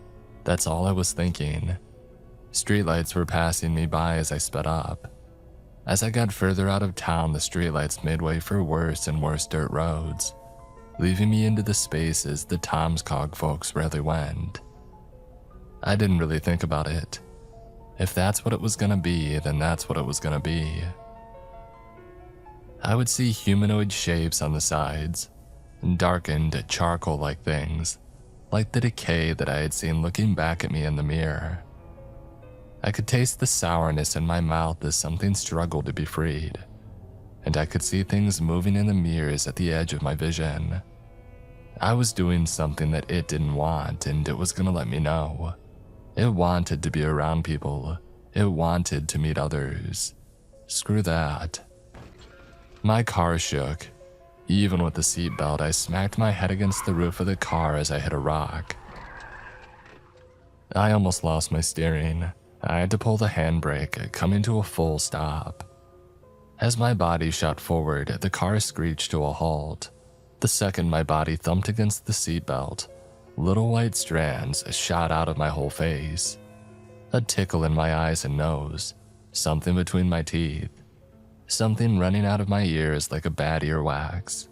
That's all I was thinking. Streetlights were passing me by as I sped up. As I got further out of town, the streetlights made way for worse and worse dirt roads, leaving me into the spaces the Tom's Cog folks rarely went. I didn't really think about it. If that's what it was gonna be, then that's what it was gonna be. I would see humanoid shapes on the sides, darkened charcoal-like things, like the decay that I had seen looking back at me in the mirror. I could taste the sourness in my mouth as something struggled to be freed, and I could see things moving in the mirrors at the edge of my vision. I was doing something that it didn't want, and it was gonna let me know. It wanted to be around people. It wanted to meet others. Screw that. My car shook. Even with the seatbelt, I smacked my head against the roof of the car as I hit a rock. I almost lost my steering. I had to pull the handbrake, coming to a full stop. As my body shot forward, the car screeched to a halt. The second my body thumped against the seatbelt, little white strands shot out of my whole face. A tickle in my eyes and nose, something between my teeth, something running out of my ears like a bad earwax.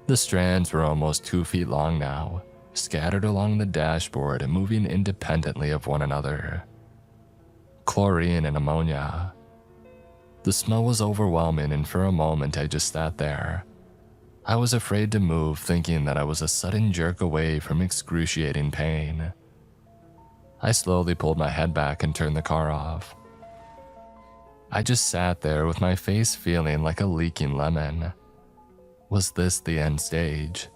The strands were almost 2 feet long now, scattered along the dashboard and moving independently of one another. Chlorine and ammonia. The smell was overwhelming, and for a moment I just sat there. I was afraid to move, thinking that I was a sudden jerk away from excruciating pain. I slowly pulled my head back and turned the car off. I just sat there with my face feeling like a leaking lemon. Was this the end stage?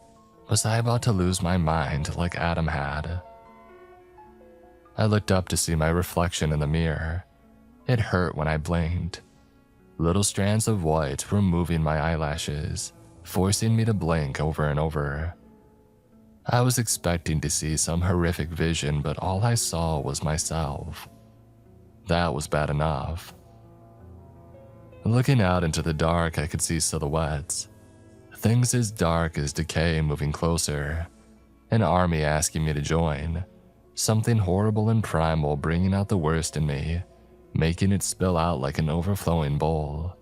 Was I about to lose my mind like Adam had? I looked up to see my reflection in the mirror. It hurt when I blinked. Little strands of white were moving my eyelashes, forcing me to blink over and over. I was expecting to see some horrific vision, but all I saw was myself. That was bad enough. Looking out into the dark, I could see silhouettes. Things as dark as decay moving closer. An army asking me to join. Something horrible and primal bringing out the worst in me, making it spill out like an overflowing bowl.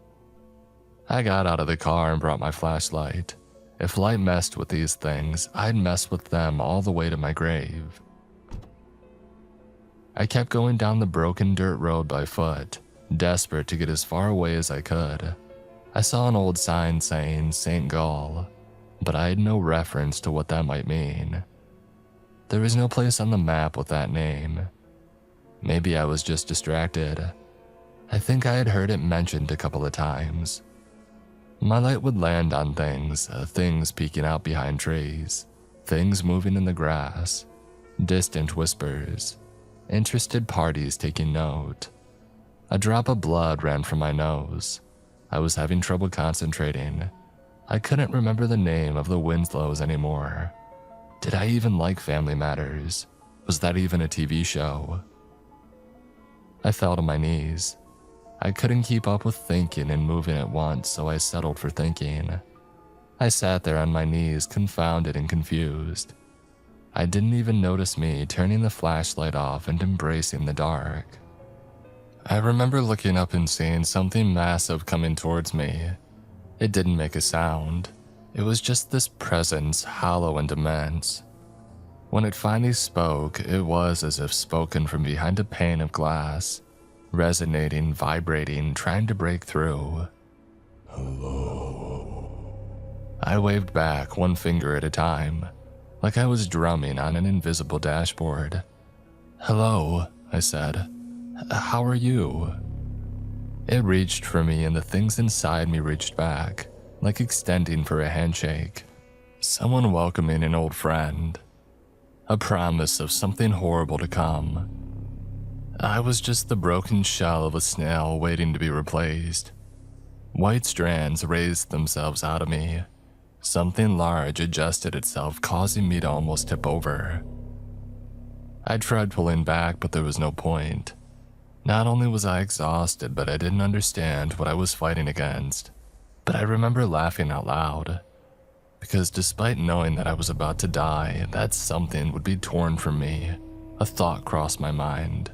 I got out of the car and brought my flashlight. If light messed with these things, I'd mess with them all the way to my grave. I kept going down the broken dirt road by foot, desperate to get as far away as I could. I saw an old sign saying St. Gall, but I had no reference to what that might mean. There was no place on the map with that name. Maybe I was just distracted. I think I had heard it mentioned a couple of times. My light would land on things, things peeking out behind trees, things moving in the grass, distant whispers, interested parties taking note. A drop of blood ran from my nose. I was having trouble concentrating. I couldn't remember the name of the Winslows anymore. Did I even like Family Matters? Was that even a TV show? I fell to my knees. I couldn't keep up with thinking and moving at once, so I settled for thinking. I sat there on my knees, confounded and confused. I didn't even notice me turning the flashlight off and embracing the dark. I remember looking up and seeing something massive coming towards me. It didn't make a sound. It was just this presence, hollow and immense. When it finally spoke, it was as if spoken from behind a pane of glass, resonating, vibrating, trying to break through. Hello. I waved back, one finger at a time, like I was drumming on an invisible dashboard. Hello, I said. How are you? It reached for me, and the things inside me reached back, like extending for a handshake. Someone welcoming an old friend. A promise of something horrible to come. I was just the broken shell of a snail waiting to be replaced. White strands raised themselves out of me. Something large adjusted itself, causing me to almost tip over. I tried pulling back, but there was no point. Not only was I exhausted, but I didn't understand what I was fighting against. But I remember laughing out loud. Because despite knowing that I was about to die, that something would be torn from me, A thought crossed my mind.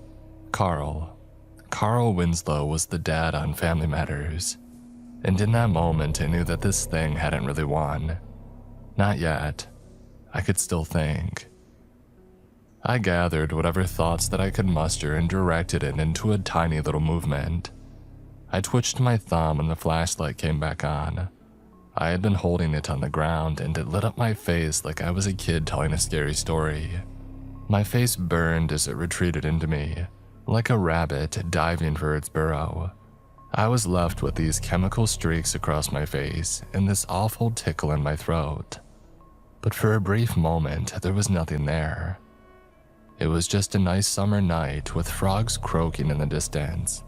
Carl. Carl Winslow was the dad on Family Matters. And in that moment, I knew that this thing hadn't really won. Not yet. I could still think. I gathered whatever thoughts that I could muster and directed it into a tiny little movement. I twitched my thumb and the flashlight came back on. I had been holding it on the ground and it lit up my face like I was a kid telling a scary story. My face burned as it retreated into me, like a rabbit diving for its burrow. I was left with these chemical streaks across my face and this awful tickle in my throat. But for a brief moment, there was nothing there. It was just a nice summer night with frogs croaking in the distance,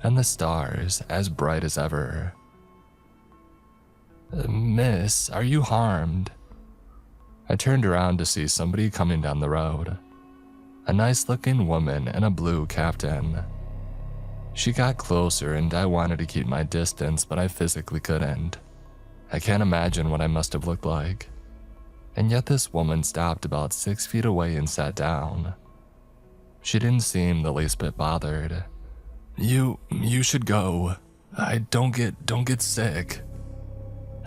and the stars as bright as ever. "Miss, are you harmed?" I turned around to see somebody coming down the road. A nice-looking woman in a blue kaftan. She got closer and I wanted to keep my distance, but I physically couldn't. I can't imagine what I must have looked like. And yet this woman stopped about 6 feet away and sat down. She didn't seem the least bit bothered. You should go. Don't get sick."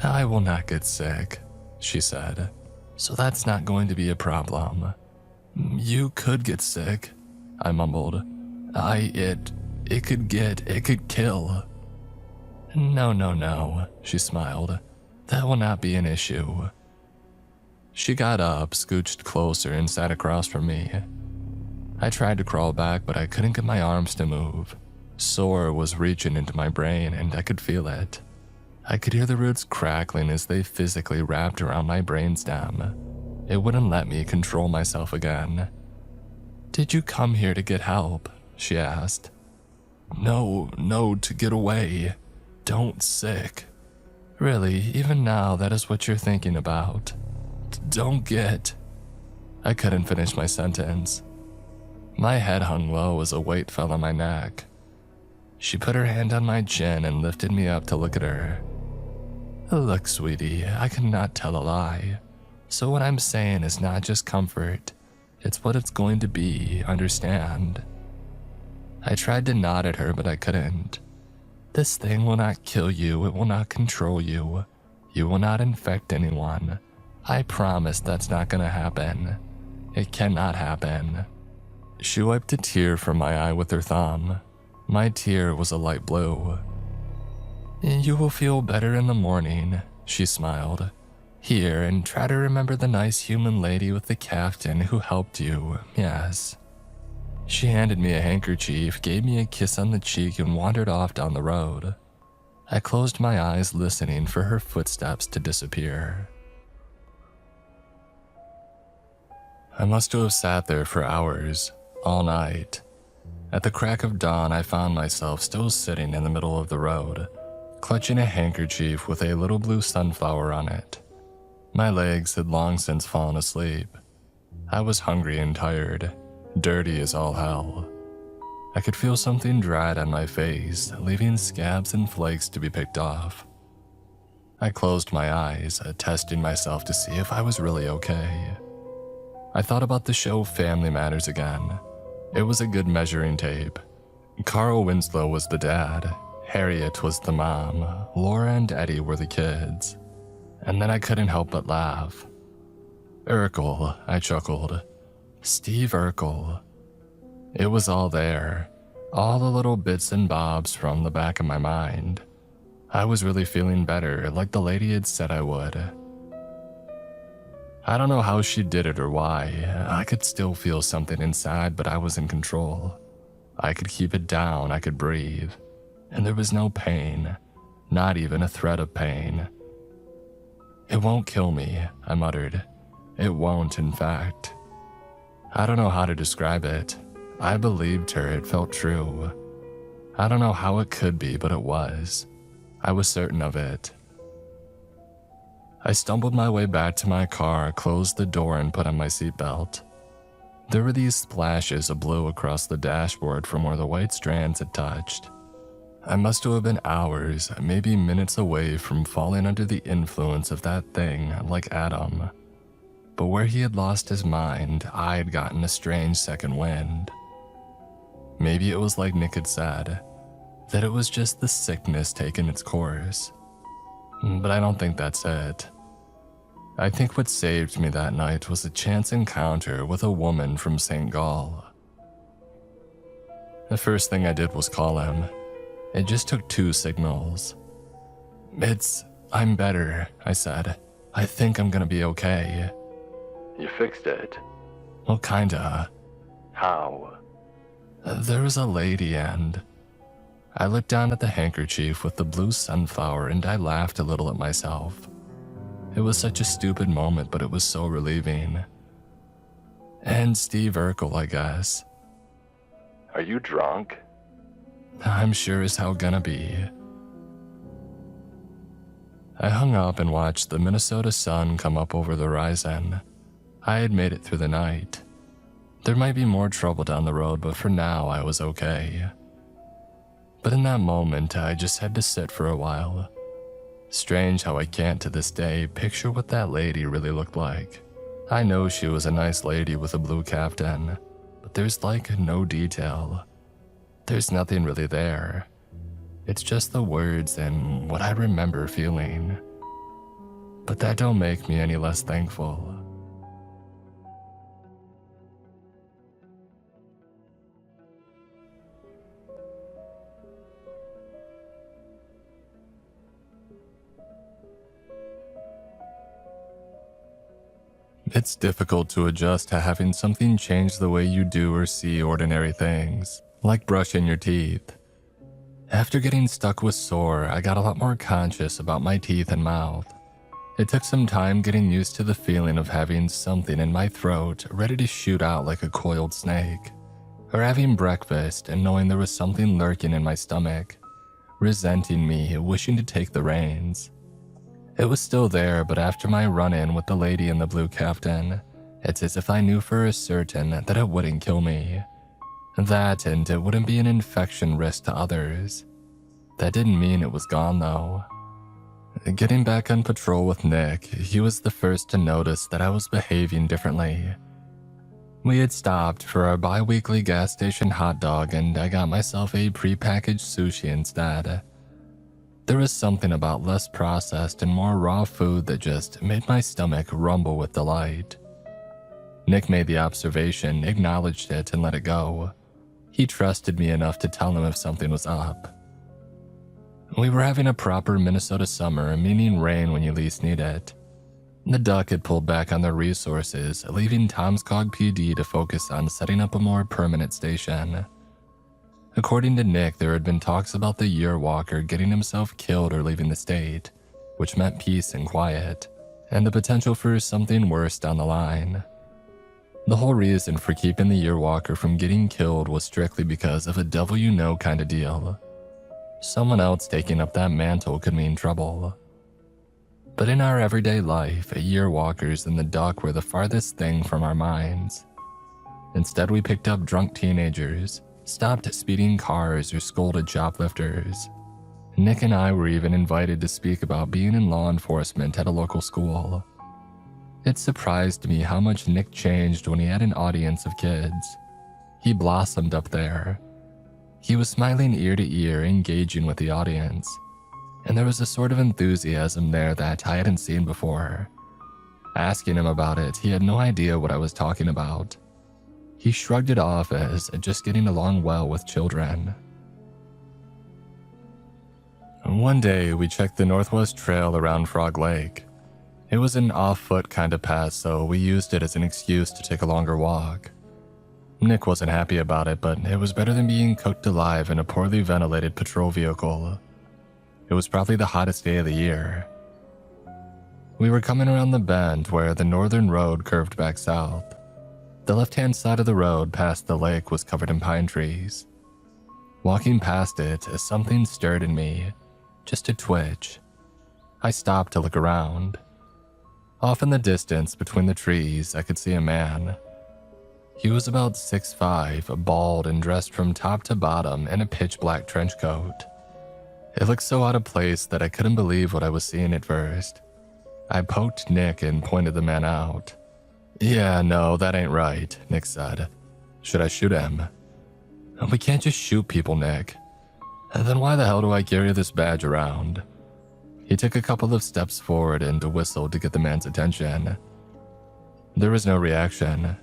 "I will not get sick," she said. "So that's not going to be a problem." "You could get sick," I mumbled. It could kill." No, she smiled. "That will not be an issue." She got up, scooched closer, and sat across from me. I tried to crawl back, but I couldn't get my arms to move. Sore was reaching into my brain, and I could feel it. I could hear the roots crackling as they physically wrapped around my brainstem. It wouldn't let me control myself again. "Did you come here to get help?" she asked. No, to get away. Don't sick." "Really, even now that is what you're thinking about?" Don't get... I couldn't finish my sentence. My head hung low as a weight fell on my neck. She put her hand on my chin and lifted me up to look at her. "Look, sweetie, I cannot tell a lie. So what I'm saying is not just comfort. It's what it's going to be, understand?" I tried to nod at her, but I couldn't. "This thing will not kill you. It will not control you. You will not infect anyone. I promise that's not gonna happen. It cannot happen." She wiped a tear from my eye with her thumb. My tear was a light blue. "You will feel better in the morning," she smiled. "Here, and try to remember the nice human lady with the kaftan who helped you, yes." She handed me a handkerchief, gave me a kiss on the cheek, and wandered off down the road. I closed my eyes, listening for her footsteps to disappear. I must have sat there for hours, all night. At the crack of dawn, I found myself still sitting in the middle of the road, clutching a handkerchief with a little blue sunflower on it. My legs had long since fallen asleep. I was hungry and tired, dirty as all hell. I could feel something dried on my face, leaving scabs and flakes to be picked off. I closed my eyes, testing myself to see if I was really okay. I thought about the show Family Matters again. It was a good measuring tape. Carl Winslow was the dad, Harriet was the mom, Laura and Eddie were the kids. And then I couldn't help but laugh. "Urkel," I chuckled. "Steve Urkel." It was all there, all the little bits and bobs from the back of my mind. I was really feeling better, like the lady had said I would. I don't know how she did it or why. I could still feel something inside, but I was in control. I could keep it down, I could breathe. And there was no pain, not even a threat of pain. "It won't kill me," I muttered. "It won't, in fact." I don't know how to describe it. I believed her, it felt true. I don't know how it could be, but it was. I was certain of it. I stumbled my way back to my car, closed the door, and put on my seatbelt. There were these splashes of blue across the dashboard from where the white strands had touched. I must have been hours, maybe minutes away from falling under the influence of that thing like Adam. but where he had lost his mind, I had gotten a strange second wind. Maybe it was like Nick had said, that it was just the sickness taking its course. But I don't think that's it. I think what saved me that night was a chance encounter with a woman from St. Gall. The first thing I did was call him. It just took 2 signals. I'm better, I said. I think I'm gonna be okay. You fixed it. Well, kinda. How? There was a lady and... I looked down at the handkerchief with the blue sunflower and I laughed a little at myself. It was such a stupid moment, but it was so relieving. And Steve Urkel, I guess. Are you drunk? I'm sure as hell gonna be. I hung up and watched the Minnesota sun come up over the horizon. I had made it through the night. There might be more trouble down the road, but for now I was okay. But in that moment, I just had to sit for a while. Strange how I can't to this day picture what that lady really looked like. I know she was a nice lady with a blue caftan, but there's like no detail. There's nothing really there. It's just the words and what I remember feeling. But that don't make me any less thankful. It's difficult to adjust to having something change the way you do or see ordinary things, like brushing your teeth. After getting stuck with sore, I got a lot more conscious about my teeth and mouth. It took some time getting used to the feeling of having something in my throat ready to shoot out like a coiled snake, or having breakfast and knowing there was something lurking in my stomach, resenting me, wishing to take the reins. It was still there, but after my run-in with the lady in the blue caftan, it's as if I knew for certain that it wouldn't kill me. That, and it wouldn't be an infection risk to others. That didn't mean it was gone, though. Getting back on patrol with Nick, he was the first to notice that I was behaving differently. We had stopped for our bi-weekly gas station hot dog, and I got myself a pre-packaged sushi instead. There was something about less processed and more raw food that just made my stomach rumble with delight. Nick made the observation, acknowledged it, and let it go. He trusted me enough to tell him if something was up. We were having a proper Minnesota summer, meaning rain when you least need it. The Duck had pulled back on their resources, leaving Tomscog PD to focus on setting up a more permanent station. According to Nick, there had been talks about the Yearwalker getting himself killed or leaving the state, which meant peace and quiet, and the potential for something worse down the line. The whole reason for keeping the Yearwalker from getting killed was strictly because of a devil-you-know kind of deal. Someone else taking up that mantle could mean trouble. But in our everyday life, Yearwalkers and the Duck were the farthest thing from our minds. Instead, we picked up drunk teenagers, stopped speeding cars, or scolded shoplifters. Nick and I were even invited to speak about being in law enforcement at a local school. It surprised me how much Nick changed when he had an audience of kids. He blossomed up there. He was smiling ear to ear, engaging with the audience, and there was a sort of enthusiasm there that I hadn't seen before. Asking him about it, he had no idea what I was talking about. He shrugged it off as just getting along well with children. One day, we checked the Northwest Trail around Frog Lake. It was an off-foot kind of path, so we used it as an excuse to take a longer walk. Nick wasn't happy about it, but it was better than being cooked alive in a poorly ventilated patrol vehicle. It was probably the hottest day of the year. We were coming around the bend where the northern road curved back south. The left-hand side of the road past the lake was covered in pine trees. Walking past it, something stirred in me, just a twitch. I stopped to look around. Off in the distance between the trees, I could see a man. He was about 6'5", bald and dressed from top to bottom in a pitch-black trench coat. It looked so out of place that I couldn't believe what I was seeing at first. I poked Nick and pointed the man out. Yeah, no, that ain't right, Nick said. Should I shoot him? We can't just shoot people, Nick. Then why the hell do I carry this badge around? He took a couple of steps forward and whistled to get the man's attention. There was no reaction.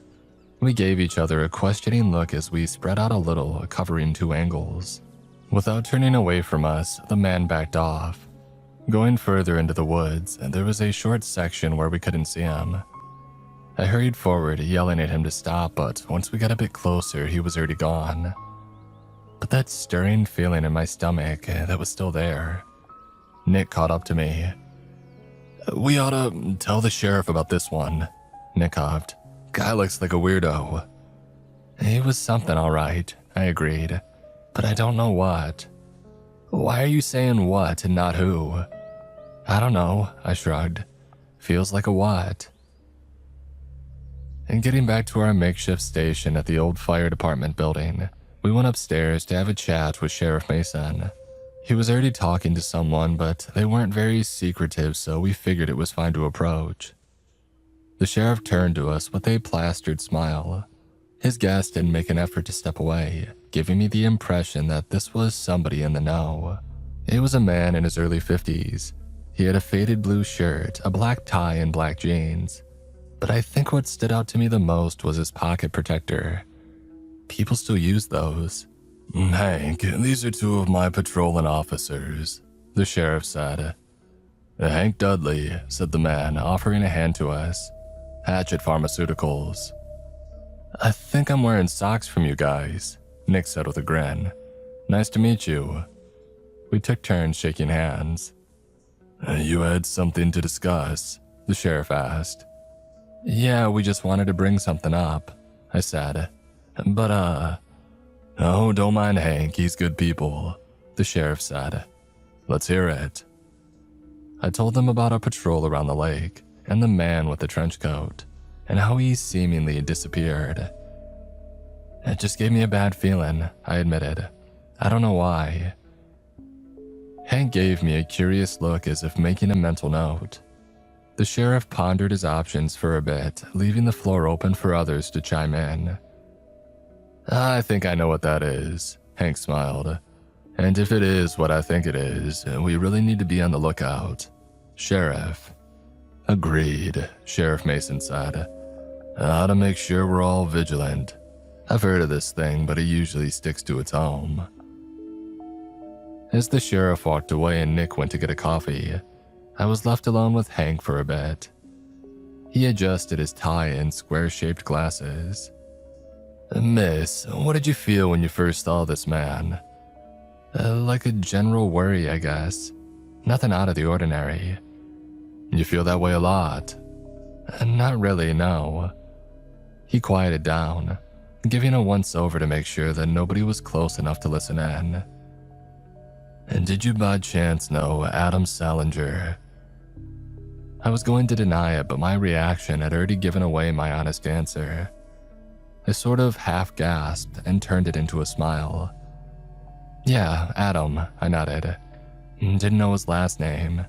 We gave each other a questioning look as we spread out a little, covering 2 angles. Without turning away from us, the man backed off. Going further into the woods, there was a short section where we couldn't see him. I hurried forward, yelling at him to stop, but once we got a bit closer, he was already gone. But that stirring feeling in my stomach, that was still there. Nick caught up to me. We ought to tell the sheriff about this one, Nick huffed. Guy looks like a weirdo. He was something all right, I agreed, but I don't know what. Why are you saying what and not who? I don't know, I shrugged. Feels like a what. And getting back to our makeshift station at the old fire department building, we went upstairs to have a chat with Sheriff Mason. He was already talking to someone, but they weren't very secretive, so we figured it was fine to approach. The sheriff turned to us with a plastered smile. His guest didn't make an effort to step away, giving me the impression that this was somebody in the know. It was a man in his early 50s. He had a faded blue shirt, a black tie, and black jeans. But I think what stood out to me the most was his pocket protector. People still use those. Hank, these are 2 of my patrolling officers, the sheriff said. Hank Dudley, said the man, offering a hand to us. Hatchet Pharmaceuticals. I think I'm wearing socks from you guys, Nick said with a grin. Nice to meet you. We took turns shaking hands. You had something to discuss, the sheriff asked. Yeah, we just wanted to bring something up, I said. But, Oh, don't mind Hank, he's good people, the sheriff said. Let's hear it. I told them about our patrol around the lake, and the man with the trench coat, and how he seemingly disappeared. It just gave me a bad feeling, I admitted. I don't know why. Hank gave me a curious look as if making a mental note. The sheriff pondered his options for a bit, leaving the floor open for others to chime in. I think I know what that is, Hank smiled. And if it is what I think it is, we really need to be on the lookout. Sheriff. Agreed, Sheriff Mason said. How to make sure we're all vigilant. I've heard of this thing, but it usually sticks to its home. As the sheriff walked away and Nick went to get a coffee, I was left alone with Hank for a bit. He adjusted his tie and square-shaped glasses. Miss, what did you feel when you first saw this man? Like a general worry, I guess. Nothing out of the ordinary. You feel that way a lot? Not really, no. He quieted down, giving a once-over to make sure that nobody was close enough to listen in. And did you by chance know Adam Salinger? I was going to deny it, but my reaction had already given away my honest answer. I sort of half-gasped and turned it into a smile. Yeah, Adam, I nodded. Didn't know his last name.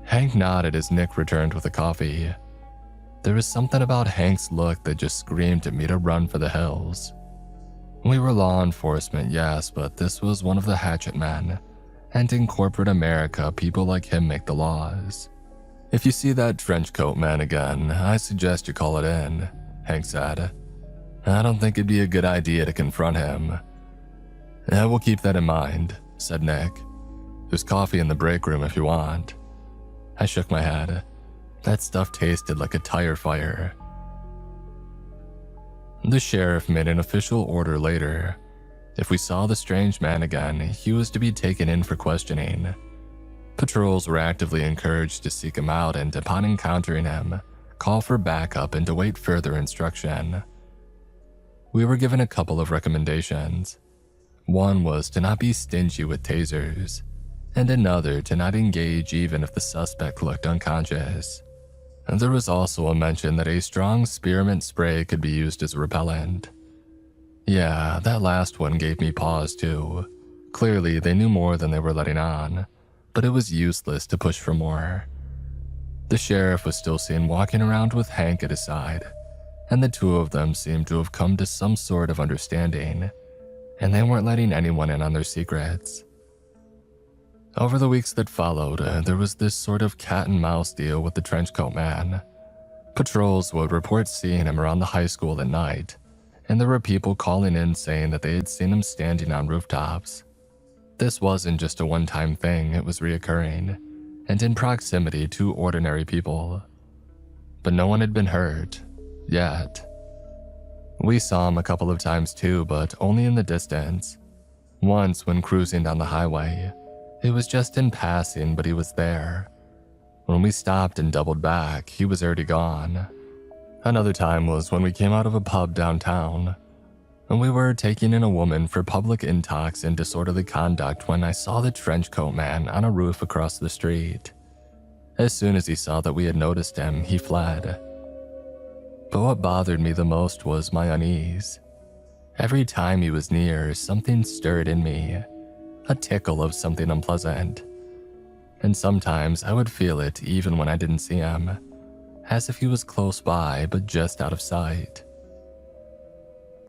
Hank nodded as Nick returned with the coffee. There was something about Hank's look that just screamed at me to run for the hills. We were law enforcement, yes, but this was one of the hatchet men, and in corporate America, people like him make the laws. If you see that trench coat man again, I suggest you call it in, Hank said. I don't think it'd be a good idea to confront him. I will keep that in mind, said Nick. There's coffee in the break room if you want. I shook my head. That stuff tasted like a tire fire. The sheriff made an official order later. If we saw the strange man again, he was to be taken in for questioning. Patrols were actively encouraged to seek him out and, upon encountering him, call for backup and to wait further instruction. We were given a couple of recommendations. One was to not be stingy with tasers, and another to not engage even if the suspect looked unconscious. And there was also a mention that a strong spearmint spray could be used as a repellent. Yeah, that last one gave me pause too. Clearly, they knew more than they were letting on, but it was useless to push for more. The sheriff was still seen walking around with Hank at his side, and the two of them seemed to have come to some sort of understanding, and they weren't letting anyone in on their secrets. Over the weeks that followed, there was this sort of cat and mouse deal with the trenchcoat man. Patrols would report seeing him around the high school at night, and there were people calling in saying that they had seen him standing on rooftops. This wasn't just a one-time thing, it was reoccurring, and in proximity to ordinary people. But no one had been hurt, yet. We saw him a couple of times too, but only in the distance. Once when cruising down the highway. It was just in passing, but he was there. When we stopped and doubled back, he was already gone. Another time was when we came out of a pub downtown, and we were taking in a woman for public intox and disorderly conduct when I saw the trenchcoat man on a roof across the street. As soon as he saw that we had noticed him, he fled. But what bothered me the most was my unease. Every time he was near, something stirred in me, a tickle of something unpleasant. And sometimes I would feel it even when I didn't see him, as if he was close by but just out of sight.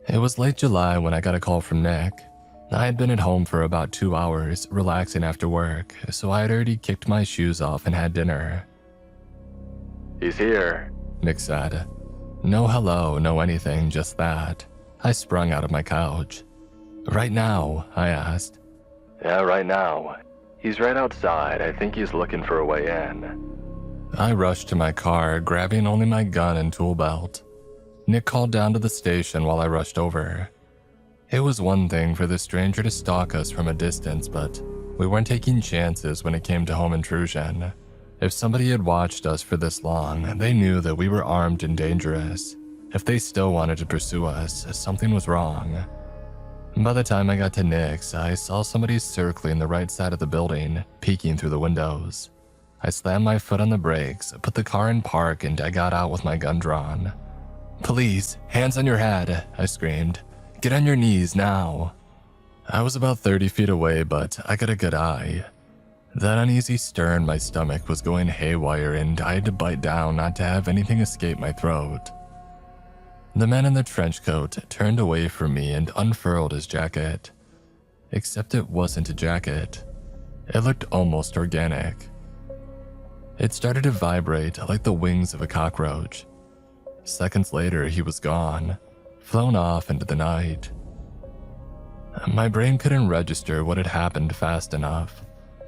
It was late July when I got a call from Nick. I had been at home for about 2 hours, relaxing after work, so I had already kicked my shoes off and had dinner. "He's here," Nick said. No hello, no anything, just that. I sprung out of my couch. "Right now?" I asked. "Yeah, right now. He's right outside. I think he's looking for a way in." I rushed to my car, grabbing only my gun and tool belt. Nick called down to the station while I rushed over. It was one thing for the stranger to stalk us from a distance, but we weren't taking chances when it came to home intrusion. If somebody had watched us for this long, they knew that we were armed and dangerous. If they still wanted to pursue us, something was wrong. By the time I got to Nick's, I saw somebody circling the right side of the building, peeking through the windows. I slammed my foot on the brakes, put the car in park, and I got out with my gun drawn. "Police, hands on your head," I screamed. "Get on your knees now." I was about 30 feet away, but I got a good eye. That uneasy stir in my stomach was going haywire, and I had to bite down not to have anything escape my throat. The man in the trench coat turned away from me and unfurled his jacket. Except it wasn't a jacket. It looked almost organic. It started to vibrate like the wings of a cockroach. Seconds later, he was gone, flown off into the night. My brain couldn't register what had happened fast enough.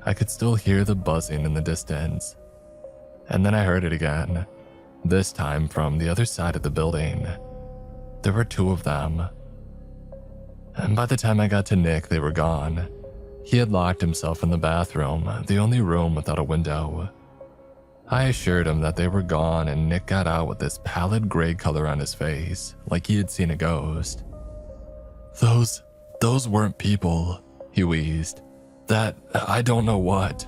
I could still hear the buzzing in the distance. And then I heard it again, this time from the other side of the building. There were 2 of them. And by the time I got to Nick, they were gone. He had locked himself in the bathroom, the only room without a window. I assured him that they were gone, and Nick got out with this pallid gray color on his face, like he had seen a ghost. Those weren't people," he wheezed. "That, I don't know what."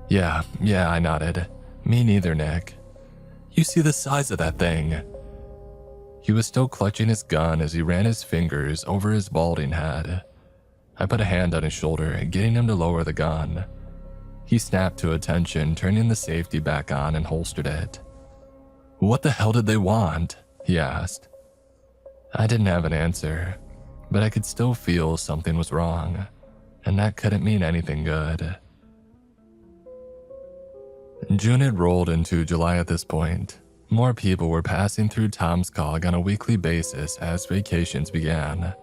Yeah, I nodded. "Me neither, Nick." "You see the size of that thing?" He was still clutching his gun as he ran his fingers over his balding head. I put a hand on his shoulder, getting him to lower the gun. He snapped to attention, turning the safety back on and holstered it. "What the hell did they want?" he asked. I didn't have an answer, but I could still feel something was wrong, and that couldn't mean anything good. June had rolled into July at this point. More people were passing through Tomskog on a weekly basis as vacations began.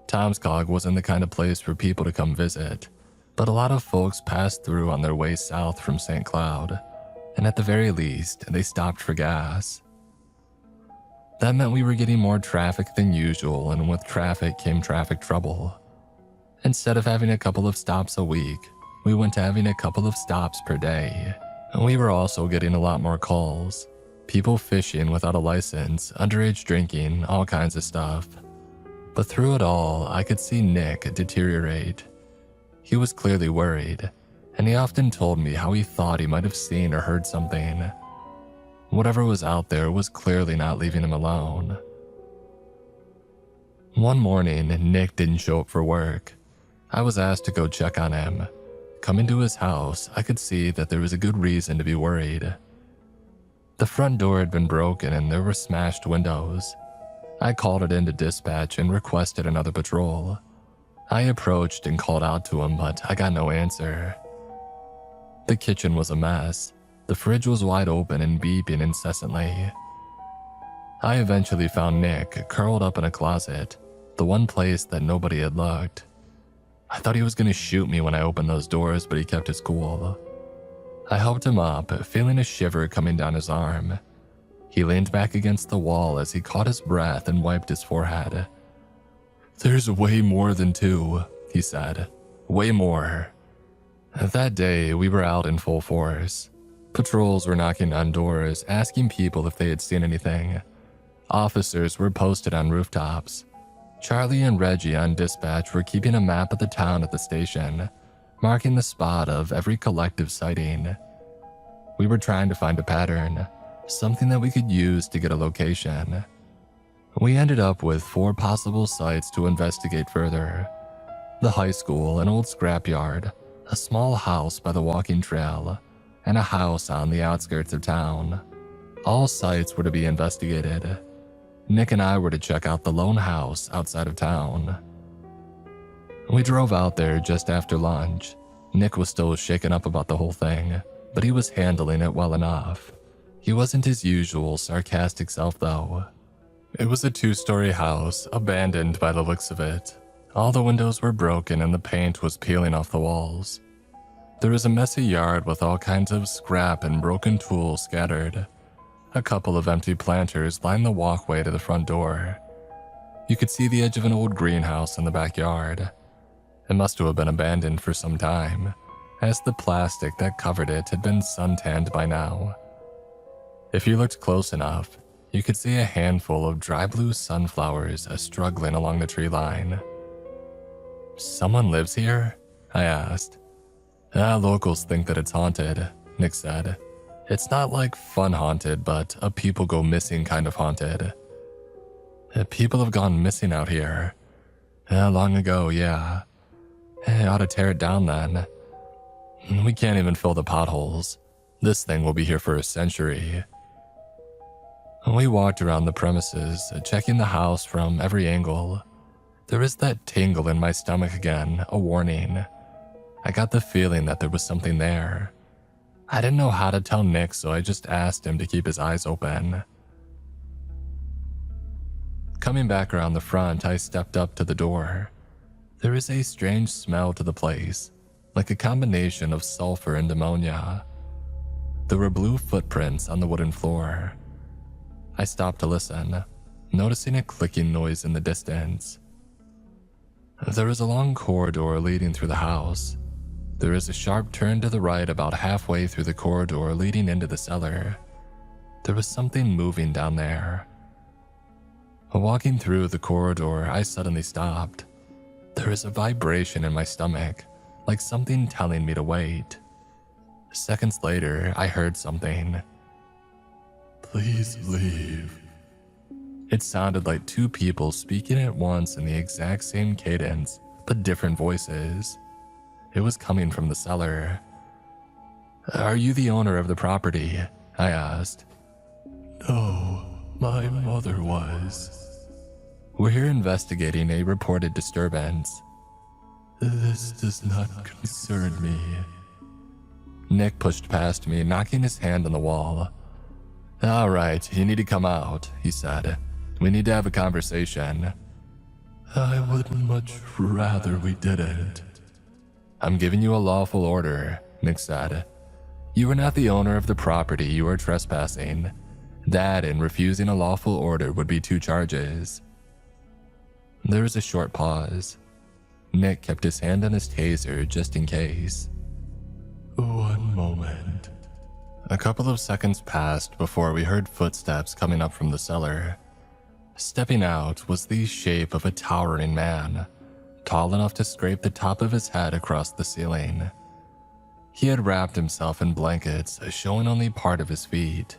Tomskog wasn't the kind of place for people to come visit, but a lot of folks passed through on their way south from St. Cloud, and at the very least, they stopped for gas. That meant we were getting more traffic than usual, and with traffic came traffic trouble. Instead of having a couple of stops a week, we went to having a couple of stops per day. And we were also getting a lot more calls. People fishing without a license, underage drinking, all kinds of stuff. But through it all, I could see Nick deteriorate. He was clearly worried, and he often told me how he thought he might have seen or heard something. Whatever was out there was clearly not leaving him alone. One morning, Nick didn't show up for work. I was asked to go check on him. Coming to his house, I could see that there was a good reason to be worried. The front door had been broken and there were smashed windows. I called it into dispatch and requested another patrol. I approached and called out to him, but I got no answer. The kitchen was a mess. The fridge was wide open and beeping incessantly. I eventually found Nick curled up in a closet, the one place that nobody had looked. I thought he was going to shoot me when I opened those doors, but he kept his cool. I helped him up, feeling a shiver coming down his arm. He leaned back against the wall as he caught his breath and wiped his forehead. "There's way more than two," he said. "Way more." That day, we were out in full force. Patrols were knocking on doors, asking people if they had seen anything. Officers were posted on rooftops. Charlie and Reggie on dispatch were keeping a map of the town at the station, marking the spot of every collective sighting. We were trying to find a pattern, something that we could use to get a location. We ended up with 4 possible sites to investigate further. The high school, an old scrapyard, a small house by the walking trail, and a house on the outskirts of town. All sites were to be investigated. Nick and I were to check out the lone house outside of town. We drove out there just after lunch. Nick was still shaken up about the whole thing, but he was handling it well enough. He wasn't his usual sarcastic self though. It was a 2-story house, abandoned by the looks of it. All the windows were broken and the paint was peeling off the walls. There was a messy yard with all kinds of scrap and broken tools scattered. A couple of empty planters lined the walkway to the front door. You could see the edge of an old greenhouse in the backyard. It must have been abandoned for some time, as the plastic that covered it had been suntanned by now. If you looked close enough, you could see a handful of dry blue sunflowers struggling along the tree line. "Someone lives here?" I asked. Locals think that it's haunted," Nick said. "It's not like fun haunted, but a people go missing kind of haunted." "People have gone missing out here." "Long ago, yeah." "Ought to tear it down then." "We can't even fill the potholes. This thing will be here for a century." We walked around the premises, checking the house from every angle. There was that tingle in my stomach again, a warning. I got the feeling that there was something there. I didn't know how to tell Nick, so I just asked him to keep his eyes open. Coming back around the front, I stepped up to the door. There was a strange smell to the place, like a combination of sulfur and ammonia. There were blue footprints on the wooden floor. I stopped to listen, noticing a clicking noise in the distance. There was a long corridor leading through the house. There is a sharp turn to the right about halfway through the corridor leading into the cellar. There was something moving down there. Walking through the corridor, I suddenly stopped. There was a vibration in my stomach, like something telling me to wait. Seconds later, I heard something. "Please leave." It sounded like 2 people speaking at once in the exact same cadence, but different voices. It was coming from the cellar. "Are you the owner of the property?" I asked. "No, my mother was." "We're here investigating a reported disturbance." "This does not concern me." Nick pushed past me, knocking his hand on the wall. "All right, you need to come out," he said. "We need to have a conversation." "I would much rather we didn't." "I'm giving you a lawful order," Nick said. "You are not the owner of the property, you are trespassing. That and refusing a lawful order would be 2 charges. There was a short pause. Nick kept his hand on his taser just in case. "One moment." A couple of seconds passed before we heard footsteps coming up from the cellar. Stepping out was the shape of a towering man, tall enough to scrape the top of his head across the ceiling. He had wrapped himself in blankets, showing only part of his feet.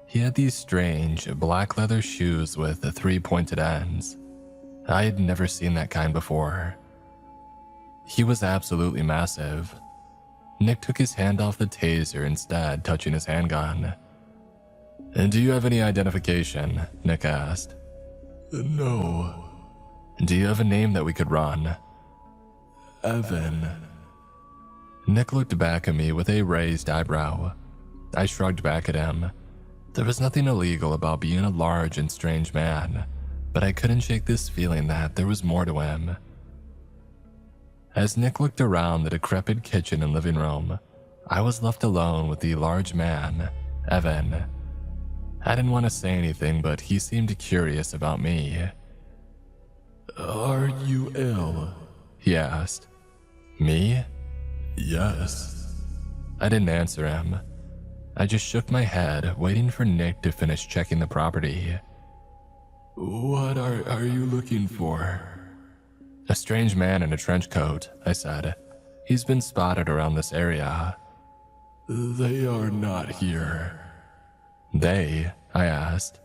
He had these strange, black leather shoes with 3 pointed ends. I had never seen that kind before. He was absolutely massive. Nick took his hand off the taser instead, touching his handgun. "And do you have any identification?" Nick asked. "No." "Do you have a name that we could run?" "Evan." Nick looked back at me with a raised eyebrow. I shrugged back at him. There was nothing illegal about being a large and strange man, but I couldn't shake this feeling that there was more to him. As Nick looked around the decrepit kitchen and living room, I was left alone with the large man, Evan. I didn't want to say anything, but he seemed curious about me. "Are you ill?" he asked. "Me?" "Yes." I didn't answer him. I just shook my head, waiting for Nick to finish checking the property. "What are you looking for?" "A strange man in a trench coat," I said. "He's been spotted around this area." "They are not here." "They?" I asked.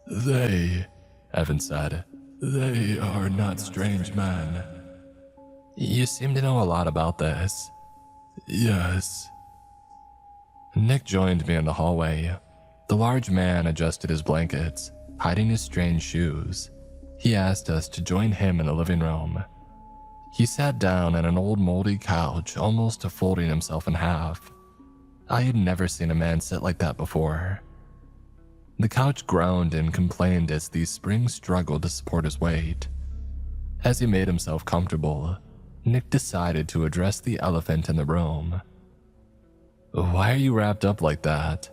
"They," Evan said. "They are not strange men." "You seem to know a lot about this." "Yes." Nick joined me in the hallway. The large man adjusted his blankets, hiding his strange shoes. He asked us to join him in the living room. He sat down on an old moldy couch, almost folding himself in half. I had never seen a man sit like that before. The couch groaned and complained as the springs struggled to support his weight. As he made himself comfortable, Nick decided to address the elephant in the room. "Why are you wrapped up like that?"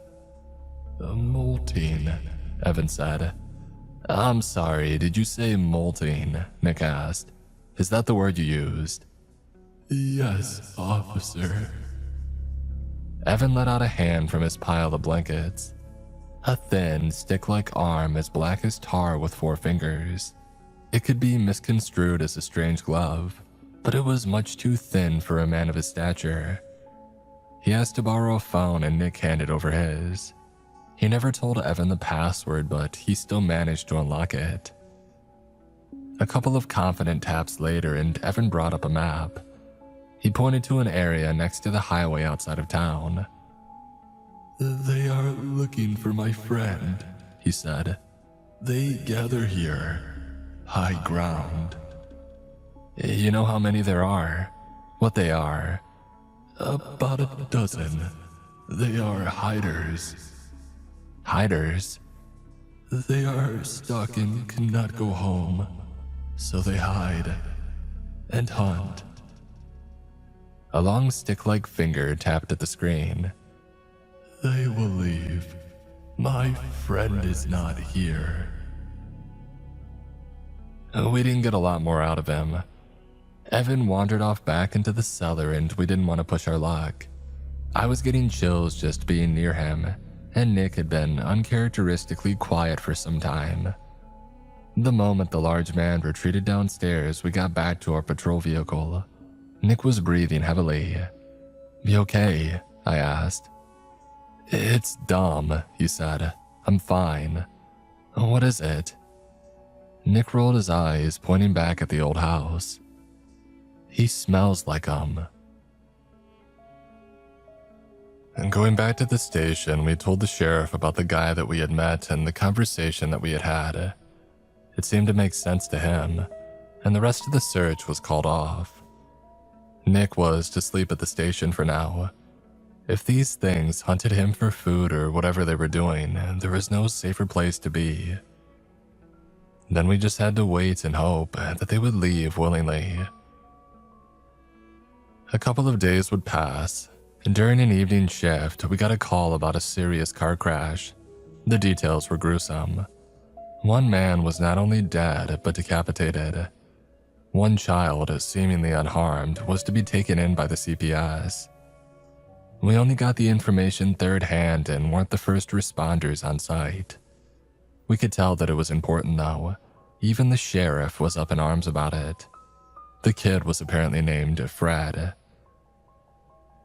"Molting," Evan said. "I'm sorry, did you say molting?" Nick asked. "Is that the word you used?" "Yes, officer." Evan let out a hand from his pile of blankets. A thin, stick-like arm as black as tar with 4 fingers. It could be misconstrued as a strange glove, but it was much too thin for a man of his stature. He asked to borrow a phone and Nick handed over his. He never told Evan the password, but he still managed to unlock it. A couple of confident taps later and Evan brought up a map. He pointed to an area next to the highway outside of town. "They are looking for my friend," he said. "They gather here. High ground." "You know how many there are? What they are?" "About a dozen. They are hiders." "Hiders?" "They are stuck and cannot go home, so they hide and hunt." A long stick-like finger tapped at the screen. "They will leave. My friend is not here." We didn't get a lot more out of him. Evan wandered off back into the cellar and we didn't want to push our luck. I was getting chills just being near him, and Nick had been uncharacteristically quiet for some time. The moment the large man retreated downstairs, we got back to our patrol vehicle. Nick was breathing heavily. "You okay?" I asked. "It's dumb," he said. "I'm fine." "What is it?" Nick rolled his eyes, pointing back at the old house. "He smells like And going back to the station, we told the sheriff about the guy that we had met and the conversation that we had had. It seemed to make sense to him, and the rest of the search was called off. Nick was to sleep at the station for now. If these things hunted him for food or whatever they were doing, there was no safer place to be. Then we just had to wait and hope that they would leave willingly. A couple of days would pass, and during an evening shift, we got a call about a serious car crash. The details were gruesome. One man was not only dead, but decapitated. One child, seemingly unharmed, was to be taken in by the CPS. We only got the information third hand and weren't the first responders on site. We could tell that it was important though. Even the sheriff was up in arms about it. The kid was apparently named Fred.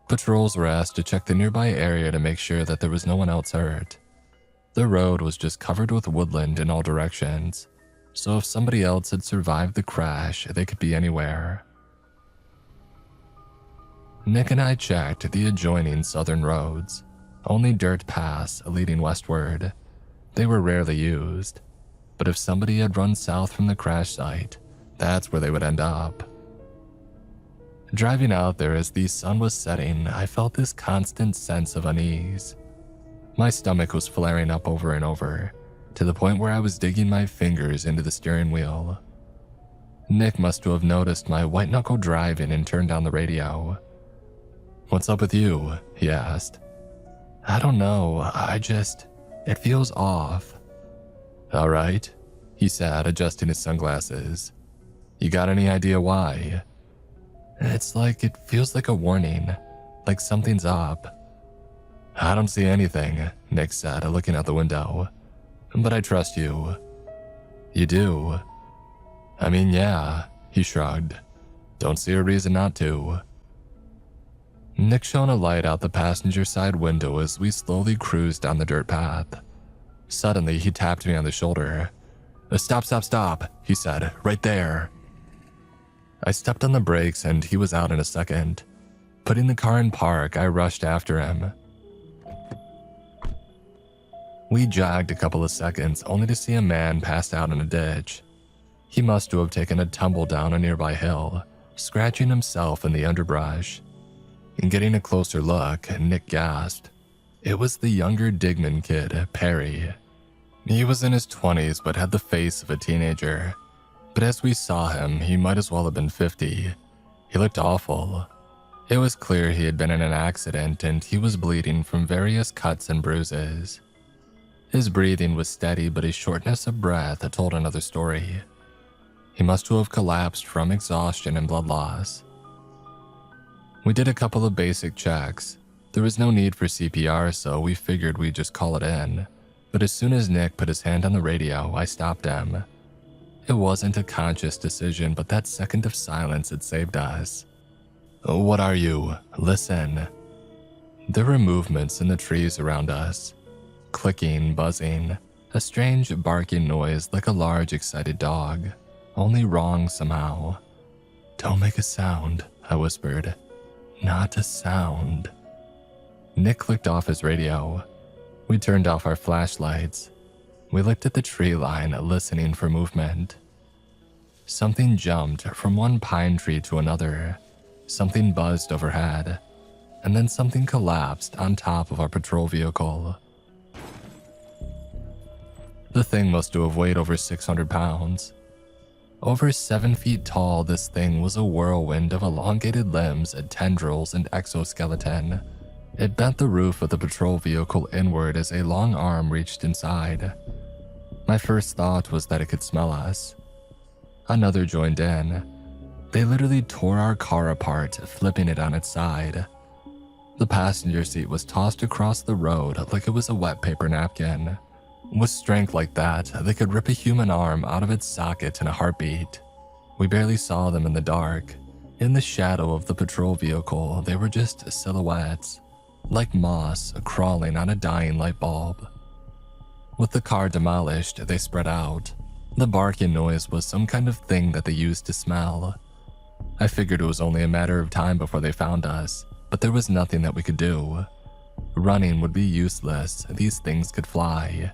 Patrols were asked to check the nearby area to make sure that there was no one else hurt. The road was just covered with woodland in all directions, so if somebody else had survived the crash, they could be anywhere. Nick and I checked the adjoining southern roads, only dirt paths leading westward, They were rarely used, but if somebody had run south from the crash site, that's where they would end up. Driving out there as the sun was setting, I felt this constant sense of unease. My stomach was flaring up over and over, to the point where I was digging my fingers into the steering wheel. Nick must have noticed my white-knuckle driving and turned down the radio. "What's up with you?" he asked. "I don't know, it feels off." "All right," he said, adjusting his sunglasses. "You got any idea why?" It feels like a warning, like something's up." "I don't see anything," Nick said, looking out the window. "But I trust you." "You do?" "I mean, yeah," he shrugged. "Don't see a reason not to." Nick shone a light out the passenger side window as we slowly cruised down the dirt path. Suddenly, he tapped me on the shoulder. "Stop, stop, stop," he said, "right there." I stepped on the brakes and he was out in a second. Putting the car in park, I rushed after him. We jogged a couple of seconds only to see a man passed out in a ditch. He must have taken a tumble down a nearby hill, scratching himself in the underbrush. In getting a closer look, Nick gasped. It was the younger Digman kid, Perry. He was in his 20s but had the face of a teenager. But as we saw him, he might as well have been 50. He looked awful. It was clear he had been in an accident and he was bleeding from various cuts and bruises. His breathing was steady, but his shortness of breath told another story. He must have collapsed from exhaustion and blood loss. We did a couple of basic checks. There was no need for CPR, so we figured we'd just call it in. But as soon as Nick put his hand on the radio, I stopped him. It wasn't a conscious decision, but that second of silence had saved us. "What are you? Listen." There were movements in the trees around us. Clicking, buzzing, a strange barking noise like a large excited dog, only wrong somehow. "Don't make a sound," I whispered. "Not a sound." Nick clicked off his radio. We turned off our flashlights. We looked at the tree line, listening for movement. Something jumped from one pine tree to another. Something buzzed overhead. And then something collapsed on top of our patrol vehicle. The thing must have weighed over 600 pounds. Over 7 feet tall, this thing was a whirlwind of elongated limbs, tendrils, and exoskeleton. It bent the roof of the patrol vehicle inward as a long arm reached inside. My first thought was that it could smell us. Another joined in. They literally tore our car apart, flipping it on its side. The passenger seat was tossed across the road like it was a wet paper napkin. With strength like that, they could rip a human arm out of its socket in a heartbeat. We barely saw them in the dark. In the shadow of the patrol vehicle, they were just silhouettes, like moss crawling on a dying light bulb. With the car demolished, they spread out. The barking noise was some kind of thing that they used to smell. I figured it was only a matter of time before they found us, but there was nothing that we could do. Running would be useless, these things could fly.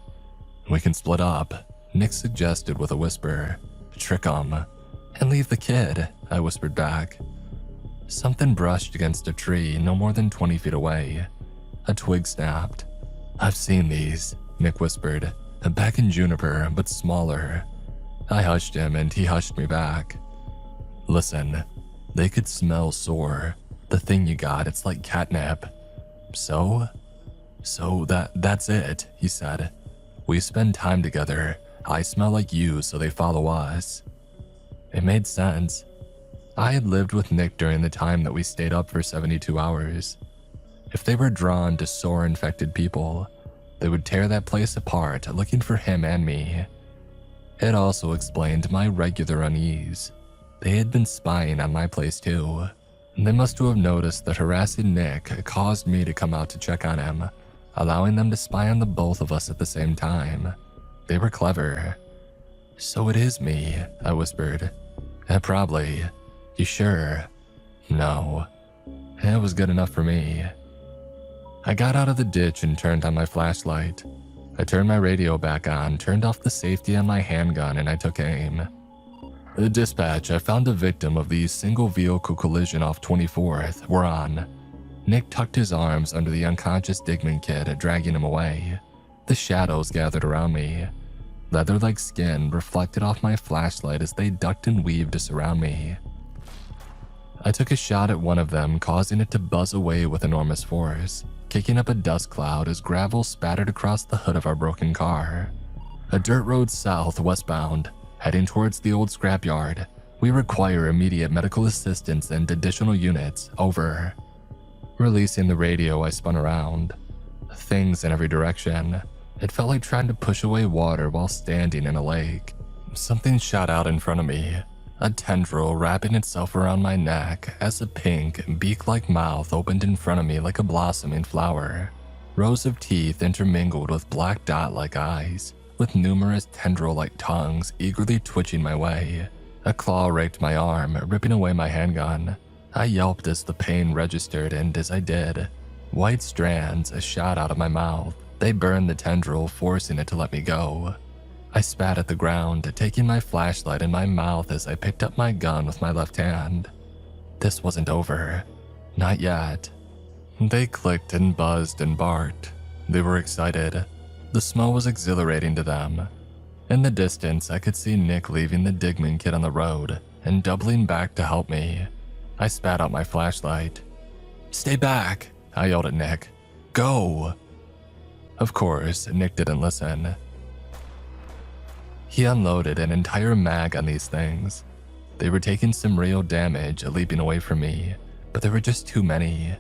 "We can split up," Nick suggested with a whisper. "Trick 'em. And leave the kid," I whispered back. Something brushed against a tree no more than 20 feet away. A twig snapped. "I've seen these," Nick whispered. "Back in Juniper, but smaller." I hushed him and he hushed me back. "Listen, they could smell sore. The thing you got, it's like catnip." So that's it," he said. "We spend time together. I smell like you, so they follow us." It made sense. I had lived with Nick during the time that we stayed up for 72 hours. If they were drawn to sore infected people, they would tear that place apart looking for him and me. It also explained my regular unease. They had been spying on my place too. They must have noticed that harassing Nick caused me to come out to check on him, allowing them to spy on the both of us at the same time. They were clever. "So it is me," I whispered. Probably. You sure?" "No. It was good enough for me." I got out of the ditch and turned on my flashlight. I turned my radio back on, turned off the safety on my handgun, and I took aim. The dispatch, I found a victim of the single vehicle collision off 24th. We're on. Nick tucked his arms under the unconscious Digman kid, dragging him away. The shadows gathered around me. Leather-like skin reflected off my flashlight as they ducked and weaved to surround me. I took a shot at one of them, causing it to buzz away with enormous force, kicking up a dust cloud as gravel spattered across the hood of our broken car. A dirt road south westbound, heading towards the old scrapyard. We require immediate medical assistance and additional units. Over. Releasing the radio, I spun around. Things in every direction. It felt like trying to push away water while standing in a lake. Something shot out in front of me, a tendril wrapping itself around my neck as a pink, beak-like mouth opened in front of me like a blossoming flower. Rows of teeth intermingled with black dot-like eyes, with numerous tendril-like tongues eagerly twitching my way. A claw raked my arm, ripping away my handgun. I yelped as the pain registered, and as I did, white strands shot out of my mouth. They burned the tendril, forcing it to let me go. I spat at the ground, taking my flashlight in my mouth as I picked up my gun with my left hand. This wasn't over. Not yet. They clicked and buzzed and barked. They were excited. The smell was exhilarating to them. In the distance, I could see Nick leaving the Digman kid on the road and doubling back to help me. I spat out my flashlight. "Stay back," I yelled at Nick. "Go!" Of course, Nick didn't listen. He unloaded an entire mag on these things. They were taking some real damage, leaping away from me, but there were just too many.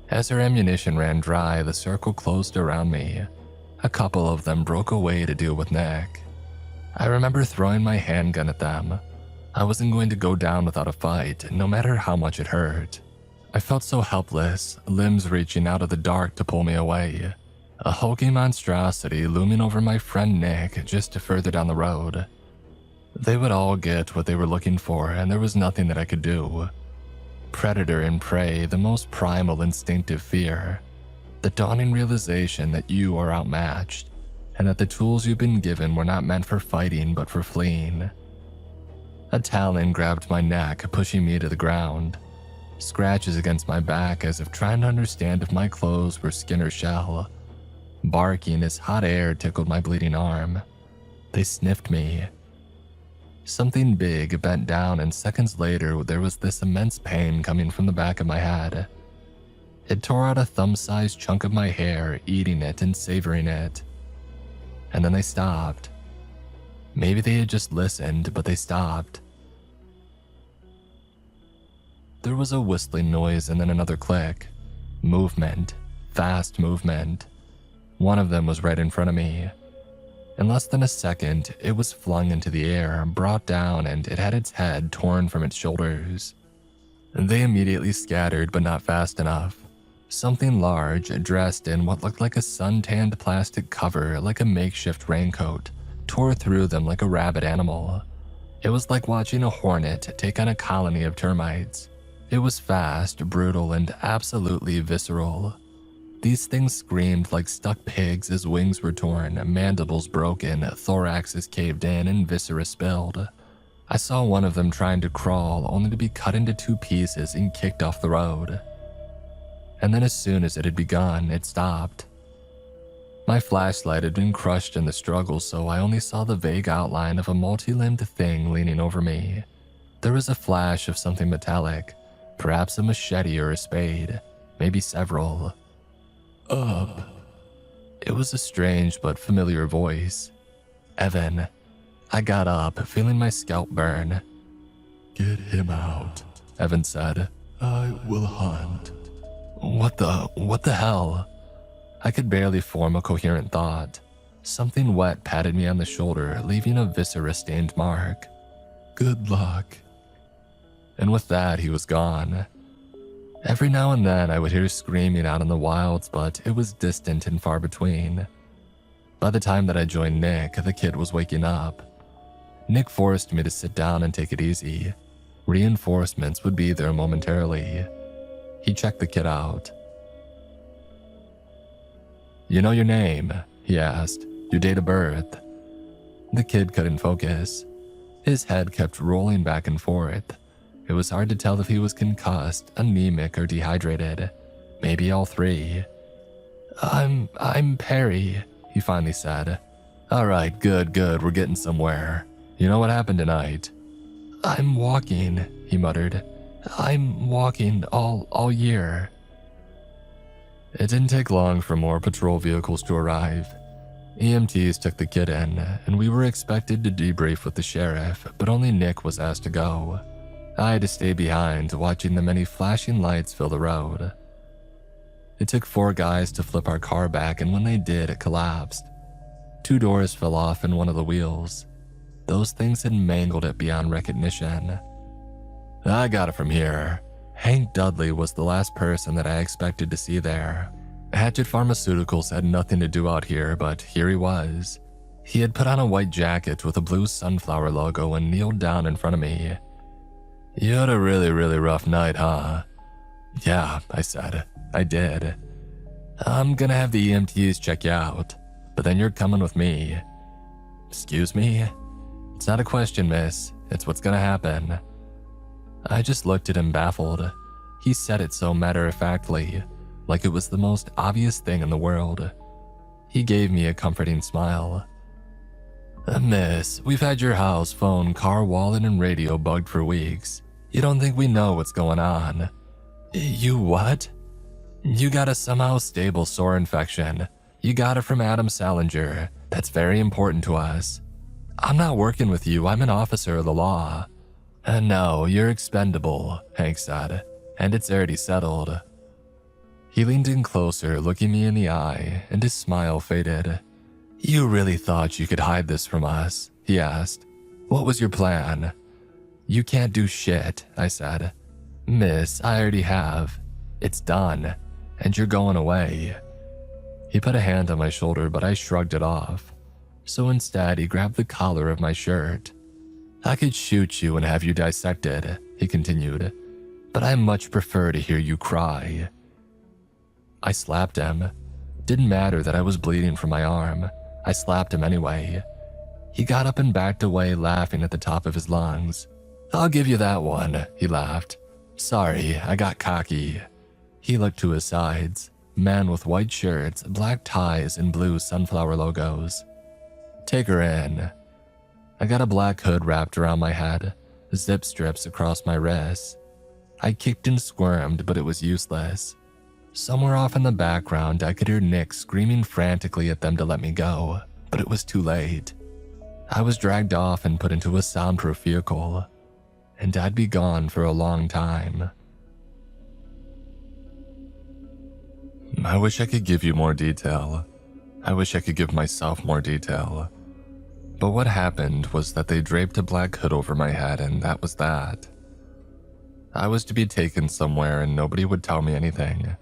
As our ammunition ran dry, the circle closed around me. A couple of them broke away to deal with Nick. I remember throwing my handgun at them. I wasn't going to go down without a fight, no matter how much it hurt. I felt so helpless, limbs reaching out of the dark to pull me away. A hulking monstrosity looming over my friend Nick just further down the road. They would all get what they were looking for, and there was nothing that I could do. Predator and prey, the most primal instinctive fear. The dawning realization that you are outmatched, and that the tools you've been given were not meant for fighting but for fleeing. A talon grabbed my neck, pushing me to the ground. Scratches against my back as if trying to understand if my clothes were skin or shell. Barking as hot air tickled my bleeding arm. They sniffed me. Something big bent down, and seconds later there was this immense pain coming from the back of my head. It tore out a thumb-sized chunk of my hair, eating it and savoring it. And then they stopped. Maybe they had just listened, but they stopped. There was a whistling noise and then another click. Movement. Fast movement. One of them was right in front of me. In less than a second, it was flung into the air, brought down, and it had its head torn from its shoulders. They immediately scattered, but not fast enough. Something large, dressed in what looked like a sun-tanned plastic cover, like a makeshift raincoat, tore through them like a rabid animal. It was like watching a hornet take on a colony of termites. It was fast, brutal, and absolutely visceral. These things screamed like stuck pigs as wings were torn, mandibles broken, thoraxes caved in, and viscera spilled. I saw one of them trying to crawl, only to be cut into 2 pieces and kicked off the road. And then as soon as it had begun, it stopped. My flashlight had been crushed in the struggle, so I only saw the vague outline of a multi-limbed thing leaning over me. There was a flash of something metallic, perhaps a machete or a spade, maybe several. "Up." It was a strange but familiar voice. Evan. I got up, feeling my scalp burn. "Get him out," Evan said. "I will hunt." What the hell? I could barely form a coherent thought. Something wet patted me on the shoulder, leaving a viscera-stained mark. "Good luck." And with that, he was gone. Every now and then I would hear screaming out in the wilds, but it was distant and far between. By the time that I joined Nick, the kid was waking up. Nick forced me to sit down and take it easy. Reinforcements would be there momentarily. He checked the kid out. "You know your name?" he asked. Your date of birth? The kid couldn't focus. His head kept rolling back and forth. It was hard to tell if he was concussed, anemic, or dehydrated. Maybe all three. I'm Perry, he finally said. All right, good, we're getting somewhere. You know what happened tonight? I'm walking, he muttered. I'm walking all year. It didn't take long for more patrol vehicles to arrive. EMTs took the kid in, and we were expected to debrief with the sheriff, but only Nick was asked to go. I had to stay behind, watching the many flashing lights fill the road. It took 4 guys to flip our car back, and when they did, it collapsed. 2 doors fell off in one of the wheels. Those things had mangled it beyond recognition. I got it from here. Hank Dudley was the last person that I expected to see there. Hatchet Pharmaceuticals had nothing to do out here, but here he was. He had put on a white jacket with a blue sunflower logo and kneeled down in front of me. You had a really rough night, huh? Yeah, I said. I did. I'm gonna have the EMTs check you out, but then you're coming with me. Excuse me? It's not a question, miss. It's what's gonna happen. I just looked at him baffled. He said it so matter-of-factly, like it was the most obvious thing in the world. He gave me a comforting smile. Miss, we've had your house, phone, car, wallet, and radio bugged for weeks. You don't think we know what's going on? You what? You got a somehow stable sore infection. You got it from Adam Salinger. That's very important to us. I'm not working with you, I'm an officer of the law. No, you're expendable, Hank said, and it's already settled. He leaned in closer, looking me in the eye, and his smile faded. You really thought you could hide this from us? He asked. What was your plan? You can't do shit, I said. Miss, I already have. It's done, and you're going away. He put a hand on my shoulder, but I shrugged it off. So instead, he grabbed the collar of my shirt. I could shoot you and have you dissected, he continued, but I much prefer to hear you cry. I slapped him. Didn't matter that I was bleeding from my arm. I slapped him anyway. He got up and backed away, laughing at the top of his lungs. I'll give you that one, he laughed. Sorry, I got cocky. He looked to his sides. Men with white shirts, black ties, and blue sunflower logos. Take her in. I got a black hood wrapped around my head, zip strips across my wrists. I kicked and squirmed, but it was useless. Somewhere off in the background, I could hear Nick screaming frantically at them to let me go, but it was too late. I was dragged off and put into a soundproof vehicle, and I'd be gone for a long time. I wish I could give you more detail. I wish I could give myself more detail. But what happened was that they draped a black hood over my head, and that was that. I was to be taken somewhere and nobody would tell me anything.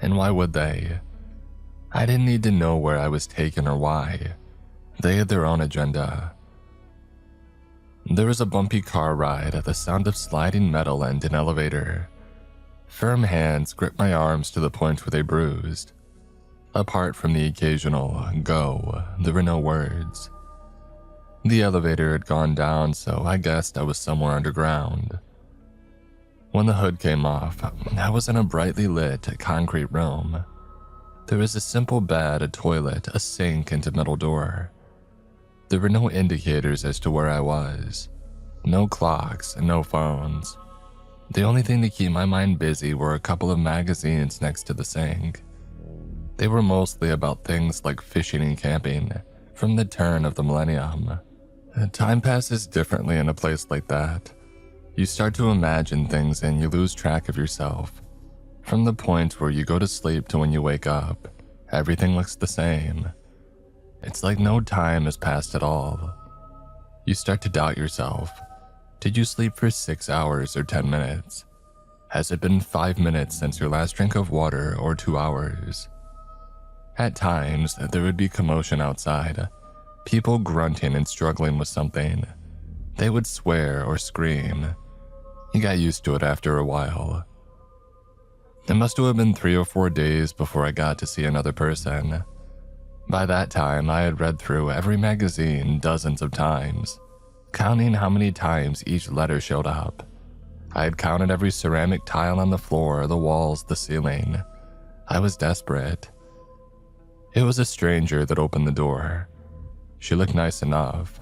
And why would they? I didn't need to know where I was taken or why. They had their own agenda. There was a bumpy car ride, the sound of sliding metal and an elevator. Firm hands gripped my arms to the point where they bruised. Apart from the occasional go, there were no words. The elevator had gone down, so I guessed I was somewhere underground. When the hood came off, I was in a brightly lit, concrete room. There was a simple bed, a toilet, a sink, and a metal door. There were no indicators as to where I was. No clocks, and no phones. The only thing to keep my mind busy were a couple of magazines next to the sink. They were mostly about things like fishing and camping, from the turn of the millennium. Time passes differently in a place like that. You start to imagine things and you lose track of yourself. From the point where you go to sleep to when you wake up, everything looks the same. It's like no time has passed at all. You start to doubt yourself. Did you sleep for 6 hours or 10 minutes? Has it been 5 minutes since your last drink of water or 2 hours? At times, there would be commotion outside. People grunting and struggling with something. They would swear or scream. You got used to it after a while. It must have been 3 or 4 days before I got to see another person. By that time, I had read through every magazine dozens of times, counting how many times each letter showed up. I had counted every ceramic tile on the floor, the walls, the ceiling. I was desperate. It was a stranger that opened the door. She looked nice enough.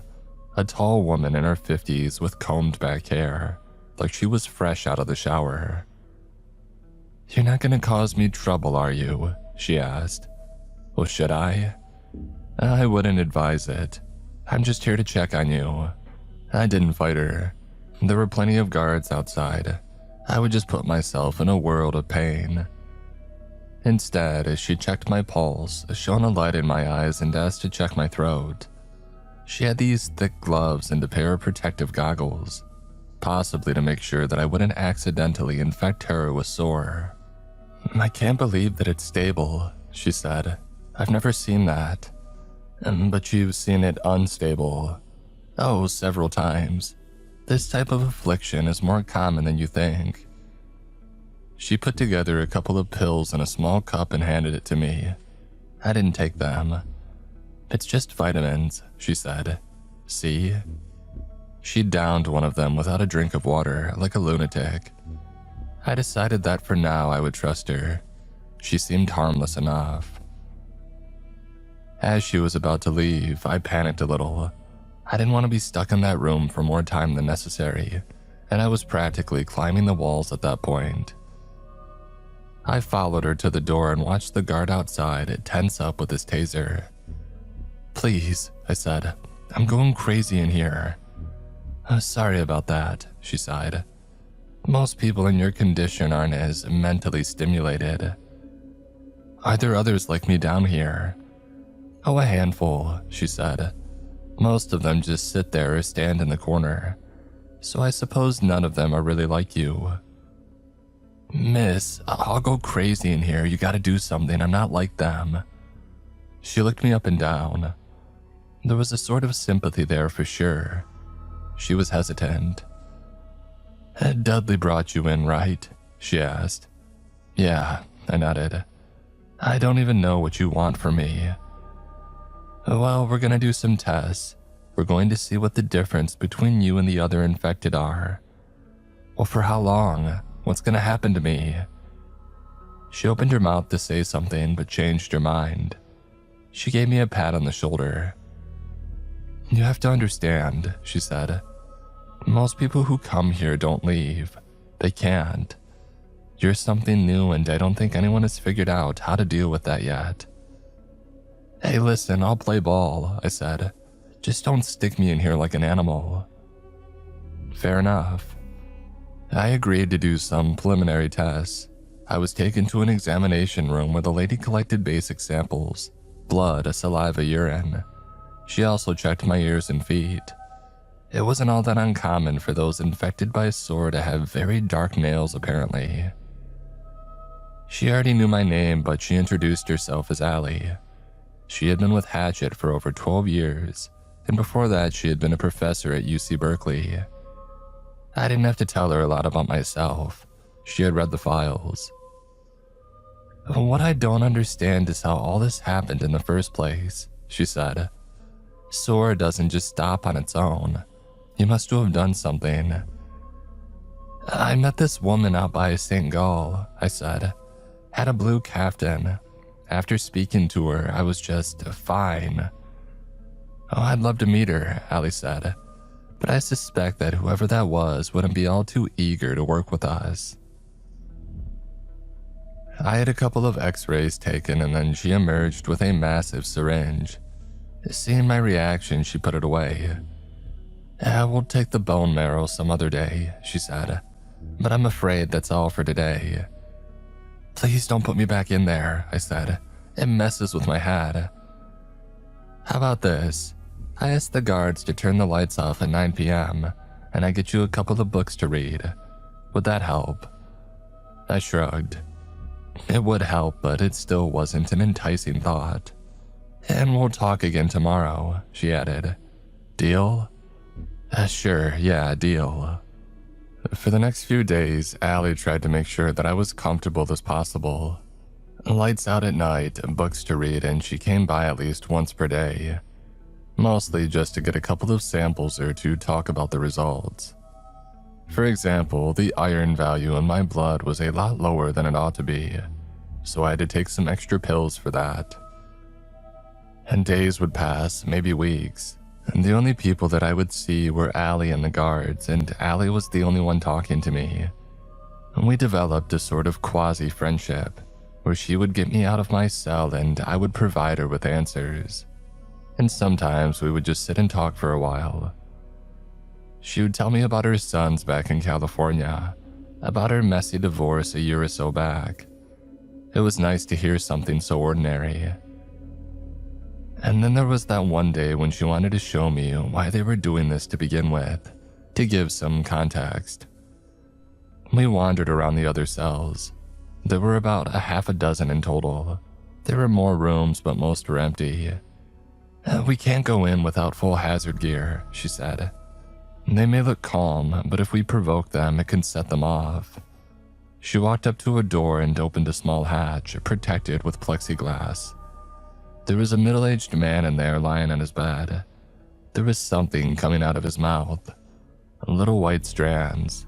A tall woman in her 50s with combed back hair, like she was fresh out of the shower. "You're not gonna cause me trouble, are you?" she asked. "Well, should I?" "I wouldn't advise it. I'm just here to check on you." I didn't fight her. There were plenty of guards outside. I would just put myself in a world of pain. Instead, as she checked my pulse, shone a light in my eyes and asked to check my throat. She had these thick gloves and a pair of protective goggles, possibly to make sure that I wouldn't accidentally infect her with SOR. "I can't believe that it's stable," she said. "I've never seen that." "But you've seen it unstable." "Oh, several times. This type of affliction is more common than you think." She put together a couple of pills in a small cup and handed it to me. I didn't take them. "It's just vitamins," she said. "See?" She downed one of them without a drink of water, like a lunatic. I decided that for now I would trust her. She seemed harmless enough. As she was about to leave, I panicked a little. I didn't want to be stuck in that room for more time than necessary, and I was practically climbing the walls at that point. I followed her to the door and watched the guard outside tense up with his taser. "Please," I said. "I'm going crazy in here." "Sorry about that," she sighed. "Most people in your condition aren't as mentally stimulated." "Are there others like me down here?" "Oh, a handful," she said. "Most of them just sit there or stand in the corner. So I suppose none of them are really like you." "Miss, I'll go crazy in here. You gotta do something. I'm not like them." She looked me up and down. There was a sort of sympathy there for sure. She was hesitant. "Dudley brought you in, right?" she asked. "Yeah," I nodded. "I don't even know what you want from me." "Well, we're gonna do some tests. We're going to see what the difference between you and the other infected are." "Well, for how long? What's gonna happen to me?" She opened her mouth to say something, but changed her mind. She gave me a pat on the shoulder. "You have to understand," she said. "Most people who come here don't leave. They can't. You're something new, and I don't think anyone has figured out how to deal with that yet." "Hey, listen, I'll play ball," I said. "Just don't stick me in here like an animal." Fair enough. I agreed to do some preliminary tests. I was taken to an examination room where the lady collected basic samples: blood, saliva, urine. She also checked my ears and feet. It wasn't all that uncommon for those infected by SOR to have very dark nails, apparently. She already knew my name, but she introduced herself as Allie. She had been with Hatchet for over 12 years, and before that she had been a professor at UC Berkeley. I didn't have to tell her a lot about myself. She had read the files. "What I don't understand is how all this happened in the first place," she said. "SOR doesn't just stop on its own. You must have done something." "I met this woman out by St. Gall," I said. "Had a blue caftan. After speaking to her, I was just fine." "Oh, I'd love to meet her," Allie said. "But I suspect that whoever that was wouldn't be all too eager to work with us." I had a couple of x-rays taken, and then she emerged with a massive syringe. Seeing my reaction, she put it away. "We'll take the bone marrow some other day," she said. "But I'm afraid that's all for today." "Please don't put me back in there," I said. "It messes with my head." "How about this? I asked the guards to turn the lights off at 9 p.m., and I get you a couple of books to read. Would that help?" I shrugged. It would help, but it still wasn't an enticing thought. "And we'll talk again tomorrow," she added. "Deal?" Sure, yeah, deal." For the next few days, Allie tried to make sure that I was comfortable as possible. Lights out at night, books to read, and she came by at least once per day. Mostly just to get a couple of samples or to talk about the results. For example, the iron value in my blood was a lot lower than it ought to be, so I had to take some extra pills for that. And days would pass, maybe weeks, and the only people that I would see were Allie and the guards, and Allie was the only one talking to me. And we developed a sort of quasi-friendship, where she would get me out of my cell and I would provide her with answers. And sometimes we would just sit and talk for a while. She would tell me about her sons back in California, about her messy divorce a year or so back. It was nice to hear something so ordinary. And then there was that one day when she wanted to show me why they were doing this to begin with, to give some context. We wandered around the other cells. There were about a half a dozen in total. There were more rooms, but most were empty. We can't go in without full hazard gear, she said. They may look calm, but if we provoke them, it can set them off. She walked up to a door and opened a small hatch, protected with plexiglass. There was a middle-aged man in there lying on his bed. There was something coming out of his mouth. Little white strands.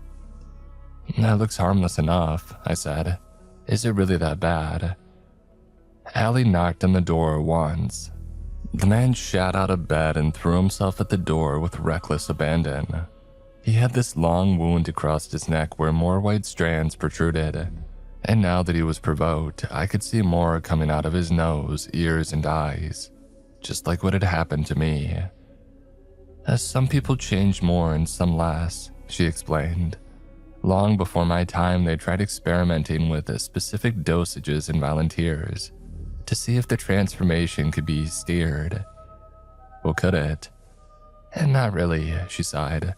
That looks harmless enough, I said. Is it really that bad? Allie knocked on the door once. The man shot out of bed and threw himself at the door with reckless abandon. He had this long wound across his neck where more white strands protruded, and now that he was provoked, I could see more coming out of his nose, ears, and eyes, just like what had happened to me. As some people change more and some less, she explained. Long before my time, they tried experimenting with specific dosages in volunteers to see if the transformation could be steered. Well, could it? And not really, she sighed.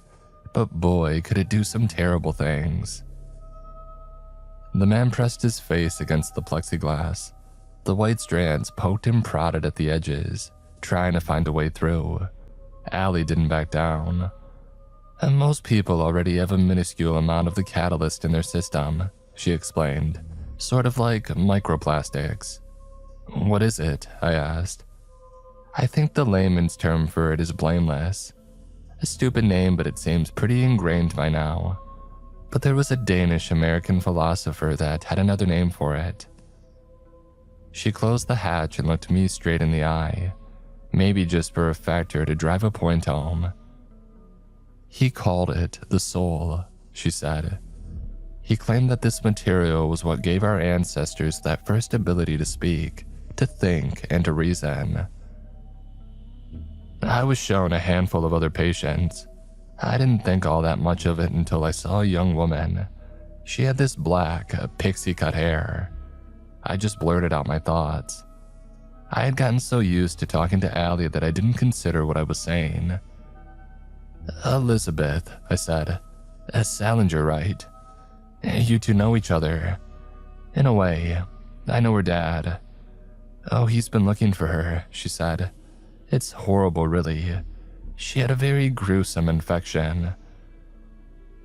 But boy, could it do some terrible things. The man pressed his face against the plexiglass. The white strands poked and prodded at the edges, trying to find a way through. Allie didn't back down. And most people already have a minuscule amount of the catalyst in their system, she explained, sort of like microplastics. What is it? I asked. I think the layman's term for it is blameless. A stupid name, but it seems pretty ingrained by now. But there was a Danish-American philosopher that had another name for it. She closed the hatch and looked me straight in the eye, maybe just for a factor to drive a point home. He called it the soul, she said. He claimed that this material was what gave our ancestors that first ability to speak, to think, and to reason. I was shown a handful of other patients. I didn't think all that much of it until I saw a young woman. She had this black, pixie-cut hair. I just blurted out my thoughts. I had gotten so used to talking to Allie that I didn't consider what I was saying. Elizabeth, I said. Salinger, right? You two know each other. In a way, I know her dad. Oh, he's been looking for her, she said. It's horrible, really. She had a very gruesome infection.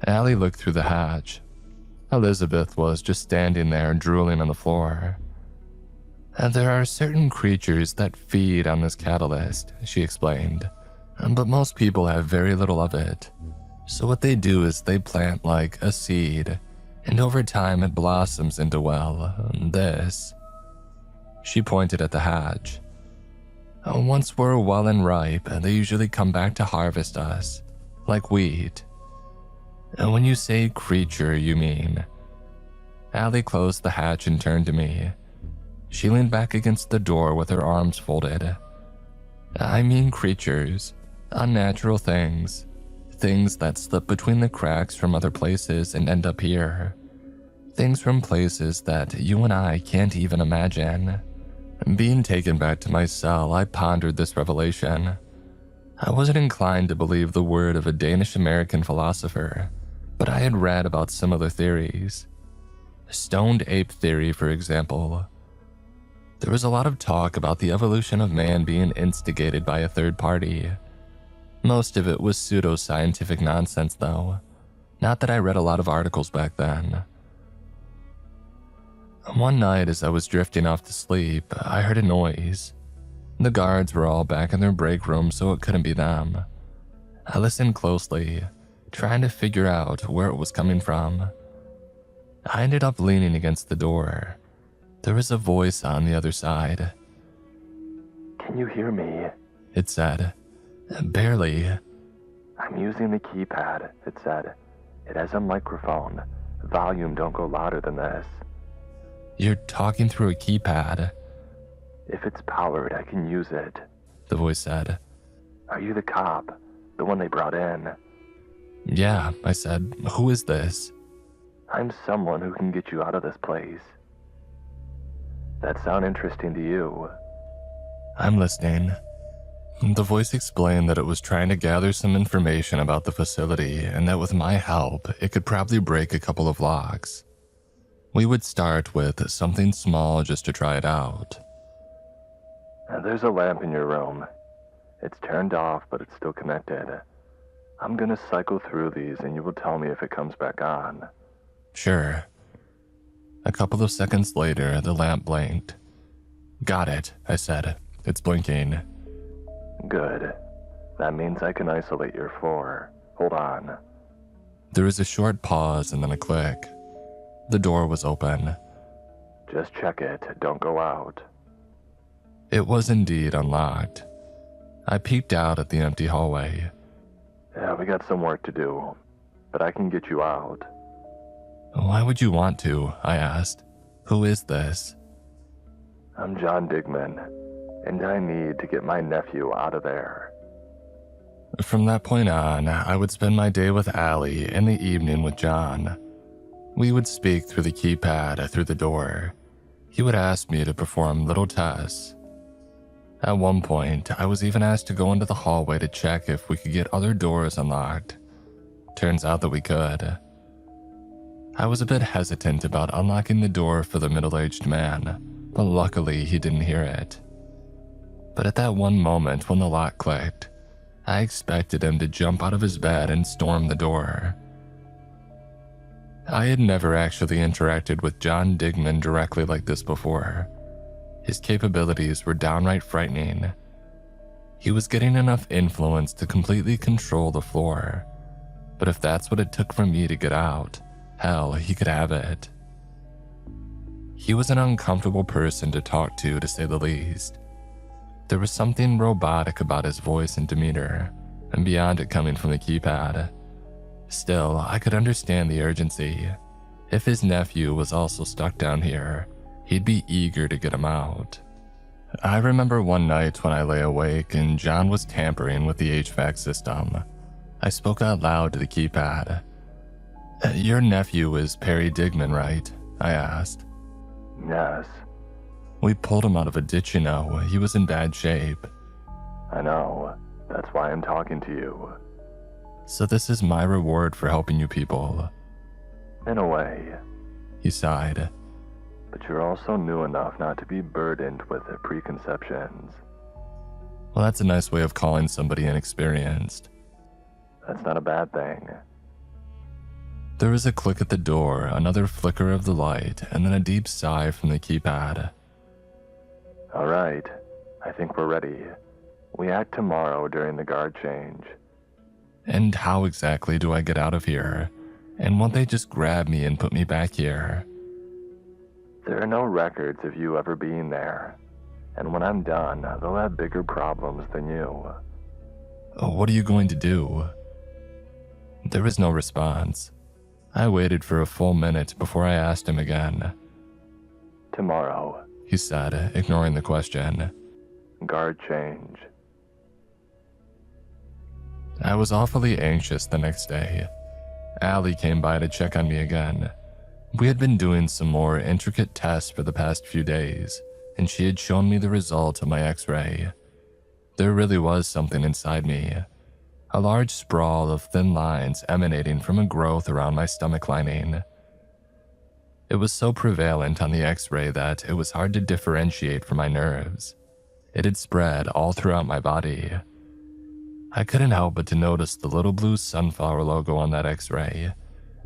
Allie looked through the hatch. Elizabeth was just standing there drooling on the floor. There are certain creatures that feed on this catalyst, she explained, but most people have very little of it. So what they do is they plant like a seed, and over time it blossoms into, well, this. She pointed at the hatch. Once we're well and ripe, they usually come back to harvest us, like wheat. When you say creature, you mean? Allie closed the hatch and turned to me. She leaned back against the door with her arms folded. I mean creatures, unnatural things, things that slip between the cracks from other places and end up here. Things from places that you and I can't even imagine. Being taken back to my cell, I pondered this revelation. I wasn't inclined to believe the word of a Danish-American philosopher, but I had read about similar theories. Stoned ape theory, for example. There was a lot of talk about the evolution of man being instigated by a third party. Most of it was pseudo-scientific nonsense, though. Not that I read a lot of articles back then. One night as I was drifting off to sleep, I heard a noise. The guards were all back in their break room, so it couldn't be them. I listened closely, trying to figure out where it was coming from. I ended up leaning against the door. There was a voice on the other side. "Can you hear me?" It said. Barely. "I'm using the keypad," it said. "It has a microphone. Volume don't go louder than this. You're talking through a keypad. If it's powered, I can use it." The voice said. "Are you the cop? The one they brought in?" Yeah, I said. Who is this? "I'm someone who can get you out of this place. That sound interesting to you?" I'm listening. The voice explained that it was trying to gather some information about the facility and that with my help, it could probably break a couple of locks. We would start with something small just to try it out. "There's a lamp in your room. It's turned off, but it's still connected. I'm gonna cycle through these and you will tell me if it comes back on." Sure. A couple of seconds later, the lamp blinked. Got it, I said. It's blinking. "Good. That means I can isolate your floor. Hold on." There was a short pause and then a click. The door was open. "Just check it. Don't go out." It was indeed unlocked. I peeked out at the empty hallway. "Yeah, we got some work to do, but I can get you out." Why would you want to? I asked. Who is this? "I'm John Digman, and I need to get my nephew out of there." From that point on, I would spend my day with Allie and the evening with John. We would speak through the keypad through the door. He would ask me to perform little tests. At one point, I was even asked to go into the hallway to check if we could get other doors unlocked. Turns out that we could. I was a bit hesitant about unlocking the door for the middle-aged man, but luckily he didn't hear it. But at that one moment when the lock clicked, I expected him to jump out of his bed and storm the door. I had never actually interacted with John Digman directly like this before. His capabilities were downright frightening. He was getting enough influence to completely control the floor, but if that's what it took for me to get out, hell, he could have it. He was an uncomfortable person to talk to say the least. There was something robotic about his voice and demeanor, and beyond it coming from the keypad. Still, I could understand the urgency. If his nephew was also stuck down here, he'd be eager to get him out. I remember one night when I lay awake and John was tampering with the HVAC system. I spoke out loud to the keypad. Your nephew is Perry Digman, right? I asked. "Yes." We pulled him out of a ditch, you know. He was in bad shape. "I know. That's why I'm talking to you." So this is my reward for helping you people. "In a way. He sighed. But you're also new enough not to be burdened with preconceptions." Well, that's a nice way of calling somebody inexperienced. "That's not a bad thing." There was a click at the door, another flicker of the light, and then a deep sigh from the keypad. "All right. I think we're ready. We act tomorrow during the guard change." And how exactly do I get out of here? And won't they just grab me and put me back here? "There are no records of you ever being there. And when I'm done, they'll have bigger problems than you." What are you going to do? There was no response. I waited for a full minute before I asked him again. "Tomorrow," He said, ignoring the question. "Guard change." I was awfully anxious the next day. Allie came by to check on me again. We had been doing some more intricate tests for the past few days, and she had shown me the result of my x-ray. There really was something inside me. A large sprawl of thin lines emanating from a growth around my stomach lining. It was so prevalent on the x-ray that it was hard to differentiate from my nerves. It had spread all throughout my body. I couldn't help but to notice the little blue sunflower logo on that x-ray,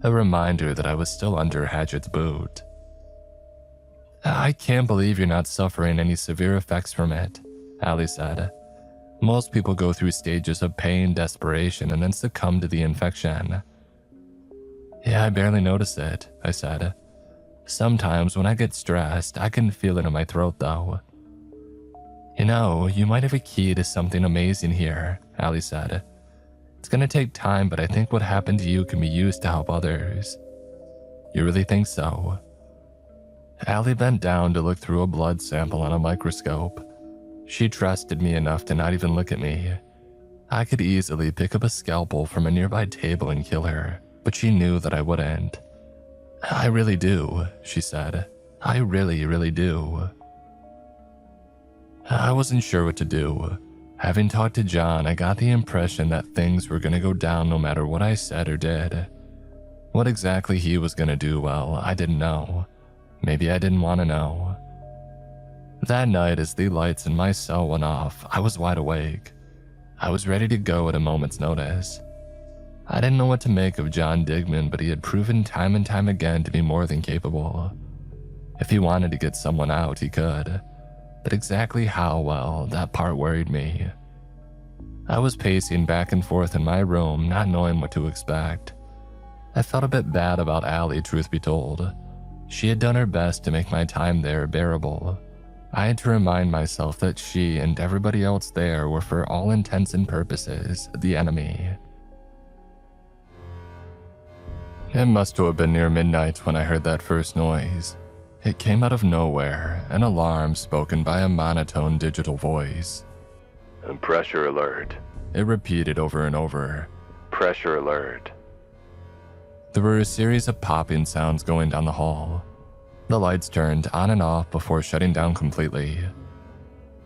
a reminder that I was still under Hatchett's boot. I can't believe you're not suffering any severe effects from it, Allie said. Most people go through stages of pain, desperation, and then succumb to the infection. Yeah, I barely notice it, I said. Sometimes when I get stressed, I can feel it in my throat though. You know, you might have a key to something amazing here, Allie said. It's gonna take time, but I think what happened to you can be used to help others. You really think so? Allie bent down to look through a blood sample on a microscope. She trusted me enough to not even look at me. I could easily pick up a scalpel from a nearby table and kill her, but she knew that I wouldn't. I really do, she said. I really, really do. I wasn't sure what to do. Having talked to John, I got the impression that things were gonna go down no matter what I said or did. What exactly he was gonna do, well, I didn't know. Maybe I didn't want to know. That night, as the lights in my cell went off, I was wide awake. I was ready to go at a moment's notice. I didn't know what to make of John Digman, but he had proven time and time again to be more than capable. If he wanted to get someone out, he could. But exactly how, well, that part worried me. I was pacing back and forth in my room, not knowing what to expect. I felt a bit bad about Allie, truth be told. She had done her best to make my time there bearable. I had to remind myself that she and everybody else there were, for all intents and purposes, the enemy. It must have been near midnight when I heard that first noise. It came out of nowhere, an alarm spoken by a monotone digital voice. Pressure alert. It repeated over and over. Pressure alert. There were a series of popping sounds going down the hall. The lights turned on and off before shutting down completely.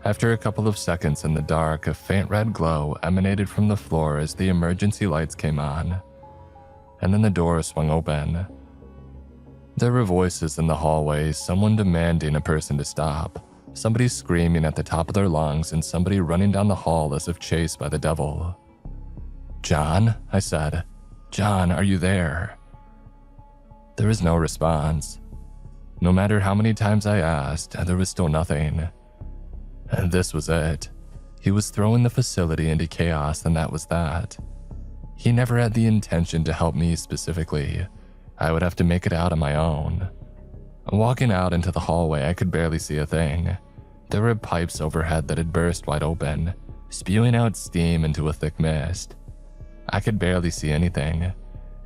After a couple of seconds in the dark, a faint red glow emanated from the floor as the emergency lights came on. And then the door swung open. There were voices in the hallway, someone demanding a person to stop, somebody screaming at the top of their lungs, and somebody running down the hall as if chased by the devil. "John?" I said. "John, are you there?" There was no response. No matter how many times I asked, there was still nothing. And this was it. He was throwing the facility into chaos, and that was that. He never had the intention to help me specifically. I would have to make it out on my own. Walking out into the hallway, I could barely see a thing. There were pipes overhead that had burst wide open, spewing out steam into a thick mist. I could barely see anything.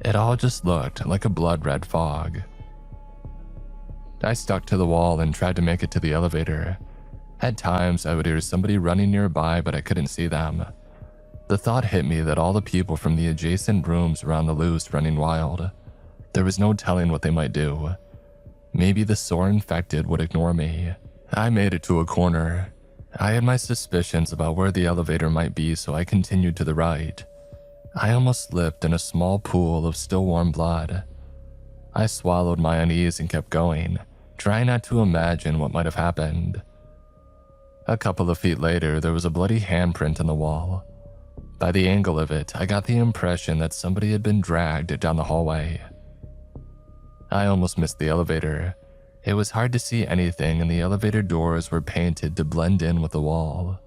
It all just looked like a blood-red fog. I stuck to the wall and tried to make it to the elevator. At times, I would hear somebody running nearby, but I couldn't see them. The thought hit me that all the people from the adjacent rooms were on the loose, running wild. There was no telling what they might do. Maybe the sore infected would ignore me. I made it to a corner. I had my suspicions about where the elevator might be, so I continued to the right. I almost slipped in a small pool of still warm blood. I swallowed my unease and kept going, trying not to imagine what might have happened. A couple of feet later, there was a bloody handprint on the wall. By the angle of it, I got the impression that somebody had been dragged down the hallway. I almost missed the elevator. It was hard to see anything, and the elevator doors were painted to blend in with the wall.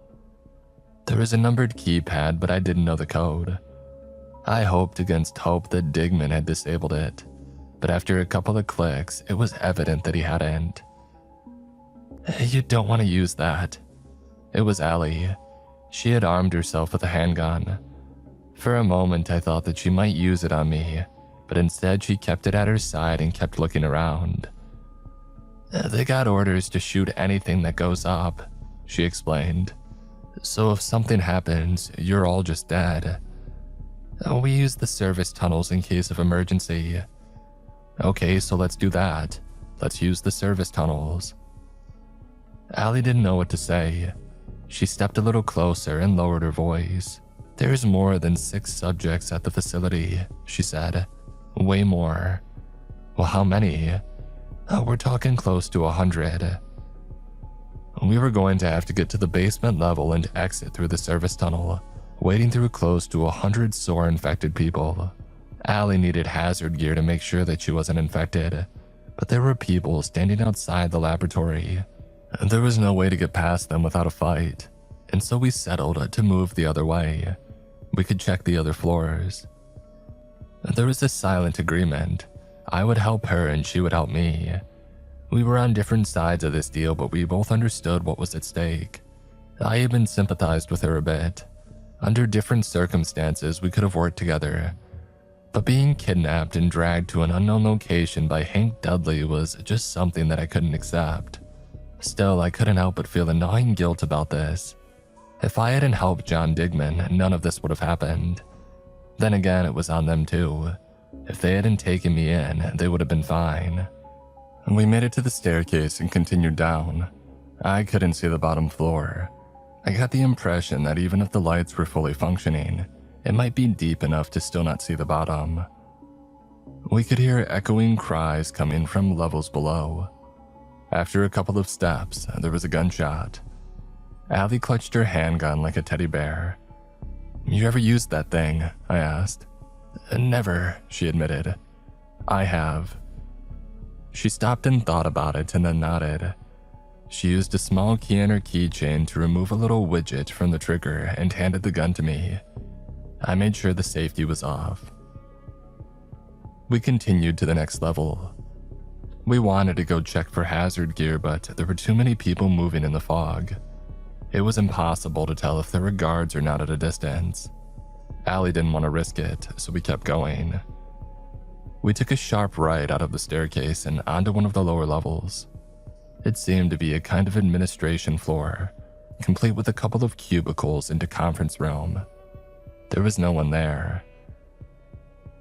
There was a numbered keypad, but I didn't know the code. I hoped against hope that Digman had disabled it, but after a couple of clicks, it was evident that he hadn't. "You don't want to use that." It was Allie. She had armed herself with a handgun. For a moment, I thought that she might use it on me, but instead she kept it at her side and kept looking around. "They got orders to shoot anything that goes up," she explained. "So if something happens, you're all just dead. We use the service tunnels in case of emergency." "Okay, so let's do that. Let's use the service tunnels." Allie didn't know what to say. She stepped a little closer and lowered her voice. "There's more than 6 subjects at the facility," she said. "Way more." "Well, how many?" "We're talking close to 100. We were going to have to get to the basement level and exit through the service tunnel, wading through close to 100 sore infected people. Allie needed hazard gear to make sure that she wasn't infected, but there were people standing outside the laboratory. There was no way to get past them without a fight, and so we settled to move the other way. We could check the other floors. There was a silent agreement. I would help her and she would help me. We were on different sides of this deal, but we both understood what was at stake. I even sympathized with her a bit. Under different circumstances, we could have worked together. But being kidnapped and dragged to an unknown location by Hank Dudley was just something that I couldn't accept. Still, I couldn't help but feel a gnawing guilt about this. If I hadn't helped John Digman, none of this would have happened. Then again, it was on them too. If they hadn't taken me in, they would have been fine. We made it to the staircase and continued down. I couldn't see the bottom floor. I got the impression that even if the lights were fully functioning, it might be deep enough to still not see the bottom. We could hear echoing cries coming from levels below. After a couple of steps, there was a gunshot. Allie clutched her handgun like a teddy bear. "You ever used that thing?" I asked. "Never," she admitted. "I have." She stopped and thought about it and then nodded. She used a small key in her keychain to remove a little widget from the trigger and handed the gun to me. I made sure the safety was off. We continued to the next level. We wanted to go check for hazard gear, but there were too many people moving in the fog. It was impossible to tell if there were guards or not at a distance. Allie didn't want to risk it, so we kept going. We took a sharp right out of the staircase and onto one of the lower levels. It seemed to be a kind of administration floor, complete with a couple of cubicles and a conference room. There was no one there.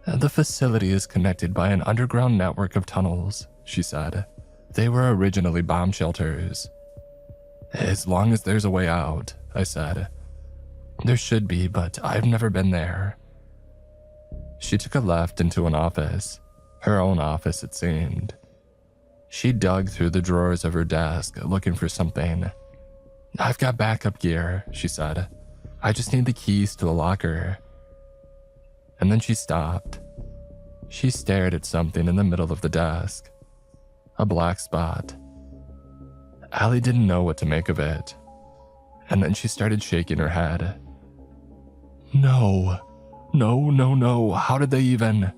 "The facility is connected by an underground network of tunnels," she said. "They were originally bomb shelters." "As long as there's a way out," I said. "There should be, but I've never been there." She took a left into an office. Her own office, it seemed. She dug through the drawers of her desk, looking for something. "I've got backup gear," she said. "I just need the keys to the locker." And then she stopped. She stared at something in the middle of the desk. A black spot. Allie didn't know what to make of it. And then she started shaking her head. No, how did they even...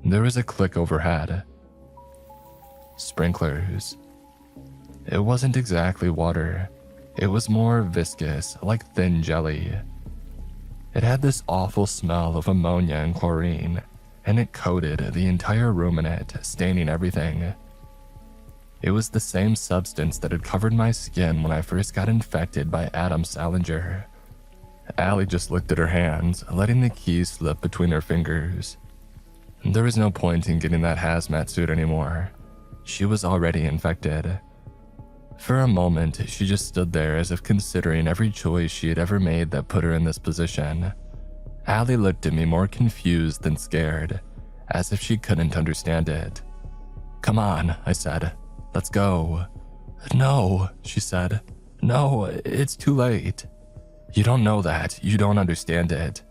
There was a click overhead. Sprinklers. It wasn't exactly water. It was more viscous, like thin jelly. It had this awful smell of ammonia and chlorine, and it coated the entire room in it, staining everything. It was the same substance that had covered my skin when I first got infected by Adam Salinger. Allie just looked at her hands, letting the keys slip between her fingers. There was no point in getting that hazmat suit anymore. She was already infected. For a moment, she just stood there as if considering every choice she had ever made that put her in this position. Allie looked at me more confused than scared, as if she couldn't understand it. "Come on," I said. "Let's go." "No," she said. "No, it's too late." "You don't know that. You don't understand it.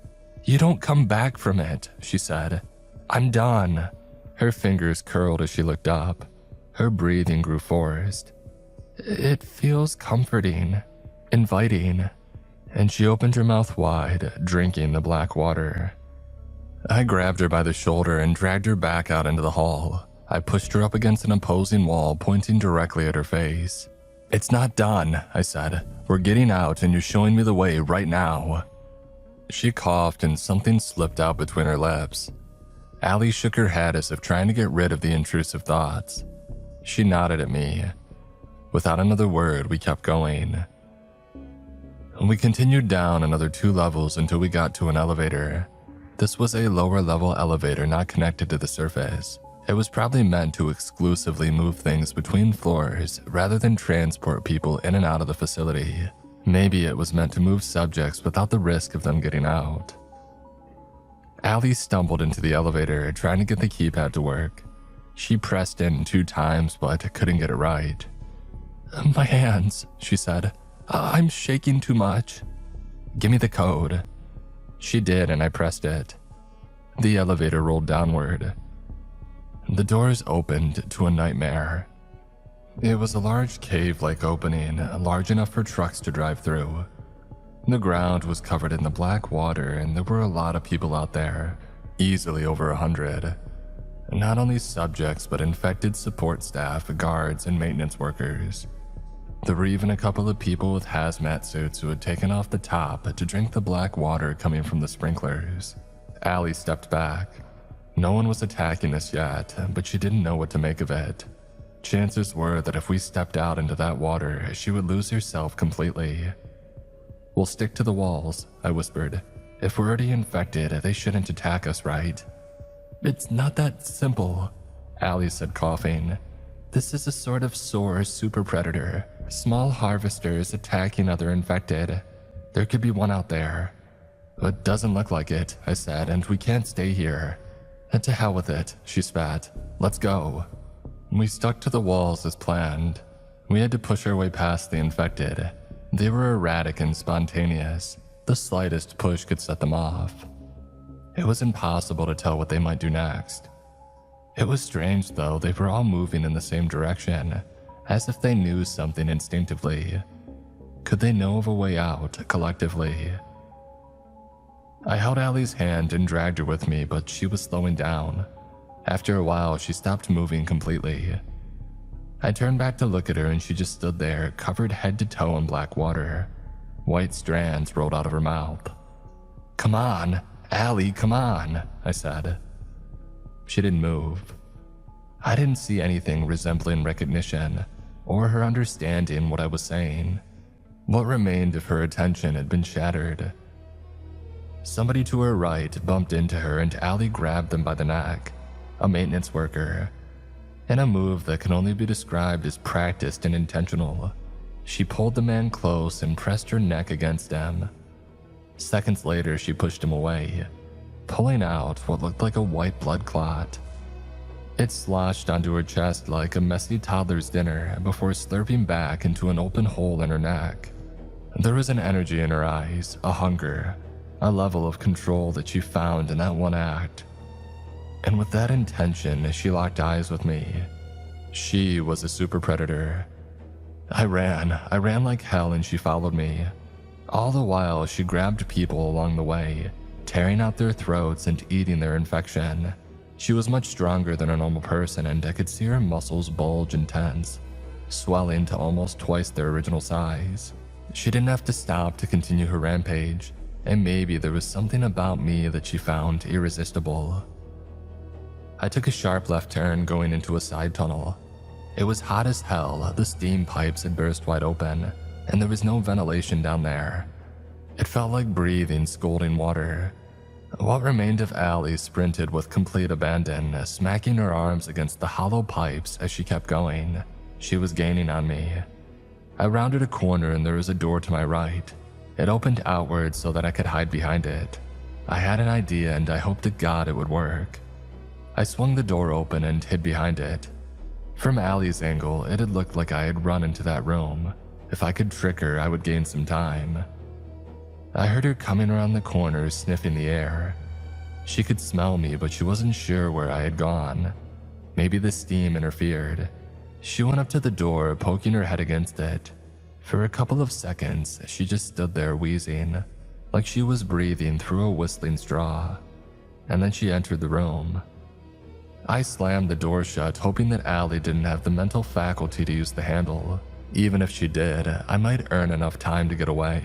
You don't come back from it," she said. "I'm done." Her fingers curled as she looked up. Her breathing grew forced. "It feels comforting, inviting," and she opened her mouth wide, drinking the black water. I grabbed her by the shoulder and dragged her back out into the hall. I pushed her up against an opposing wall, pointing directly at her face. "It's not done," I said. "We're getting out and you're showing me the way right now." She coughed and something slipped out between her lips. Allie shook her head as if trying to get rid of the intrusive thoughts. She nodded at me. Without another word, we kept going. We continued down another 2 levels until we got to an elevator. This was a lower level elevator not connected to the surface. It was probably meant to exclusively move things between floors rather than transport people in and out of the facility. Maybe it was meant to move subjects without the risk of them getting out. Allie stumbled into the elevator, trying to get the keypad to work. She pressed in 2 times but couldn't get it right. "My hands," she said. "I'm shaking too much." "Give me the code." She did, and I pressed it. The elevator rolled downward. The doors opened to a nightmare. It was a large cave-like opening, large enough for trucks to drive through. The ground was covered in the black water, and there were a lot of people out there, easily over 100. Not only subjects, but infected support staff, guards, and maintenance workers. There were even a couple of people with hazmat suits who had taken off the top to drink the black water coming from the sprinklers. Allie stepped back. No one was attacking us yet, but she didn't know what to make of it. Chances were that if we stepped out into that water, she would lose herself completely. "We'll stick to the walls," I whispered. "If we're already infected, they shouldn't attack us, right?" "It's not that simple," Allie said, coughing. "This is a sort of SOAR super predator. Small harvesters attacking other infected. There could be one out there." "It doesn't look like it," I said, "and we can't stay here." "And to hell with it," she spat. "Let's go." We stuck to the walls as planned. We had to push our way past the infected. They were erratic and spontaneous. The slightest push could set them off. It was impossible to tell what they might do next. It was strange, though. They were all moving in the same direction, as if they knew something instinctively. Could they know of a way out, collectively? I held Allie's hand and dragged her with me, but she was slowing down. After a while, she stopped moving completely. I turned back to look at her, and she just stood there, covered head to toe in black water. White strands rolled out of her mouth. "Come on, Allie, come on," I said. She didn't move. I didn't see anything resembling recognition, or her understanding what I was saying. What remained of her attention had been shattered. Somebody to her right bumped into her, and Allie grabbed them by the neck. A maintenance worker. In a move that can only be described as practiced and intentional, she pulled the man close and pressed her neck against him. Seconds later, she pushed him away, pulling out what looked like a white blood clot. It sloshed onto her chest like a messy toddler's dinner before slurping back into an open hole in her neck. There was an energy in her eyes, a hunger, a level of control that she found in that one act. And with that intention, she locked eyes with me. She was a super predator. I ran like hell, and she followed me. All the while, she grabbed people along the way, tearing out their throats and eating their infection. She was much stronger than a normal person, and I could see her muscles bulge and tense, swelling to almost twice their original size. She didn't have to stop to continue her rampage, and maybe there was something about me that she found irresistible. I took a sharp left turn going into a side tunnel. It was hot as hell. The steam pipes had burst wide open, and there was no ventilation down there. It felt like breathing scalding water. What remained of Allie sprinted with complete abandon, smacking her arms against the hollow pipes as she kept going. She was gaining on me. I rounded a corner, and there was a door to my right. It opened outward so that I could hide behind it. I had an idea, and I hoped to God it would work. I swung the door open and hid behind it. From Allie's angle, it had looked like I had run into that room. If I could trick her, I would gain some time. I heard her coming around the corner, sniffing the air. She could smell me, but she wasn't sure where I had gone. Maybe the steam interfered. She went up to the door, poking her head against it. For a couple of seconds, she just stood there wheezing, like she was breathing through a whistling straw. And then she entered the room. I slammed the door shut, hoping that Allie didn't have the mental faculty to use the handle. Even if she did, I might earn enough time to get away.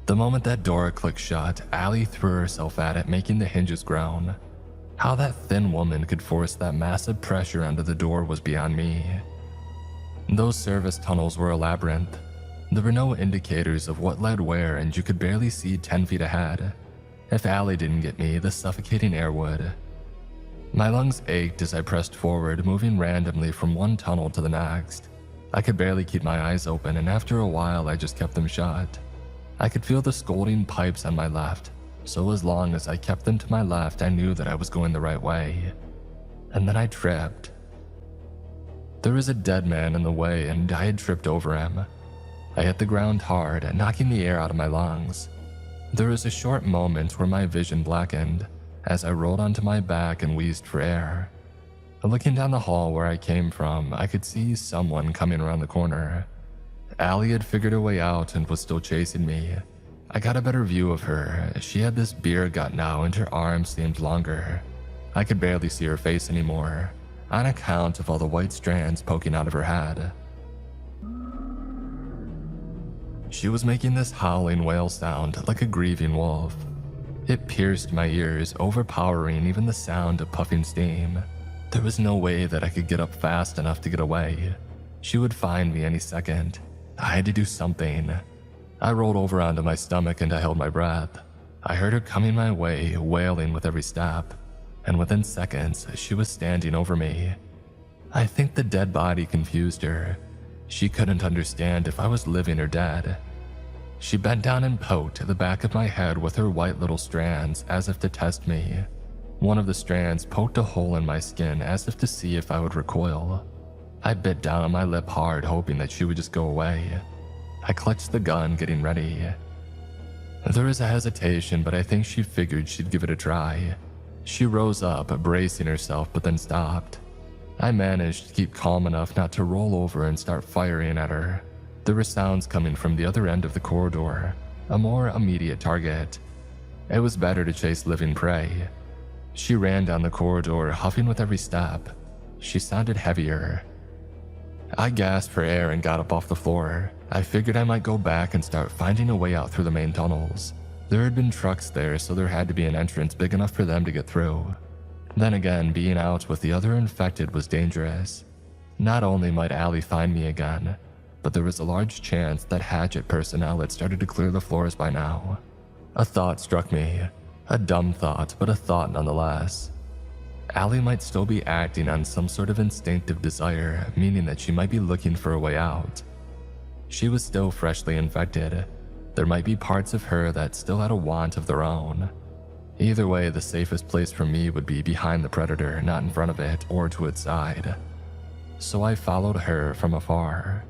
The moment that door clicked shut, Allie threw herself at it, making the hinges groan. How that thin woman could force that massive pressure under the door was beyond me. Those service tunnels were a labyrinth. There were no indicators of what led where, and you could barely see 10 feet ahead. If Allie didn't get me, the suffocating air would. My lungs ached as I pressed forward, moving randomly from one tunnel to the next. I could barely keep my eyes open, and after a while I just kept them shut. I could feel the scalding pipes on my left, so as long as I kept them to my left, I knew that I was going the right way. And then I tripped. There was a dead man in the way, and I had tripped over him. I hit the ground hard, knocking the air out of my lungs. There was a short moment where my vision blackened, as I rolled onto my back and wheezed for air. Looking down the hall where I came from, I could see someone coming around the corner. Allie had figured a way out and was still chasing me. I got a better view of her. She had this beer gut now and her arms seemed longer. I could barely see her face anymore, on account of all the white strands poking out of her head. She was making this howling wail sound like a grieving wolf. It pierced my ears, overpowering even the sound of puffing steam. There was no way that I could get up fast enough to get away. She would find me any second. I had to do something. I rolled over onto my stomach and I held my breath. I heard her coming my way, wailing with every step, and within seconds, she was standing over me. I think the dead body confused her. She couldn't understand if I was living or dead. She bent down and poked the back of my head with her white little strands as if to test me. One of the strands poked a hole in my skin as if to see if I would recoil. I bit down on my lip hard, hoping that she would just go away. I clutched the gun, getting ready. There was a hesitation, but I think she figured she'd give it a try. She rose up, bracing herself, but then stopped. I managed to keep calm enough not to roll over and start firing at her. There were sounds coming from the other end of the corridor, a more immediate target. It was better to chase living prey. She ran down the corridor, huffing with every step. She sounded heavier. I gasped for air and got up off the floor. I figured I might go back and start finding a way out through the main tunnels. There had been trucks there, so there had to be an entrance big enough for them to get through. Then again, being out with the other infected was dangerous. Not only might Allie find me again, but there was a large chance that Hatchet personnel had started to clear the floors by now. A thought struck me. A dumb thought, but a thought nonetheless. Allie might still be acting on some sort of instinctive desire, meaning that she might be looking for a way out. She was still freshly infected. There might be parts of her that still had a want of their own. Either way, the safest place for me would be behind the predator, not in front of it or to its side. So I followed her from afar.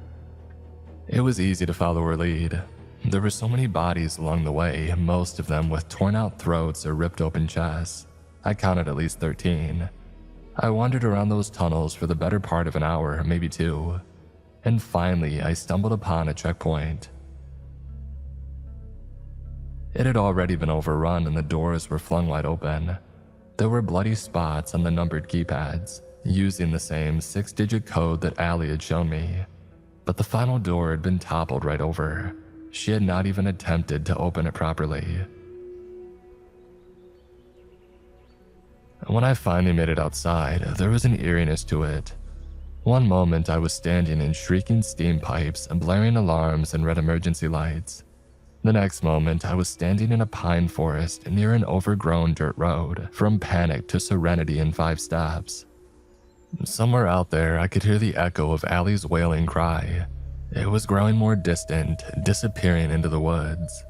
It was easy to follow her lead. There were so many bodies along the way, most of them with torn out throats or ripped open chests. I counted at least 13. I wandered around those tunnels for the better part of an hour, maybe 2. And finally, I stumbled upon a checkpoint. It had already been overrun and the doors were flung wide open. There were bloody spots on the numbered keypads, using the same 6-digit code that Allie had shown me. But the final door had been toppled right over. She had not even attempted to open it properly. When I finally made it outside, there was an eeriness to it. One moment I was standing in shrieking steam pipes, blaring alarms, and red emergency lights. The next moment I was standing in a pine forest near an overgrown dirt road, from panic to serenity in 5 steps. Somewhere out there I could hear the echo of Allie's wailing cry. It was growing more distant, disappearing into the woods.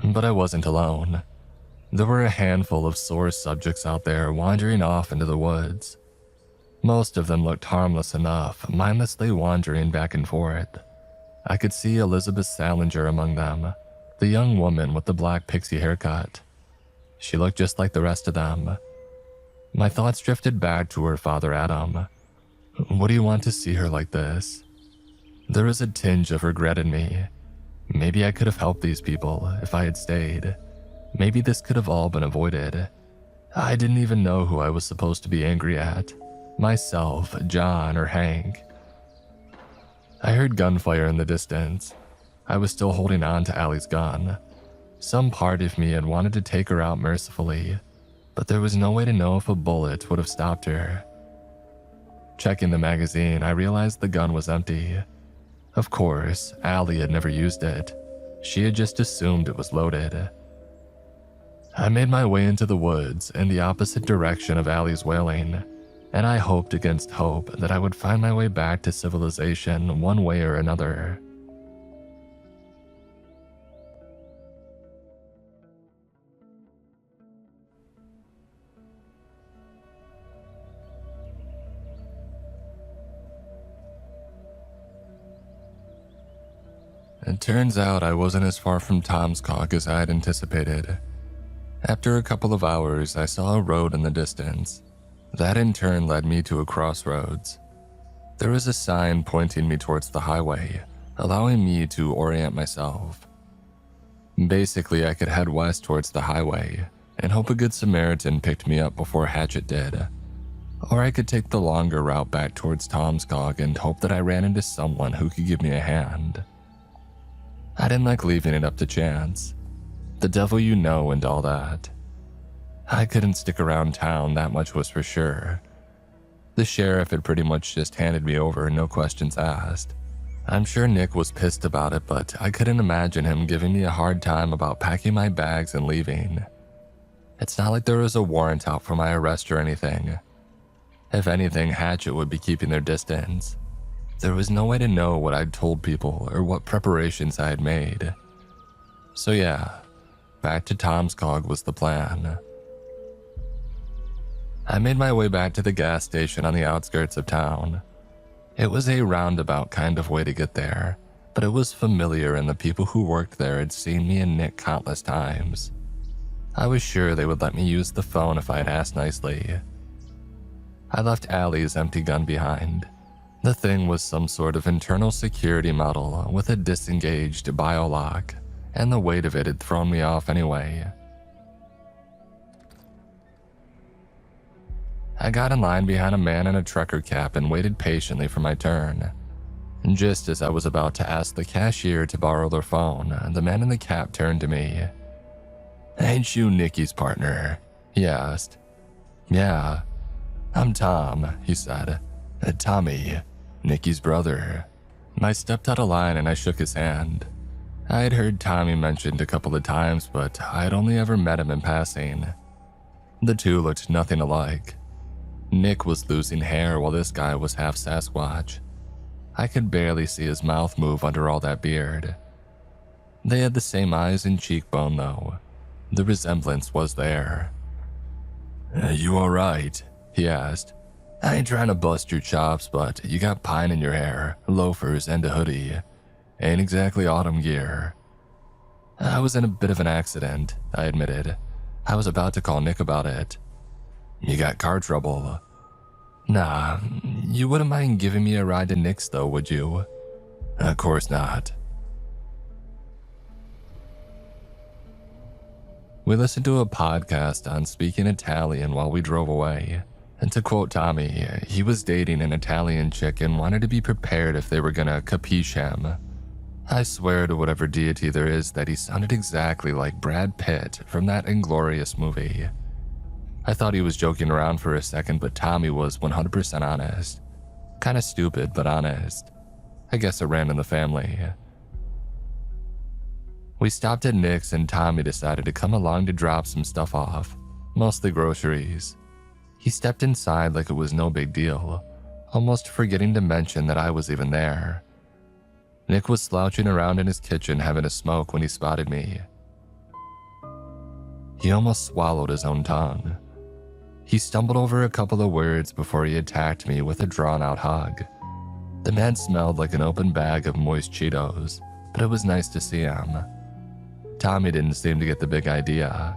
But I wasn't alone. There were a handful of sore subjects out there wandering off into the woods. Most of them looked harmless enough, mindlessly wandering back and forth. I could see Elizabeth Salinger among them, the young woman with the black pixie haircut. She looked just like the rest of them. My thoughts drifted back to her father Adam. What do you want to see her like this? There was a tinge of regret in me. Maybe I could have helped these people if I had stayed. Maybe this could have all been avoided. I didn't even know who I was supposed to be angry at. Myself, John, or Hank. I heard gunfire in the distance. I was still holding on to Allie's gun. Some part of me had wanted to take her out mercifully, but there was no way to know if a bullet would have stopped her. Checking the magazine, I realized the gun was empty. Of course, Allie had never used it. She had just assumed it was loaded. I made my way into the woods in the opposite direction of Allie's wailing, and I hoped against hope that I would find my way back to civilization one way or another. It turns out I wasn't as far from Tomscock as I had anticipated. After a couple of hours, I saw a road in the distance. That in turn led me to a crossroads. There was a sign pointing me towards the highway, allowing me to orient myself. Basically, I could head west towards the highway and hope a good Samaritan picked me up before Hatchet did. Or I could take the longer route back towards Tomskog and hope that I ran into someone who could give me a hand. I didn't like leaving it up to chance. The devil you know and all that. I couldn't stick around town, that much was for sure. The sheriff had pretty much just handed me over, no questions asked. I'm sure Nick was pissed about it, but I couldn't imagine him giving me a hard time about packing my bags and leaving. It's not like there was a warrant out for my arrest or anything. If anything, Hatchet would be keeping their distance. There was no way to know what I'd told people or what preparations I had made. So yeah, back to Tomskog was the plan. I made my way back to the gas station on the outskirts of town. It was a roundabout kind of way to get there, but it was familiar and the people who worked there had seen me and Nick countless times. I was sure they would let me use the phone if I had asked nicely. I left Allie's empty gun behind. The thing was some sort of internal security model with a disengaged biolock, and the weight of it had thrown me off anyway. I got in line behind a man in a trucker cap and waited patiently for my turn. Just as I was about to ask the cashier to borrow their phone, the man in the cap turned to me. "Ain't you Nicky's partner?" he asked. "Yeah. I'm Tom," he said. "Tommy, Nicky's brother." I stepped out of line and I shook his hand. I had heard Tommy mentioned a couple of times, but I had only ever met him in passing. The two looked nothing alike. Nick was losing hair while this guy was half Sasquatch. I could barely see his mouth move under all that beard. They had the same eyes and cheekbone though. The resemblance was there. "You alright?" he asked. "I ain't trying to bust your chops, but you got pine in your hair, loafers, and a hoodie. Ain't exactly autumn gear." "I was in a bit of an accident," I admitted. "I was about to call Nick about it." "You got car trouble?" "Nah, you wouldn't mind giving me a ride to Nick's though, would you?" "Of course not." We listened to a podcast on speaking Italian while we drove away. And to quote Tommy, he was dating an Italian chick and wanted to be prepared if they were gonna capiche him. I swear to whatever deity there is that he sounded exactly like Brad Pitt from that Inglourious movie. I thought he was joking around for a second, but Tommy was 100% honest. Kinda stupid, but honest. I guess it ran in the family. We stopped at Nick's and Tommy decided to come along to drop some stuff off, mostly groceries. He stepped inside like it was no big deal, almost forgetting to mention that I was even there. Nick was slouching around in his kitchen having a smoke when he spotted me. He almost swallowed his own tongue. He stumbled over a couple of words before he attacked me with a drawn-out hug. The man smelled like an open bag of moist Cheetos, but it was nice to see him. Tommy didn't seem to get the big idea.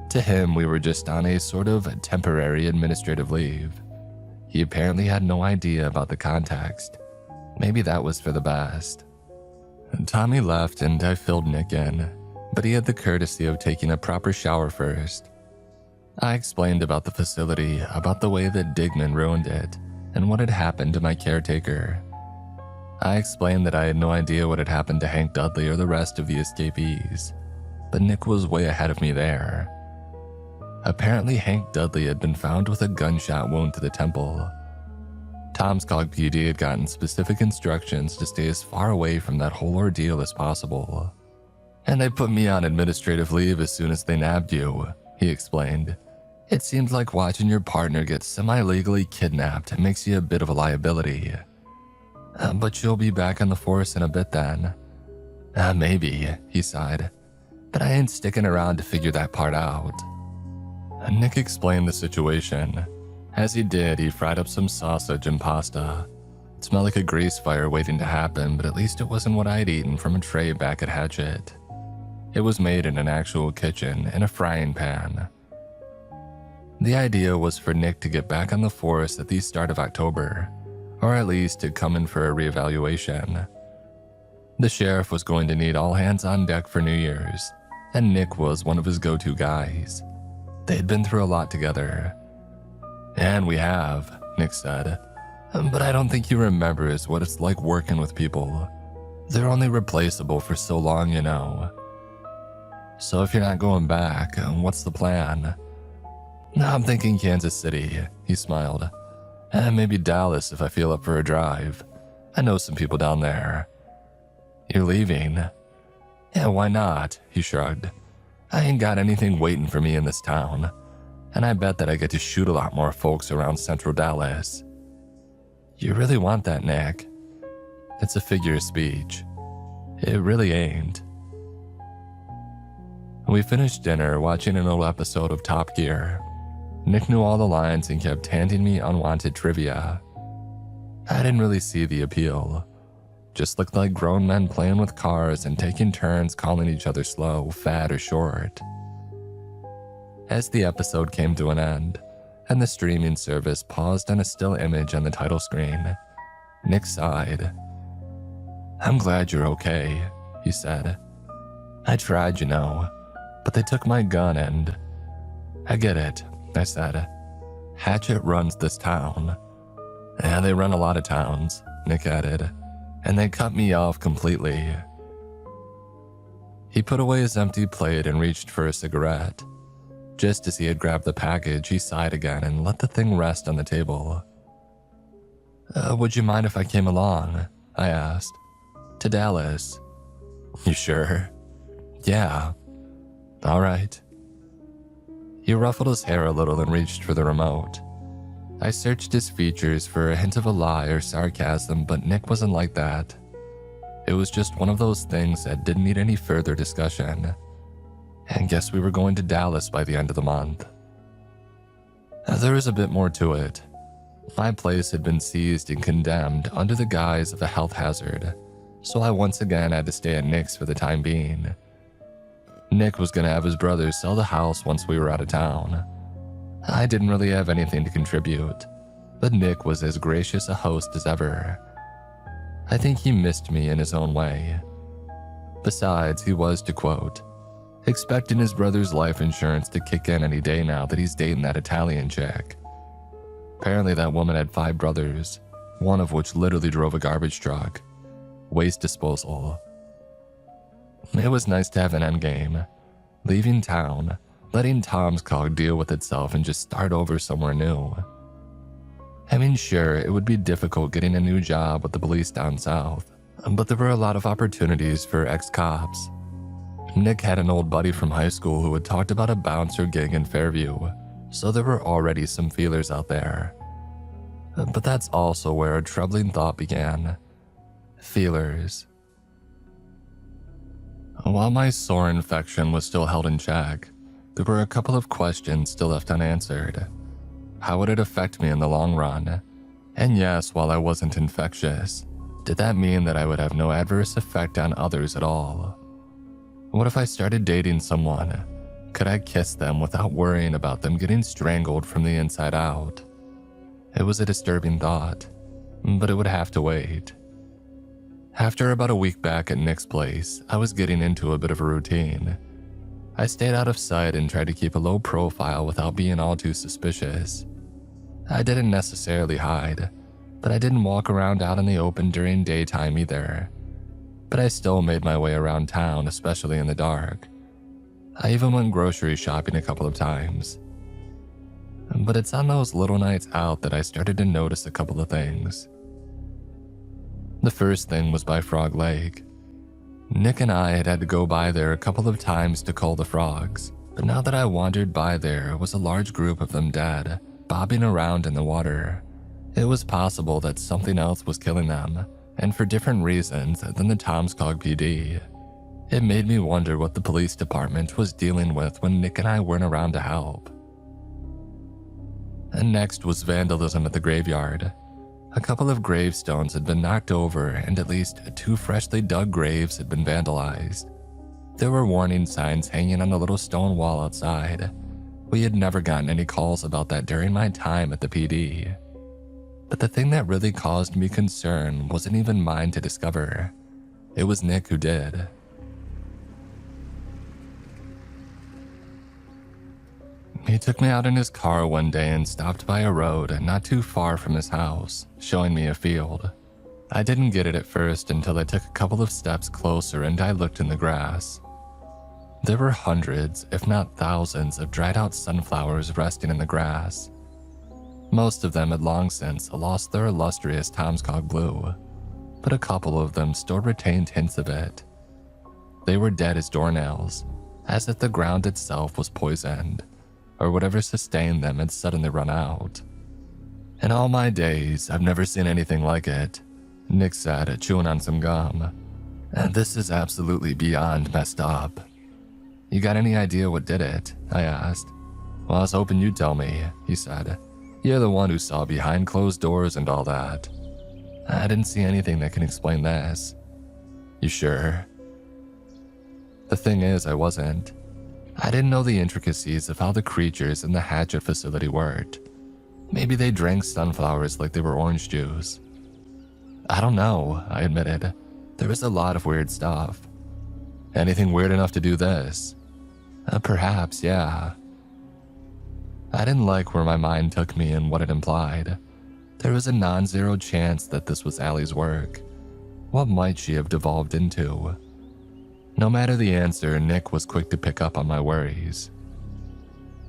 To him, we were just on a sort of temporary administrative leave. He apparently had no idea about the context. Maybe that was for the best. Tommy left and I filled Nick in, but he had the courtesy of taking a proper shower first. I explained about the facility, about the way that Digman ruined it, and what had happened to my caretaker. I explained that I had no idea what had happened to Hank Dudley or the rest of the escapees, but Nick was way ahead of me there. Apparently, Hank Dudley had been found with a gunshot wound to the temple. Tomskog PD had gotten specific instructions to stay as far away from that whole ordeal as possible. "And they put me on administrative leave as soon as they nabbed you," he explained. "It seems like watching your partner get semi-legally kidnapped makes you a bit of a liability. But you'll be back on the force in a bit then." Maybe," he sighed. "But I ain't sticking around to figure that part out." Nick explained the situation. As he did, he fried up some sausage and pasta. It smelled like a grease fire waiting to happen, but at least it wasn't what I'd eaten from a tray back at Hatchet. It was made in an actual kitchen, in a frying pan. The idea was for Nick to get back on the force at the start of October, or at least to come in for a reevaluation. The sheriff was going to need all hands on deck for New Year's, and Nick was one of his go-to guys. They'd been through a lot together. "And we have," Nick said. "But I don't think he remembers what it's like working with people. They're only replaceable for so long, you know. So if you're not going back, what's the plan?" "I'm thinking Kansas City," he smiled. "And maybe Dallas if I feel up for a drive. I know some people down there." "You're leaving?" "Yeah, why not?" he shrugged. "I ain't got anything waiting for me in this town, and I bet that I get to shoot a lot more folks around central Dallas." "You really want that, Nick?" "It's a figure of speech. It really ain't." We finished dinner watching an old episode of Top Gear. Nick knew all the lines and kept handing me unwanted trivia. I didn't really see the appeal. Just looked like grown men playing with cars and taking turns calling each other slow, fat, or short. As the episode came to an end, and the streaming service paused on a still image on the title screen, Nick sighed. "I'm glad you're okay," he said. "I tried, you know, but they took my gun and..." "I get it," I said. "Hatchet runs this town." "Yeah, they run a lot of towns," Nick added. "And they cut me off completely." He put away his empty plate and reached for a cigarette. Just as he had grabbed the package, he sighed again and let the thing rest on the table. Would you mind if I came along?" I asked. "To Dallas." "You sure?" "Yeah." "All right." He ruffled his hair a little and reached for the remote. I searched his features for a hint of a lie or sarcasm, but Nick wasn't like that. It was just one of those things that didn't need any further discussion. And guess we were going to Dallas by the end of the month. There was a bit more to it. My place had been seized and condemned under the guise of a health hazard, so I once again had to stay at Nick's for the time being. Nick was going to have his brothers sell the house once we were out of town. I didn't really have anything to contribute, but Nick was as gracious a host as ever. I think he missed me in his own way. Besides, he was, to quote, expecting his brother's life insurance to kick in any day now that he's dating that Italian chick. Apparently that woman had 5 brothers, one of which literally drove a garbage truck. Waste disposal. It was nice to have an endgame. Leaving town, letting Tom's cog deal with itself and just start over somewhere new. I mean, sure, it would be difficult getting a new job with the police down south, but there were a lot of opportunities for ex-cops. Nick had an old buddy from high school who had talked about a bouncer gig in Fairview, so there were already some feelers out there. But that's also where a troubling thought began. Feelers. While my sore infection was still held in check, there were a couple of questions still left unanswered. How would it affect me in the long run? And yes, while I wasn't infectious, did that mean that I would have no adverse effect on others at all? What if I started dating someone? Could I kiss them without worrying about them getting strangled from the inside out? It was a disturbing thought, but it would have to wait. After about a week back at Nick's place, I was getting into a bit of a routine. I stayed out of sight and tried to keep a low profile without being all too suspicious. I didn't necessarily hide, but I didn't walk around out in the open during daytime either. But I still made my way around town, especially in the dark. I even went grocery shopping a couple of times. But it's on those little nights out that I started to notice a couple of things. The first thing was by Frog Lake. Nick and I had to go by there a couple of times to cull the frogs, but now that I wandered by there was a large group of them dead, bobbing around in the water. It was possible that something else was killing them, and for different reasons than the Tomscog PD. It made me wonder what the police department was dealing with when Nick and I weren't around to help. And next was vandalism at the graveyard. A couple of gravestones had been knocked over and at least 2 freshly dug graves had been vandalized. There were warning signs hanging on the little stone wall outside, We had never gotten any calls about that during my time at the PD. But the thing that really caused me concern wasn't even mine to discover. It was Nick who did. He took me out in his car one day and stopped by a road not too far from his house, showing me a field. I didn't get it at first until I took a couple of steps closer and I looked in the grass. There were hundreds, if not thousands, of dried out sunflowers resting in the grass. Most of them had long since lost their illustrious Tomskog blue, but a couple of them still retained hints of it. They were dead as doornails, as if the ground itself was poisoned, or whatever sustained them had suddenly run out. In all my days, I've never seen anything like it, Nick said, chewing on some gum. And this is absolutely beyond messed up. You got any idea what did it? I asked. Well, I was hoping you'd tell me, he said. You're the one who saw behind closed doors and all that. I didn't see anything that can explain this. You sure? The thing is, I wasn't. I didn't know the intricacies of how the creatures in the Hatchet facility worked. Maybe they drank sunflowers like they were orange juice. I don't know, I admitted. There was a lot of weird stuff. Anything weird enough to do this? Perhaps, yeah. I didn't like where my mind took me and what it implied. There was a non-zero chance that this was Allie's work. What might she have devolved into? No matter the answer, Nick was quick to pick up on my worries.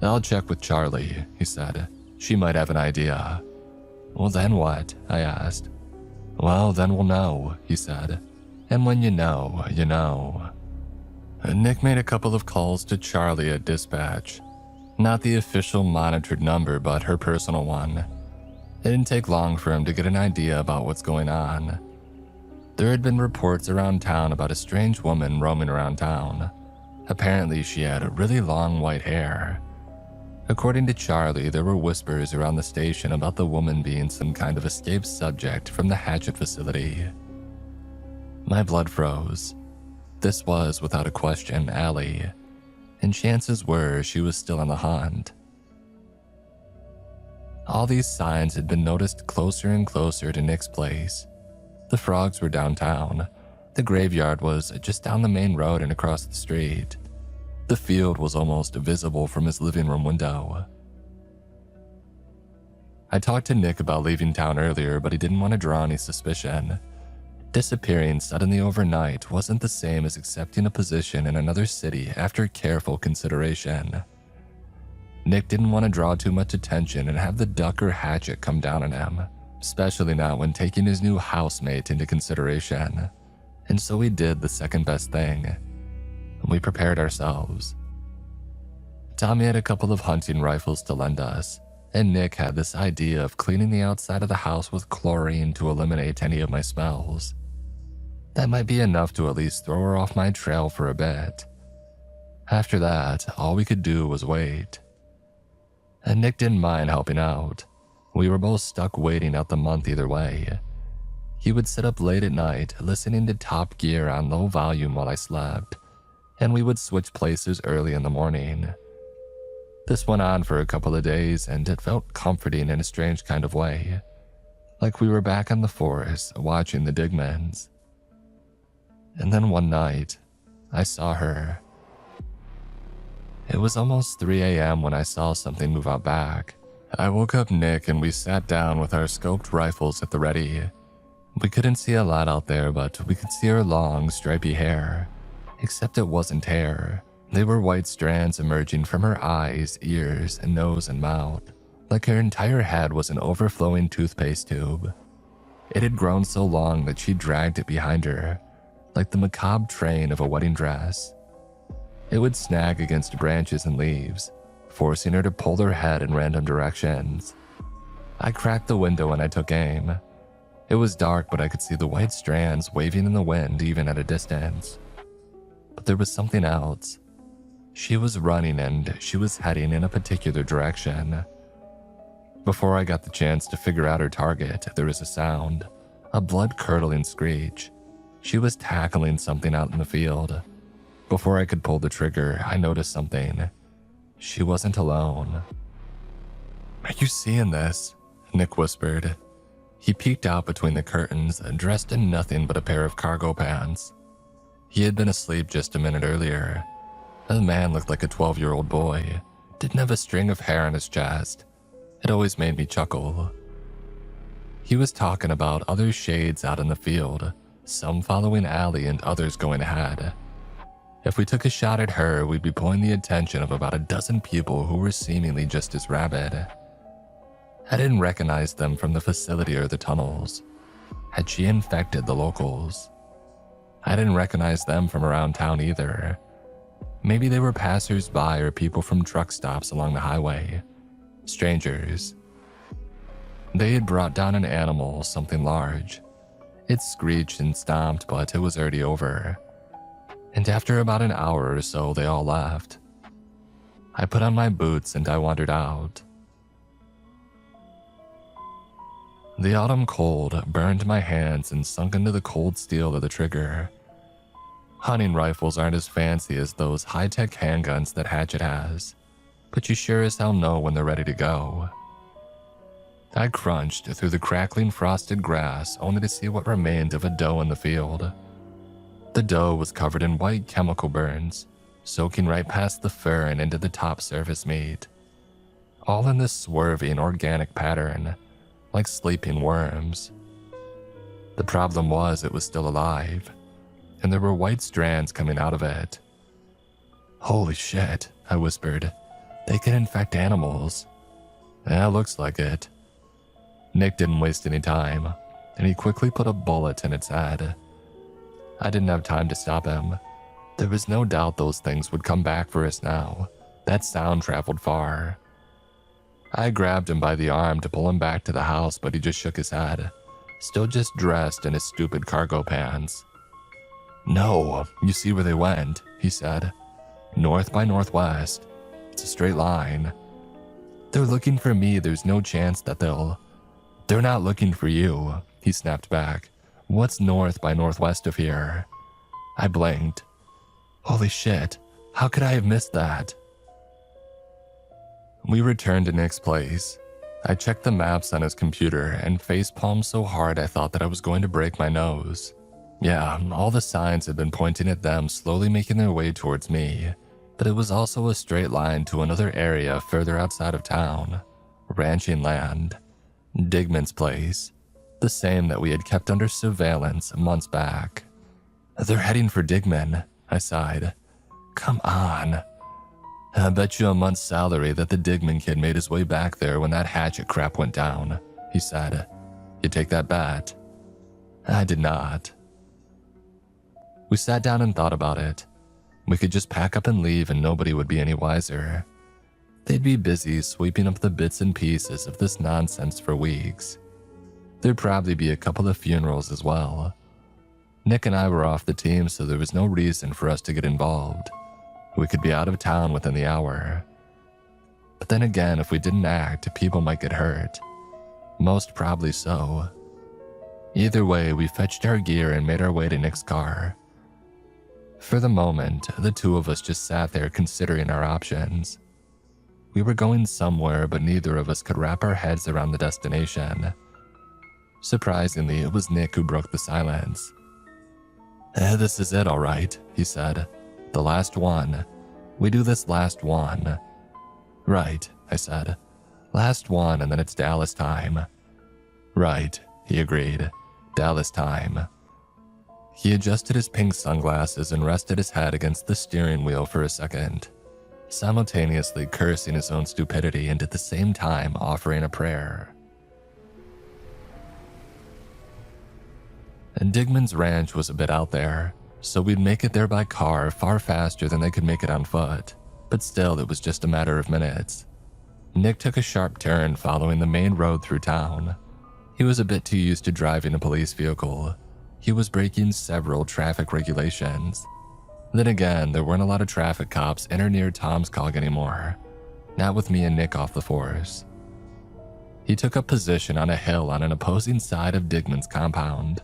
I'll check with Charlie, he said. She might have an idea. Well, then what? I asked. Well, then we'll know, he said. And when you know, you know. Nick made a couple of calls to Charlie at dispatch. Not the official monitored number, but her personal one. It didn't take long for him to get an idea about what's going on. There had been reports around town about a strange woman roaming around town. Apparently, she had really long white hair. According to Charlie, there were whispers around the station about the woman being some kind of escaped subject from the Hatchet facility. My blood froze. This was, without a question, Allie, and chances were she was still on the hunt. All these signs had been noticed closer and closer to Nick's place. The frogs were downtown. The graveyard was just down the main road and across the street. The field was almost visible from his living room window. I talked to Nick about leaving town earlier, but he didn't want to draw any suspicion. Disappearing suddenly overnight wasn't the same as accepting a position in another city after careful consideration. Nick didn't want to draw too much attention and have the duck or Hatchet come down on him, especially not when taking his new housemate into consideration. And so we did the second best thing. We prepared ourselves. Tommy had a couple of hunting rifles to lend us, and Nick had this idea of cleaning the outside of the house with chlorine to eliminate any of my smells. That might be enough to at least throw her off my trail for a bit. After that, all we could do was wait. And Nick didn't mind helping out. We were both stuck waiting out the month either way. He would sit up late at night listening to Top Gear on low volume while I slept, and we would switch places early in the morning. This went on for a couple of days, and it felt comforting in a strange kind of way, like we were back in the forest watching the Digmans. And then one night, I saw her. It was almost 3 a.m. when I saw something move out back. I woke up Nick and we sat down with our scoped rifles at the ready. We couldn't see a lot out there, but we could see her long, stripy hair. Except it wasn't hair. They were white strands emerging from her eyes, ears, and nose and mouth, like her entire head was an overflowing toothpaste tube. It had grown so long that she dragged it behind her, like the macabre train of a wedding dress. It would snag against branches and leaves, forcing her to pull her head in random directions. I cracked the window and I took aim. It was dark, but I could see the white strands waving in the wind even at a distance. But there was something else. She was running and she was heading in a particular direction. Before I got the chance to figure out her target, there was a sound, a blood-curdling screech. She was tackling something out in the field. Before I could pull the trigger, I noticed something. She wasn't alone. "Are you seeing this?" Nick whispered. He peeked out between the curtains, dressed in nothing but a pair of cargo pants. He had been asleep just a minute earlier. The man looked like a 12-year-old boy. Didn't have a string of hair on his chest. It always made me chuckle. He was talking about other shades out in the field, some following Allie and others going ahead. If we took a shot at her, we'd be pulling the attention of about a dozen people who were seemingly just as rabid. I didn't recognize them from the facility or the tunnels. Had she infected the locals? I didn't recognize them from around town either. Maybe they were passers-by or people from truck stops along the highway. Strangers. They had brought down an animal, something large. It screeched and stomped, but it was already over. And after about an hour or so, they all left. I put on my boots and I wandered out. The autumn cold burned my hands and sunk into the cold steel of the trigger. Hunting rifles aren't as fancy as those high-tech handguns that Hatchet has, but you sure as hell know when they're ready to go. I crunched through the crackling frosted grass only to see what remained of a doe in the field. The doe was covered in white chemical burns, soaking right past the fur and into the top surface meat. All in this swerving organic pattern, like sleeping worms. The problem was it was still alive, and there were white strands coming out of it. "Holy shit," I whispered. "They can infect animals." "Yeah, looks like it." Nick didn't waste any time, and he quickly put a bullet in its head. I didn't have time to stop him. There was no doubt those things would come back for us now. That sound traveled far. I grabbed him by the arm to pull him back to the house, but he just shook his head, still just dressed in his stupid cargo pants. "No, you see where they went," he said. "North by northwest. It's a straight line. They're looking for me. There's no chance that They're not looking for you," he snapped back. "What's north by northwest of here?" I blinked. Holy shit, how could I have missed that? We returned to Nick's place. I checked the maps on his computer and facepalmed so hard I thought that I was going to break my nose. Yeah, all the signs had been pointing at them slowly making their way towards me, but it was also a straight line to another area further outside of town. Ranching land. Digman's place. The same that we had kept under surveillance months back. "They're heading for Digman," I sighed. "Come on. I bet you a month's salary that the Digman kid made his way back there when that Hatchet crap went down," he said. "You take that bet?" I did not. We sat down and thought about it. We could just pack up and leave and nobody would be any wiser. They'd be busy sweeping up the bits and pieces of this nonsense for weeks. There'd probably be a couple of funerals as well. Nick and I were off the team, so there was no reason for us to get involved. We could be out of town within the hour. But then again, if we didn't act, people might get hurt. Most probably so. Either way, we fetched our gear and made our way to Nick's car. For the moment, the two of us just sat there considering our options. We were going somewhere, but neither of us could wrap our heads around the destination. Surprisingly, it was Nick who broke the silence. This is it, all right," he said. "The last one. We do this last one." "Right," I said. "Last one, and then it's Dallas time." "Right," he agreed. "Dallas time." He adjusted his pink sunglasses and rested his head against the steering wheel for a second, simultaneously cursing his own stupidity and at the same time offering a prayer. And Digman's ranch was a bit out there, so we'd make it there by car far faster than they could make it on foot, but still it was just a matter of minutes. Nick took a sharp turn following the main road through town. He was a bit too used to driving a police vehicle. He was breaking several traffic regulations. Then again, there weren't a lot of traffic cops in or near Tomskog anymore, not with me and Nick off the force. He took up position on a hill on an opposing side of Digman's compound.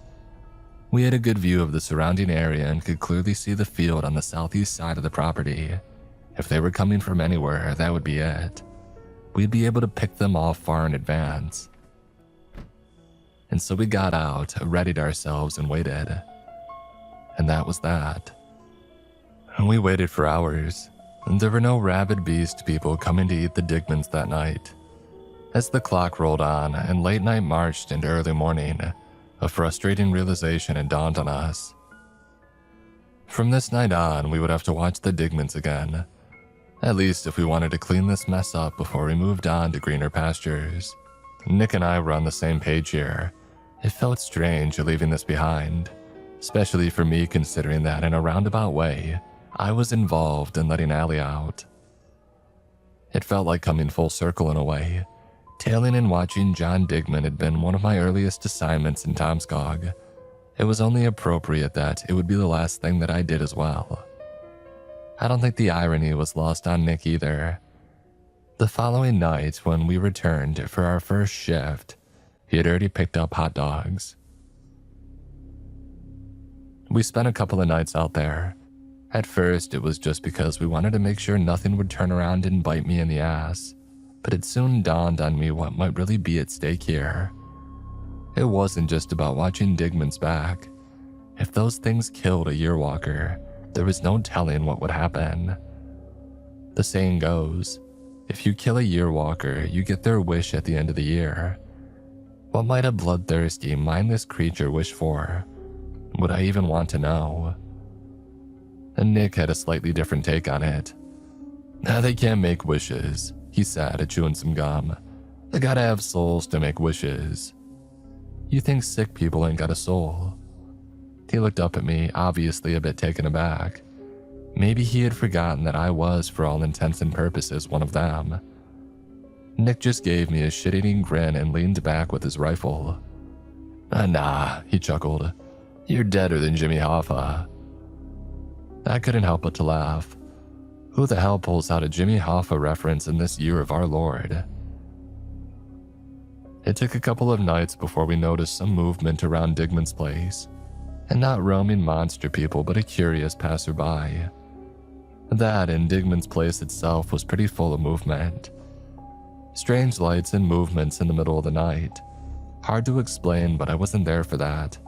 We had a good view of the surrounding area and could clearly see the field on the southeast side of the property. If they were coming from anywhere, that would be it. We'd be able to pick them off far in advance. And so we got out, readied ourselves, and waited. And that was that. We waited for hours, and there were no rabid beast people coming to eat the Digmans that night. As the clock rolled on and late night marched into early morning, a frustrating realization had dawned on us. From this night on, we would have to watch the Digmans again. At least if we wanted to clean this mess up before we moved on to greener pastures. Nick and I were on the same page here. It felt strange leaving this behind, especially for me considering that in a roundabout way, I was involved in letting Allie out. It felt like coming full circle in a way. Tailing and watching John Digman had been one of my earliest assignments in Tomskog. It was only appropriate that it would be the last thing that I did as well. I don't think the irony was lost on Nick either. The following night, when we returned for our first shift, he had already picked up hot dogs. We spent a couple of nights out there. At first, it was just because we wanted to make sure nothing would turn around and bite me in the ass, but it soon dawned on me what might really be at stake here. It wasn't just about watching Digman's back. If those things killed a yearwalker, there was no telling what would happen. The saying goes, if you kill a yearwalker, you get their wish at the end of the year. What might a bloodthirsty, mindless creature wish for? Would I even want to know? And Nick had a slightly different take on it. They can't make wishes, he said, chewing some gum. They gotta have souls to make wishes. You think sick people ain't got a soul? He looked up at me, obviously a bit taken aback. Maybe he had forgotten that I was, for all intents and purposes, one of them. Nick just gave me a shit-eating grin and leaned back with his rifle. Nah, he chuckled. You're deader than Jimmy Hoffa. I couldn't help but to laugh. Who the hell pulls out a Jimmy Hoffa reference in this year of our Lord? It took a couple of nights before we noticed some movement around Digman's place, and not roaming monster people but a curious passerby. That and Digman's place itself was pretty full of movement. Strange lights and movements in the middle of the night. Hard to explain, but I wasn't there for that.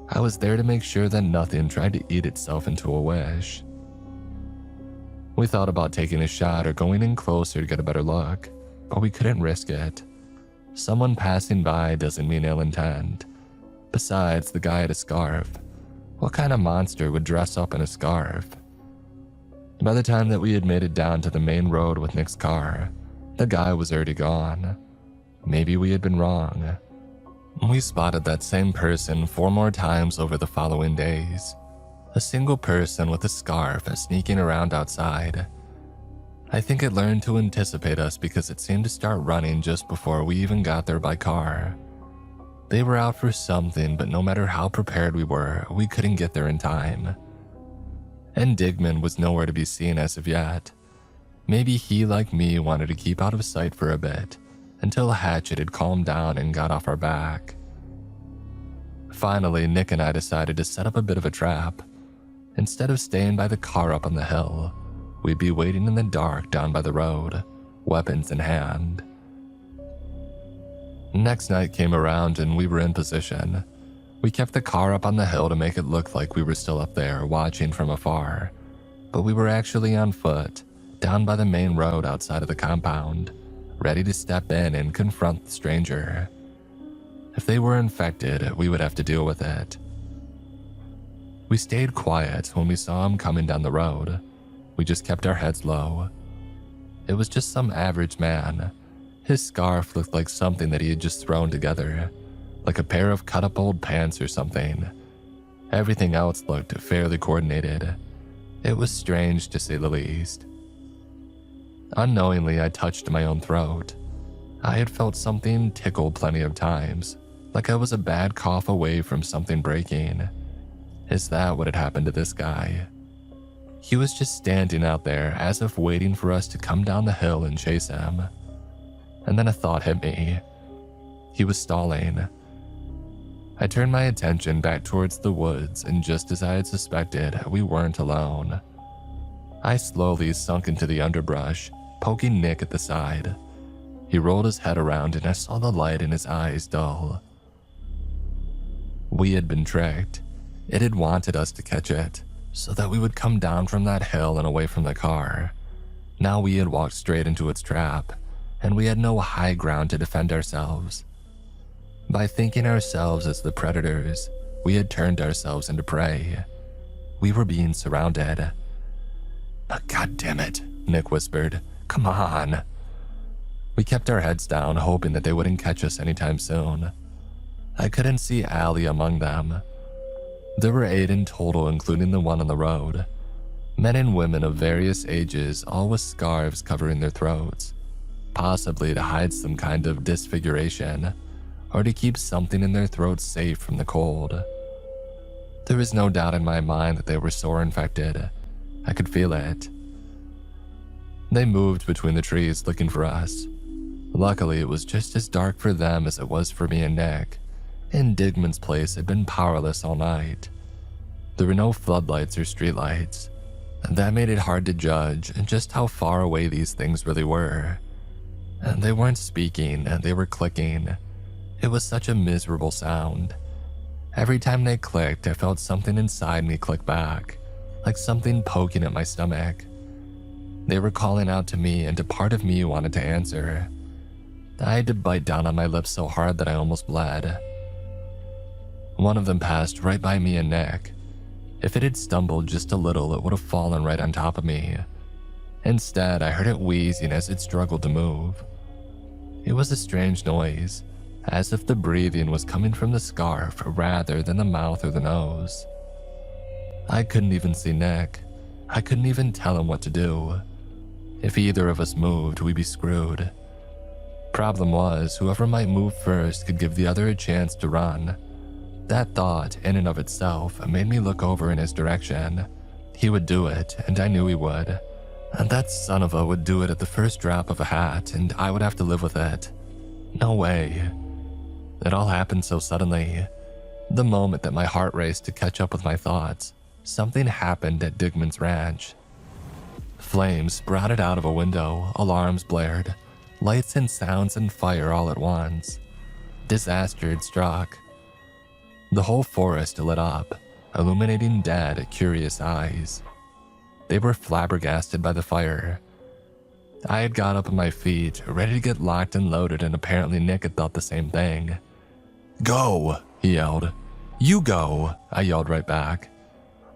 I was there to make sure that nothing tried to eat itself into a wish. We thought about taking a shot or going in closer to get a better look, but we couldn't risk it. Someone passing by doesn't mean ill intent. Besides, the guy had a scarf. What kind of monster would dress up in a scarf? By the time that we had made it down to the main road with Nick's car, the guy was already gone. Maybe we had been wrong. We spotted that same person 4 more times over the following days. A single person with a scarf sneaking around outside. I think it learned to anticipate us because it seemed to start running just before we even got there by car. They were out for something, but no matter how prepared we were, we couldn't get there in time. And Digman was nowhere to be seen as of yet. Maybe he, like me, wanted to keep out of sight for a bit, until Hatchet had calmed down and got off our back. Finally, Nick and I decided to set up a bit of a trap. Instead of staying by the car up on the hill, we'd be waiting in the dark down by the road, weapons in hand. Next night came around and we were in position. We kept the car up on the hill to make it look like we were still up there watching from afar, but we were actually on foot, down by the main road outside of the compound, ready to step in and confront the stranger. If they were infected, we would have to deal with it. We stayed quiet when we saw him coming down the road. We just kept our heads low. It was just some average man. His scarf looked like something that he had just thrown together, like a pair of cut-up old pants or something. Everything else looked fairly coordinated. It was strange to say the least. Unknowingly, I touched my own throat. I had felt something tickle plenty of times, like I was a bad cough away from something breaking. Is that what had happened to this guy? He was just standing out there as if waiting for us to come down the hill and chase him. And then a thought hit me. He was stalling. I turned my attention back towards the woods, and just as I had suspected, we weren't alone. I slowly sunk into the underbrush, poking Nick at the side. He rolled his head around and I saw the light in his eyes dull. We had been tricked. It had wanted us to catch it, so that we would come down from that hill and away from the car. Now we had walked straight into its trap, and we had no high ground to defend ourselves. By thinking ourselves as the predators, we had turned ourselves into prey. We were being surrounded. "God damn it," Nick whispered. "Come on." We kept our heads down, hoping that they wouldn't catch us anytime soon. I couldn't see Allie among them. There were 8 in total, including the one on the road. Men and women of various ages, all with scarves covering their throats, possibly to hide some kind of disfiguration, or to keep something in their throats safe from the cold. There was no doubt in my mind that they were sore infected. I could feel it. They moved between the trees looking for us. Luckily, it was just as dark for them as it was for me and Nick, and Digman's place had been powerless all night. There were no floodlights or streetlights, and that made it hard to judge just how far away these things really were. And they weren't speaking, they were clicking. It was such a miserable sound. Every time they clicked, I felt something inside me click back, like something poking at my stomach. They were calling out to me, and a part of me wanted to answer. I had to bite down on my lips so hard that I almost bled. One of them passed right by me and Nick. If it had stumbled just a little, it would have fallen right on top of me. Instead, I heard it wheezing as it struggled to move. It was a strange noise, as if the breathing was coming from the scarf rather than the mouth or the nose. I couldn't even see Nick. I couldn't even tell him what to do. If either of us moved, we'd be screwed. Problem was, whoever might move first could give the other a chance to run. That thought, in and of itself, made me look over in his direction. He would do it, and I knew he would. And that son of a would do it at the first drop of a hat, and I would have to live with it. No way. It all happened so suddenly. The moment that my heart raced to catch up with my thoughts, something happened at Digman's ranch. Flames sprouted out of a window, alarms blared, lights and sounds and fire all at once. Disaster had struck. The whole forest lit up, illuminating dead, curious eyes. They were flabbergasted by the fire. I had got up on my feet, ready to get locked and loaded, and apparently Nick had thought the same thing. "Go!" he yelled. "You go!" I yelled right back.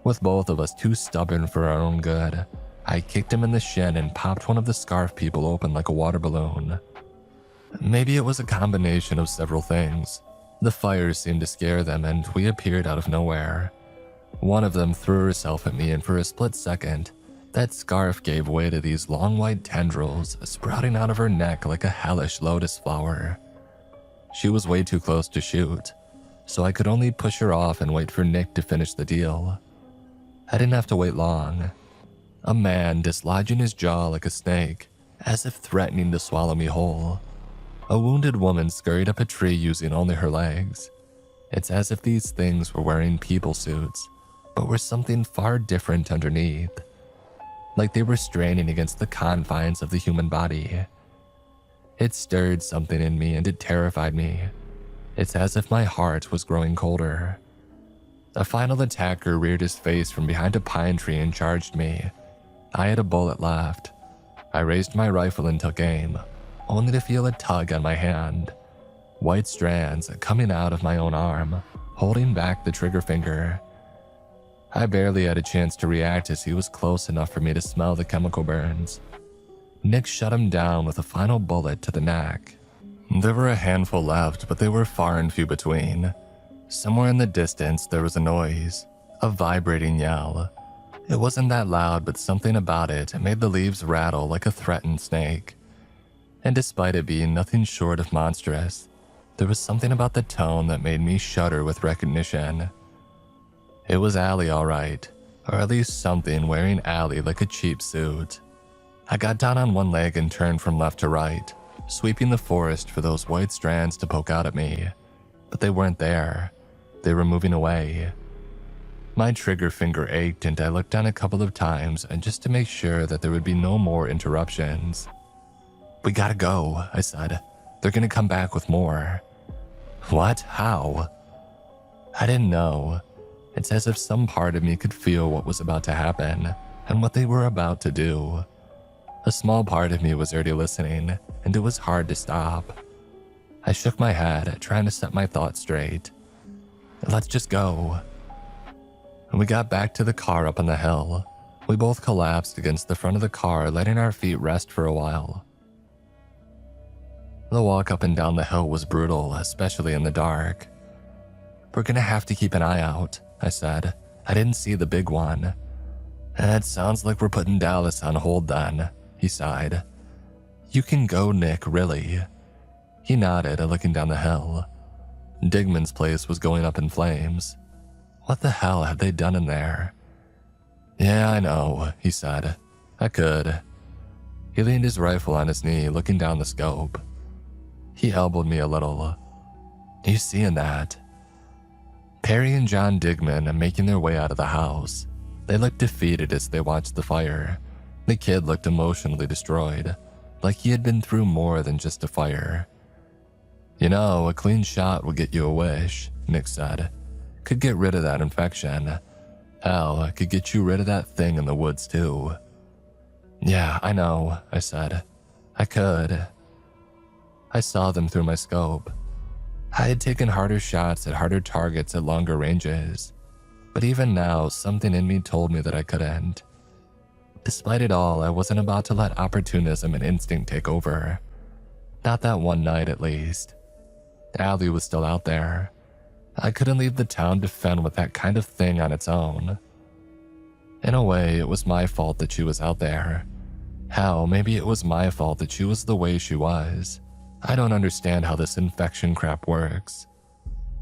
With both of us too stubborn for our own good, I kicked him in the shin and popped one of the scarf people open like a water balloon. Maybe it was a combination of several things. The fires seemed to scare them, and we appeared out of nowhere. One of them threw herself at me, and for a split second, that scarf gave way to these long white tendrils sprouting out of her neck like a hellish lotus flower. She was way too close to shoot, so I could only push her off and wait for Nick to finish the deal. I didn't have to wait long. A man dislodging his jaw like a snake, as if threatening to swallow me whole. A wounded woman scurried up a tree using only her legs. It's as if these things were wearing people suits, but were something far different underneath. Like they were straining against the confines of the human body. It stirred something in me and it terrified me. It's as if my heart was growing colder. A final attacker reared his face from behind a pine tree and charged me. I had a bullet left. I raised my rifle and took aim, only to feel a tug on my hand. White strands coming out of my own arm, holding back the trigger finger. I barely had a chance to react as he was close enough for me to smell the chemical burns. Nick shut him down with a final bullet to the neck. There were a handful left, but they were far and few between. Somewhere in the distance, there was a noise, a vibrating yell. It wasn't that loud, but something about it made the leaves rattle like a threatened snake. And despite it being nothing short of monstrous, there was something about the tone that made me shudder with recognition. It was Allie, all right, or at least something wearing Allie like a cheap suit. I got down on one leg and turned from left to right, sweeping the forest for those white strands to poke out at me. But they weren't there. They were moving away. My trigger finger ached and I looked down a couple of times and just to make sure that there would be no more interruptions. "We gotta go," I said. "They're gonna come back with more." "What? How?" I didn't know. It's as if some part of me could feel what was about to happen and what they were about to do. A small part of me was already listening, and it was hard to stop. I shook my head, trying to set my thoughts straight. "Let's just go." We got back to the car up on the hill. We both collapsed against the front of the car, letting our feet rest for a while. The walk up and down the hill was brutal, especially in the dark. "We're gonna have to keep an eye out," I said. "I didn't see the big one." "It sounds like we're putting Dallas on hold then," he sighed. "You can go, Nick, really." He nodded, looking down the hill. Digman's place was going up in flames. What the hell had they done in there? "Yeah, I know," he said. "I could." He leaned his rifle on his knee, looking down the scope. He elbowed me a little. "You seeing that?" Perry and John Digman are making their way out of the house. They looked defeated as they watched the fire. The kid looked emotionally destroyed, like he had been through more than just a fire. "You know, a clean shot would get you a wish," Nick said. "Could get rid of that infection. Hell, could get you rid of that thing in the woods too." "Yeah, I know," I said. "I could." I saw them through my scope. I had taken harder shots at harder targets at longer ranges, but even now, something in me told me that I couldn't. Despite it all, I wasn't about to let opportunism and instinct take over. Not that one night, at least. Allie was still out there. I couldn't leave the town to fend with that kind of thing on its own. In a way, it was my fault that she was out there. Hell, maybe it was my fault that she was the way she was. I don't understand how this infection crap works.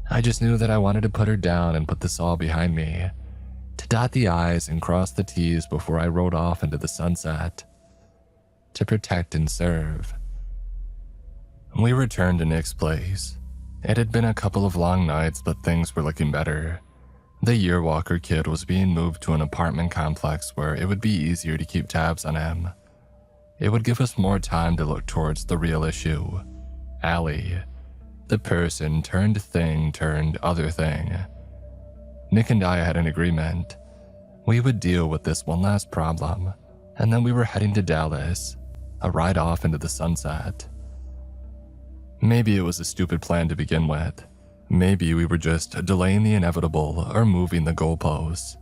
I just knew that I wanted to put her down and put this all behind me, to dot the I's and cross the T's before I rode off into the sunset, to protect and serve. We returned to Nick's place. It had been a couple of long nights, but things were looking better. The Yearwalker kid was being moved to an apartment complex where it would be easier to keep tabs on him. It would give us more time to look towards the real issue. Allie. The person turned thing turned other thing. Nick and I had an agreement. We would deal with this one last problem, and then we were heading to Dallas, a ride off into the sunset. Maybe it was a stupid plan to begin with. Maybe we were just delaying the inevitable or moving the goalposts.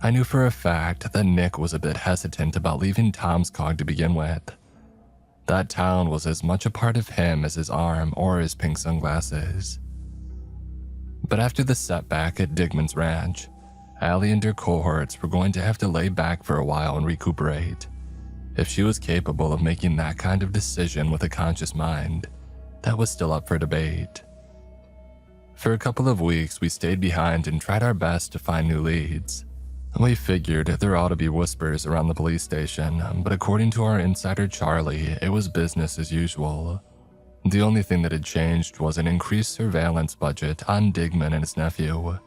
I knew for a fact that Nick was a bit hesitant about leaving Tom's Cog to begin with. That town was as much a part of him as his arm or his pink sunglasses. But after the setback at Digman's ranch, Allie and her cohorts were going to have to lay back for a while and recuperate. If she was capable of making that kind of decision with a conscious mind, that was still up for debate. For a couple of weeks, we stayed behind and tried our best to find new leads. We figured there ought to be whispers around the police station, but according to our insider Charlie, it was business as usual. The only thing that had changed was an increased surveillance budget on Digman and his nephew.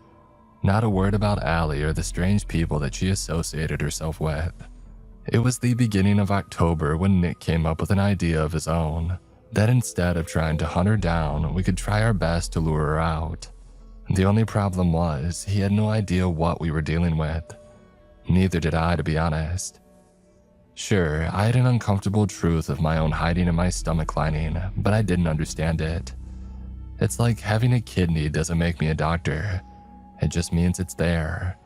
Not a word about Allie or the strange people that she associated herself with. It was the beginning of October when Nick came up with an idea of his own, that instead of trying to hunt her down, we could try our best to lure her out. The only problem was, he had no idea what we were dealing with. Neither did I, to be honest. Sure, I had an uncomfortable truth of my own hiding in my stomach lining, but I didn't understand it. It's like having a kidney doesn't make me a doctor. It just means it's there.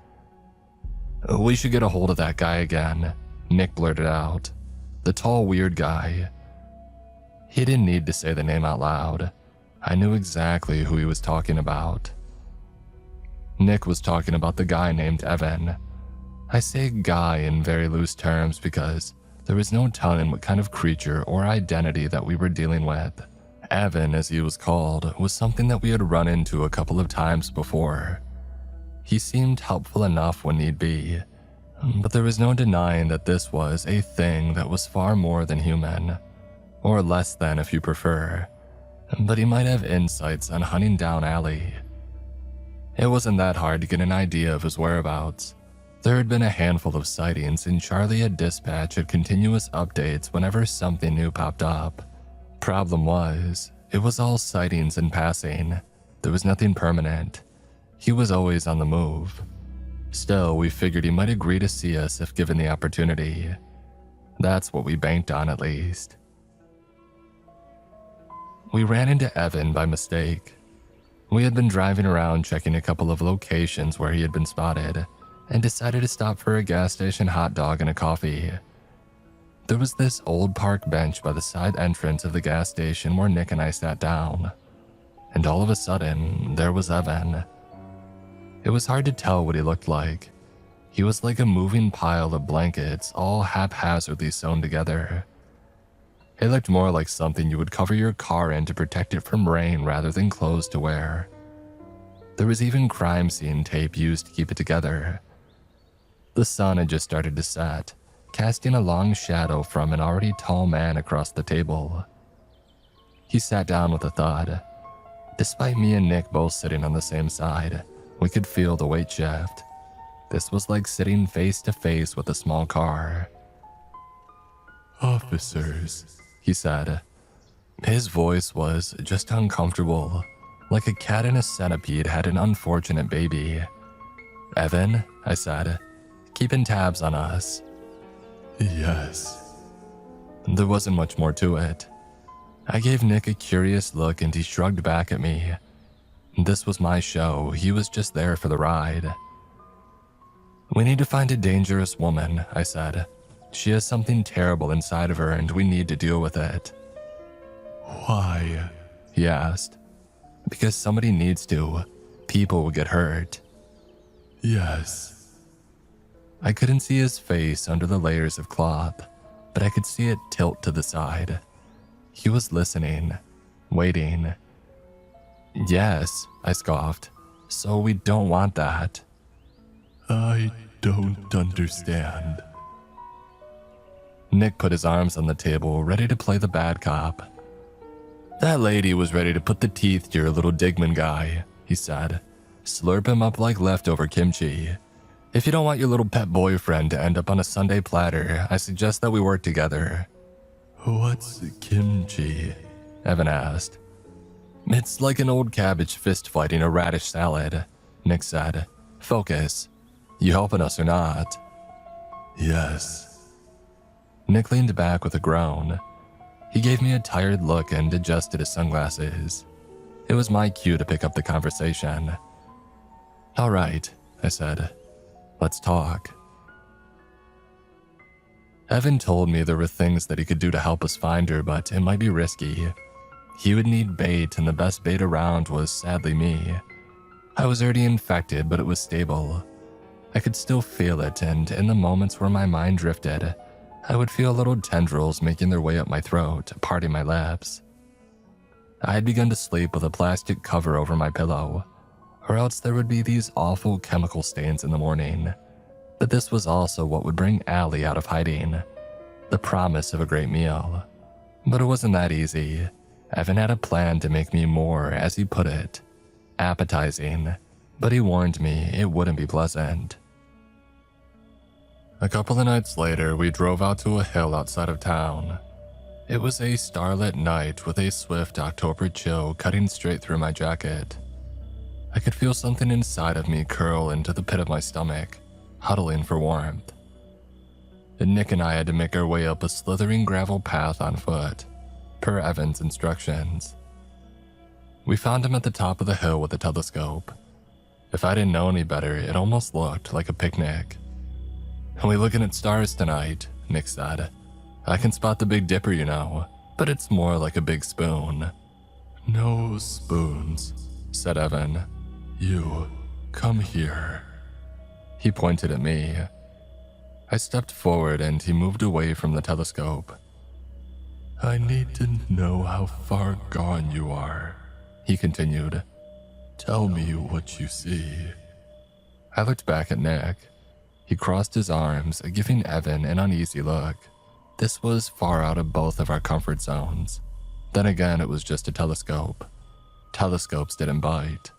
"We should get a hold of that guy again," Nick blurted out. "The tall, weird guy." He didn't need to say the name out loud. I knew exactly who he was talking about. Nick was talking about the guy named Evan. I say guy in very loose terms because there was no telling what kind of creature or identity that we were dealing with. Evan, as he was called, was something that we had run into a couple of times before. He seemed helpful enough when need be, but there was no denying that this was a thing that was far more than human, or less than if you prefer, but he might have insights on hunting down Allie. It wasn't that hard to get an idea of his whereabouts. There had been a handful of sightings, and Charlie had dispatched continuous updates whenever something new popped up. Problem was, it was all sightings and passing. There was nothing permanent. He was always on the move. Still, we figured he might agree to see us if given the opportunity. That's what we banked on, at least. We ran into Evan by mistake. We had been driving around checking a couple of locations where he had been spotted, and decided to stop for a gas station hot dog and a coffee. There was this old park bench by the side entrance of the gas station where Nick and I sat down. And all of a sudden, there was Evan. It was hard to tell what he looked like. He was like a moving pile of blankets, all haphazardly sewn together. It looked more like something you would cover your car in to protect it from rain rather than clothes to wear. There was even crime scene tape used to keep it together. The sun had just started to set, casting a long shadow from an already tall man across the table. He sat down with a thud. Despite me and Nick both sitting on the same side, we could feel the weight shift. This was like sitting face to face with a small car. "Officers," he said. His voice was just uncomfortable, like a cat in a centipede had an unfortunate baby. "Evan," I said, "keeping tabs on us." "Yes." There wasn't much more to it. I gave Nick a curious look and he shrugged back at me. This was my show, he was just there for the ride. "We need to find a dangerous woman," I said. "She has something terrible inside of her and we need to deal with it." "Why?" he asked. "Because somebody needs to. People will get hurt." "Yes." I couldn't see his face under the layers of cloth, but I could see it tilt to the side. He was listening, waiting. "Yes," I scoffed. "So we don't want that." "I don't understand." Nick put his arms on the table, ready to play the bad cop. "That lady was ready to put the teeth to your little Digman guy," he said. "Slurp him up like leftover kimchi. If you don't want your little pet boyfriend to end up on a Sunday platter, I suggest that we work together." "What's kimchi?" Evan asked. "It's like an old cabbage fist fighting a radish salad," Nick said. "Focus. You helping us or not?" "Yes." Nick leaned back with a groan. He gave me a tired look and adjusted his sunglasses. It was my cue to pick up the conversation. "All right," I said. "Let's talk." Evan told me there were things that he could do to help us find her, but it might be risky. He would need bait, and the best bait around was sadly me. I was already infected, but it was stable. I could still feel it, and in the moments where my mind drifted, I would feel little tendrils making their way up my throat, parting my lips. I had begun to sleep with a plastic cover over my pillow, or else there would be these awful chemical stains in the morning. But this was also what would bring Allie out of hiding, the promise of a great meal. But it wasn't that easy. Evan had a plan to make me more, as he put it, appetizing, but he warned me it wouldn't be pleasant. A couple of nights later, we drove out to a hill outside of town. It was a starlit night with a swift October chill cutting straight through my jacket. I could feel something inside of me curl into the pit of my stomach, huddling for warmth. And Nick and I had to make our way up a slithering gravel path on foot, per Evan's instructions. We found him at the top of the hill with a telescope. If I didn't know any better, it almost looked like a picnic. "Are we looking at stars tonight?" Nick said. "I can spot the Big Dipper, you know, but it's more like a big spoon." "No spoons," said Evan. "You, come here." He pointed at me. I stepped forward and he moved away from the telescope. "I need to know how far gone you are," he continued. "Tell me what you see." I looked back at Nick. He crossed his arms, giving Evan an uneasy look. This was far out of both of our comfort zones. Then again, it was just a telescope. Telescopes didn't bite.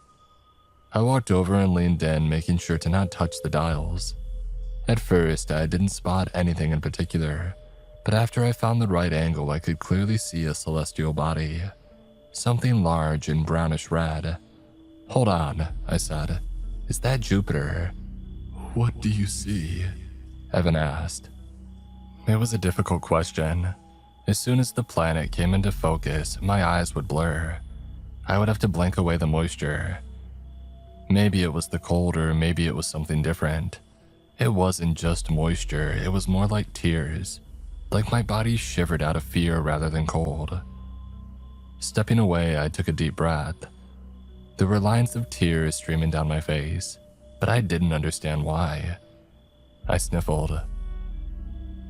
I walked over and leaned in, making sure to not touch the dials. At first, I didn't spot anything in particular, but after I found the right angle, I could clearly see a celestial body. Something large and brownish red. "Hold on," I said. "Is that Jupiter?" "What do you see?" Evan asked. It was a difficult question. As soon as the planet came into focus, my eyes would blur. I would have to blink away the moisture. Maybe it was the cold, or maybe it was something different. It wasn't just moisture, it was more like tears. Like my body shivered out of fear rather than cold. Stepping away, I took a deep breath. There were lines of tears streaming down my face, but I didn't understand why. I sniffled.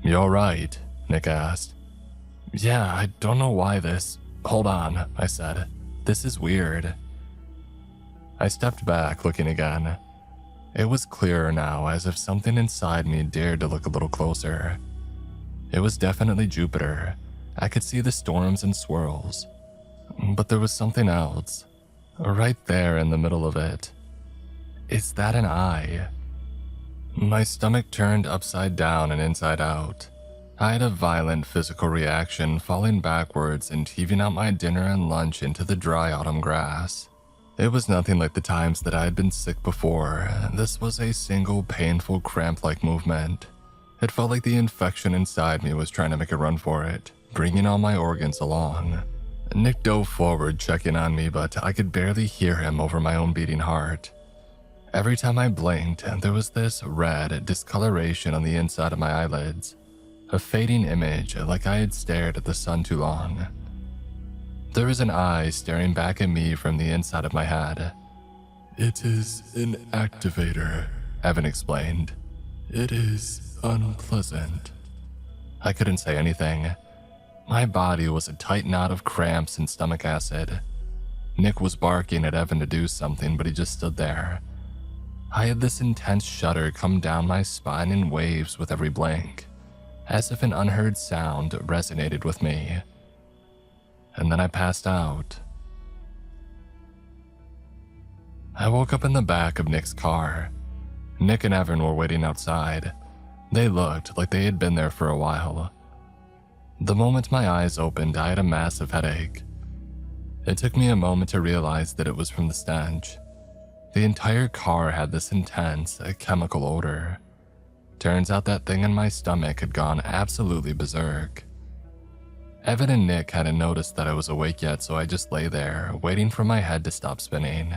"You alright?" Nick asked. "Yeah, I don't know why this..." "Hold on," I said. "This is weird." I stepped back, looking again. It was clearer now, as if something inside me dared to look a little closer. It was definitely Jupiter. I could see the storms and swirls. But there was something else. Right there in the middle of it. Is that an eye? My stomach turned upside down and inside out. I had a violent physical reaction, falling backwards and heaving out my dinner and lunch into the dry autumn grass. It was nothing like the times that I had been sick before. This was a single painful cramp-like movement. It felt like the infection inside me was trying to make a run for it, bringing all my organs along. Nick dove forward, checking on me, but I could barely hear him over my own beating heart. Every time I blinked, there was this red discoloration on the inside of my eyelids, a fading image like I had stared at the sun too long. There was an eye staring back at me from the inside of my head. "It is an activator," Evan explained. "It is unpleasant." I couldn't say anything. My body was a tight knot of cramps and stomach acid. Nick was barking at Evan to do something, but he just stood there. I had this intense shudder come down my spine in waves with every blink, as if an unheard sound resonated with me. And then I passed out. I woke up in the back of Nick's car. Nick and Evan were waiting outside. They looked like they had been there for a while. The moment my eyes opened, I had a massive headache. It took me a moment to realize that it was from the stench. The entire car had this intense, chemical odor. Turns out that thing in my stomach had gone absolutely berserk. Evan and Nick hadn't noticed that I was awake yet, so I just lay there, waiting for my head to stop spinning.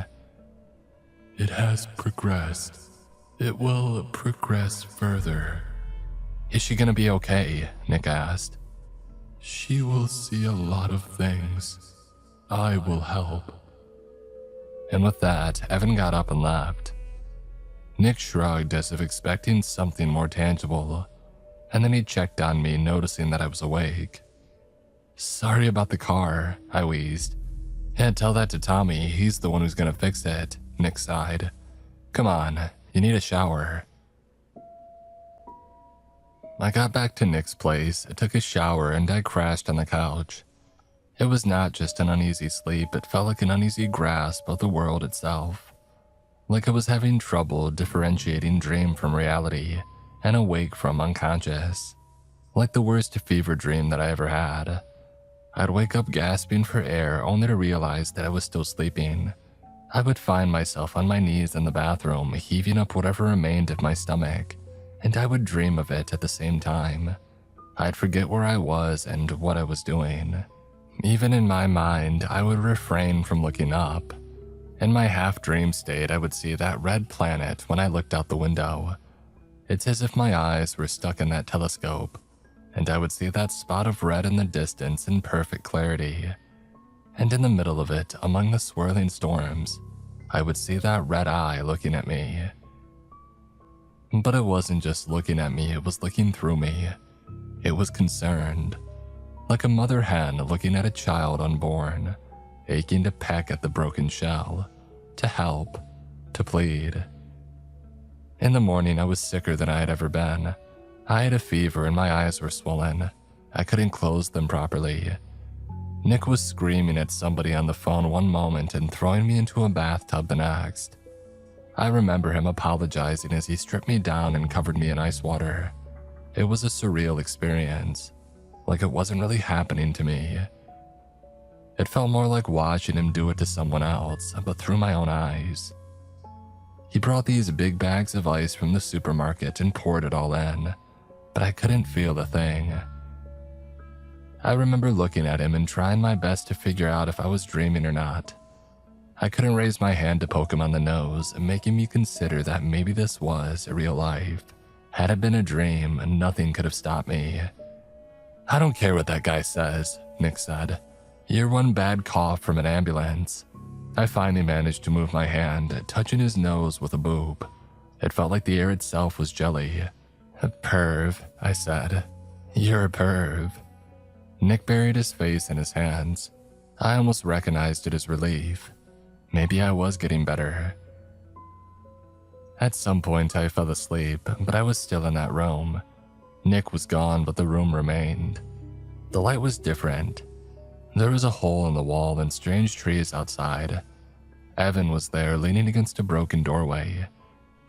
"It has progressed. It will progress further." "Is she gonna be okay?" Nick asked. "She will see a lot of things. I will help." And with that, Evan got up and left. Nick shrugged as if expecting something more tangible, and then he checked on me, noticing that I was awake. "Sorry about the car," I wheezed. "Yeah, tell that to Tommy, he's the one who's gonna fix it," Nick sighed. "Come on, you need a shower." I got back to Nick's place, took a shower, and I crashed on the couch. It was not just an uneasy sleep, it felt like an uneasy grasp of the world itself. Like I was having trouble differentiating dream from reality, and awake from unconscious. Like the worst fever dream that I ever had. I'd wake up gasping for air only to realize that I was still sleeping. I would find myself on my knees in the bathroom, heaving up whatever remained of my stomach, and I would dream of it at the same time. I'd forget where I was and what I was doing. Even in my mind, I would refrain from looking up. In my half-dream state, I would see that red planet when I looked out the window. It's as if my eyes were stuck in that telescope, and I would see that spot of red in the distance in perfect clarity. And in the middle of it, among the swirling storms, I would see that red eye looking at me. But it wasn't just looking at me, it was looking through me. It was concerned. Like a mother hen looking at a child unborn, aching to peck at the broken shell, to help, to plead. In the morning, I was sicker than I had ever been. I had a fever and my eyes were swollen. I couldn't close them properly. Nick was screaming at somebody on the phone one moment and throwing me into a bathtub the next. I remember him apologizing as he stripped me down and covered me in ice water. It was a surreal experience, like it wasn't really happening to me. It felt more like watching him do it to someone else, but through my own eyes. He brought these big bags of ice from the supermarket and poured it all in, but I couldn't feel a thing. I remember looking at him and trying my best to figure out if I was dreaming or not. I couldn't raise my hand to poke him on the nose, making me consider that maybe this was real life. Had it been a dream, nothing could have stopped me. "I don't care what that guy says," Nick said. "You're one bad cough from an ambulance." I finally managed to move my hand, touching his nose with a boob. It felt like the air itself was jelly. "A perv," I said. "You're a perv." Nick buried his face in his hands. I almost recognized it as relief. Maybe I was getting better. At some point I fell asleep, but I was still in that room. Nick was gone, but the room remained. The light was different. There was a hole in the wall and strange trees outside. Evan was there, leaning against a broken doorway.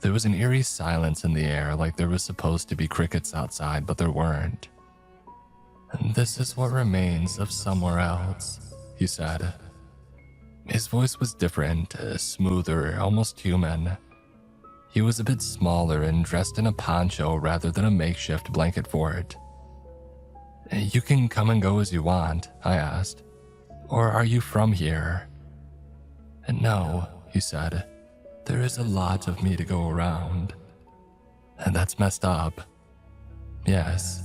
There was an eerie silence in the air, like there was supposed to be crickets outside, but there weren't. "This is what remains of somewhere else," he said. His voice was different, smoother, almost human. He was a bit smaller and dressed in a poncho rather than a makeshift blanket fort. "You can come and go as you want," I asked. "Or are you from here?" "No," he said. "There is a lot of me to go around." "And that's messed up." "Yes."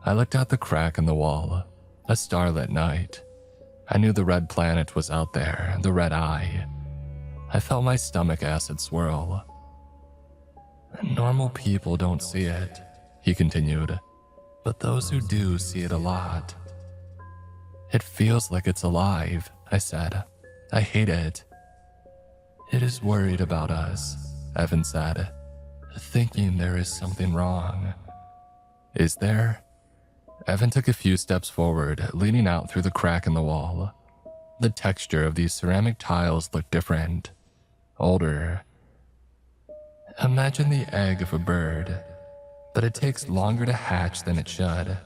I looked out the crack in the wall. A starlit night. I knew the red planet was out there, the red eye. I felt my stomach acid swirl. "Normal people don't see it," he continued, "but those who do see it a lot." "It feels like it's alive," I said. "I hate it." "It is worried about us," Evan said, "thinking there is something wrong." "Is there?" Evan took a few steps forward, leaning out through the crack in the wall. The texture of these ceramic tiles looked different, older. "Imagine the egg of a bird, but it takes longer to hatch than it should.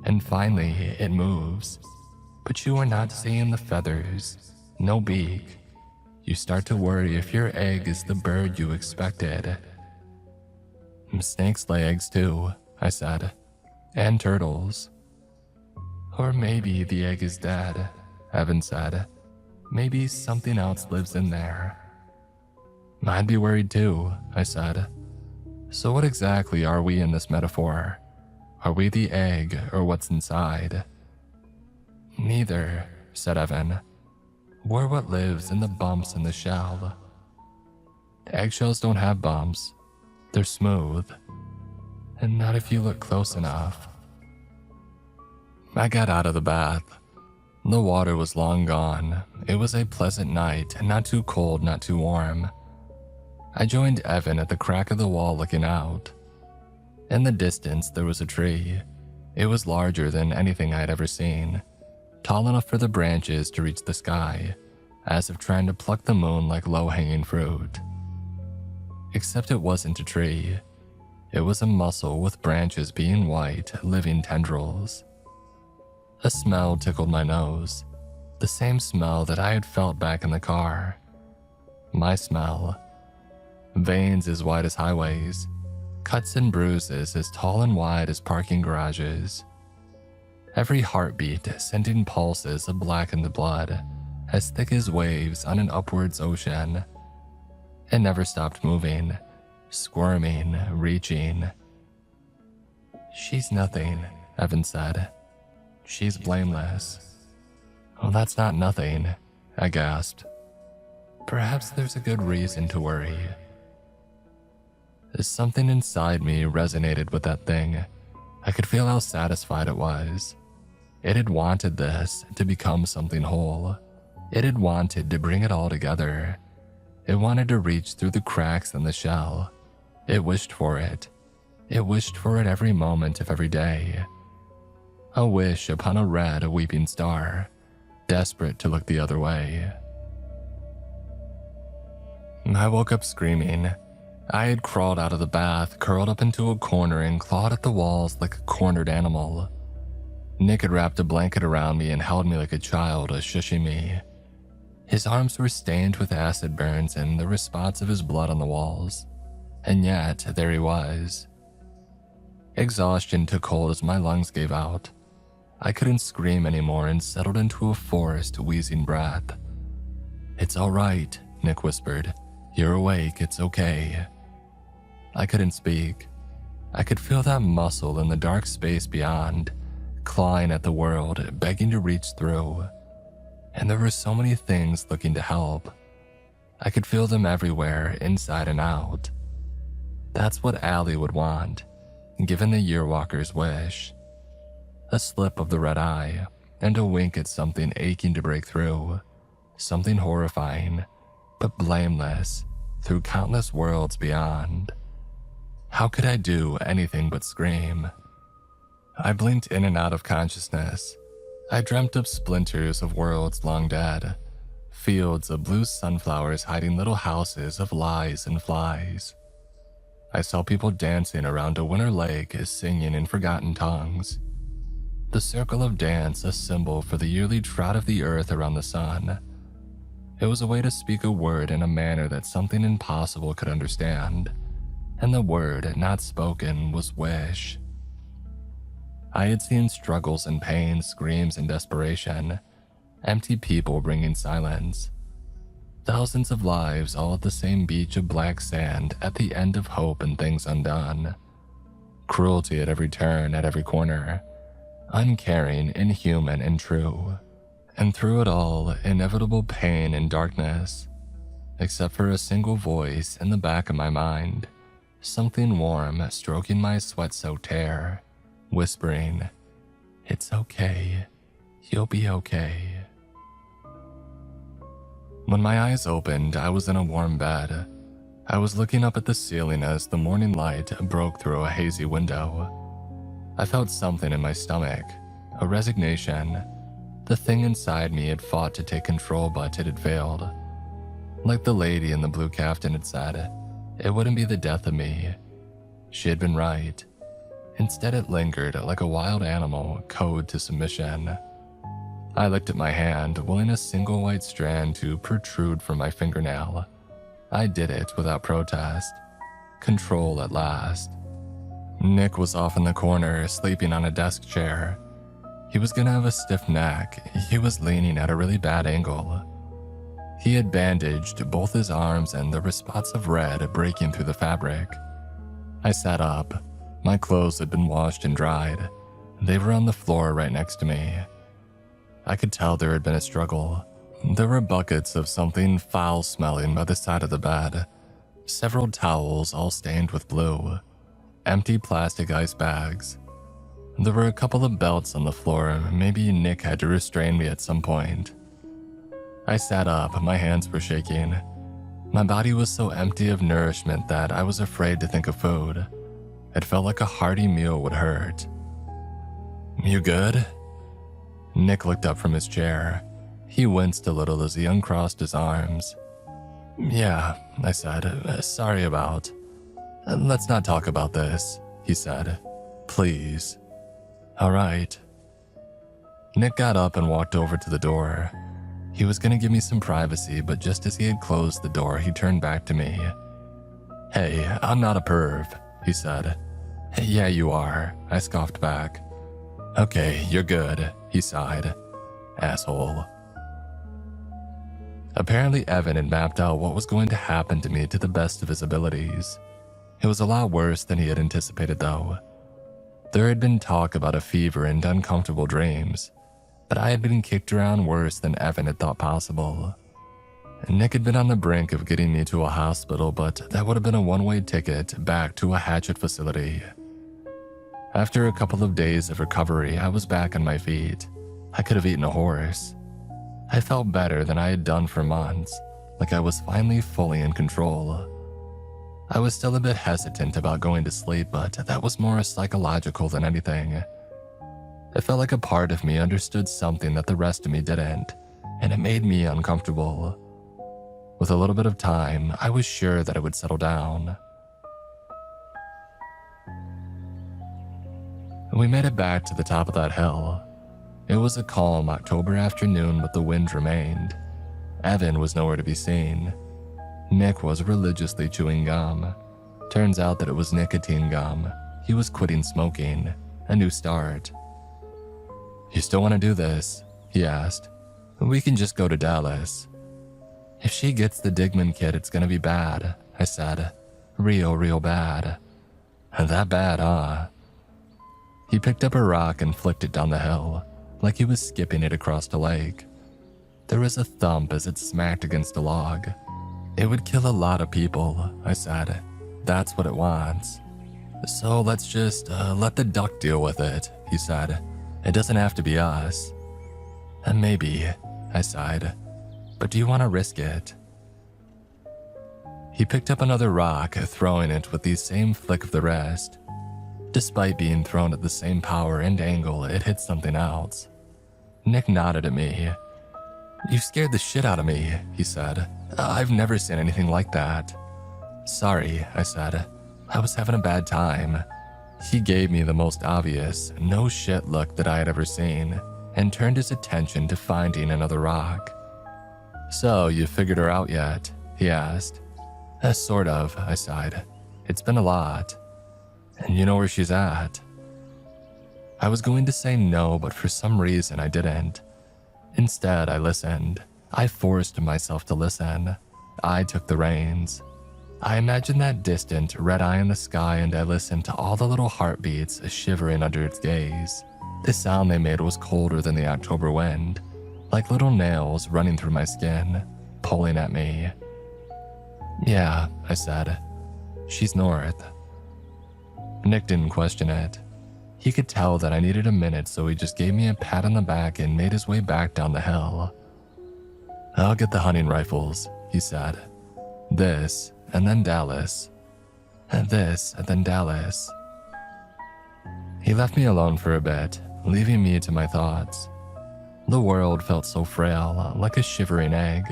And finally, it moves. But you are not seeing the feathers, no beak. You start to worry if your egg is the bird you expected." "Snakes lay eggs too," I said. "And turtles." "Or maybe the egg is dead," Evan said. "Maybe something else lives in there." "I'd be worried too," I said. "So what exactly are we in this metaphor? Are we the egg or what's inside?" "Neither," said Evan. "We're what lives in the bumps in the shell." "Eggshells don't have bumps. They're smooth. And not if you look close enough." I got out of the bath. The water was long gone. It was a pleasant night, not too cold, not too warm. I joined Evan at the crack of the wall looking out. In the distance, there was a tree. It was larger than anything I had ever seen, tall enough for the branches to reach the sky, as if trying to pluck the moon like low-hanging fruit. Except it wasn't a tree. It was a mussel with branches being white, living tendrils. A smell tickled my nose, the same smell that I had felt back in the car. My smell. Veins as wide as highways, cuts and bruises as tall and wide as parking garages. Every heartbeat sending pulses of blackened blood, as thick as waves on an upwards ocean. It never stopped moving, squirming, reaching. "She's nothing," Evan said. "She's blameless." "Well, that's not nothing," I gasped. "Perhaps there's a good reason to worry." Something inside me resonated with that thing. I could feel how satisfied it was. It had wanted this to become something whole. It had wanted to bring it all together. It wanted to reach through the cracks in the shell. It wished for it. It wished for it every moment of every day. A wish upon a red, weeping star, desperate to look the other way. I woke up screaming. I had crawled out of the bath, curled up into a corner, and clawed at the walls like a cornered animal. Nick had wrapped a blanket around me and held me like a child, shushing me. His arms were stained with acid burns and there were spots of his blood on the walls. And yet, there he was. Exhaustion took hold as my lungs gave out. I couldn't scream anymore and settled into a forced, wheezing breath. "It's all right," Nick whispered. "You're awake, it's okay." I couldn't speak. I could feel that muscle in the dark space beyond, clawing at the world, begging to reach through. And there were so many things looking to help. I could feel them everywhere, inside and out. That's what Allie would want, given the Yearwalker's wish. A slip of the red eye, and a wink at something aching to break through. Something horrifying, but blameless, through countless worlds beyond. How could I do anything but scream? I blinked in and out of consciousness. I dreamt of splinters of worlds long dead, fields of blue sunflowers hiding little houses of lies and flies. I saw people dancing around a winter lake, singing in forgotten tongues. The circle of dance, a symbol for the yearly trot of the earth around the sun. It was a way to speak a word in a manner that something impossible could understand, and the word not spoken was wish. I had seen struggles and pain, screams and desperation, empty people bringing silence. Thousands of lives all at the same beach of black sand at the end of hope and things undone. Cruelty at every turn, at every corner. Uncaring, inhuman, and true. And through it all, inevitable pain and darkness. Except for a single voice in the back of my mind. Something warm stroking my sweat-soaked hair. Whispering, "It's okay. You'll be okay." When my eyes opened, I was in a warm bed. I was looking up at the ceiling as the morning light broke through a hazy window. I felt something in my stomach, a resignation. The thing inside me had fought to take control, but it had failed. Like the lady in the blue caftan had said, it wouldn't be the death of me. She had been right. Instead, it lingered like a wild animal, cowed to submission. I looked at my hand, willing a single white strand to protrude from my fingernail. I did it without protest. Control at last. Nick was off in the corner, sleeping on a desk chair. He was gonna have a stiff neck. He was leaning at a really bad angle. He had bandaged both his arms and there were spots of red breaking through the fabric. I sat up. My clothes had been washed and dried. They were on the floor right next to me. I could tell there had been a struggle. There were buckets of something foul-smelling by the side of the bed. Several towels all stained with blue. Empty plastic ice bags. There were a couple of belts on the floor. Maybe Nick had to restrain me at some point. I sat up, my hands were shaking. My body was so empty of nourishment that I was afraid to think of food. It felt like a hearty meal would hurt. "You good?" Nick looked up from his chair. He winced a little as he uncrossed his arms. "Yeah," I said. "Sorry about." "Let's not talk about this," he said. "Please." "All right." Nick got up and walked over to the door. He was going to give me some privacy, but just as he had closed the door, he turned back to me. "Hey, I'm not a perv," he said. "Yeah, you are," I scoffed back. "Okay, you're good," he sighed. "Asshole." Apparently, Evan had mapped out what was going to happen to me to the best of his abilities. It was a lot worse than he had anticipated, though. There had been talk about a fever and uncomfortable dreams, but I had been kicked around worse than Evan had thought possible. Nick had been on the brink of getting me to a hospital, but that would have been a one-way ticket back to a Hatchet facility. After a couple of days of recovery, I was back on my feet. I could have eaten a horse. I felt better than I had done for months, like I was finally fully in control. I was still a bit hesitant about going to sleep, but that was more psychological than anything. It felt like a part of me understood something that the rest of me didn't, and it made me uncomfortable. With a little bit of time, I was sure that it would settle down. We made it back to the top of that hill. It was a calm October afternoon, but the wind remained. Evan was nowhere to be seen. Nick was religiously chewing gum. Turns out that it was nicotine gum. He was quitting smoking. A new start. "You still want to do this?" he asked. "We can just go to Dallas." "If she gets the Digman kid, it's gonna be bad," I said. Real bad." "That bad, huh?" He picked up a rock and flicked it down the hill, like he was skipping it across a lake. There was a thump as it smacked against a log. "It would kill a lot of people," I said. "That's what it wants." "So let's just let the duck deal with it," he said. "It doesn't have to be us." "Maybe," I sighed. "But do you want to risk it?" He picked up another rock, throwing it with the same flick of the wrist. Despite being thrown at the same power and angle, it hit something else. Nick nodded at me. "You scared the shit out of me," he said. "I've never seen anything like that." "Sorry," I said. "I was having a bad time." He gave me the most obvious, no shit look that I had ever seen, and turned his attention to finding another rock. "So, you figured her out yet?" he asked. Sort of," I sighed. "It's been a lot." "And you know where she's at?" I was going to say no, but for some reason I didn't. Instead, I listened. I forced myself to listen. I took the reins. I imagined that distant, red eye in the sky, and I listened to all the little heartbeats shivering under its gaze. The sound they made was colder than the October wind, like little nails running through my skin, pulling at me. "Yeah," I said. "She's north." Nick didn't question it. He could tell that I needed a minute, so he just gave me a pat on the back and made his way back down the hill. "I'll get the hunting rifles," he said. "This, and then Dallas. And this, and then Dallas." He left me alone for a bit, leaving me to my thoughts. The world felt so frail, like a shivering egg.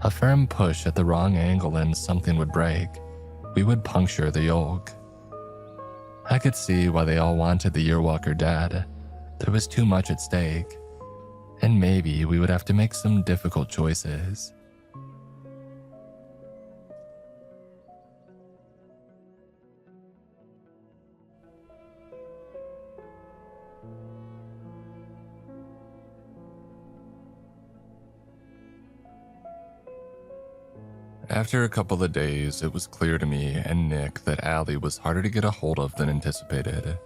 A firm push at the wrong angle and something would break. We would puncture the yolk. I could see why they all wanted the Yearwalker dead. There was too much at stake. And maybe we would have to make some difficult choices. After a couple of days, it was clear to me and Nick that Allie was harder to get a hold of than anticipated.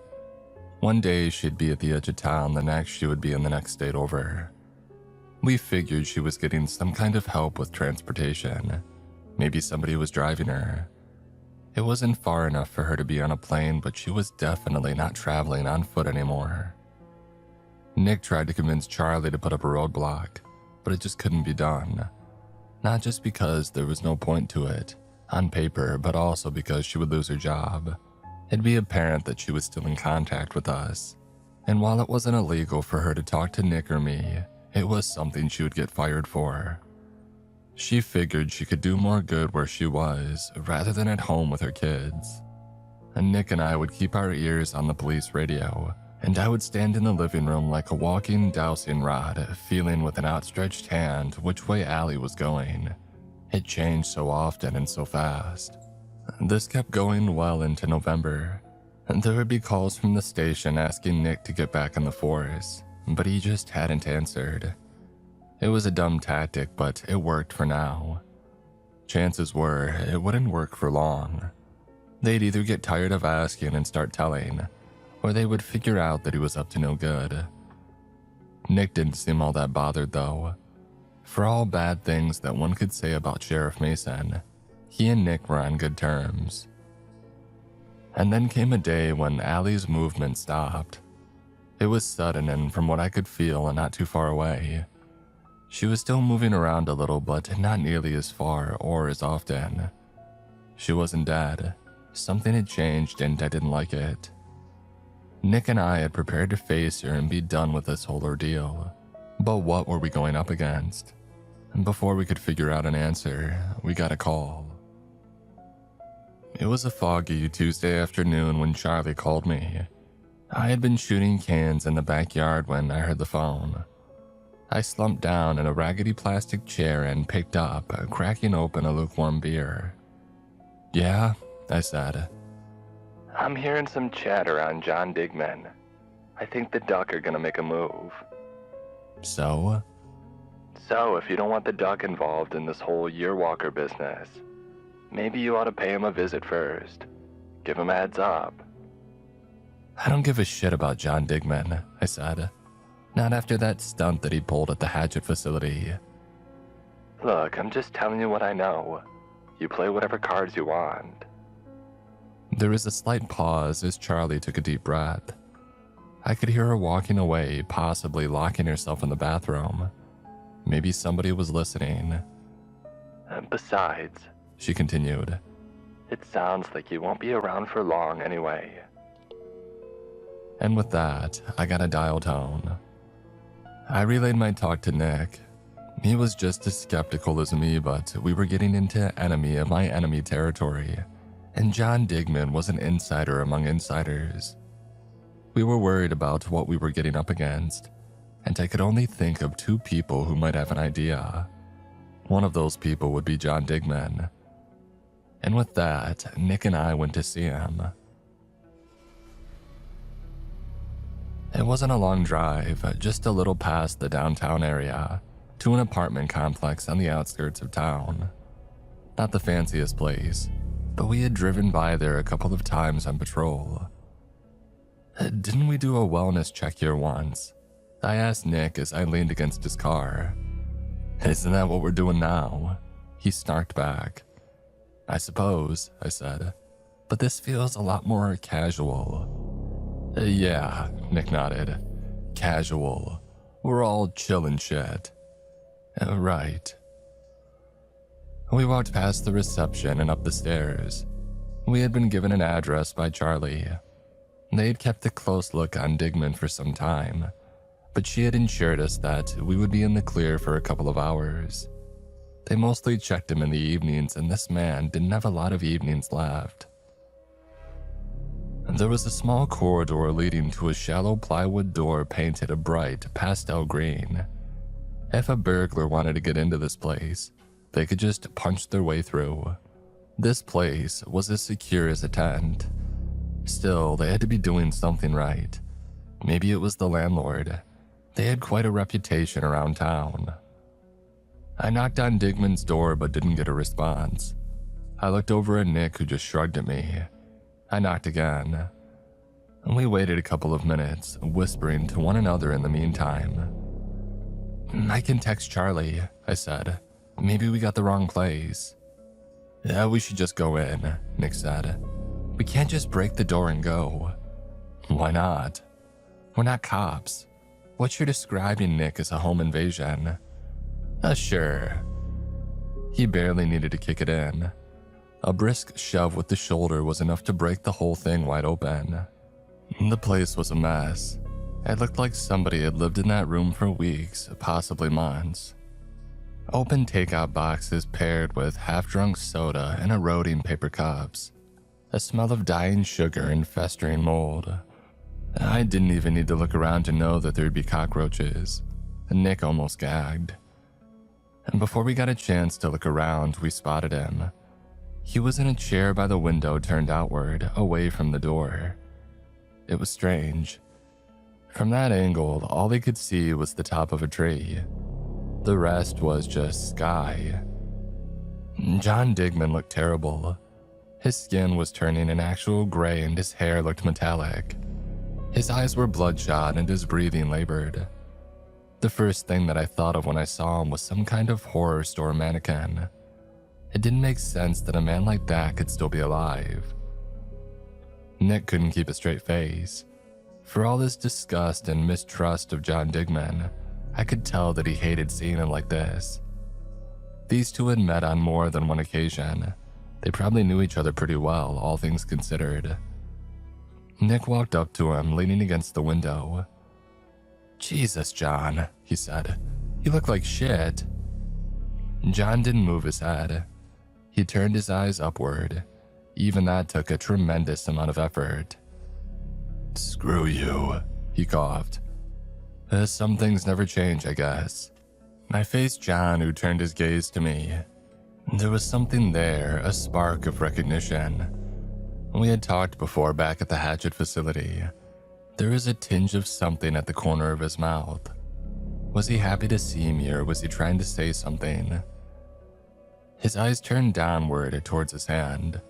One day she'd be at the edge of town, the next she would be in the next state over. We figured she was getting some kind of help with transportation. Maybe somebody was driving her. It wasn't far enough for her to be on a plane, but she was definitely not traveling on foot anymore. Nick tried to convince Charlie to put up a roadblock, but it just couldn't be done. Not just because there was no point to it, on paper, but also because she would lose her job. It'd be apparent that she was still in contact with us. And while it wasn't illegal for her to talk to Nick or me, it was something she would get fired for. She figured she could do more good where she was, rather than at home with her kids. And Nick and I would keep our ears on the police radio, and I would stand in the living room like a walking dowsing rod, feeling with an outstretched hand which way Allie was going. It changed so often and so fast. This kept going well into November, and there would be calls from the station asking Nick to get back in the force, but he just hadn't answered. It was a dumb tactic, but it worked for now. Chances were it wouldn't work for long. They'd either get tired of asking and start telling, or they would figure out that he was up to no good. Nick didn't seem all that bothered, though. For all bad things that one could say about Sheriff Mason, he and Nick were on good terms. And then came a day when Allie's movement stopped. It was sudden, and from what I could feel, not too far away. She was still moving around a little, but not nearly as far or as often. She wasn't dead. Something had changed, and I didn't like it. Nick and I had prepared to face her and be done with this whole ordeal. But what were we going up against? And before we could figure out an answer, we got a call. It was a foggy Tuesday afternoon when Charlie called me. I had been shooting cans in the backyard when I heard the phone. I slumped down in a raggedy plastic chair and picked up, cracking open a lukewarm beer. "Yeah," I said. I'm hearing some chatter on John Digman. I think the Duck are gonna make a move. "So?" So, if you don't want the Duck involved in this whole Yearwalker business, maybe you ought to pay him a visit first. Give him a heads up. "I don't give a shit about John Digman," I said. "Not after that stunt that he pulled at the Hatchet facility." Look, I'm just telling you what I know. You play whatever cards you want. There was a slight pause as Charlie took a deep breath. I could hear her walking away, possibly locking herself in the bathroom. Maybe somebody was listening. Besides, She continued. it sounds like you won't be around for long anyway. And with that, I got a dial tone. I relayed my talk to Nick. He was just as skeptical as me, but we were getting into enemy of my enemy territory, and John Digman was an insider among insiders. We were worried about what we were getting up against, and I could only think of two people who might have an idea. One of those people would be John Digman. And with that, Nick and I went to see him. It wasn't a long drive, just a little past the downtown area, to an apartment complex on the outskirts of town. Not the fanciest place, but we had driven by there a couple of times on patrol. Didn't we do a wellness check here once? I asked Nick as I leaned against his car. "Isn't that what we're doing now?" He snarked back. "I suppose," I said, "but this feels a lot more casual." Yeah, Nick nodded. "Casual. We're all chill and shit." Right. We walked past the reception and up the stairs. We had been given an address by Charlie. They had kept a close look on Digman for some time, but she had assured us that we would be in the clear for a couple of hours. They mostly checked him in the evenings, and this man didn't have a lot of evenings left. There was a small corridor leading to a shallow plywood door painted a bright pastel green. If a burglar wanted to get into this place, they could just punch their way through. This place was as secure as a tent. Still, they had to be doing something right. Maybe it was the landlord. They had quite a reputation around town. I knocked on Digman's door but didn't get a response. I looked over at Nick, who just shrugged at me. I knocked again. We waited a couple of minutes, whispering to one another in the meantime. "I can text Charlie," I said. "Maybe we got the wrong place." "Yeah, we should just go in," Nick said. "We can't just break the door and go." "Why not?" "We're not cops. What you're describing, Nick, is a home invasion." Sure." He barely needed to kick it in. A brisk shove with the shoulder was enough to break the whole thing wide open. The place was a mess. It looked like somebody had lived in that room for weeks, possibly months. Open takeout boxes paired with half-drunk soda and eroding paper cups. A smell of dying sugar and festering mold. I didn't even need to look around to know that there'd be cockroaches. Nick almost gagged. And before we got a chance to look around, we spotted him. He was in a chair by the window turned outward, away from the door. It was strange. From that angle, all they could see was the top of a tree. The rest was just sky. John Digman looked terrible. His skin was turning an actual gray and his hair looked metallic. His eyes were bloodshot and his breathing labored. The first thing that I thought of when I saw him was some kind of horror store mannequin. It didn't make sense that a man like that could still be alive. Nick couldn't keep a straight face. For all his disgust and mistrust of John Digman, I could tell that he hated seeing him like this. These two had met on more than one occasion. They probably knew each other pretty well, all things considered. Nick walked up to him, leaning against the window. "Jesus, John," he said. "You look like shit." John didn't move his head. He turned his eyes upward. Even that took a tremendous amount of effort. "Screw you," he coughed. Some things never change, I guess." I faced John, who turned his gaze to me. There was something there, a spark of recognition. We had talked before back at the Hatchet facility. There was a tinge of something at the corner of his mouth. Was he happy to see me, or was he trying to say something? His eyes turned downward towards his hand.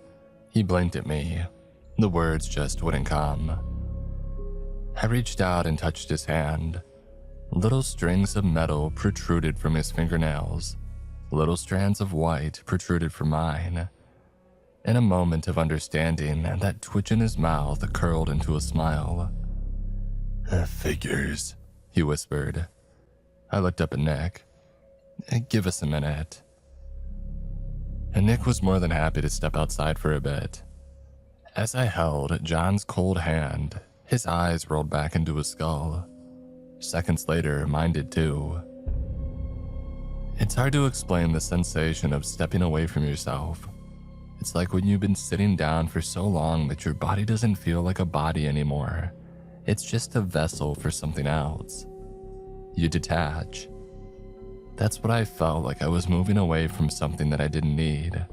He blinked at me. The words just wouldn't come. I reached out and touched his hand. Little strings of metal protruded from his fingernails. Little strands of white protruded from mine. In a moment of understanding, that twitch in his mouth curled into a smile. "Figures," he whispered. I looked up at Nick. "Give us a minute." And Nick was more than happy to step outside for a bit. As I held John's cold hand, his eyes rolled back into his skull. Seconds later, mine did too. It's hard to explain the sensation of stepping away from yourself. It's like when you've been sitting down for so long that your body doesn't feel like a body anymore. It's just a vessel for something else. You detach. That's what I felt like. I was moving away from something that I didn't need.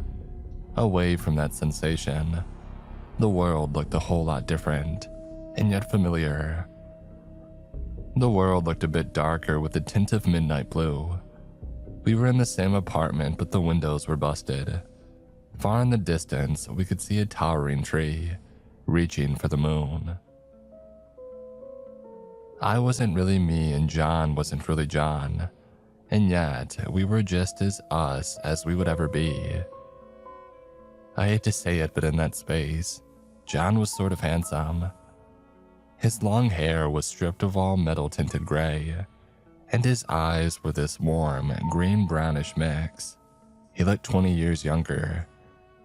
Away from that sensation. The world looked a whole lot different, and yet familiar. The world looked a bit darker with a tint of midnight blue. We were in the same apartment, but the windows were busted. Far in the distance, we could see a towering tree, reaching for the moon. I wasn't really me, and John wasn't really John. And yet, we were just as us as we would ever be. I hate to say it, but in that space, John was sort of handsome. His long hair was stripped of all metal-tinted gray, and his eyes were this warm, green-brownish mix. He looked 20 years younger.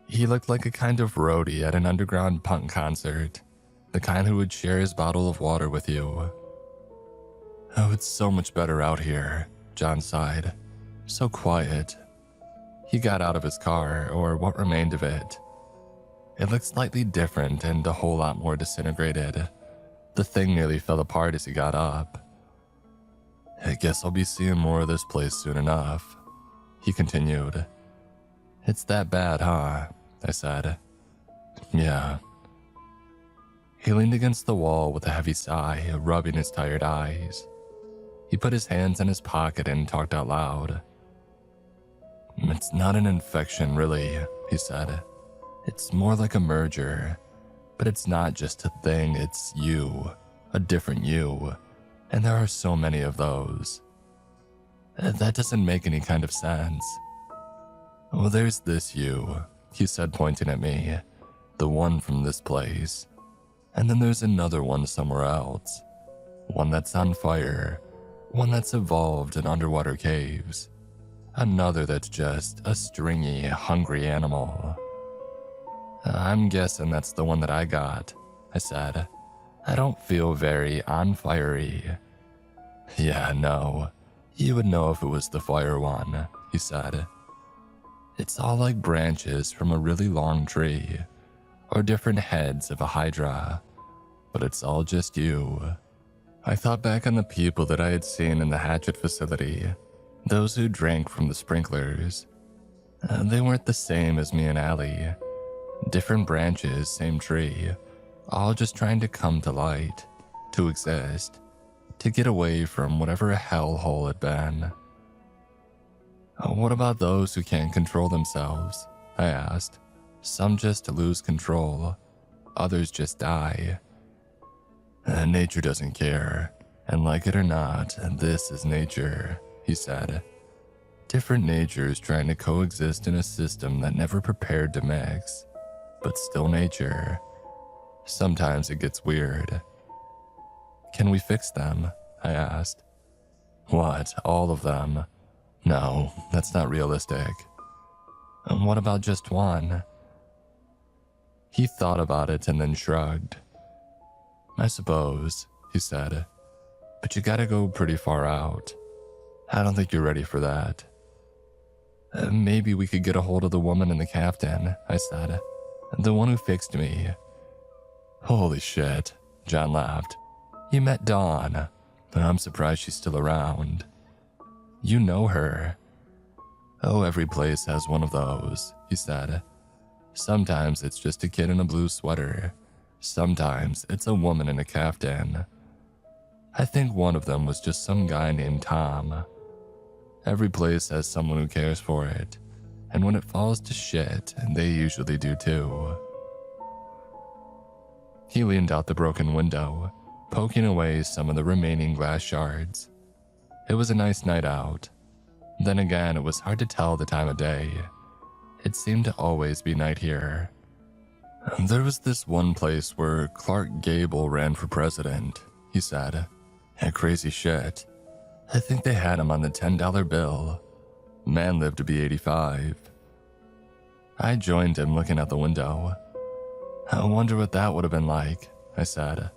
He looked like a kind of roadie at an underground punk concert, the kind who would share his bottle of water with you. "Oh, it's so much better out here," John sighed. "So quiet." He got out of his car, or what remained of it. It looked slightly different and a whole lot more disintegrated. The thing nearly fell apart as he got up. "I guess I'll be seeing more of this place soon enough," he continued. "It's that bad, huh?" I said. "Yeah." He leaned against the wall with a heavy sigh, rubbing his tired eyes. He put his hands in his pocket and talked out loud. "It's not an infection, really," he said. "It's more like a merger. But it's not just a thing, it's you. A different you. And there are so many of those. That doesn't make any kind of sense." "Well, there's this you," he said, pointing at me. "The one from this place. And then there's another one somewhere else. One that's on fire. One that's evolved in underwater caves. Another that's just a stringy, hungry animal." "I'm guessing that's the one that I got," I said. "I don't feel very on-fiery." "Yeah, no. You would know if it was the fire one," he said. "It's all like branches from a really long tree, or different heads of a hydra, but it's all just you." I thought back on the people that I had seen in the Hatchet facility, those who drank from the sprinklers. They weren't the same as me and Allie. Different branches, same tree, all just trying to come to light, to exist, to get away from whatever a hellhole had been. "What about those who can't control themselves?" I asked. "Some just lose control, others just die." "Nature doesn't care, and like it or not, this is nature," he said. "Different natures trying to coexist in a system that never prepared to mix, but still nature. Sometimes it gets weird." "Can we fix them?" I asked. "What, all of them? No, that's not realistic." "And what about just one?" He thought about it and then shrugged. "I suppose," he said, "but you gotta go pretty far out. I don't think you're ready for that." Maybe we could get a hold of the woman in the Captain, I said. The one who fixed me. Holy shit, John laughed. You met Dawn. I'm surprised she's still around. You know her. Oh, every place has one of those, he said. Sometimes it's just a kid in a blue sweater. Sometimes it's a woman in a caftan. I think one of them was just some guy named Tom. Every place has someone who cares for it, and when it falls to shit, they usually do too. He leaned out the broken window, poking away some of the remaining glass shards. It was a nice night out. Then again, it was hard to tell the time of day. It seemed to always be night here. There was this one place where Clark Gable ran for president, he said. Crazy shit. I think they had him on the $10 bill. Man lived to be 85. I joined him looking out the window. I wonder what that would have been like, I said.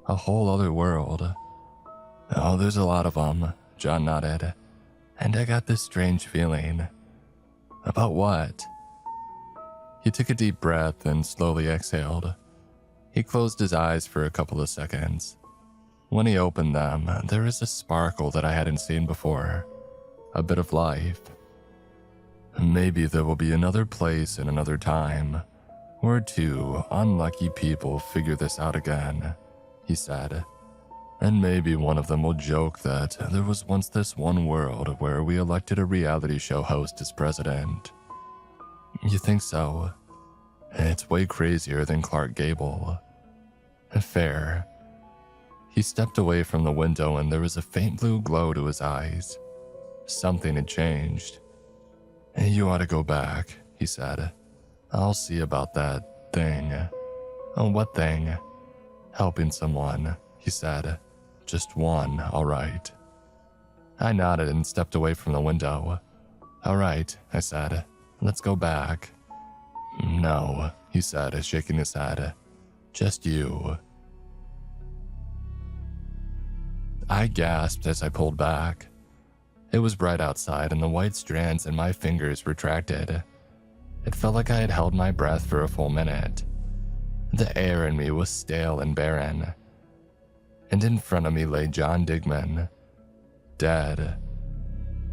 A whole other world. Oh, there's a lot of them, John nodded. And I got this strange feeling. About what? He took a deep breath and slowly exhaled. He closed his eyes for a couple of seconds. When he opened them, there was a sparkle that I hadn't seen before. A bit of life. Maybe there will be another place in another time, where two unlucky people figure this out again, he said. And maybe one of them will joke that there was once this one world where we elected a reality show host as president. You think so? It's way crazier than Clark Gable. Fair. He stepped away from the window and there was a faint blue glow to his eyes. Something had changed. You ought to go back, he said. I'll see about that thing. Oh, what thing? Helping someone, he said. Just one, all right. I nodded and stepped away from the window. All right, I said. Let's go back. No, he said, shaking his head. Just you. I gasped as I pulled back. It was bright outside and the white strands in my fingers retracted. It felt like I had held my breath for a full minute. The air in me was stale and barren. And in front of me lay John Digman, dead.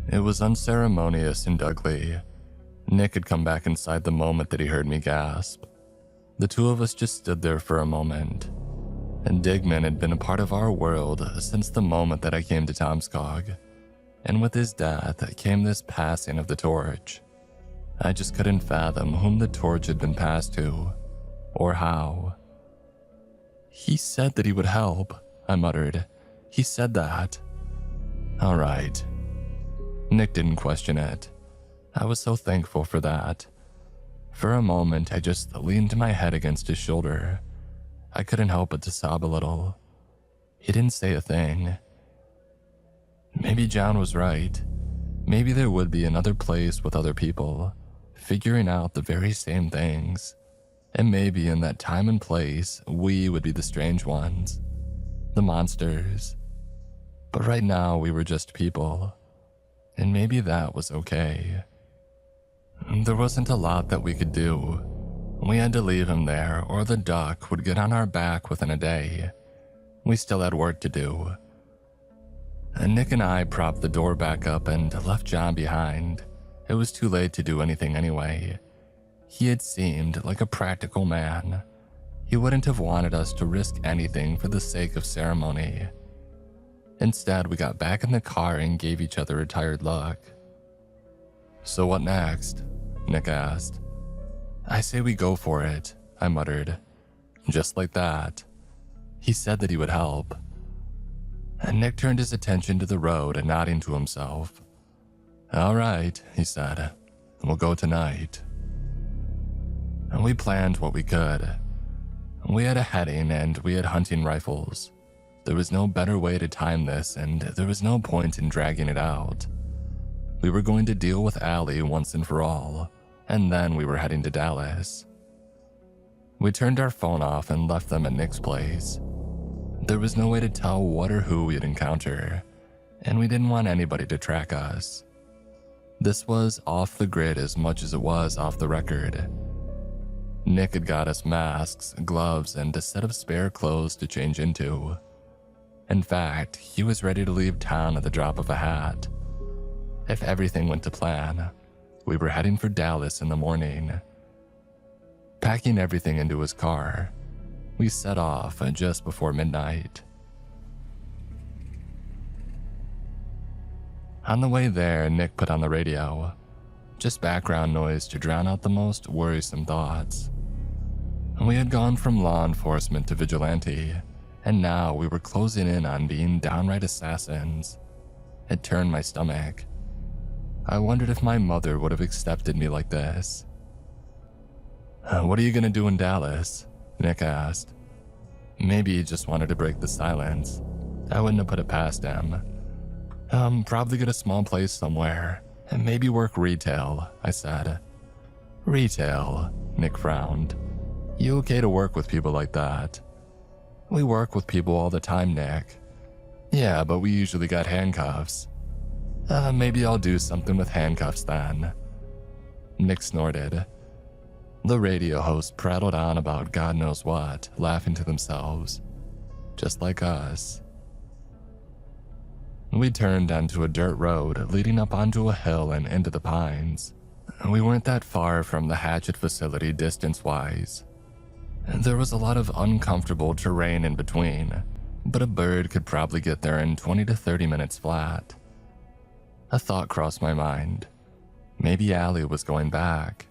It was unceremonious and ugly. Nick had come back inside the moment that he heard me gasp. The two of us just stood there for a moment. And Digman had been a part of our world since the moment that I came to Tomskog. And with his death came this passing of the torch. I just couldn't fathom whom the torch had been passed to, or how. He said that he would help, I muttered. He said that. All right. Nick didn't question it. I was so thankful for that. For a moment, I just leaned my head against his shoulder. I couldn't help but to sob a little. He didn't say a thing. Maybe John was right. Maybe there would be another place with other people, figuring out the very same things. And maybe in that time and place, we would be the strange ones, the monsters. But right now, we were just people. And maybe that was okay. There wasn't a lot that we could do. We had to leave him there, or the duck would get on our back within a day. We still had work to do. And Nick and I propped the door back up and left John behind. It was too late to do anything anyway. He had seemed like a practical man. He wouldn't have wanted us to risk anything for the sake of ceremony. Instead, we got back in the car and gave each other a tired look. So what next? Nick asked. I say we go for it, I muttered. Just like that. He said that he would help. And Nick turned his attention to the road, nodding to himself. All right, he said. We'll go tonight. And we planned what we could. We had a heading and we had hunting rifles. There was no better way to time this, and there was no point in dragging it out. We were going to deal with Allie once and for all, and then we were heading to Dallas. We turned our phone off and left them at Nick's place. There was no way to tell what or who we'd encounter, and we didn't want anybody to track us. This was off the grid as much as it was off the record. Nick had got us masks, gloves, and a set of spare clothes to change into. In fact, he was ready to leave town at the drop of a hat. If everything went to plan, we were heading for Dallas in the morning. Packing everything into his car, we set off just before midnight. On the way there, Nick put on the radio, just background noise to drown out the most worrisome thoughts. We had gone from law enforcement to vigilante, and now we were closing in on being downright assassins. It turned my stomach. I wondered if my mother would have accepted me like this. "What are you gonna do in Dallas?" Nick asked. Maybe he just wanted to break the silence. I wouldn't have put it past him. Probably get a small place somewhere, and maybe work retail," I said. "Retail?" Nick frowned. "You okay to work with people like that?" "We work with people all the time, Nick." "Yeah, but we usually got handcuffs." Maybe I'll do something with handcuffs then." Nick snorted. The radio host prattled on about God knows what, laughing to themselves. Just like us. We turned onto a dirt road leading up onto a hill and into the pines. We weren't that far from the Hatchet facility distance-wise. There was a lot of uncomfortable terrain in between, but a bird could probably get there in 20 to 30 minutes flat. A thought crossed my mind. Maybe Allie was going back.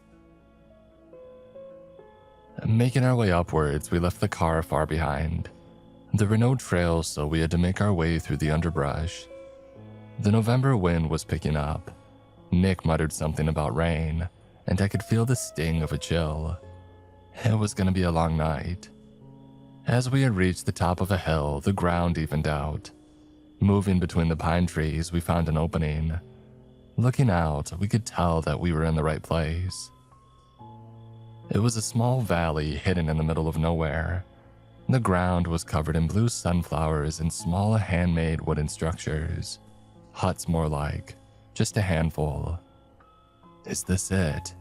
Making our way upwards, we left the car far behind. There were no trails, so we had to make our way through the underbrush. The November wind was picking up. Nick muttered something about rain, and I could feel the sting of a chill. It was going to be a long night. As we had reached the top of a hill, the ground evened out. Moving between the pine trees, we found an opening. Looking out, we could tell that we were in the right place. It was a small valley hidden in the middle of nowhere. The ground was covered in blue sunflowers and small handmade wooden structures. Huts more like, just a handful. "Is this it?"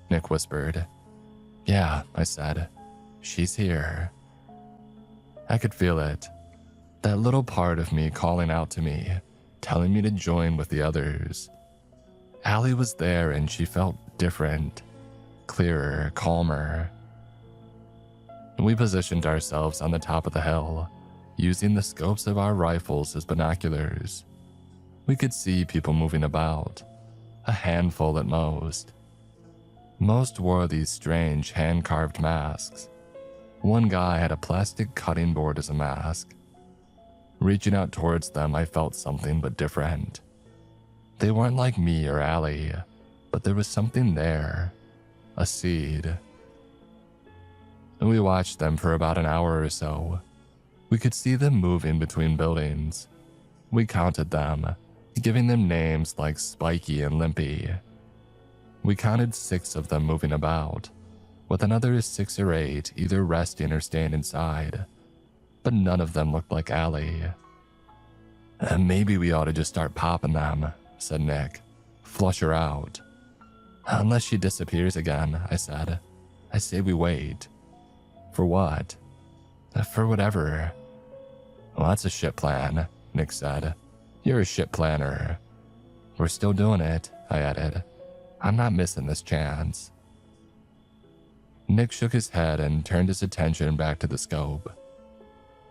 Nick whispered. "Yeah," I said. "She's here." I could feel it. That little part of me calling out to me, telling me to join with the others. Allie was there and she felt different, clearer, calmer. We positioned ourselves on the top of the hill, using the scopes of our rifles as binoculars. We could see people moving about, a handful at most. Most wore these strange hand-carved masks. One guy had a plastic cutting board as a mask. Reaching out towards them, I felt something but different. They weren't like me or Allie, but there was something there, a seed. We watched them for about an hour or so. We could see them moving between buildings. We counted them, giving them names like Spiky and Limpy. We counted 6 of them moving about, with another 6 or 8 either resting or staying inside, but none of them looked like Allie. "Maybe we ought to just start popping them," said Nick. "Flush her out." "Unless she disappears again," I said. "I say we wait." "For what?" "For whatever." "Well, that's a shit plan," Nick said. "You're a shit planner." "We're still doing it," I added. "I'm not missing this chance." Nick shook his head and turned his attention back to the scope.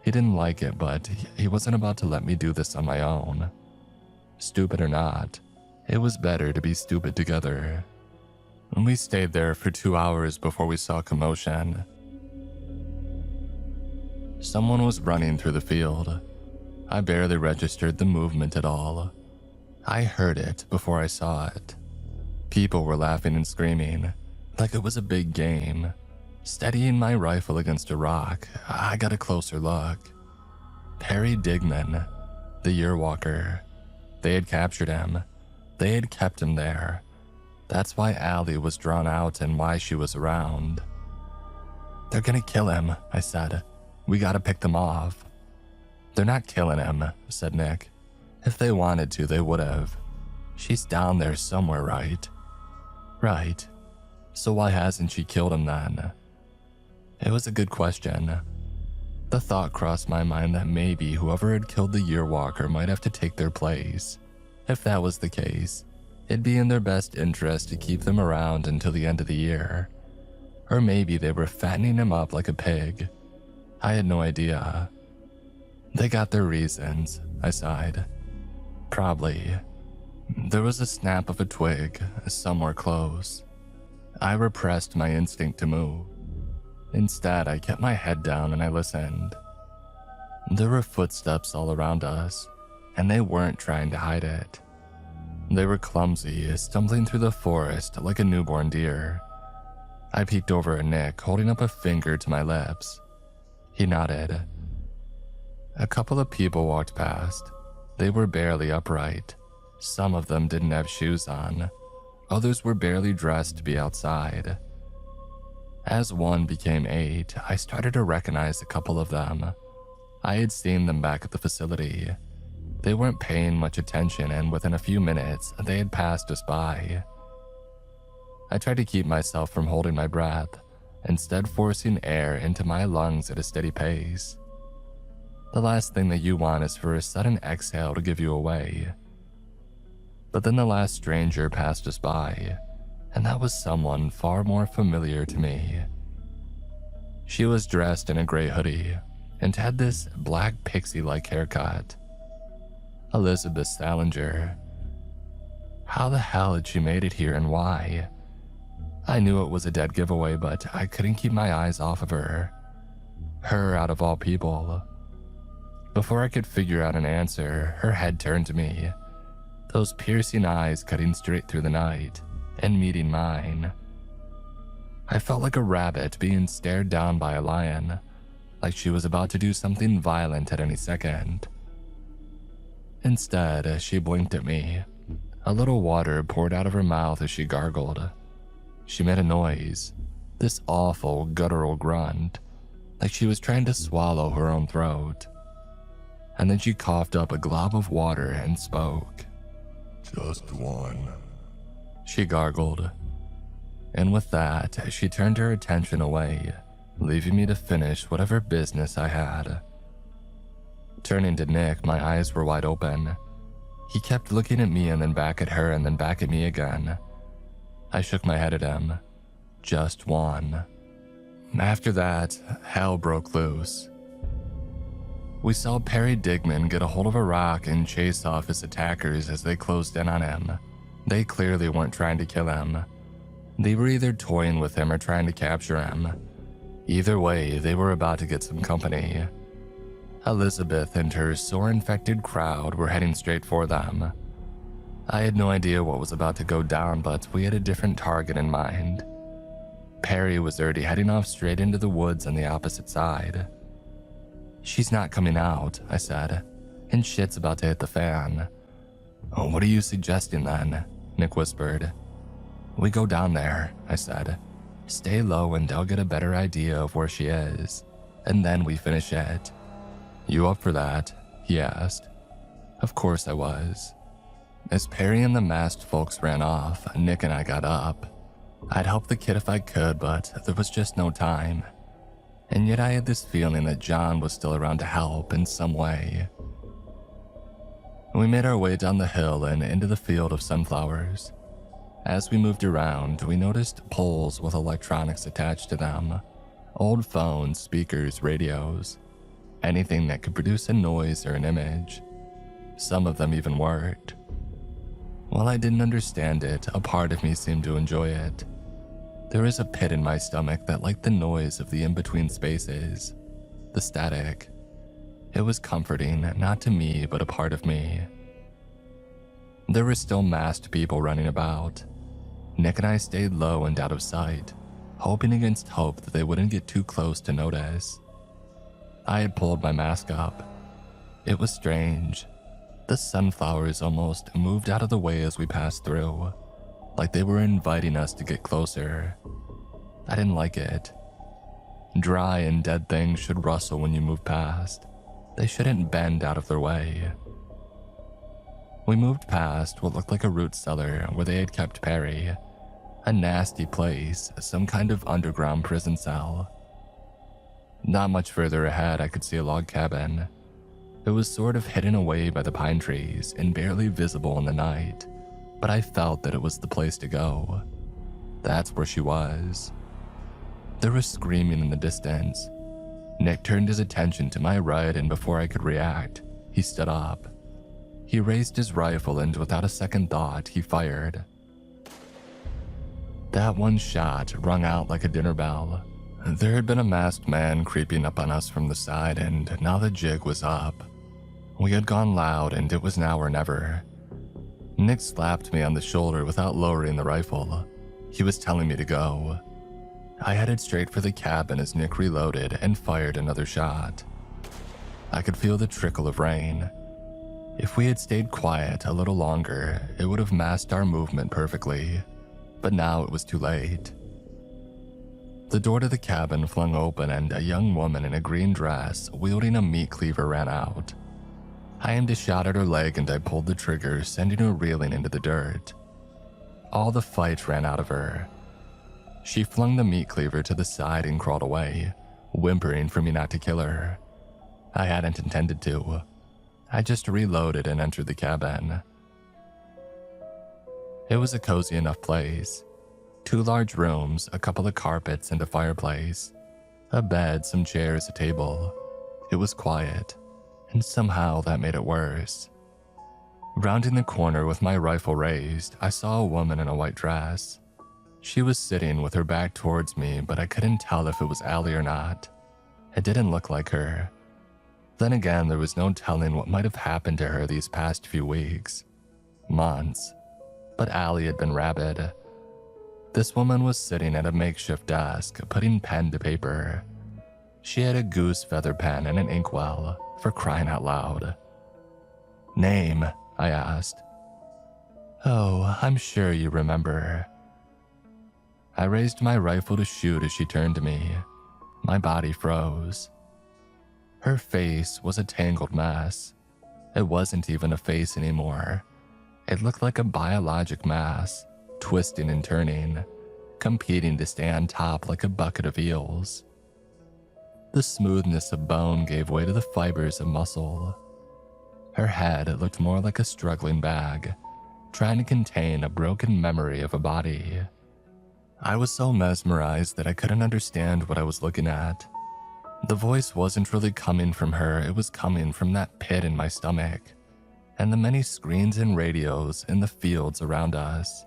He didn't like it, but he wasn't about to let me do this on my own. Stupid or not, it was better to be stupid together. We stayed there for 2 hours before we saw commotion. Someone was running through the field. I barely registered the movement at all. I heard it before I saw it. People were laughing and screaming, like it was a big game. Steadying my rifle against a rock, I got a closer look. Perry Digman, the Yearwalker. They had captured him. They had kept him there. That's why Allie was drawn out and why she was around. "They're gonna kill him," I said. "We gotta pick them off." "They're not killing him," said Nick. "If they wanted to, they would have. She's down there somewhere, right? Right. So why hasn't she killed him then? It was a good question. The thought crossed my mind that maybe whoever had killed the Yearwalker might have to take their place. If that was the case, it'd be in their best interest to keep them around until the end of the year. Or maybe they were fattening him up like a pig. I had no idea. They got their reasons, I sighed. Probably. There was a snap of a twig, somewhere close. I repressed my instinct to move. Instead, I kept my head down and I listened. There were footsteps all around us, and they weren't trying to hide it. They were clumsy, stumbling through the forest like a newborn deer. I peeked over at Nick, holding up a finger to my lips. He nodded. A couple of people walked past. They were barely upright. Some of them didn't have shoes on. Others were barely dressed to be outside. As one became 8, I started to recognize a couple of them. I had seen them back at the facility. They weren't paying much attention, and within a few minutes, they had passed us by. I tried to keep myself from holding my breath, instead forcing air into my lungs at a steady pace. The last thing that you want is for a sudden exhale to give you away. But then the last stranger passed us by, and that was someone far more familiar to me. She was dressed in a gray hoodie and had this black pixie-like haircut. Elizabeth Salinger. How the hell had she made it here and why? I knew it was a dead giveaway, but I couldn't keep my eyes off of her. Her out of all people. Before I could figure out an answer, her head turned to me, those piercing eyes cutting straight through the night and meeting mine. I felt like a rabbit being stared down by a lion, like she was about to do something violent at any second. Instead, she blinked at me. A little water poured out of her mouth as she gargled. She made a noise, this awful guttural grunt, like she was trying to swallow her own throat. And then she coughed up a glob of water and spoke. Just one. She gargled. And with that, she turned her attention away, leaving me to finish whatever business I had. Turning to Nick, my eyes were wide open. He kept looking at me and then back at her and then back at me again. I shook my head at him. Just one. After that, hell broke loose. We saw Perry Digman get a hold of a rock and chase off his attackers as they closed in on him. They clearly weren't trying to kill him. They were either toying with him or trying to capture him. Either way, they were about to get some company. Elizabeth and her sore-infected crowd were heading straight for them. I had no idea what was about to go down, but we had a different target in mind. Perry was already heading off straight into the woods on the opposite side. "She's not coming out," I said, "and shit's about to hit the fan." "Oh, what are you suggesting then?" Nick whispered. "We go down there," I said. "Stay low and they'll get a better idea of where she is, and then we finish it." "You up for that?" he asked. Of course I was. As Perry and the masked folks ran off, Nick and I got up. I'd help the kid if I could, but there was just no time. And yet I had this feeling that John was still around to help in some way. We made our way down the hill and into the field of sunflowers. As we moved around, we noticed poles with electronics attached to them. Old phones, speakers, radios. Anything that could produce a noise or an image. Some of them even worked. While I didn't understand it, a part of me seemed to enjoy it. There was a pit in my stomach that liked the noise of the in-between spaces, the static. It was comforting, not to me, but a part of me. There were still masked people running about. Nick and I stayed low and out of sight, hoping against hope that they wouldn't get too close to notice. I had pulled my mask up. It was strange. The sunflowers almost moved out of the way as we passed through, like they were inviting us to get closer. I didn't like it. Dry and dead things should rustle when you move past. They shouldn't bend out of their way. We moved past what looked like a root cellar where they had kept Perry. A nasty place, some kind of underground prison cell. Not much further ahead, I could see a log cabin. It was sort of hidden away by the pine trees and barely visible in the night, but I felt that it was the place to go. That's where she was. There was screaming in the distance. Nick turned his attention to my right, and before I could react, he stood up. He raised his rifle, and without a second thought, he fired. That one shot rung out like a dinner bell. There had been a masked man creeping up on us from the side, and now the jig was up. We had gone loud, and it was now or never. Nick slapped me on the shoulder without lowering the rifle. He was telling me to go. I headed straight for the cabin as Nick reloaded and fired another shot. I could feel the trickle of rain. If we had stayed quiet a little longer, it would have masked our movement perfectly, but now it was too late. The door to the cabin flung open, and a young woman in a green dress wielding a meat cleaver ran out. I aimed a shot at her leg, and I pulled the trigger, sending her reeling into the dirt. All the fight ran out of her. She flung the meat cleaver to the side and crawled away, whimpering for me not to kill her. I hadn't intended to. I just reloaded and entered the cabin. It was a cozy enough place. 2 large rooms, a couple of carpets, and a fireplace. A bed, some chairs, a table. It was quiet, and somehow that made it worse. Rounding the corner with my rifle raised, I saw a woman in a white dress. She was sitting with her back towards me, but I couldn't tell if it was Allie or not. It didn't look like her. Then again, there was no telling what might have happened to her these past few weeks. Months. But Allie had been rabid. This woman was sitting at a makeshift desk, putting pen to paper. She had a goose feather pen and an inkwell, for crying out loud. "Name?" I asked. "Oh, I'm sure you remember." I raised my rifle to shoot as she turned to me. My body froze. Her face was a tangled mess. It wasn't even a face anymore. It looked like a biologic mass, twisting and turning, competing to stay on top like a bucket of eels. The smoothness of bone gave way to the fibers of muscle. Her head looked more like a struggling bag, trying to contain a broken memory of a body. I was so mesmerized that I couldn't understand what I was looking at. The voice wasn't really coming from her, it was coming from that pit in my stomach, and the many screens and radios in the fields around us.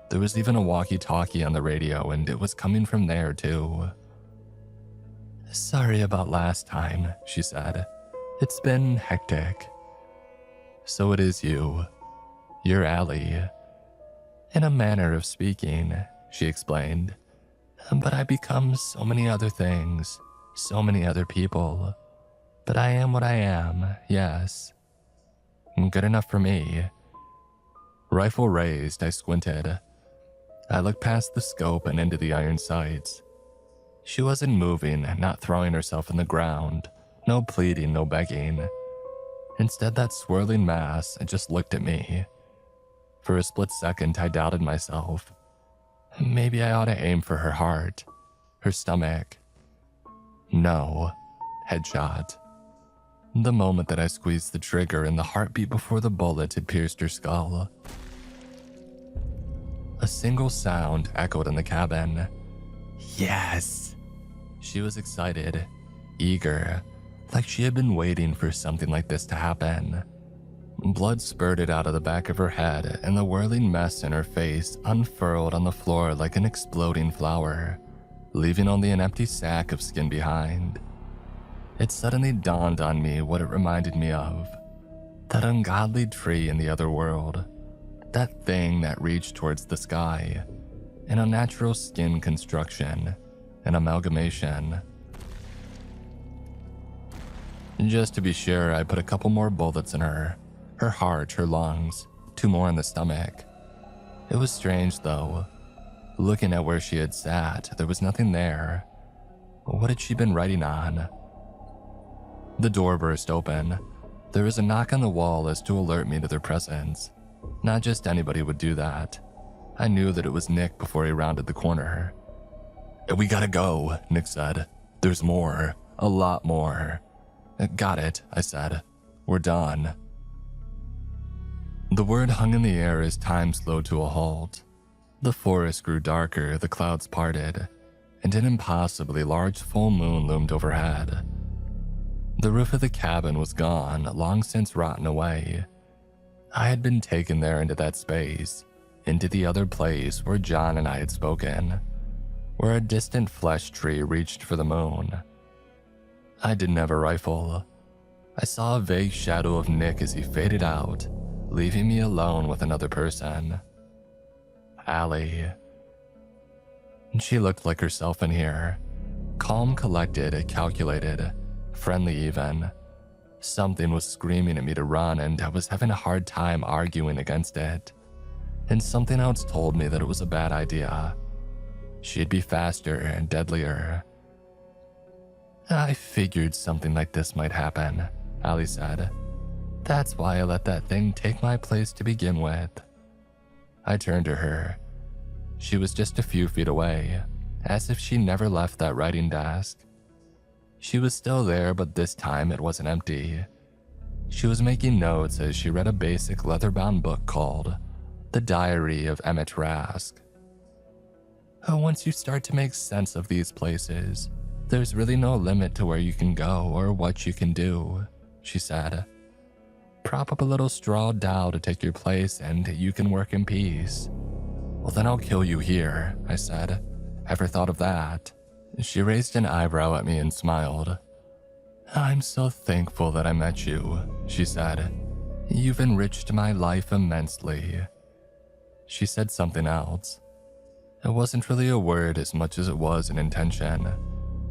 There was even a walkie-talkie on the radio, and it was coming from there too. "Sorry about last time," she said. "It's been hectic." "So it is you. You're Allie." "In a manner of speaking," she explained. "But I become so many other things. So many other people. But I am what I am, yes. Good enough for me." Rifle raised, I squinted. I looked past the scope and into the iron sights. She wasn't moving, not throwing herself on the ground. No pleading, no begging. Instead, that swirling mass just looked at me. For a split second, I doubted myself. Maybe I ought to aim for her heart, her stomach. No. Headshot. The moment that I squeezed the trigger and the heartbeat before the bullet had pierced her skull. A single sound echoed in the cabin. Yes! She was excited, eager, like she had been waiting for something like this to happen. Blood spurted out of the back of her head, and the whirling mess in her face unfurled on the floor like an exploding flower, leaving only an empty sack of skin behind. It suddenly dawned on me what it reminded me of. That ungodly tree in the other world. That thing that reached towards the sky. An unnatural skin construction. An amalgamation. Just to be sure, I put a couple more bullets in her. Her heart, her lungs, 2 more in the stomach. It was strange though. Looking at where she had sat, there was nothing there. What had she been writing on? The door burst open. There was a knock on the wall as to alert me to their presence. Not just anybody would do that. I knew that it was Nick before he rounded the corner. "We gotta go," Nick said. "There's more. A lot more." "Got it," I said. "We're done." The word hung in the air as time slowed to a halt. The forest grew darker, the clouds parted, and an impossibly large full moon loomed overhead. The roof of the cabin was gone, long since rotten away. I had been taken there into that space, into the other place where John and I had spoken, where a distant flesh tree reached for the moon. I didn't have a rifle. I saw a vague shadow of Nick as he faded out, leaving me alone with another person. Allie. She looked like herself in here. Calm, collected, calculated, friendly even. Something was screaming at me to run, and I was having a hard time arguing against it. And something else told me that it was a bad idea. She'd be faster and deadlier. "I figured something like this might happen," Allie said. "That's why I let that thing take my place to begin with." I turned to her. She was just a few feet away, as if she never left that writing desk. She was still there, but this time it wasn't empty. She was making notes as she read a basic leather-bound book called The Diary of Emmett Rask. Once you start to make sense of these places, there's really no limit to where you can go or what you can do, she said. Prop up a little straw doll to take your place and you can work in peace. Well, then I'll kill you here, I said. Ever thought of that? She raised an eyebrow at me and smiled. I'm so thankful that I met you, she said. You've enriched my life immensely. She said something else. It wasn't really a word as much as it was an intention,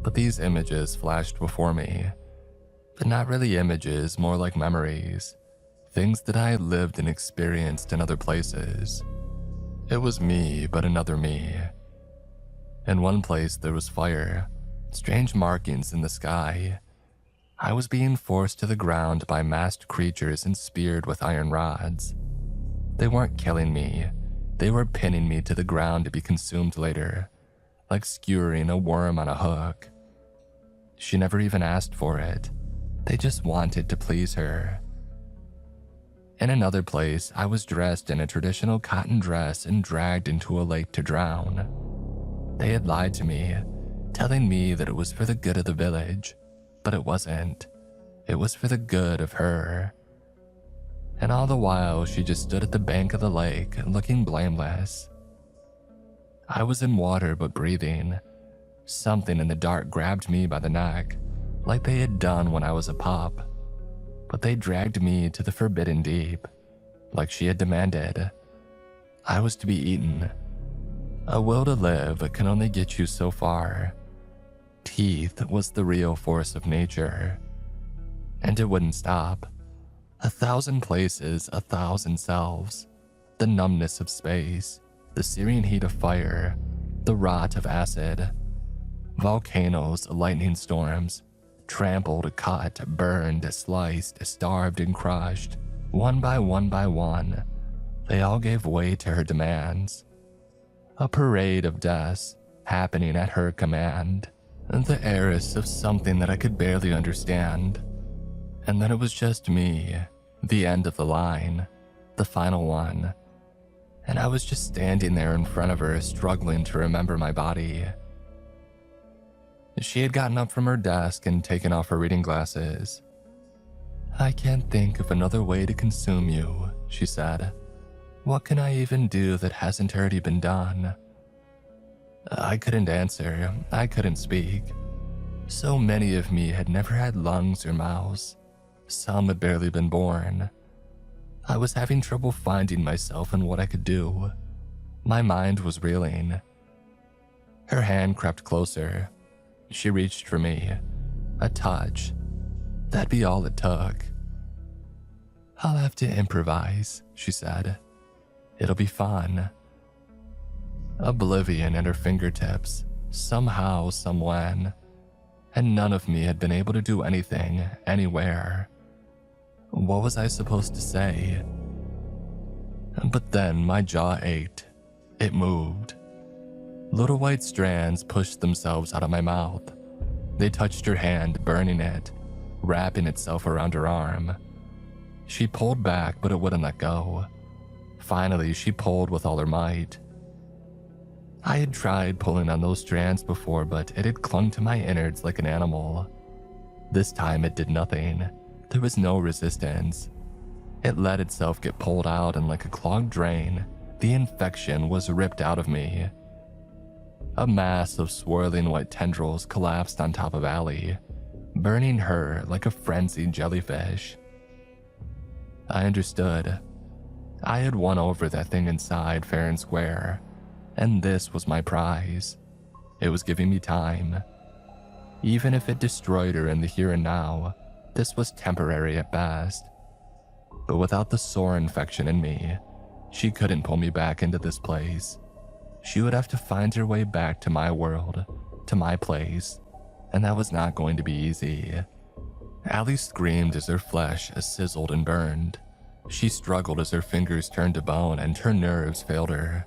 but these images flashed before me. But not really images, more like memories. Things that I had lived and experienced in other places. It was me, but another me. In one place there was fire, strange markings in the sky. I was being forced to the ground by masked creatures and speared with iron rods. They weren't killing me. They were pinning me to the ground to be consumed later, like skewering a worm on a hook. She never even asked for it. They just wanted to please her. In another place, I was dressed in a traditional cotton dress and dragged into a lake to drown. They had lied to me, telling me that it was for the good of the village, but it wasn't. It was for the good of her. And all the while, she just stood at the bank of the lake, looking blameless. I was in water but breathing. Something in the dark grabbed me by the neck, like they had done when I was a pup. But they dragged me to the forbidden deep, like she had demanded. I was to be eaten. A will to live can only get you so far. Teeth was the real force of nature. And it wouldn't stop. 1,000 places, 1,000 selves. The numbness of space, the searing heat of fire, the rot of acid. Volcanoes, lightning storms, trampled, cut, burned, sliced, starved, and crushed, one by one, they all gave way to her demands. A parade of deaths happening at her command, the heiress of something that I could barely understand. And then it was just me, the end of the line, the final one. And I was just standing there in front of her, struggling to remember my body. She had gotten up from her desk and taken off her reading glasses. I can't think of another way to consume you, she said. What can I even do that hasn't already been done? I couldn't answer. I couldn't speak. So many of me had never had lungs or mouths. Some had barely been born. I was having trouble finding myself and what I could do. My mind was reeling. Her hand crept closer. She reached for me. A touch. That'd be all it took. I'll have to improvise, she said. It'll be fun. Oblivion at her fingertips, somehow, somewhen. And none of me had been able to do anything, anywhere. What was I supposed to say? But then my jaw ached. It moved. Little white strands pushed themselves out of my mouth. They touched her hand, burning it, wrapping itself around her arm. She pulled back, but it wouldn't let go. Finally, she pulled with all her might. I had tried pulling on those strands before, but it had clung to my innards like an animal. This time it did nothing. There was no resistance. It let itself get pulled out, and like a clogged drain, the infection was ripped out of me. A mass of swirling white tendrils collapsed on top of Allie, burning her like a frenzied jellyfish. I understood. I had won over that thing inside fair and square, and this was my prize. It was giving me time. Even if it destroyed her in the here and now, this was temporary at best. But without the sore infection in me, she couldn't pull me back into this place. She would have to find her way back to my world, to my place, and that was not going to be easy. Allie screamed as her flesh sizzled and burned. She struggled as her fingers turned to bone and her nerves failed her.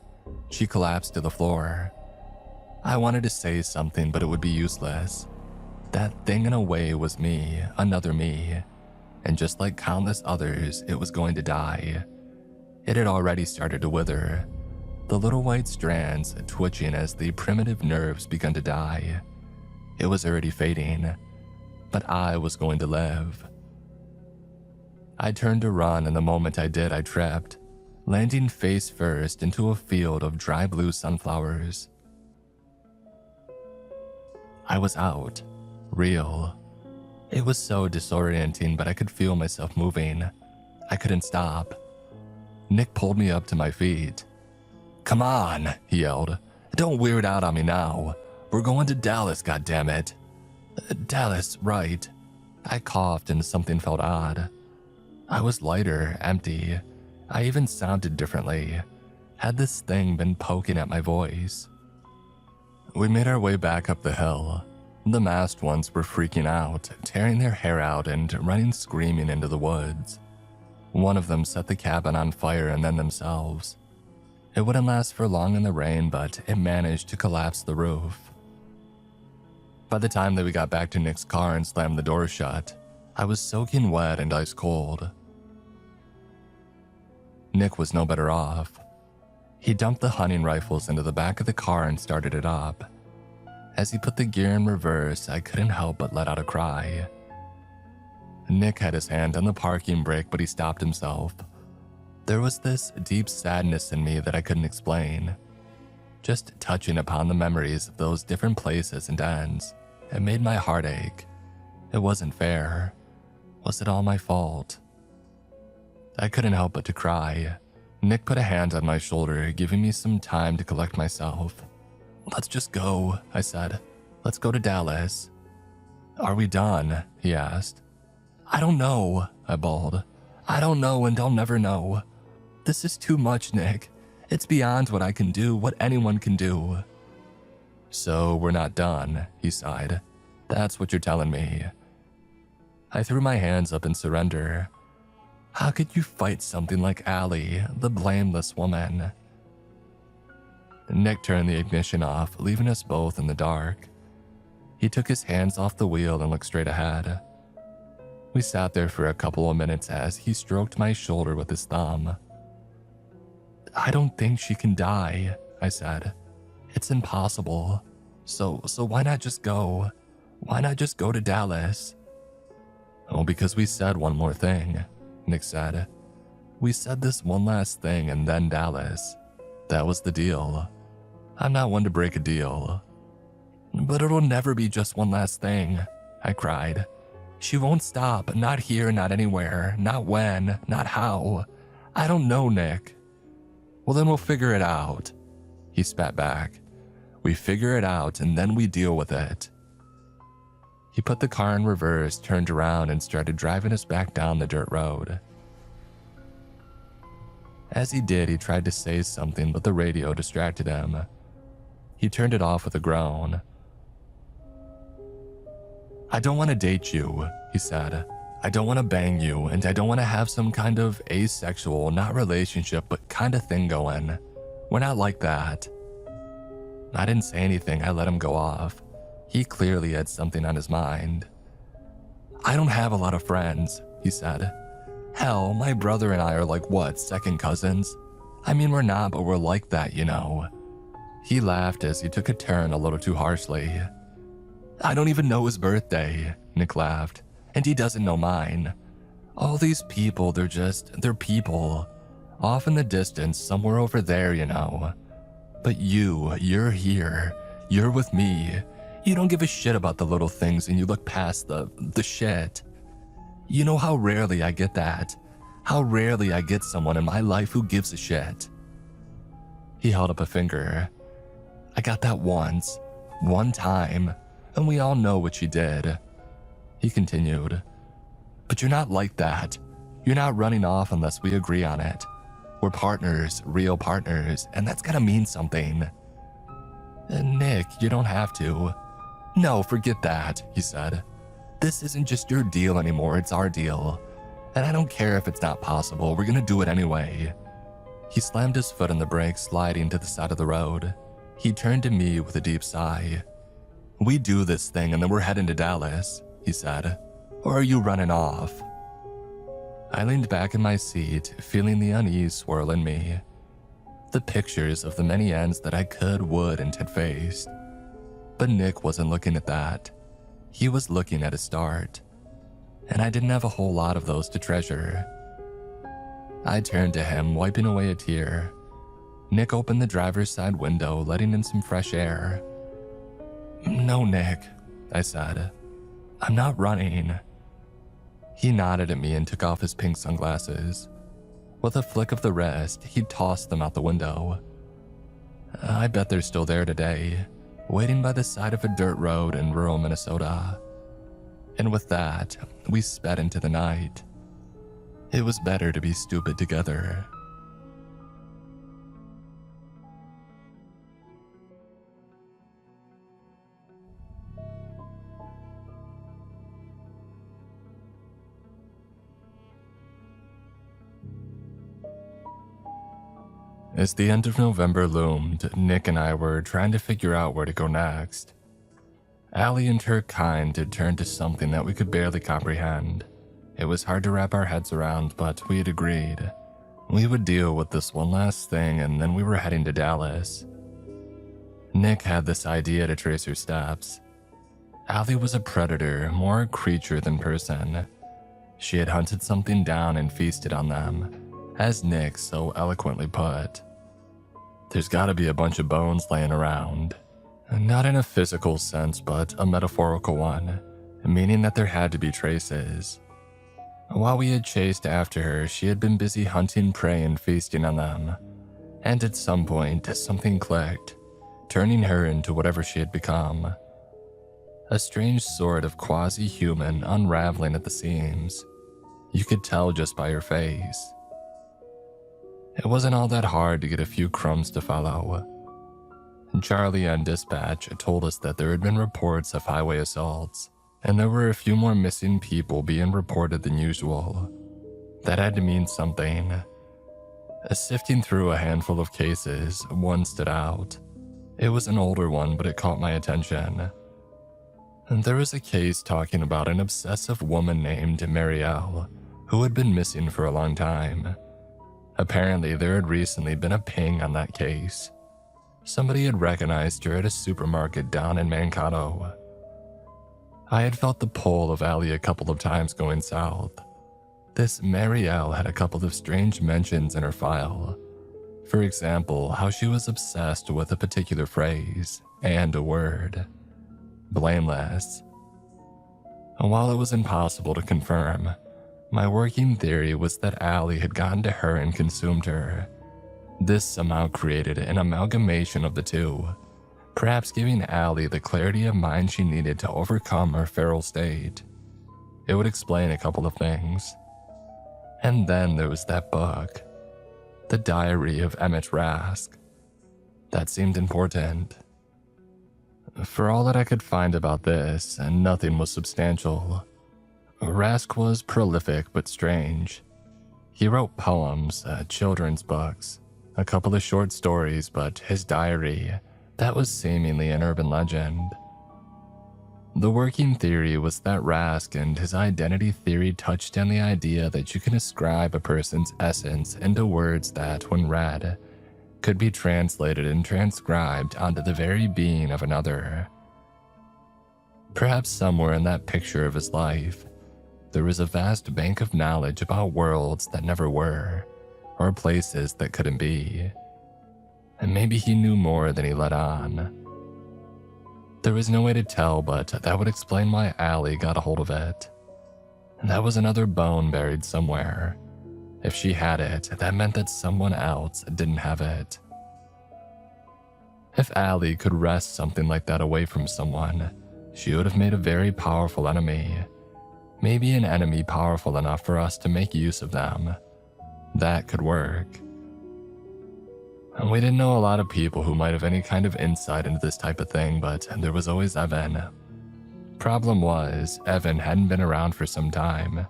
She collapsed to the floor. I wanted to say something, but it would be useless. That thing in a way was me, another me, and just like countless others, it was going to die. It had already started to wither, the little white strands twitching as the primitive nerves began to die. It was already fading, but I was going to live. I turned to run, and the moment I did, I tripped, landing face first into a field of dry blue sunflowers. I was out. Real. It was so disorienting, but I could feel myself moving. I couldn't stop. Nick pulled me up to my feet. "Come on," he yelled. "Don't weird out on me now. We're going to Dallas, goddammit." Dallas, right. I coughed and something felt odd. I was lighter, empty. I even sounded differently. Had this thing been poking at my voice? We made our way back up the hill. The masked ones were freaking out, tearing their hair out and running screaming into the woods. One of them set the cabin on fire and then themselves. It wouldn't last for long in the rain, but it managed to collapse the roof. By the time that we got back to Nick's car and slammed the door shut, I was soaking wet and ice cold. Nick was no better off. He dumped the hunting rifles into the back of the car and started it up. As he put the gear in reverse, I couldn't help but let out a cry. Nick had his hand on the parking brake, but he stopped himself. There was this deep sadness in me that I couldn't explain. Just touching upon the memories of those different places and ends, it made my heart ache. It wasn't fair. Was it all my fault? I couldn't help but to cry. Nick put a hand on my shoulder, giving me some time to collect myself. "Let's just go," I said. "Let's go to Dallas." "Are we done?" he asked. "I don't know," I bawled. "I don't know, and I'll never know. This is too much, Nick. It's beyond what I can do, what anyone can do." "So we're not done," he sighed. "That's what you're telling me." I threw my hands up in surrender. How could you fight something like Allie, the blameless woman? Nick turned the ignition off, leaving us both in the dark. He took his hands off the wheel and looked straight ahead. We sat there for a couple of minutes as he stroked my shoulder with his thumb. "I don't think she can die," I said. "It's impossible. So why not just go? Why not just go to Dallas?" "Oh, because we said one more thing," Nick said. "We said this one last thing and then Dallas. That was the deal. I'm not one to break a deal." "But it'll never be just one last thing," I cried. "She won't stop, not here, not anywhere, not when, not how. I don't know, Nick." "Well, then we'll figure it out," he spat back. "We figure it out and then we deal with it." He put the car in reverse, turned around, and started driving us back down the dirt road. As he did, he tried to say something, but the radio distracted him. He turned it off with a groan. "I don't want to date you," he said. I don't want to bang you, and I don't want to have some kind of asexual, not relationship, but kind of thing going. We're not like that. I didn't say anything. I let him go off. He clearly had something on his mind. I don't have a lot of friends, he said. Hell, my brother and I are like, what, second cousins? I mean, we're not, but we're like that, you know. He laughed as he took a turn a little too harshly. I don't even know his birthday, Nick laughed, and he doesn't know mine. All these people, they're people. Off in the distance, somewhere over there, you know. But you're here. You're with me. You don't give a shit about the little things and you look past the shit. You know how rarely I get that. How rarely I get someone in my life who gives a shit. He held up a finger. I got that once. One time. And we all know what she did. He continued. But you're not like that. You're not running off unless we agree on it. We're partners, real partners, and that's gotta mean something. Nick, you don't have to. No, forget that, he said. This isn't just your deal anymore, it's our deal. And I don't care if it's not possible, we're gonna do it anyway. He slammed his foot on the brake, sliding to the side of the road. He turned to me with a deep sigh. We do this thing and then we're heading to Dallas, he said. Or are you running off? I leaned back in my seat, feeling the unease swirl in me. The pictures of the many ends that I could, would, and had faced. But Nick wasn't looking at that. He was looking at a start. And I didn't have a whole lot of those to treasure. I turned to him, wiping away a tear. Nick opened the driver's side window, letting in some fresh air. No, Nick, I said. I'm not running. He nodded at me and took off his pink sunglasses. With a flick of the wrist, he tossed them out the window. I bet they're still there today, waiting by the side of a dirt road in rural Minnesota. And with that, we sped into the night. It was better to be stupid together. As the end of November loomed, Nick and I were trying to figure out where to go next. Allie and her kind had turned to something that we could barely comprehend. It was hard to wrap our heads around, but we had agreed. We would deal with this one last thing and then we were heading to Dallas. Nick had this idea to trace her steps. Allie was a predator, more a creature than person. She had hunted something down and feasted on them. As Nick so eloquently put, there's gotta be a bunch of bones laying around. Not in a physical sense, but a metaphorical one, meaning that there had to be traces. While we had chased after her, she had been busy hunting prey and feasting on them. And at some point, something clicked, turning her into whatever she had become. A strange sort of quasi-human unraveling at the seams. You could tell just by her face. It wasn't all that hard to get a few crumbs to follow. Charlie on dispatch told us that there had been reports of highway assaults, and there were a few more missing people being reported than usual. That had to mean something. Sifting through a handful of cases, one stood out. It was an older one, but it caught my attention. And there was a case talking about an obsessive woman named Marielle, who had been missing for a long time. Apparently, there had recently been a ping on that case. Somebody had recognized her at a supermarket down in Mankato. I had felt the pull of Allie a couple of times going south. This Marielle had a couple of strange mentions in her file. For example, how she was obsessed with a particular phrase and a word. Blameless. And while it was impossible to confirm, my working theory was that Allie had gotten to her and consumed her. This somehow created an amalgamation of the two, perhaps giving Allie the clarity of mind she needed to overcome her feral state. It would explain a couple of things. And then there was that book, The Diary of Emmett Rask. That seemed important. For all that I could find about this, nothing was substantial. Rask was prolific but strange. He wrote poems, children's books, a couple of short stories, but his diary, that was seemingly an urban legend. The working theory was that Rask and his identity theory touched on the idea that you can ascribe a person's essence into words that, when read, could be translated and transcribed onto the very being of another. Perhaps somewhere in that picture of his life, there was a vast bank of knowledge about worlds that never were, or places that couldn't be. And maybe he knew more than he let on. There was no way to tell, but that would explain why Allie got a hold of it. And that was another bone buried somewhere. If she had it, that meant that someone else didn't have it. If Allie could wrest something like that away from someone, she would have made a very powerful enemy. Maybe an enemy powerful enough for us to make use of them. That could work. And we didn't know a lot of people who might have any kind of insight into this type of thing, but there was always Evan. Problem was, Evan hadn't been around for some time,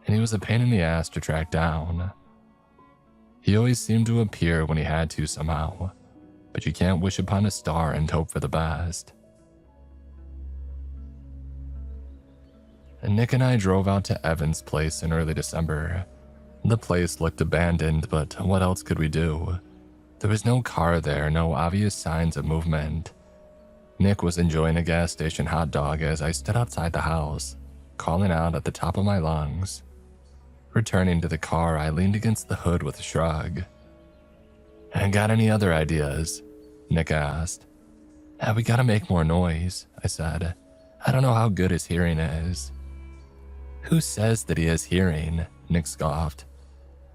and he was a pain in the ass to track down. He always seemed to appear when he had to somehow, but you can't wish upon a star and hope for the best. And Nick and I drove out to Evan's place in early December. The place looked abandoned, but what else could we do? There was no car there, no obvious signs of movement. Nick was enjoying a gas station hot dog as I stood outside the house, calling out at the top of my lungs. Returning to the car, I leaned against the hood with a shrug. "Got any other ideas?" Nick asked. We gotta make more noise," I said. "I don't know how good his hearing is." "Who says that he has hearing?" Nick scoffed.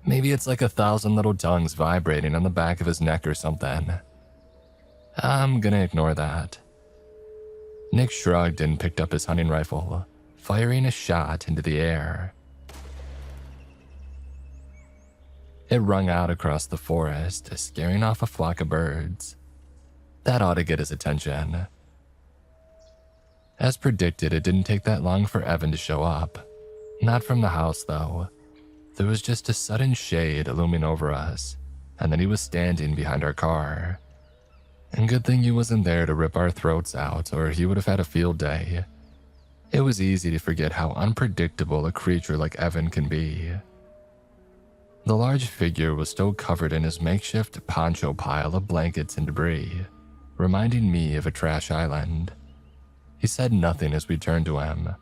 "Maybe it's like 1,000 little tongues vibrating on the back of his neck or something." "I'm gonna ignore that." Nick shrugged and picked up his hunting rifle, firing a shot into the air. It rung out across the forest, scaring off a flock of birds. That ought to get his attention. As predicted, it didn't take that long for Evan to show up. Not from the house, though. There was just a sudden shade looming over us, and then he was standing behind our car. And good thing he wasn't there to rip our throats out, or he would have had a field day. It was easy to forget how unpredictable a creature like Evan can be. The large figure was still covered in his makeshift poncho pile of blankets and debris, reminding me of a trash island. He said nothing as we turned to him.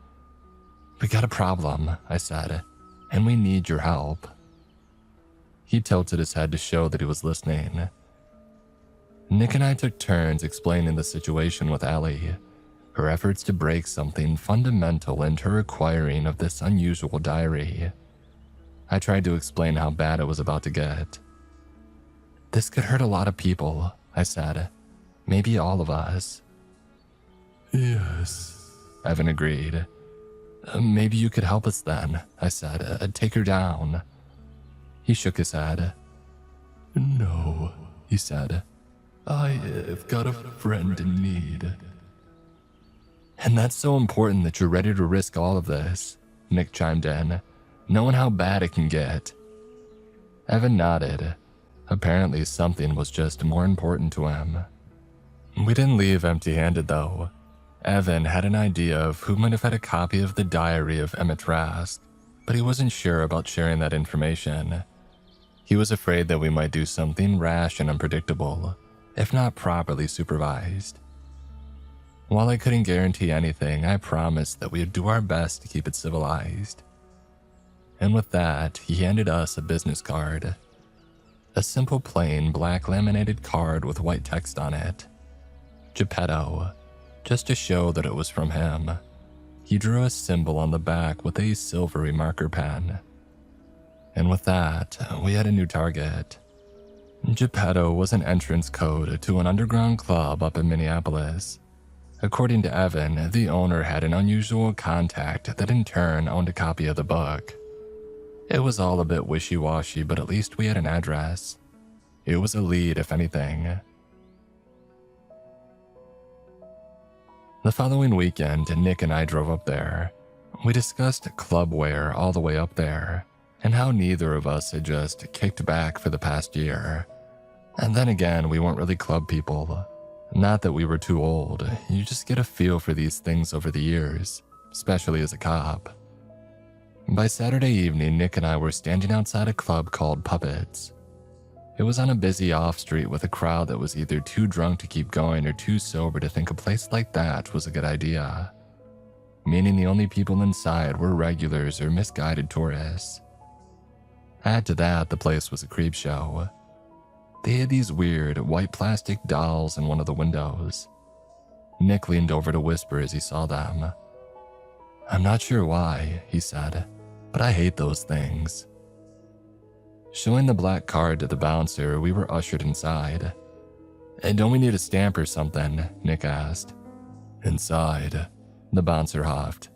"We got a problem," I said, "and we need your help." He tilted his head to show that he was listening. Nick and I took turns explaining the situation with Allie, her efforts to break something fundamental into her acquiring of this unusual diary. I tried to explain how bad it was about to get. "This could hurt a lot of people," I said. "Maybe all of us." Yes. Evan agreed. "Maybe you could help us then," I said. "Take her down." He shook his head. No, He said. I've got a friend in need. "And that's so important that you're ready to risk all of this," Nick chimed in, knowing how bad it can get. Evan nodded. Apparently something was just more important to him. We didn't leave empty-handed, though. Evan had an idea of who might have had a copy of the diary of Emmett Rask, but he wasn't sure about sharing that information. He was afraid that we might do something rash and unpredictable, if not properly supervised. While I couldn't guarantee anything, I promised that we would do our best to keep it civilized. And with that, he handed us a business card. A simple plain black laminated card with white text on it. Geppetto, just to show that it was from him. He drew a symbol on the back with a silvery marker pen. And with that, we had a new target. Geppetto was an entrance code to an underground club up in Minneapolis. According to Evan, the owner had an unusual contact that in turn owned a copy of the book. It was all a bit wishy-washy, but at least we had an address. It was a lead, if anything. The following weekend, Nick and I drove up there. We discussed club wear all the way up there, and how neither of us had just kicked back for the past year. And then again, we weren't really club people. Not that we were too old, you just get a feel for these things over the years, especially as a cop. By Saturday evening, Nick and I were standing outside a club called Puppets. It was on a busy off-street with a crowd that was either too drunk to keep going or too sober to think a place like that was a good idea. Meaning the only people inside were regulars or misguided tourists. Add to that, the place was a creep show. They had these weird, white plastic dolls in one of the windows. Nick leaned over to whisper as he saw them. "I'm not sure why," he said, "but I hate those things." Showing the black card to the bouncer, we were ushered inside. "Hey, don't we need a stamp or something?" Nick asked. "Inside," the bouncer huffed.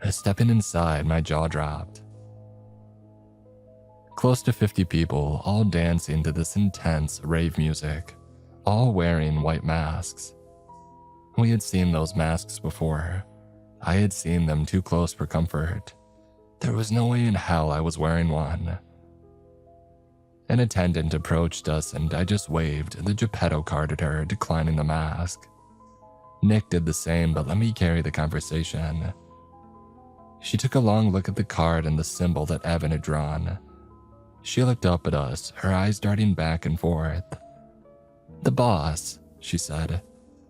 Stepping inside, my jaw dropped. Close to 50 people, all dancing to this intense rave music, all wearing white masks. We had seen those masks before. I had seen them too close for comfort. There was no way in hell I was wearing one. An attendant approached us and I just waved the Geppetto card at her, declining the mask. Nick did the same, but let me carry the conversation. She took a long look at the card and the symbol that Evan had drawn. She looked up at us, her eyes darting back and forth. "The boss," she said.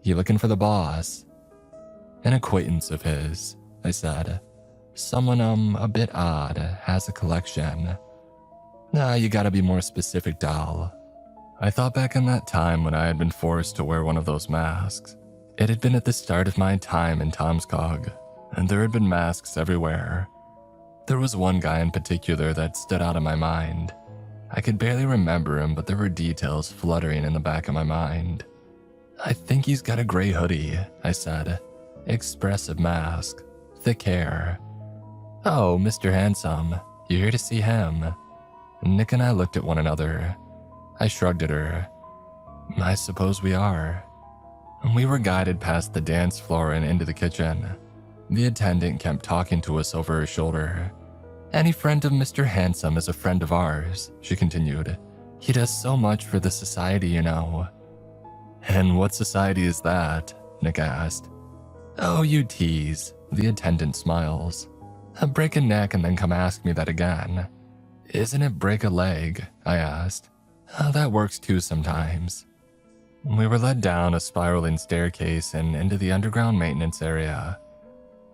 "You looking for the boss?" "An acquaintance of his," I said. "Someone, a bit odd, has a collection." "Nah, you gotta be more specific, doll." I thought back on that time when I had been forced to wear one of those masks. It had been at the start of my time in Tomskog, and there had been masks everywhere. There was one guy in particular that stood out in my mind. I could barely remember him, but there were details fluttering in the back of my mind. "I think he's got a gray hoodie," I said. "Expressive mask, thick hair." "Oh, Mr. Handsome, you here to see him?" Nick and I looked at one another. I shrugged at her. "I suppose we are." We were guided past the dance floor and into the kitchen. The attendant kept talking to us over her shoulder. "Any friend of Mr. Handsome is a friend of ours," she continued. "He does so much for the society, you know." "And what society is that?" Nick asked. "Oh, you tease," the attendant smiles. "Break a neck and then come ask me that again." "Isn't it break a leg?" I asked. "That works too sometimes." We were led down a spiraling staircase and into the underground maintenance area.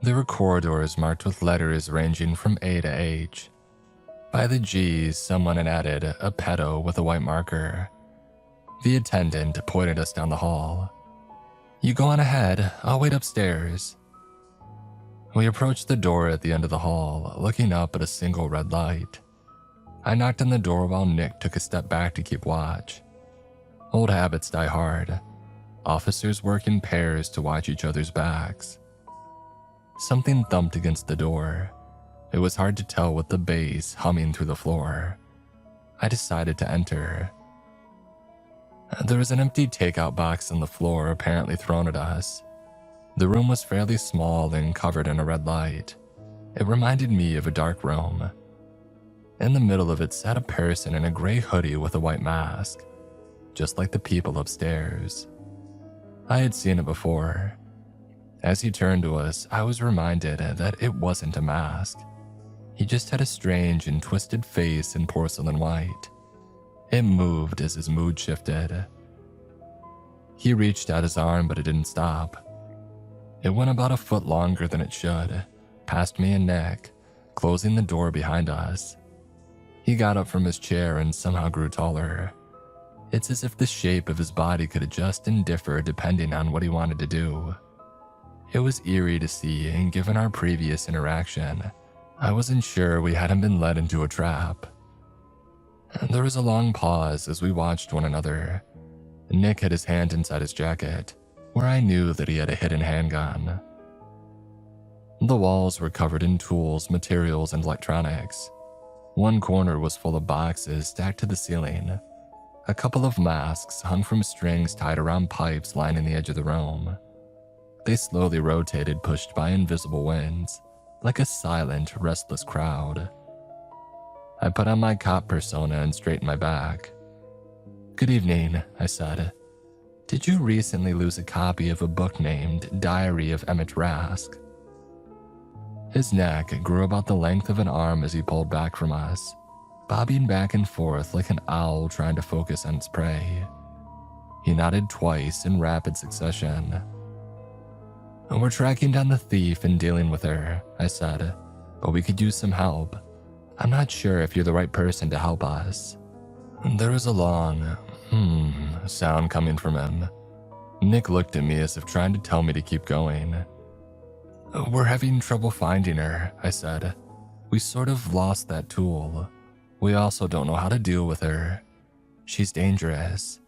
There were corridors marked with letters ranging from A to H. By the G's, someone had added a pedo with a white marker. The attendant pointed us down the hall. "You go on ahead, I'll wait upstairs." We approached the door at the end of the hall, looking up at a single red light. I knocked on the door while Nick took a step back to keep watch. Old habits die hard. Officers work in pairs to watch each other's backs. Something thumped against the door. It was hard to tell with the bass humming through the floor. I decided to enter. There was an empty takeout box on the floor, apparently thrown at us. The room was fairly small and covered in a red light. It reminded me of a dark room. In the middle of it sat a person in a gray hoodie with a white mask, just like the people upstairs. I had seen it before. As he turned to us, I was reminded that it wasn't a mask. He just had a strange and twisted face in porcelain white. It moved as his mood shifted. He reached out his arm, but it didn't stop. It went about a foot longer than it should, past me and Nick, closing the door behind us. He got up from his chair and somehow grew taller. It's as if the shape of his body could adjust and differ depending on what he wanted to do. It was eerie to see, and given our previous interaction, I wasn't sure we hadn't been led into a trap. There was a long pause as we watched one another. Nick had his hand inside his jacket, where I knew that he had a hidden handgun. The walls were covered in tools, materials, and electronics. One corner was full of boxes stacked to the ceiling. A couple of masks hung from strings tied around pipes lining the edge of the room. They slowly rotated, pushed by invisible winds, like a silent, restless crowd. I put on my cop persona and straightened my back. "Good evening," I said. "Did you recently lose a copy of a book named Diary of Emmett Rask?" His neck grew about the length of an arm as he pulled back from us, bobbing back and forth like an owl trying to focus on its prey. He nodded twice in rapid succession. "We're tracking down the thief and dealing with her," I said, "but we could use some help. I'm not sure if you're the right person to help us." There was a long, sound coming from him. Nick looked at me as if trying to tell me to keep going. "We're having trouble finding her," I said. "We sort of lost that tool. We also don't know how to deal with her. She's dangerous."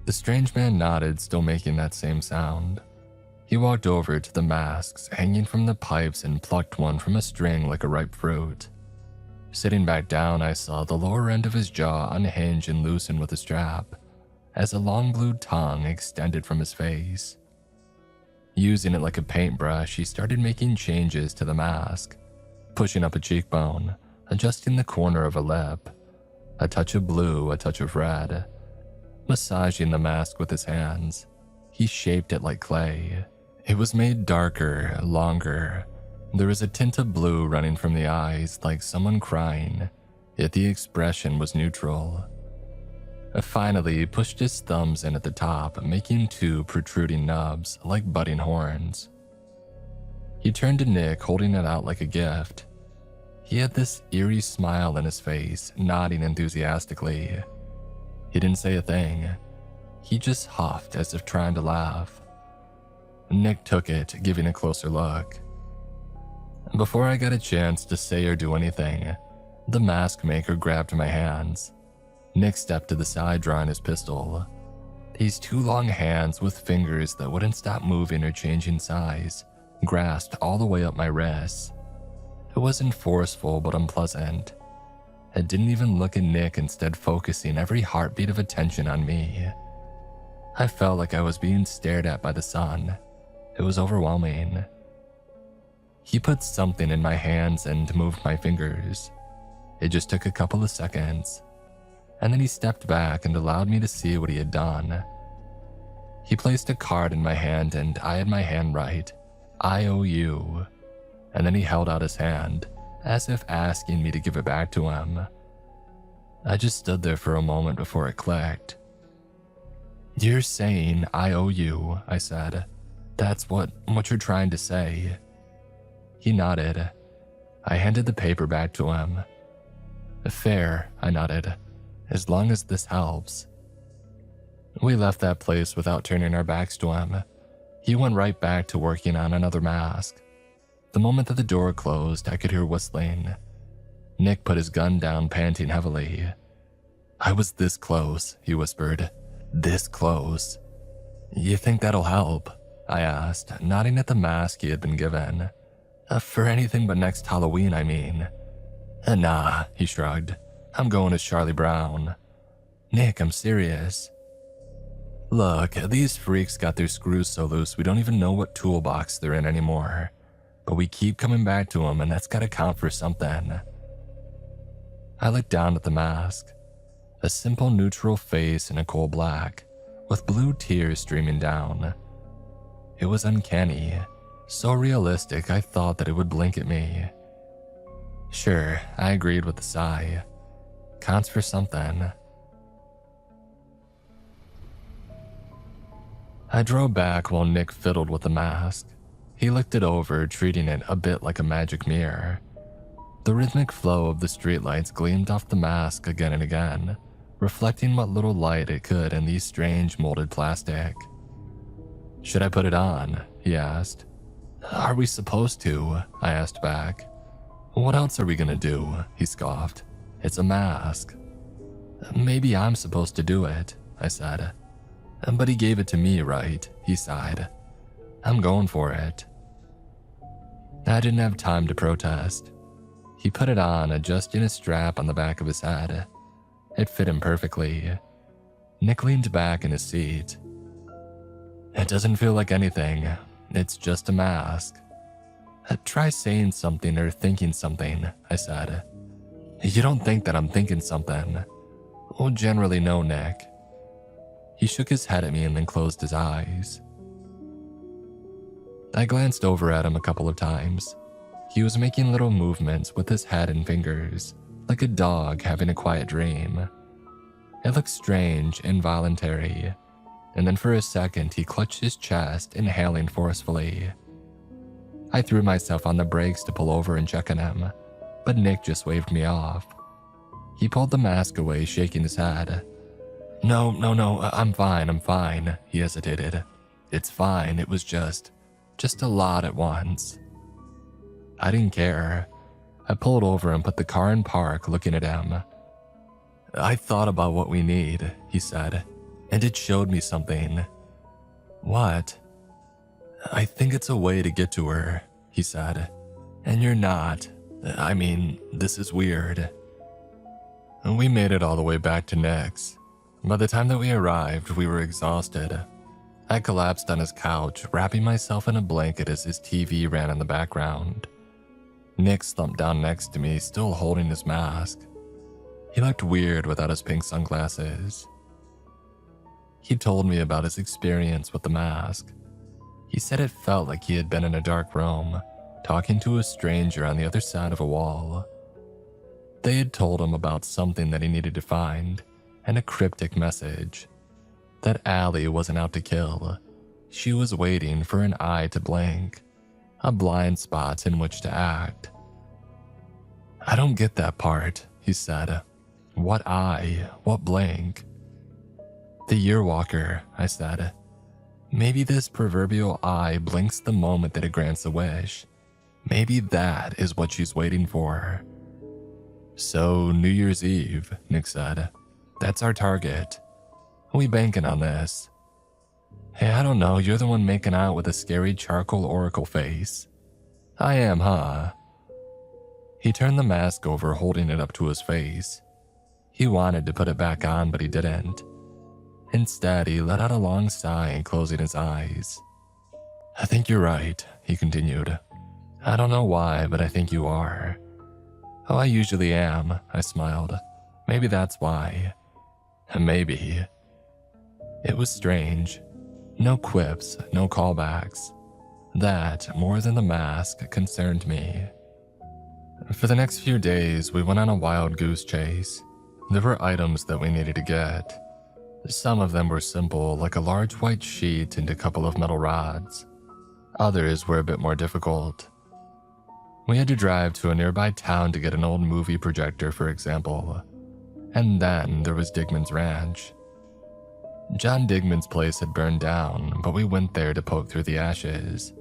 The strange man nodded, still making that same sound. He walked over to the masks hanging from the pipes and plucked one from a string like a ripe fruit. Sitting back down, I saw the lower end of his jaw unhinge and loosen with a strap, as a long blue tongue extended from his face. Using it like a paintbrush, he started making changes to the mask, pushing up a cheekbone, adjusting the corner of a lip, a touch of blue, a touch of red. Massaging the mask with his hands, he shaped it like clay. It was made darker, longer. There was a tint of blue running from the eyes like someone crying, yet the expression was neutral. Finally, he pushed his thumbs in at the top, making two protruding nubs like budding horns. He turned to Nick, holding it out like a gift. He had this eerie smile in his face, nodding enthusiastically. He didn't say a thing. He just huffed as if trying to laugh. Nick took it, giving a closer look. Before I got a chance to say or do anything, the mask maker grabbed my hands. Nick stepped to the side, drawing his pistol. These two long hands with fingers that wouldn't stop moving or changing size grasped all the way up my wrists. It wasn't forceful but unpleasant. It didn't even look at Nick, instead focusing every heartbeat of attention on me. I felt like I was being stared at by the sun. It was overwhelming. He put something in my hands and moved my fingers. It just took a couple of seconds, and then he stepped back and allowed me to see what he had done. He placed a card in my hand and I had my hand right, "I owe you," and then he held out his hand, as if asking me to give it back to him. I just stood there for a moment before it clicked. "You're saying I owe you," I said. "That's what you're trying to say." He nodded. I handed the paper back to him. "Fair," I nodded, "as long as this helps." We left that place without turning our backs to him. He went right back to working on another mask. The moment that the door closed, I could hear whistling. Nick put his gun down, panting heavily. "I was this close," he whispered. "This close." "You think that'll help?" I asked, nodding at the mask he had been given. "For anything but next Halloween, I mean." "Nah," he shrugged. "I'm going as Charlie Brown." "Nick, I'm serious." "Look, these freaks got their screws so loose we don't even know what toolbox they're in anymore. But we keep coming back to them, and that's gotta count for something." I looked down at the mask. A simple neutral face in a coal black, with blue tears streaming down. It was uncanny, so realistic I thought that it would blink at me. Sure, I agreed with a sigh. Counts for something. I drove back while Nick fiddled with the mask. He looked it over, treating it a bit like a magic mirror. The rhythmic flow of the streetlights gleamed off the mask again and again, reflecting what little light it could in these strange molded plastic. "Should I put it on?" he asked. "Are we supposed to?" I asked back. "What else are we gonna do?" he scoffed. "It's a mask." "Maybe I'm supposed to do it," I said. "But he gave it to me, right?" he sighed. "I'm going for it." I didn't have time to protest. He put it on, adjusting a strap on the back of his head. It fit him perfectly. Nick leaned back in his seat. "It doesn't feel like anything. It's just a mask." Try saying something or thinking something, I said. You don't think that I'm thinking something? Well, generally no, Nick. He shook his head at me and then closed his eyes. I glanced over at him a couple of times. He was making little movements with his head and fingers, like a dog having a quiet dream. It looked strange, involuntary, and then for a second he clutched his chest, inhaling forcefully. I threw myself on the brakes to pull over and check on him, but Nick just waved me off. He pulled the mask away, shaking his head. No, I'm fine, he hesitated. It's fine, it was just a lot at once. I didn't care. I pulled over and put the car in park, looking at him. I thought about what we need, he said, and it showed me something. What? I think it's a way to get to her, he said. And you're not. I mean, this is weird. We made it all the way back to Nick's. By the time that we arrived, we were exhausted. I collapsed on his couch, wrapping myself in a blanket as his TV ran in the background. Nick slumped down next to me, still holding his mask. He looked weird without his pink sunglasses. He told me about his experience with the mask. He said it felt like he had been in a dark room, talking to a stranger on the other side of a wall. They had told him about something that he needed to find, and a cryptic message. That Allie wasn't out to kill. She was waiting for an eye to blink, a blind spot in which to act. I don't get that part, he said. What eye? What blink? The Yearwalker, I said. Maybe this proverbial eye blinks the moment that it grants a wish. Maybe that is what she's waiting for. So, New Year's Eve, Nick said. That's our target. We banking on this. Hey, I don't know, you're the one making out with a scary charcoal oracle face. I am, huh? He turned the mask over, holding it up to his face. He wanted to put it back on, but he didn't. Instead, he let out a long sigh and closing his eyes. I think you're right, he continued. I don't know why, but I think you are. Oh, I usually am, I smiled. Maybe that's why. Maybe. It was strange. No quips, no callbacks. That, more than the mask, concerned me. For the next few days, we went on a wild goose chase. There were items that we needed to get. Some of them were simple, like a large white sheet and a couple of metal rods. Others were a bit more difficult. We had to drive to a nearby town to get an old movie projector, for example. And then there was Digman's Ranch. John Digman's place had burned down, but we went there to poke through the ashes.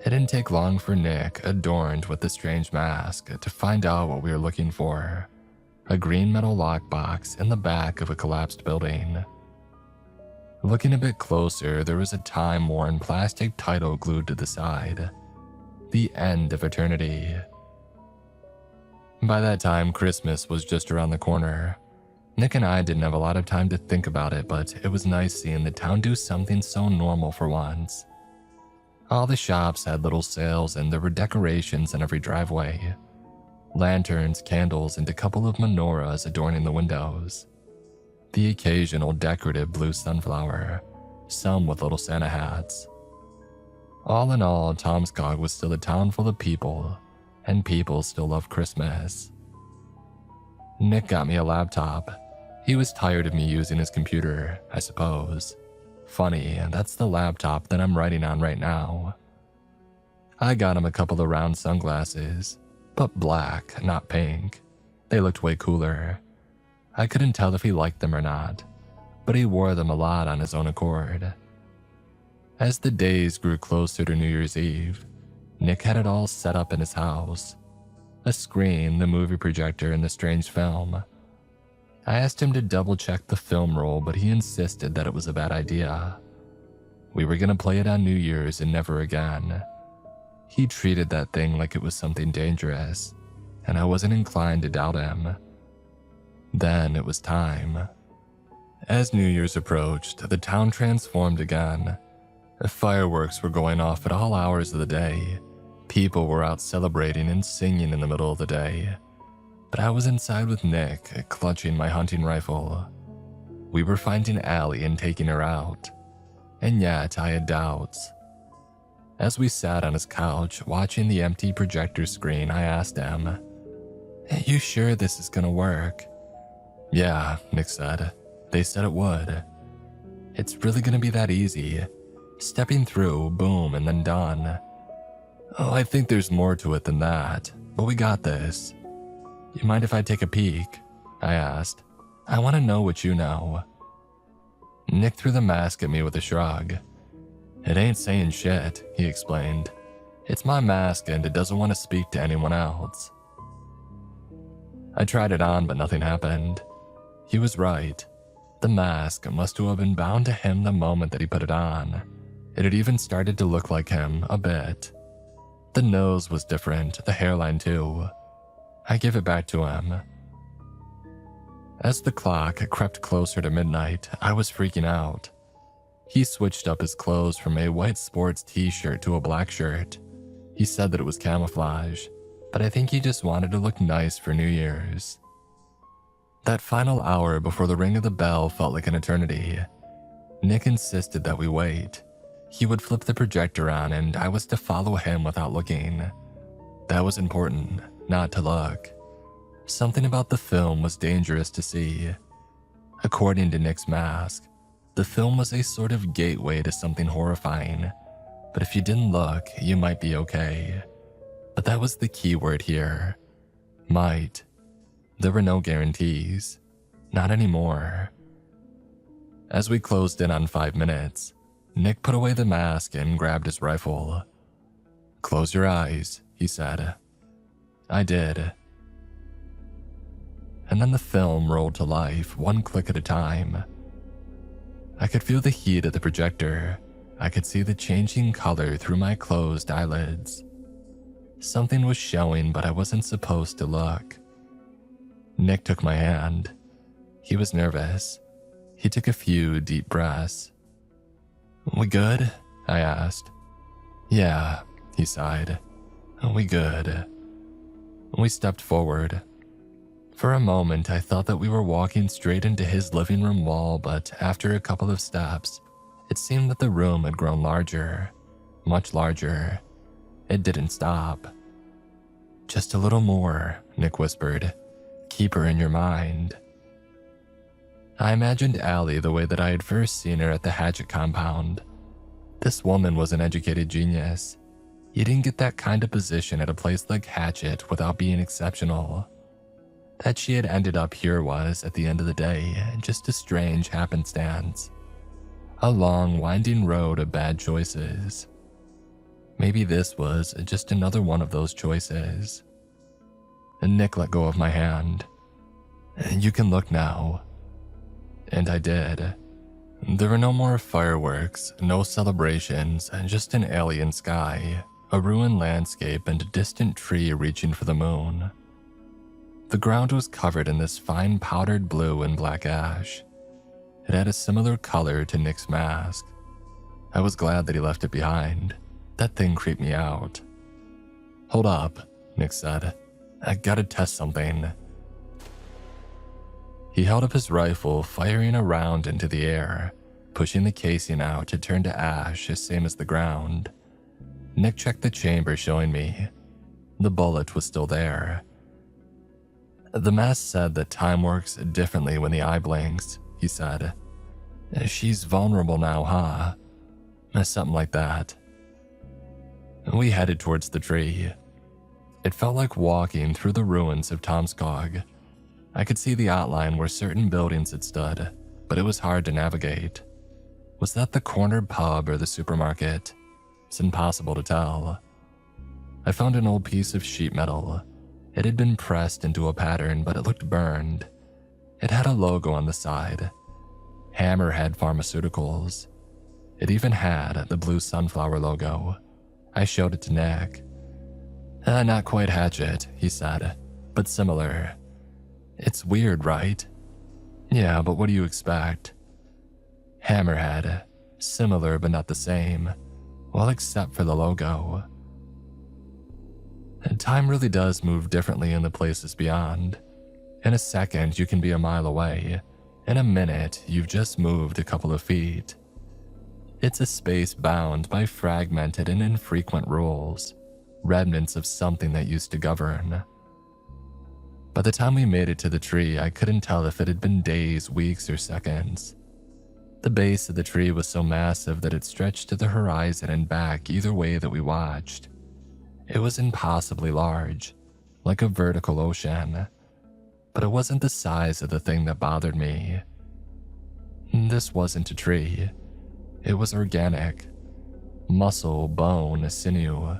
It didn't take long for Nick, adorned with the strange mask, to find out what we were looking for. A green metal lockbox in the back of a collapsed building. Looking a bit closer, there was a time-worn plastic title glued to the side. The End of Eternity. By that time, Christmas was just around the corner. Nick and I didn't have a lot of time to think about it, but it was nice seeing the town do something so normal for once. All the shops had little sales and there were decorations in every driveway. Lanterns, candles, and a couple of menorahs adorning the windows. The occasional decorative blue sunflower, some with little Santa hats. All in all, Tomskog was still a town full of people, and people still loved Christmas. Nick got me a laptop. He was tired of me using his computer, I suppose. Funny, that's the laptop that I'm writing on right now. I got him a couple of round sunglasses, but black, not pink. They looked way cooler. I couldn't tell if he liked them or not, but he wore them a lot on his own accord. As the days grew closer to New Year's Eve, Nick had it all set up in his house. A screen, the movie projector, and the strange film. I asked him to double-check the film roll, but he insisted that it was a bad idea. We were gonna play it on New Year's and never again. He treated that thing like it was something dangerous, and I wasn't inclined to doubt him. Then it was time. As New Year's approached, the town transformed again. Fireworks were going off at all hours of the day. People were out celebrating and singing in the middle of the day, but I was inside with Nick, clutching my hunting rifle. We were finding Allie and taking her out, and yet I had doubts. As we sat on his couch watching the empty projector screen, I asked him, "You sure this is gonna work?" "Yeah," Nick said. "They said it would. It's really gonna be that easy. Stepping through, boom, and then done." "Oh, I think there's more to it than that, but we got this." "You mind if I take a peek?" I asked. "I want to know what you know." Nick threw the mask at me with a shrug. "It ain't saying shit," he explained. "It's my mask and it doesn't want to speak to anyone else." I tried it on, but nothing happened. He was right. The mask must have been bound to him the moment that he put it on. It had even started to look like him a bit. The nose was different, the hairline too. I gave it back to him. As the clock crept closer to midnight, I was freaking out. He switched up his clothes from a white sports t-shirt to a black shirt. He said that it was camouflage, but I think he just wanted to look nice for New Year's. That final hour before the ring of the bell felt like an eternity. Nick insisted that we wait. He would flip the projector on and I was to follow him without looking. That was important, not to look. Something about the film was dangerous to see. According to Nick's mask, the film was a sort of gateway to something horrifying, but if you didn't look, you might be okay. But that was the key word here. Might. There were no guarantees. Not anymore. As we closed in on 5 minutes, Nick put away the mask and grabbed his rifle. "Close your eyes," he said. I did. And then the film rolled to life, one click at a time. I could feel the heat of the projector. I could see the changing color through my closed eyelids. Something was showing, but I wasn't supposed to look. Nick took my hand. He was nervous. He took a few deep breaths. "We good?" I asked. "Yeah," he sighed. "We good." We stepped forward. For a moment, I thought that we were walking straight into his living room wall, but after a couple of steps, it seemed that the room had grown larger, much larger. It didn't stop. "Just a little more," Nick whispered. "Keep her in your mind." I imagined Allie the way that I had first seen her at the Hatchet compound. This woman was an educated genius. You didn't get that kind of position at a place like Hatchet without being exceptional. That she had ended up here was, at the end of the day, just a strange happenstance. A long, winding road of bad choices. Maybe this was just another one of those choices. And Nick let go of my hand. "You can look now." And I did. There were no more fireworks, no celebrations, just an alien sky, a ruined landscape, and a distant tree reaching for the moon. The ground was covered in this fine powdered blue and black ash. It had a similar color to Nick's mask. I was glad that he left it behind. That thing creeped me out. "Hold up," Nick said. "I gotta test something." He held up his rifle, firing a round into the air, pushing the casing out to turn to ash, same as the ground. Nick checked the chamber, showing me. The bullet was still there. "The mask said that time works differently when the eye blinks," he said. "She's vulnerable now, huh?" Something like that. We headed towards the tree. It felt like walking through the ruins of Tomskog. I could see the outline where certain buildings had stood, but it was hard to navigate. Was that the corner pub or the supermarket? It's impossible to tell. I found an old piece of sheet metal. It had been pressed into a pattern, but it looked burned. It had a logo on the side. Hammerhead Pharmaceuticals. It even had the blue sunflower logo. I showed it to Nick. Not quite Hatchet," he said, "but similar. It's weird, right?" "Yeah, but what do you expect?" "Hammerhead. Similar but not the same. Well, except for the logo." And time really does move differently in the places beyond. In a second, you can be a mile away. In a minute, you've just moved a couple of feet. It's a space bound by fragmented and infrequent rules, remnants of something that used to govern. By the time we made it to the tree, I couldn't tell if it had been days, weeks, or seconds. The base of the tree was so massive that it stretched to the horizon and back either way that we watched. It was impossibly large, like a vertical ocean, but it wasn't the size of the thing that bothered me. This wasn't a tree. It was organic. Muscle, bone, sinew.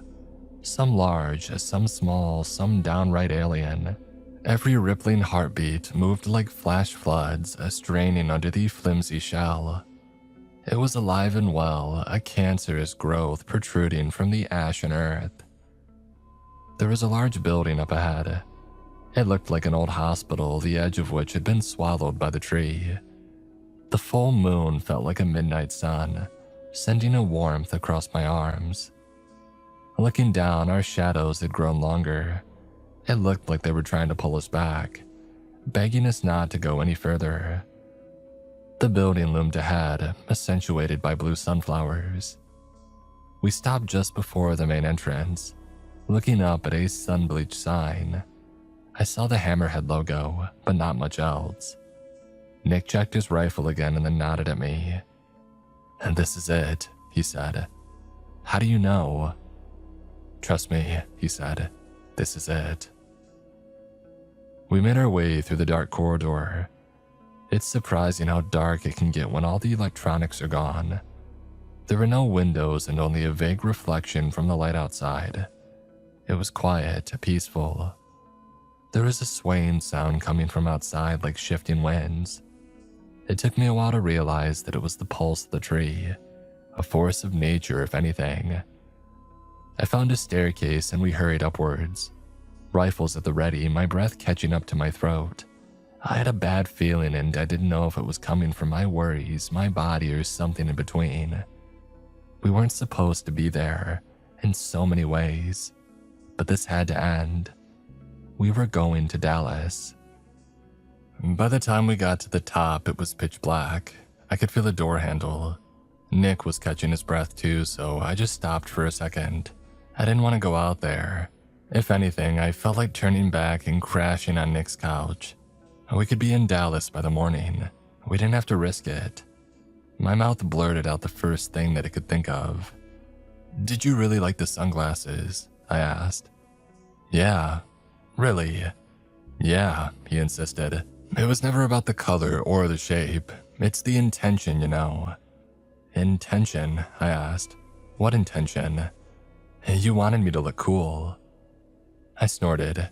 Some large, some small, some downright alien. Every rippling heartbeat moved like flash floods, straining under the flimsy shell. It was alive and well, a cancerous growth protruding from the ashen earth. There was a large building up ahead. It looked like an old hospital, the edge of which had been swallowed by the tree. The full moon felt like a midnight sun, sending a warmth across my arms. Looking down, our shadows had grown longer. It looked like they were trying to pull us back, begging us not to go any further. The building loomed ahead, accentuated by blue sunflowers. We stopped just before the main entrance, looking up at a sun-bleached sign. I saw the Hammerhead logo, but not much else. Nick checked his rifle again and then nodded at me. "And this is it," he said. "How do you know?" "Trust me," he said. "This is it." We made our way through the dark corridor. It's surprising how dark it can get when all the electronics are gone. There were no windows and only a vague reflection from the light outside. It was quiet, peaceful. There was a swaying sound coming from outside like shifting winds. It took me a while to realize that it was the pulse of the tree, a force of nature if anything. I found a staircase and we hurried upwards. Rifles at the ready, my breath catching up to my throat. I had a bad feeling and I didn't know if it was coming from my worries, my body, or something in between. We weren't supposed to be there, in so many ways, but this had to end. We were going to Dallas. By the time we got to the top, it was pitch black. I could feel the door handle. Nick was catching his breath too, so I just stopped for a second. I didn't want to go out there. If anything, I felt like turning back and crashing on Nick's couch. We could be in Dallas by the morning. We didn't have to risk it. My mouth blurted out the first thing that it could think of. "Did you really like the sunglasses?" I asked. "Yeah, really?" "Yeah," he insisted. "It was never about the color or the shape. It's the intention, you know." "Intention?" I asked. "What intention?" "You wanted me to look cool." I snorted.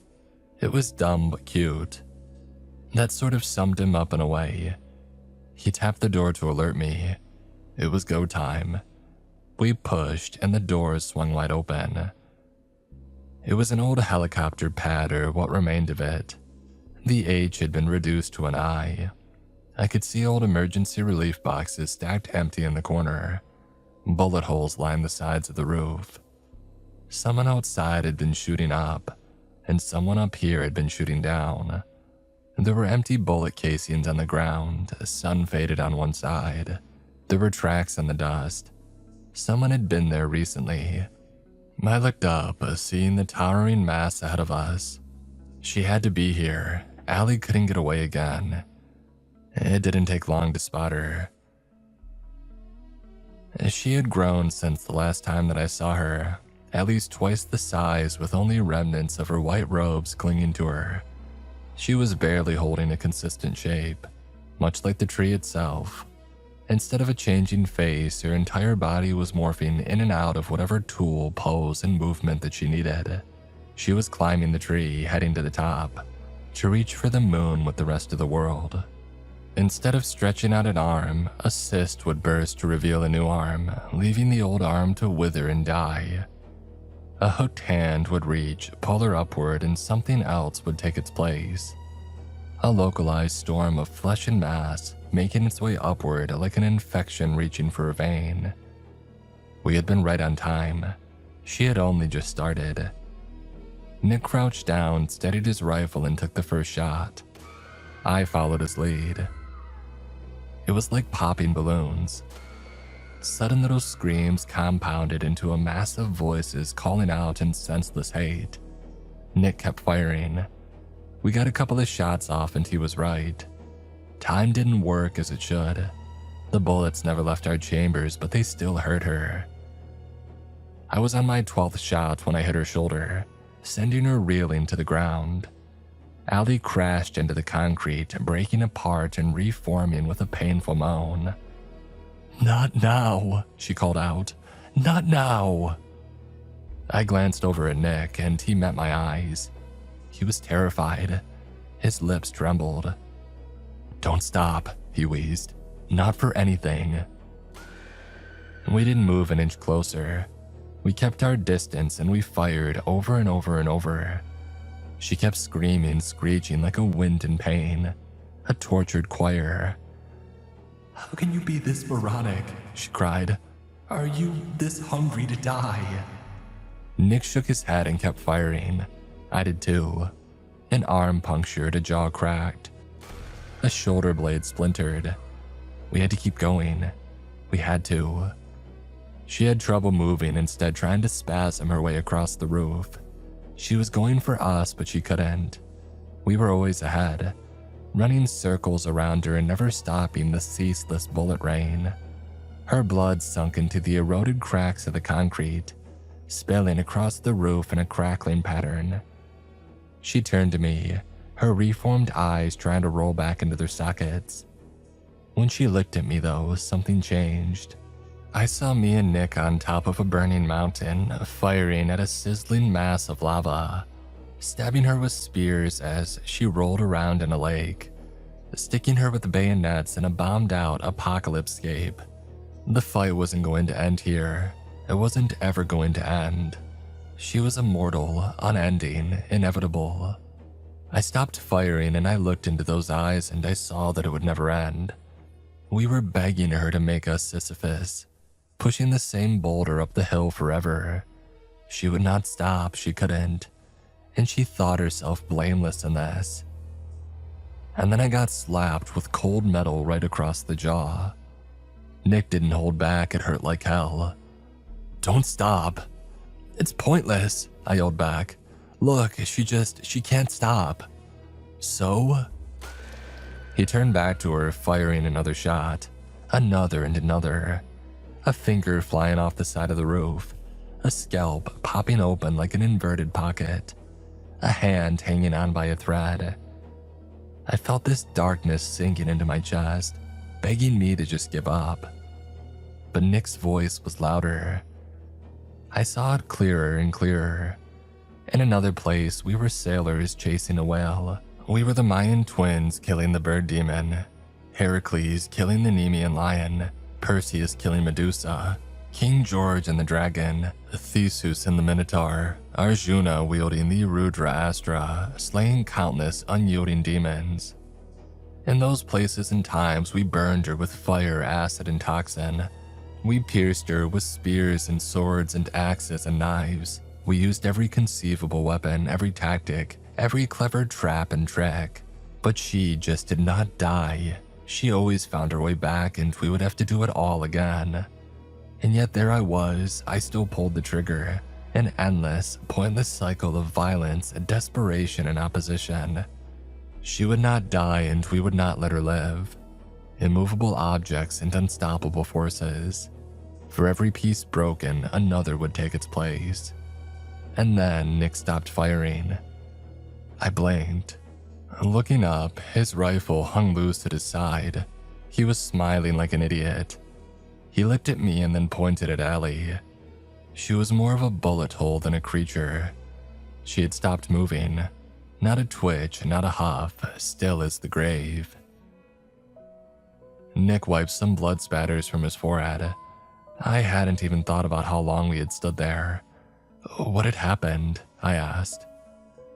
It was dumb but cute. That sort of summed him up in a way. He tapped the door to alert me. It was go time. We pushed and the doors swung wide open. It was an old helicopter pad, or what remained of it. The H had been reduced to an I. I could see old emergency relief boxes stacked empty in the corner. Bullet holes lined the sides of the roof. Someone outside had been shooting up, and someone up here had been shooting down. There were empty bullet casings on the ground, sun faded on one side. There were tracks in the dust. Someone had been there recently. I looked up, seeing the towering mass ahead of us. She had to be here. Allie couldn't get away again. It didn't take long to spot her. She had grown since the last time that I saw her, at least twice the size, with only remnants of her white robes clinging to her. She was barely holding a consistent shape, much like the tree itself. Instead of a changing face, her entire body was morphing in and out of whatever tool, pose, and movement that she needed. She was climbing the tree, heading to the top, to reach for the moon with the rest of the world. Instead of stretching out an arm, a cyst would burst to reveal a new arm, leaving the old arm to wither and die. A hooked hand would reach, pull her upward, and something else would take its place. A localized storm of flesh and mass, making its way upward like an infection reaching for a vein. We had been right on time. She had only just started. Nick crouched down, steadied his rifle, and took the first shot. I followed his lead. It was like popping balloons. Sudden little screams compounded into a mass of voices calling out in senseless hate. Nick kept firing. We got a couple of shots off and he was right. Time didn't work as it should. The bullets never left our chambers, but they still hurt her. I was on my 12th shot when I hit her shoulder, sending her reeling to the ground. Allie crashed into the concrete, breaking apart and reforming with a painful moan. "Not now," she called out. "Not now." I glanced over at Nick and he met my eyes. He was terrified. His lips trembled. "Don't stop," he wheezed. "Not for anything." We didn't move an inch closer. We kept our distance and we fired over and over and over. She kept screaming, screeching like a wind in pain, a tortured choir. "How can you be this moronic?" she cried. "Are you this hungry to die?" Nick shook his head and kept firing. I did too. An arm punctured, a jaw cracked. A shoulder blade splintered. We had to keep going. We had to. She had trouble moving, instead trying to spasm her way across the roof. She was going for us, but she couldn't. We were always ahead, running circles around her and never stopping the ceaseless bullet rain. Her blood sunk into the eroded cracks of the concrete, spilling across the roof in a crackling pattern. She turned to me, her reformed eyes trying to roll back into their sockets. When she looked at me, though, something changed. I saw me and Nick on top of a burning mountain, firing at a sizzling mass of lava, stabbing her with spears as she rolled around in a lake, sticking her with bayonets in a bombed-out apocalypse-scape. The fight wasn't going to end here. It wasn't ever going to end. She was immortal, unending, inevitable. I stopped firing and I looked into those eyes and I saw that it would never end. We were begging her to make us Sisyphus, pushing the same boulder up the hill forever. She would not stop, she couldn't, and she thought herself blameless in this. And then I got slapped with cold metal right across the jaw. Nick didn't hold back, it hurt like hell. "Don't stop." "It's pointless," I yelled back. "Look, she can't stop." "So?" He turned back to her, firing another shot. Another and another. A finger flying off the side of the roof. A scalp popping open like an inverted pocket. A hand hanging on by a thread. I felt this darkness sinking into my chest, begging me to just give up. But Nick's voice was louder. I saw it clearer and clearer. In another place, we were sailors chasing a whale. We were the Mayan twins killing the bird demon, Heracles killing the Nemean lion, Perseus killing Medusa, King George and the dragon, Theseus and the Minotaur, Arjuna wielding the Rudra Astra, slaying countless unyielding demons. In those places and times, we burned her with fire, acid, and toxin. We pierced her with spears and swords and axes and knives. We used every conceivable weapon, every tactic, every clever trap and trick. But she just did not die. She always found her way back and we would have to do it all again. And yet there I was, I still pulled the trigger. An endless, pointless cycle of violence, desperation, and opposition. She would not die and we would not let her live. Immovable objects and unstoppable forces. For every piece broken, another would take its place. And then Nick stopped firing. I blinked. Looking up, his rifle hung loose at his side. He was smiling like an idiot. He looked at me and then pointed at Allie. She was more of a bullet hole than a creature. She had stopped moving. Not a twitch, not a huff, still as the grave. Nick wiped some blood spatters from his forehead. I hadn't even thought about how long we had stood there. "What had happened?" I asked.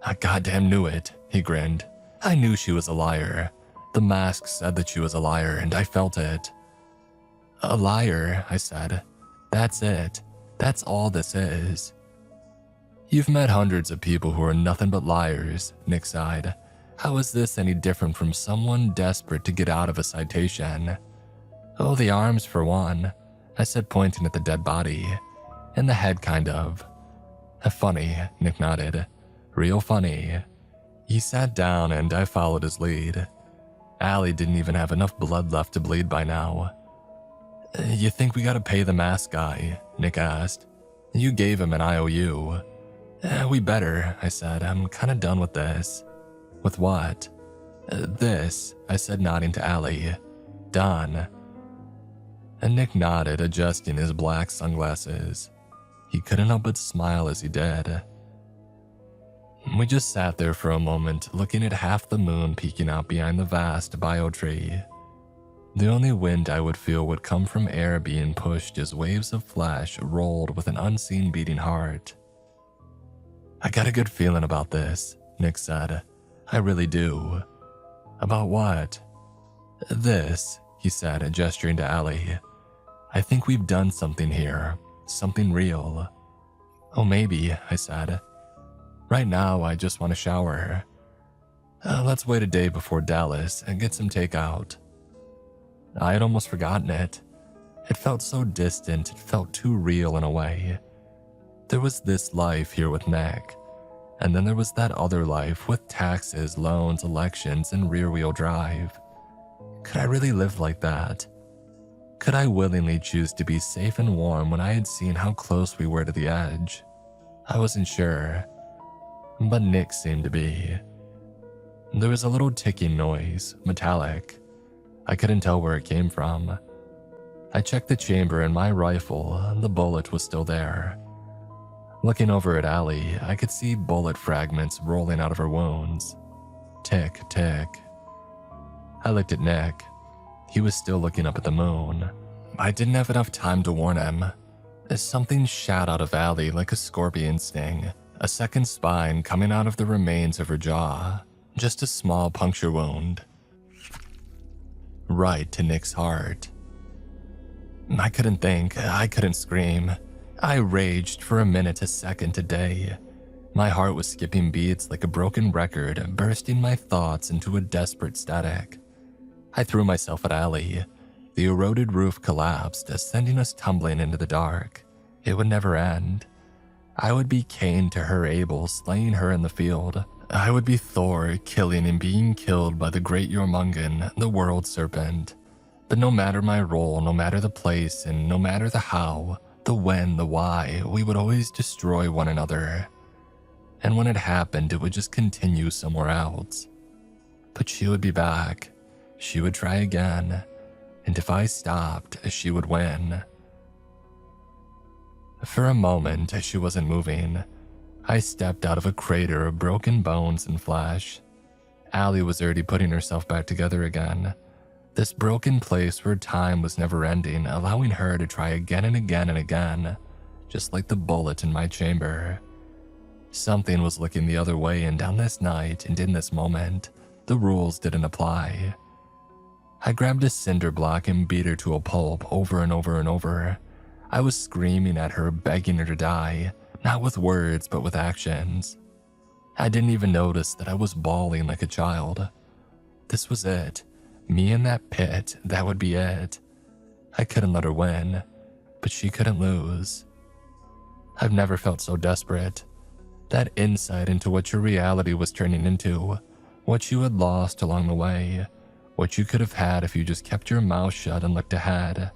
"I goddamn knew it," he grinned. "I knew she was a liar. The mask said that she was a liar, and I felt it." "A liar," I said. "That's it. That's all this is." You've met hundreds of people who are nothing but liars, Nick sighed. How is this any different from someone desperate to get out of a citation? Oh, the arms for one, I said, pointing at the dead body. And the head, kind of. Funny, Nick nodded. Real funny. He sat down and I followed his lead. Allie didn't even have enough blood left to bleed by now. You think we gotta pay the mask guy? Nick asked. You gave him an IOU. We better, I said. I'm kinda done with this. With what? This, I said, nodding to Allie. Done. And Nick nodded, adjusting his black sunglasses. He couldn't help but smile as he did. We just sat there for a moment, looking at half the moon peeking out behind the vast bio tree. The only wind I would feel would come from air being pushed as waves of flesh rolled with an unseen beating heart. I got a good feeling about this, Nick said. I really do. About what? This, he said, gesturing to Allie. I think we've done something here. Something real. Oh, maybe, I said. Right now, I just want to shower. Let's wait a day before Dallas and get some takeout. I had almost forgotten it. It felt so distant, it felt too real in a way. There was this life here with Nick, and then there was that other life with taxes, loans, elections, and rear-wheel drive. Could I really live like that? Could I willingly choose to be safe and warm when I had seen how close we were to the edge? I wasn't sure, but Nick seemed to be. There was a little ticking noise, metallic. I couldn't tell where it came from. I checked the chamber in my rifle, and the bullet was still there. Looking over at Allie, I could see bullet fragments rolling out of her wounds. Tick, tick. I looked at Nick. He was still looking up at the moon. I didn't have enough time to warn him. Something shot out of Allie like a scorpion sting, a second spine coming out of the remains of her jaw. Just a small puncture wound. Right to Nick's heart. I couldn't think, I couldn't scream. I raged for a minute, a second, a day. My heart was skipping beats like a broken record, bursting my thoughts into a desperate static. I threw myself at Allie. The eroded roof collapsed, sending us tumbling into the dark. It would never end. I would be Cain to her Abel, slaying her in the field. I would be Thor, killing and being killed by the great Jormungand, the world serpent. But no matter my role, no matter the place, and no matter the how, the when, the why, we would always destroy one another. And when it happened, it would just continue somewhere else. But she would be back. She would try again. And if I stopped, she would win. For a moment, she wasn't moving. I stepped out of a crater of broken bones and flesh. Allie was already putting herself back together again. This broken place where time was never ending, allowing her to try again and again and again, just like the bullet in my chamber. Something was looking the other way, and down this night and in this moment, the rules didn't apply. I grabbed a cinder block and beat her to a pulp over and over and over. I was screaming at her, begging her to die, not with words but with actions. I didn't even notice that I was bawling like a child. This was it. Me in that pit, that would be it. I couldn't let her win, but she couldn't lose. I've never felt so desperate. That insight into what your reality was turning into, what you had lost along the way, what you could have had if you just kept your mouth shut and looked ahead.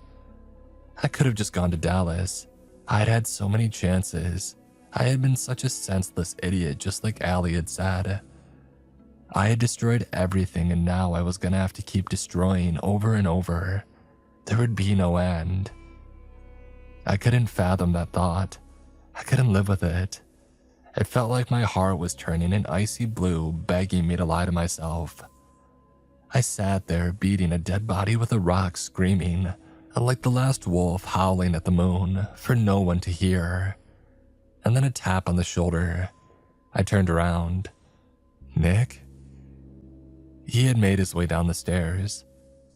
I could have just gone to Dallas. I'd had so many chances. I had been such a senseless idiot, just like Allie had said. I had destroyed everything, and now I was gonna have to keep destroying over and over. There would be no end. I couldn't fathom that thought. I couldn't live with it. It felt like my heart was turning an icy blue, begging me to lie to myself. I sat there, beating a dead body with a rock, screaming, like the last wolf howling at the moon, for no one to hear. And then a tap on the shoulder. I turned around. Nick? He had made his way down the stairs.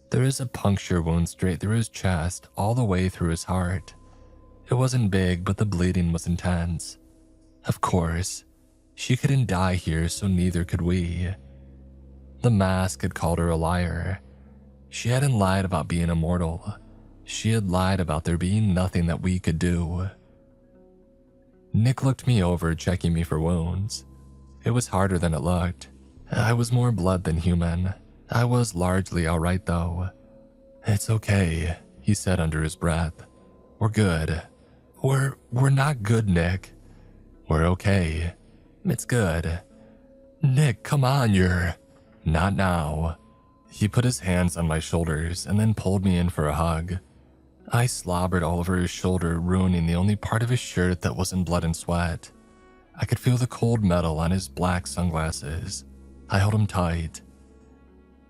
There is a puncture wound straight through his chest, all the way through his heart. It wasn't big, but the bleeding was intense. Of course, she couldn't die here, so neither could we. The mask had called her a liar. She hadn't lied about being immortal. She had lied about there being nothing that we could do. Nick looked me over, checking me for wounds. It was harder than it looked. I was more blood than human. I was largely alright though. "It's okay," he said under his breath. "We're good. We're not good, Nick. We're okay. It's good. Nick, come on, you're..." "Not now." He put his hands on my shoulders and then pulled me in for a hug. I slobbered all over his shoulder, ruining the only part of his shirt that wasn't blood and sweat. I could feel the cold metal on his black sunglasses. I held him tight.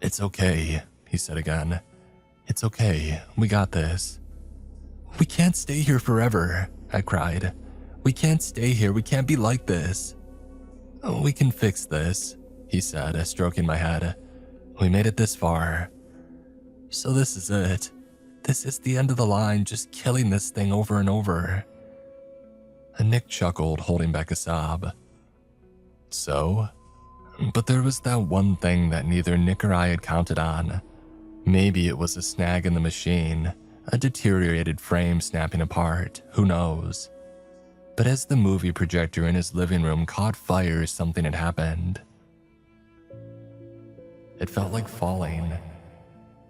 "It's okay," he said again. "It's okay. We got this." "We can't stay here forever," I cried. "We can't stay here. We can't be like this." "We can fix this," he said, stroking my head. "We made it this far. So this is it. This is the end of the line, just killing this thing over and over." And Nick chuckled, holding back a sob. "So?" But there was that one thing that neither Nick or I had counted on. Maybe it was a snag in the machine, a deteriorated frame snapping apart, who knows. But as the movie projector in his living room caught fire, something had happened. It felt like falling.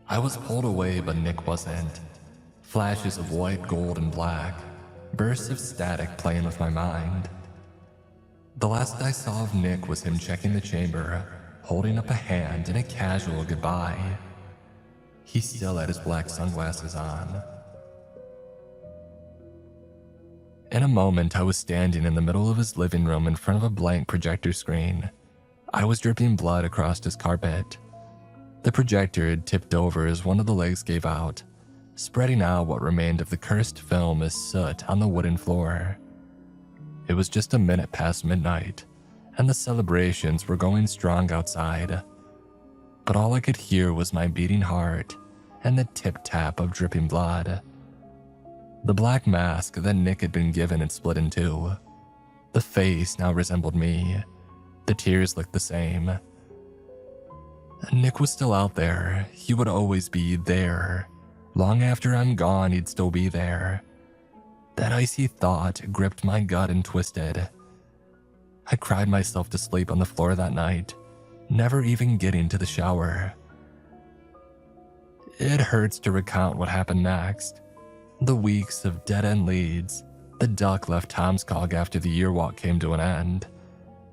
I was pulled away, but Nick wasn't. Flashes of white, gold, and black. Bursts of static playing with my mind. The last I saw of Nick was him checking the chamber, holding up a hand in a casual goodbye. He still had his black sunglasses on. In a moment, I was standing in the middle of his living room in front of a blank projector screen. I was dripping blood across his carpet. The projector had tipped over as one of the legs gave out, spreading out what remained of the cursed film as soot on the wooden floor. It was just a minute past midnight, and the celebrations were going strong outside. But all I could hear was my beating heart and the tip-tap of dripping blood. The black mask that Nick had been given had split in two. The face now resembled me. The tears looked the same. Nick was still out there. He would always be there. Long after I'm gone, he'd still be there. That icy thought gripped my gut and twisted. I cried myself to sleep on the floor that night, never even getting to the shower. It hurts to recount what happened next. The weeks of dead-end leads. The duck left Tomskog after the year walk came to an end.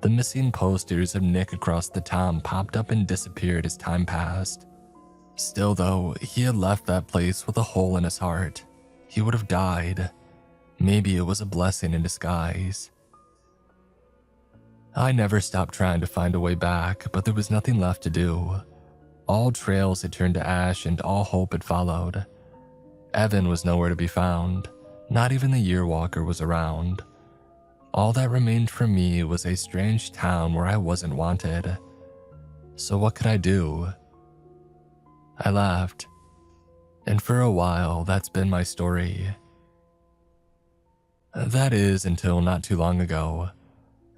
The missing posters of Nick across the town popped up and disappeared as time passed. Still though, he had left that place with a hole in his heart. He would have died. Maybe it was a blessing in disguise. I never stopped trying to find a way back, but there was nothing left to do. All trails had turned to ash and all hope had followed. Evan was nowhere to be found. Not even the yearwalker was around. All that remained for me was a strange town where I wasn't wanted. So what could I do? I left. And for a while, that's been my story. That is, until not too long ago.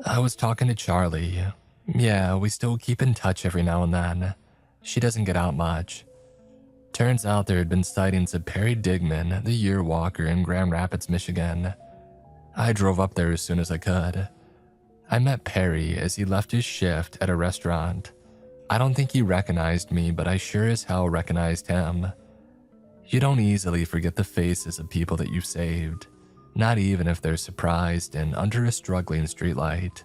I was talking to Charlie. Yeah, we still keep in touch every now and then. She doesn't get out much. Turns out there had been sightings of Perry Digman, the yearwalker in Grand Rapids, Michigan. I drove up there as soon as I could. I met Perry as he left his shift at a restaurant. I don't think he recognized me, but I sure as hell recognized him. You don't easily forget the faces of people that you've saved. Not even if they're surprised and under a struggling streetlight.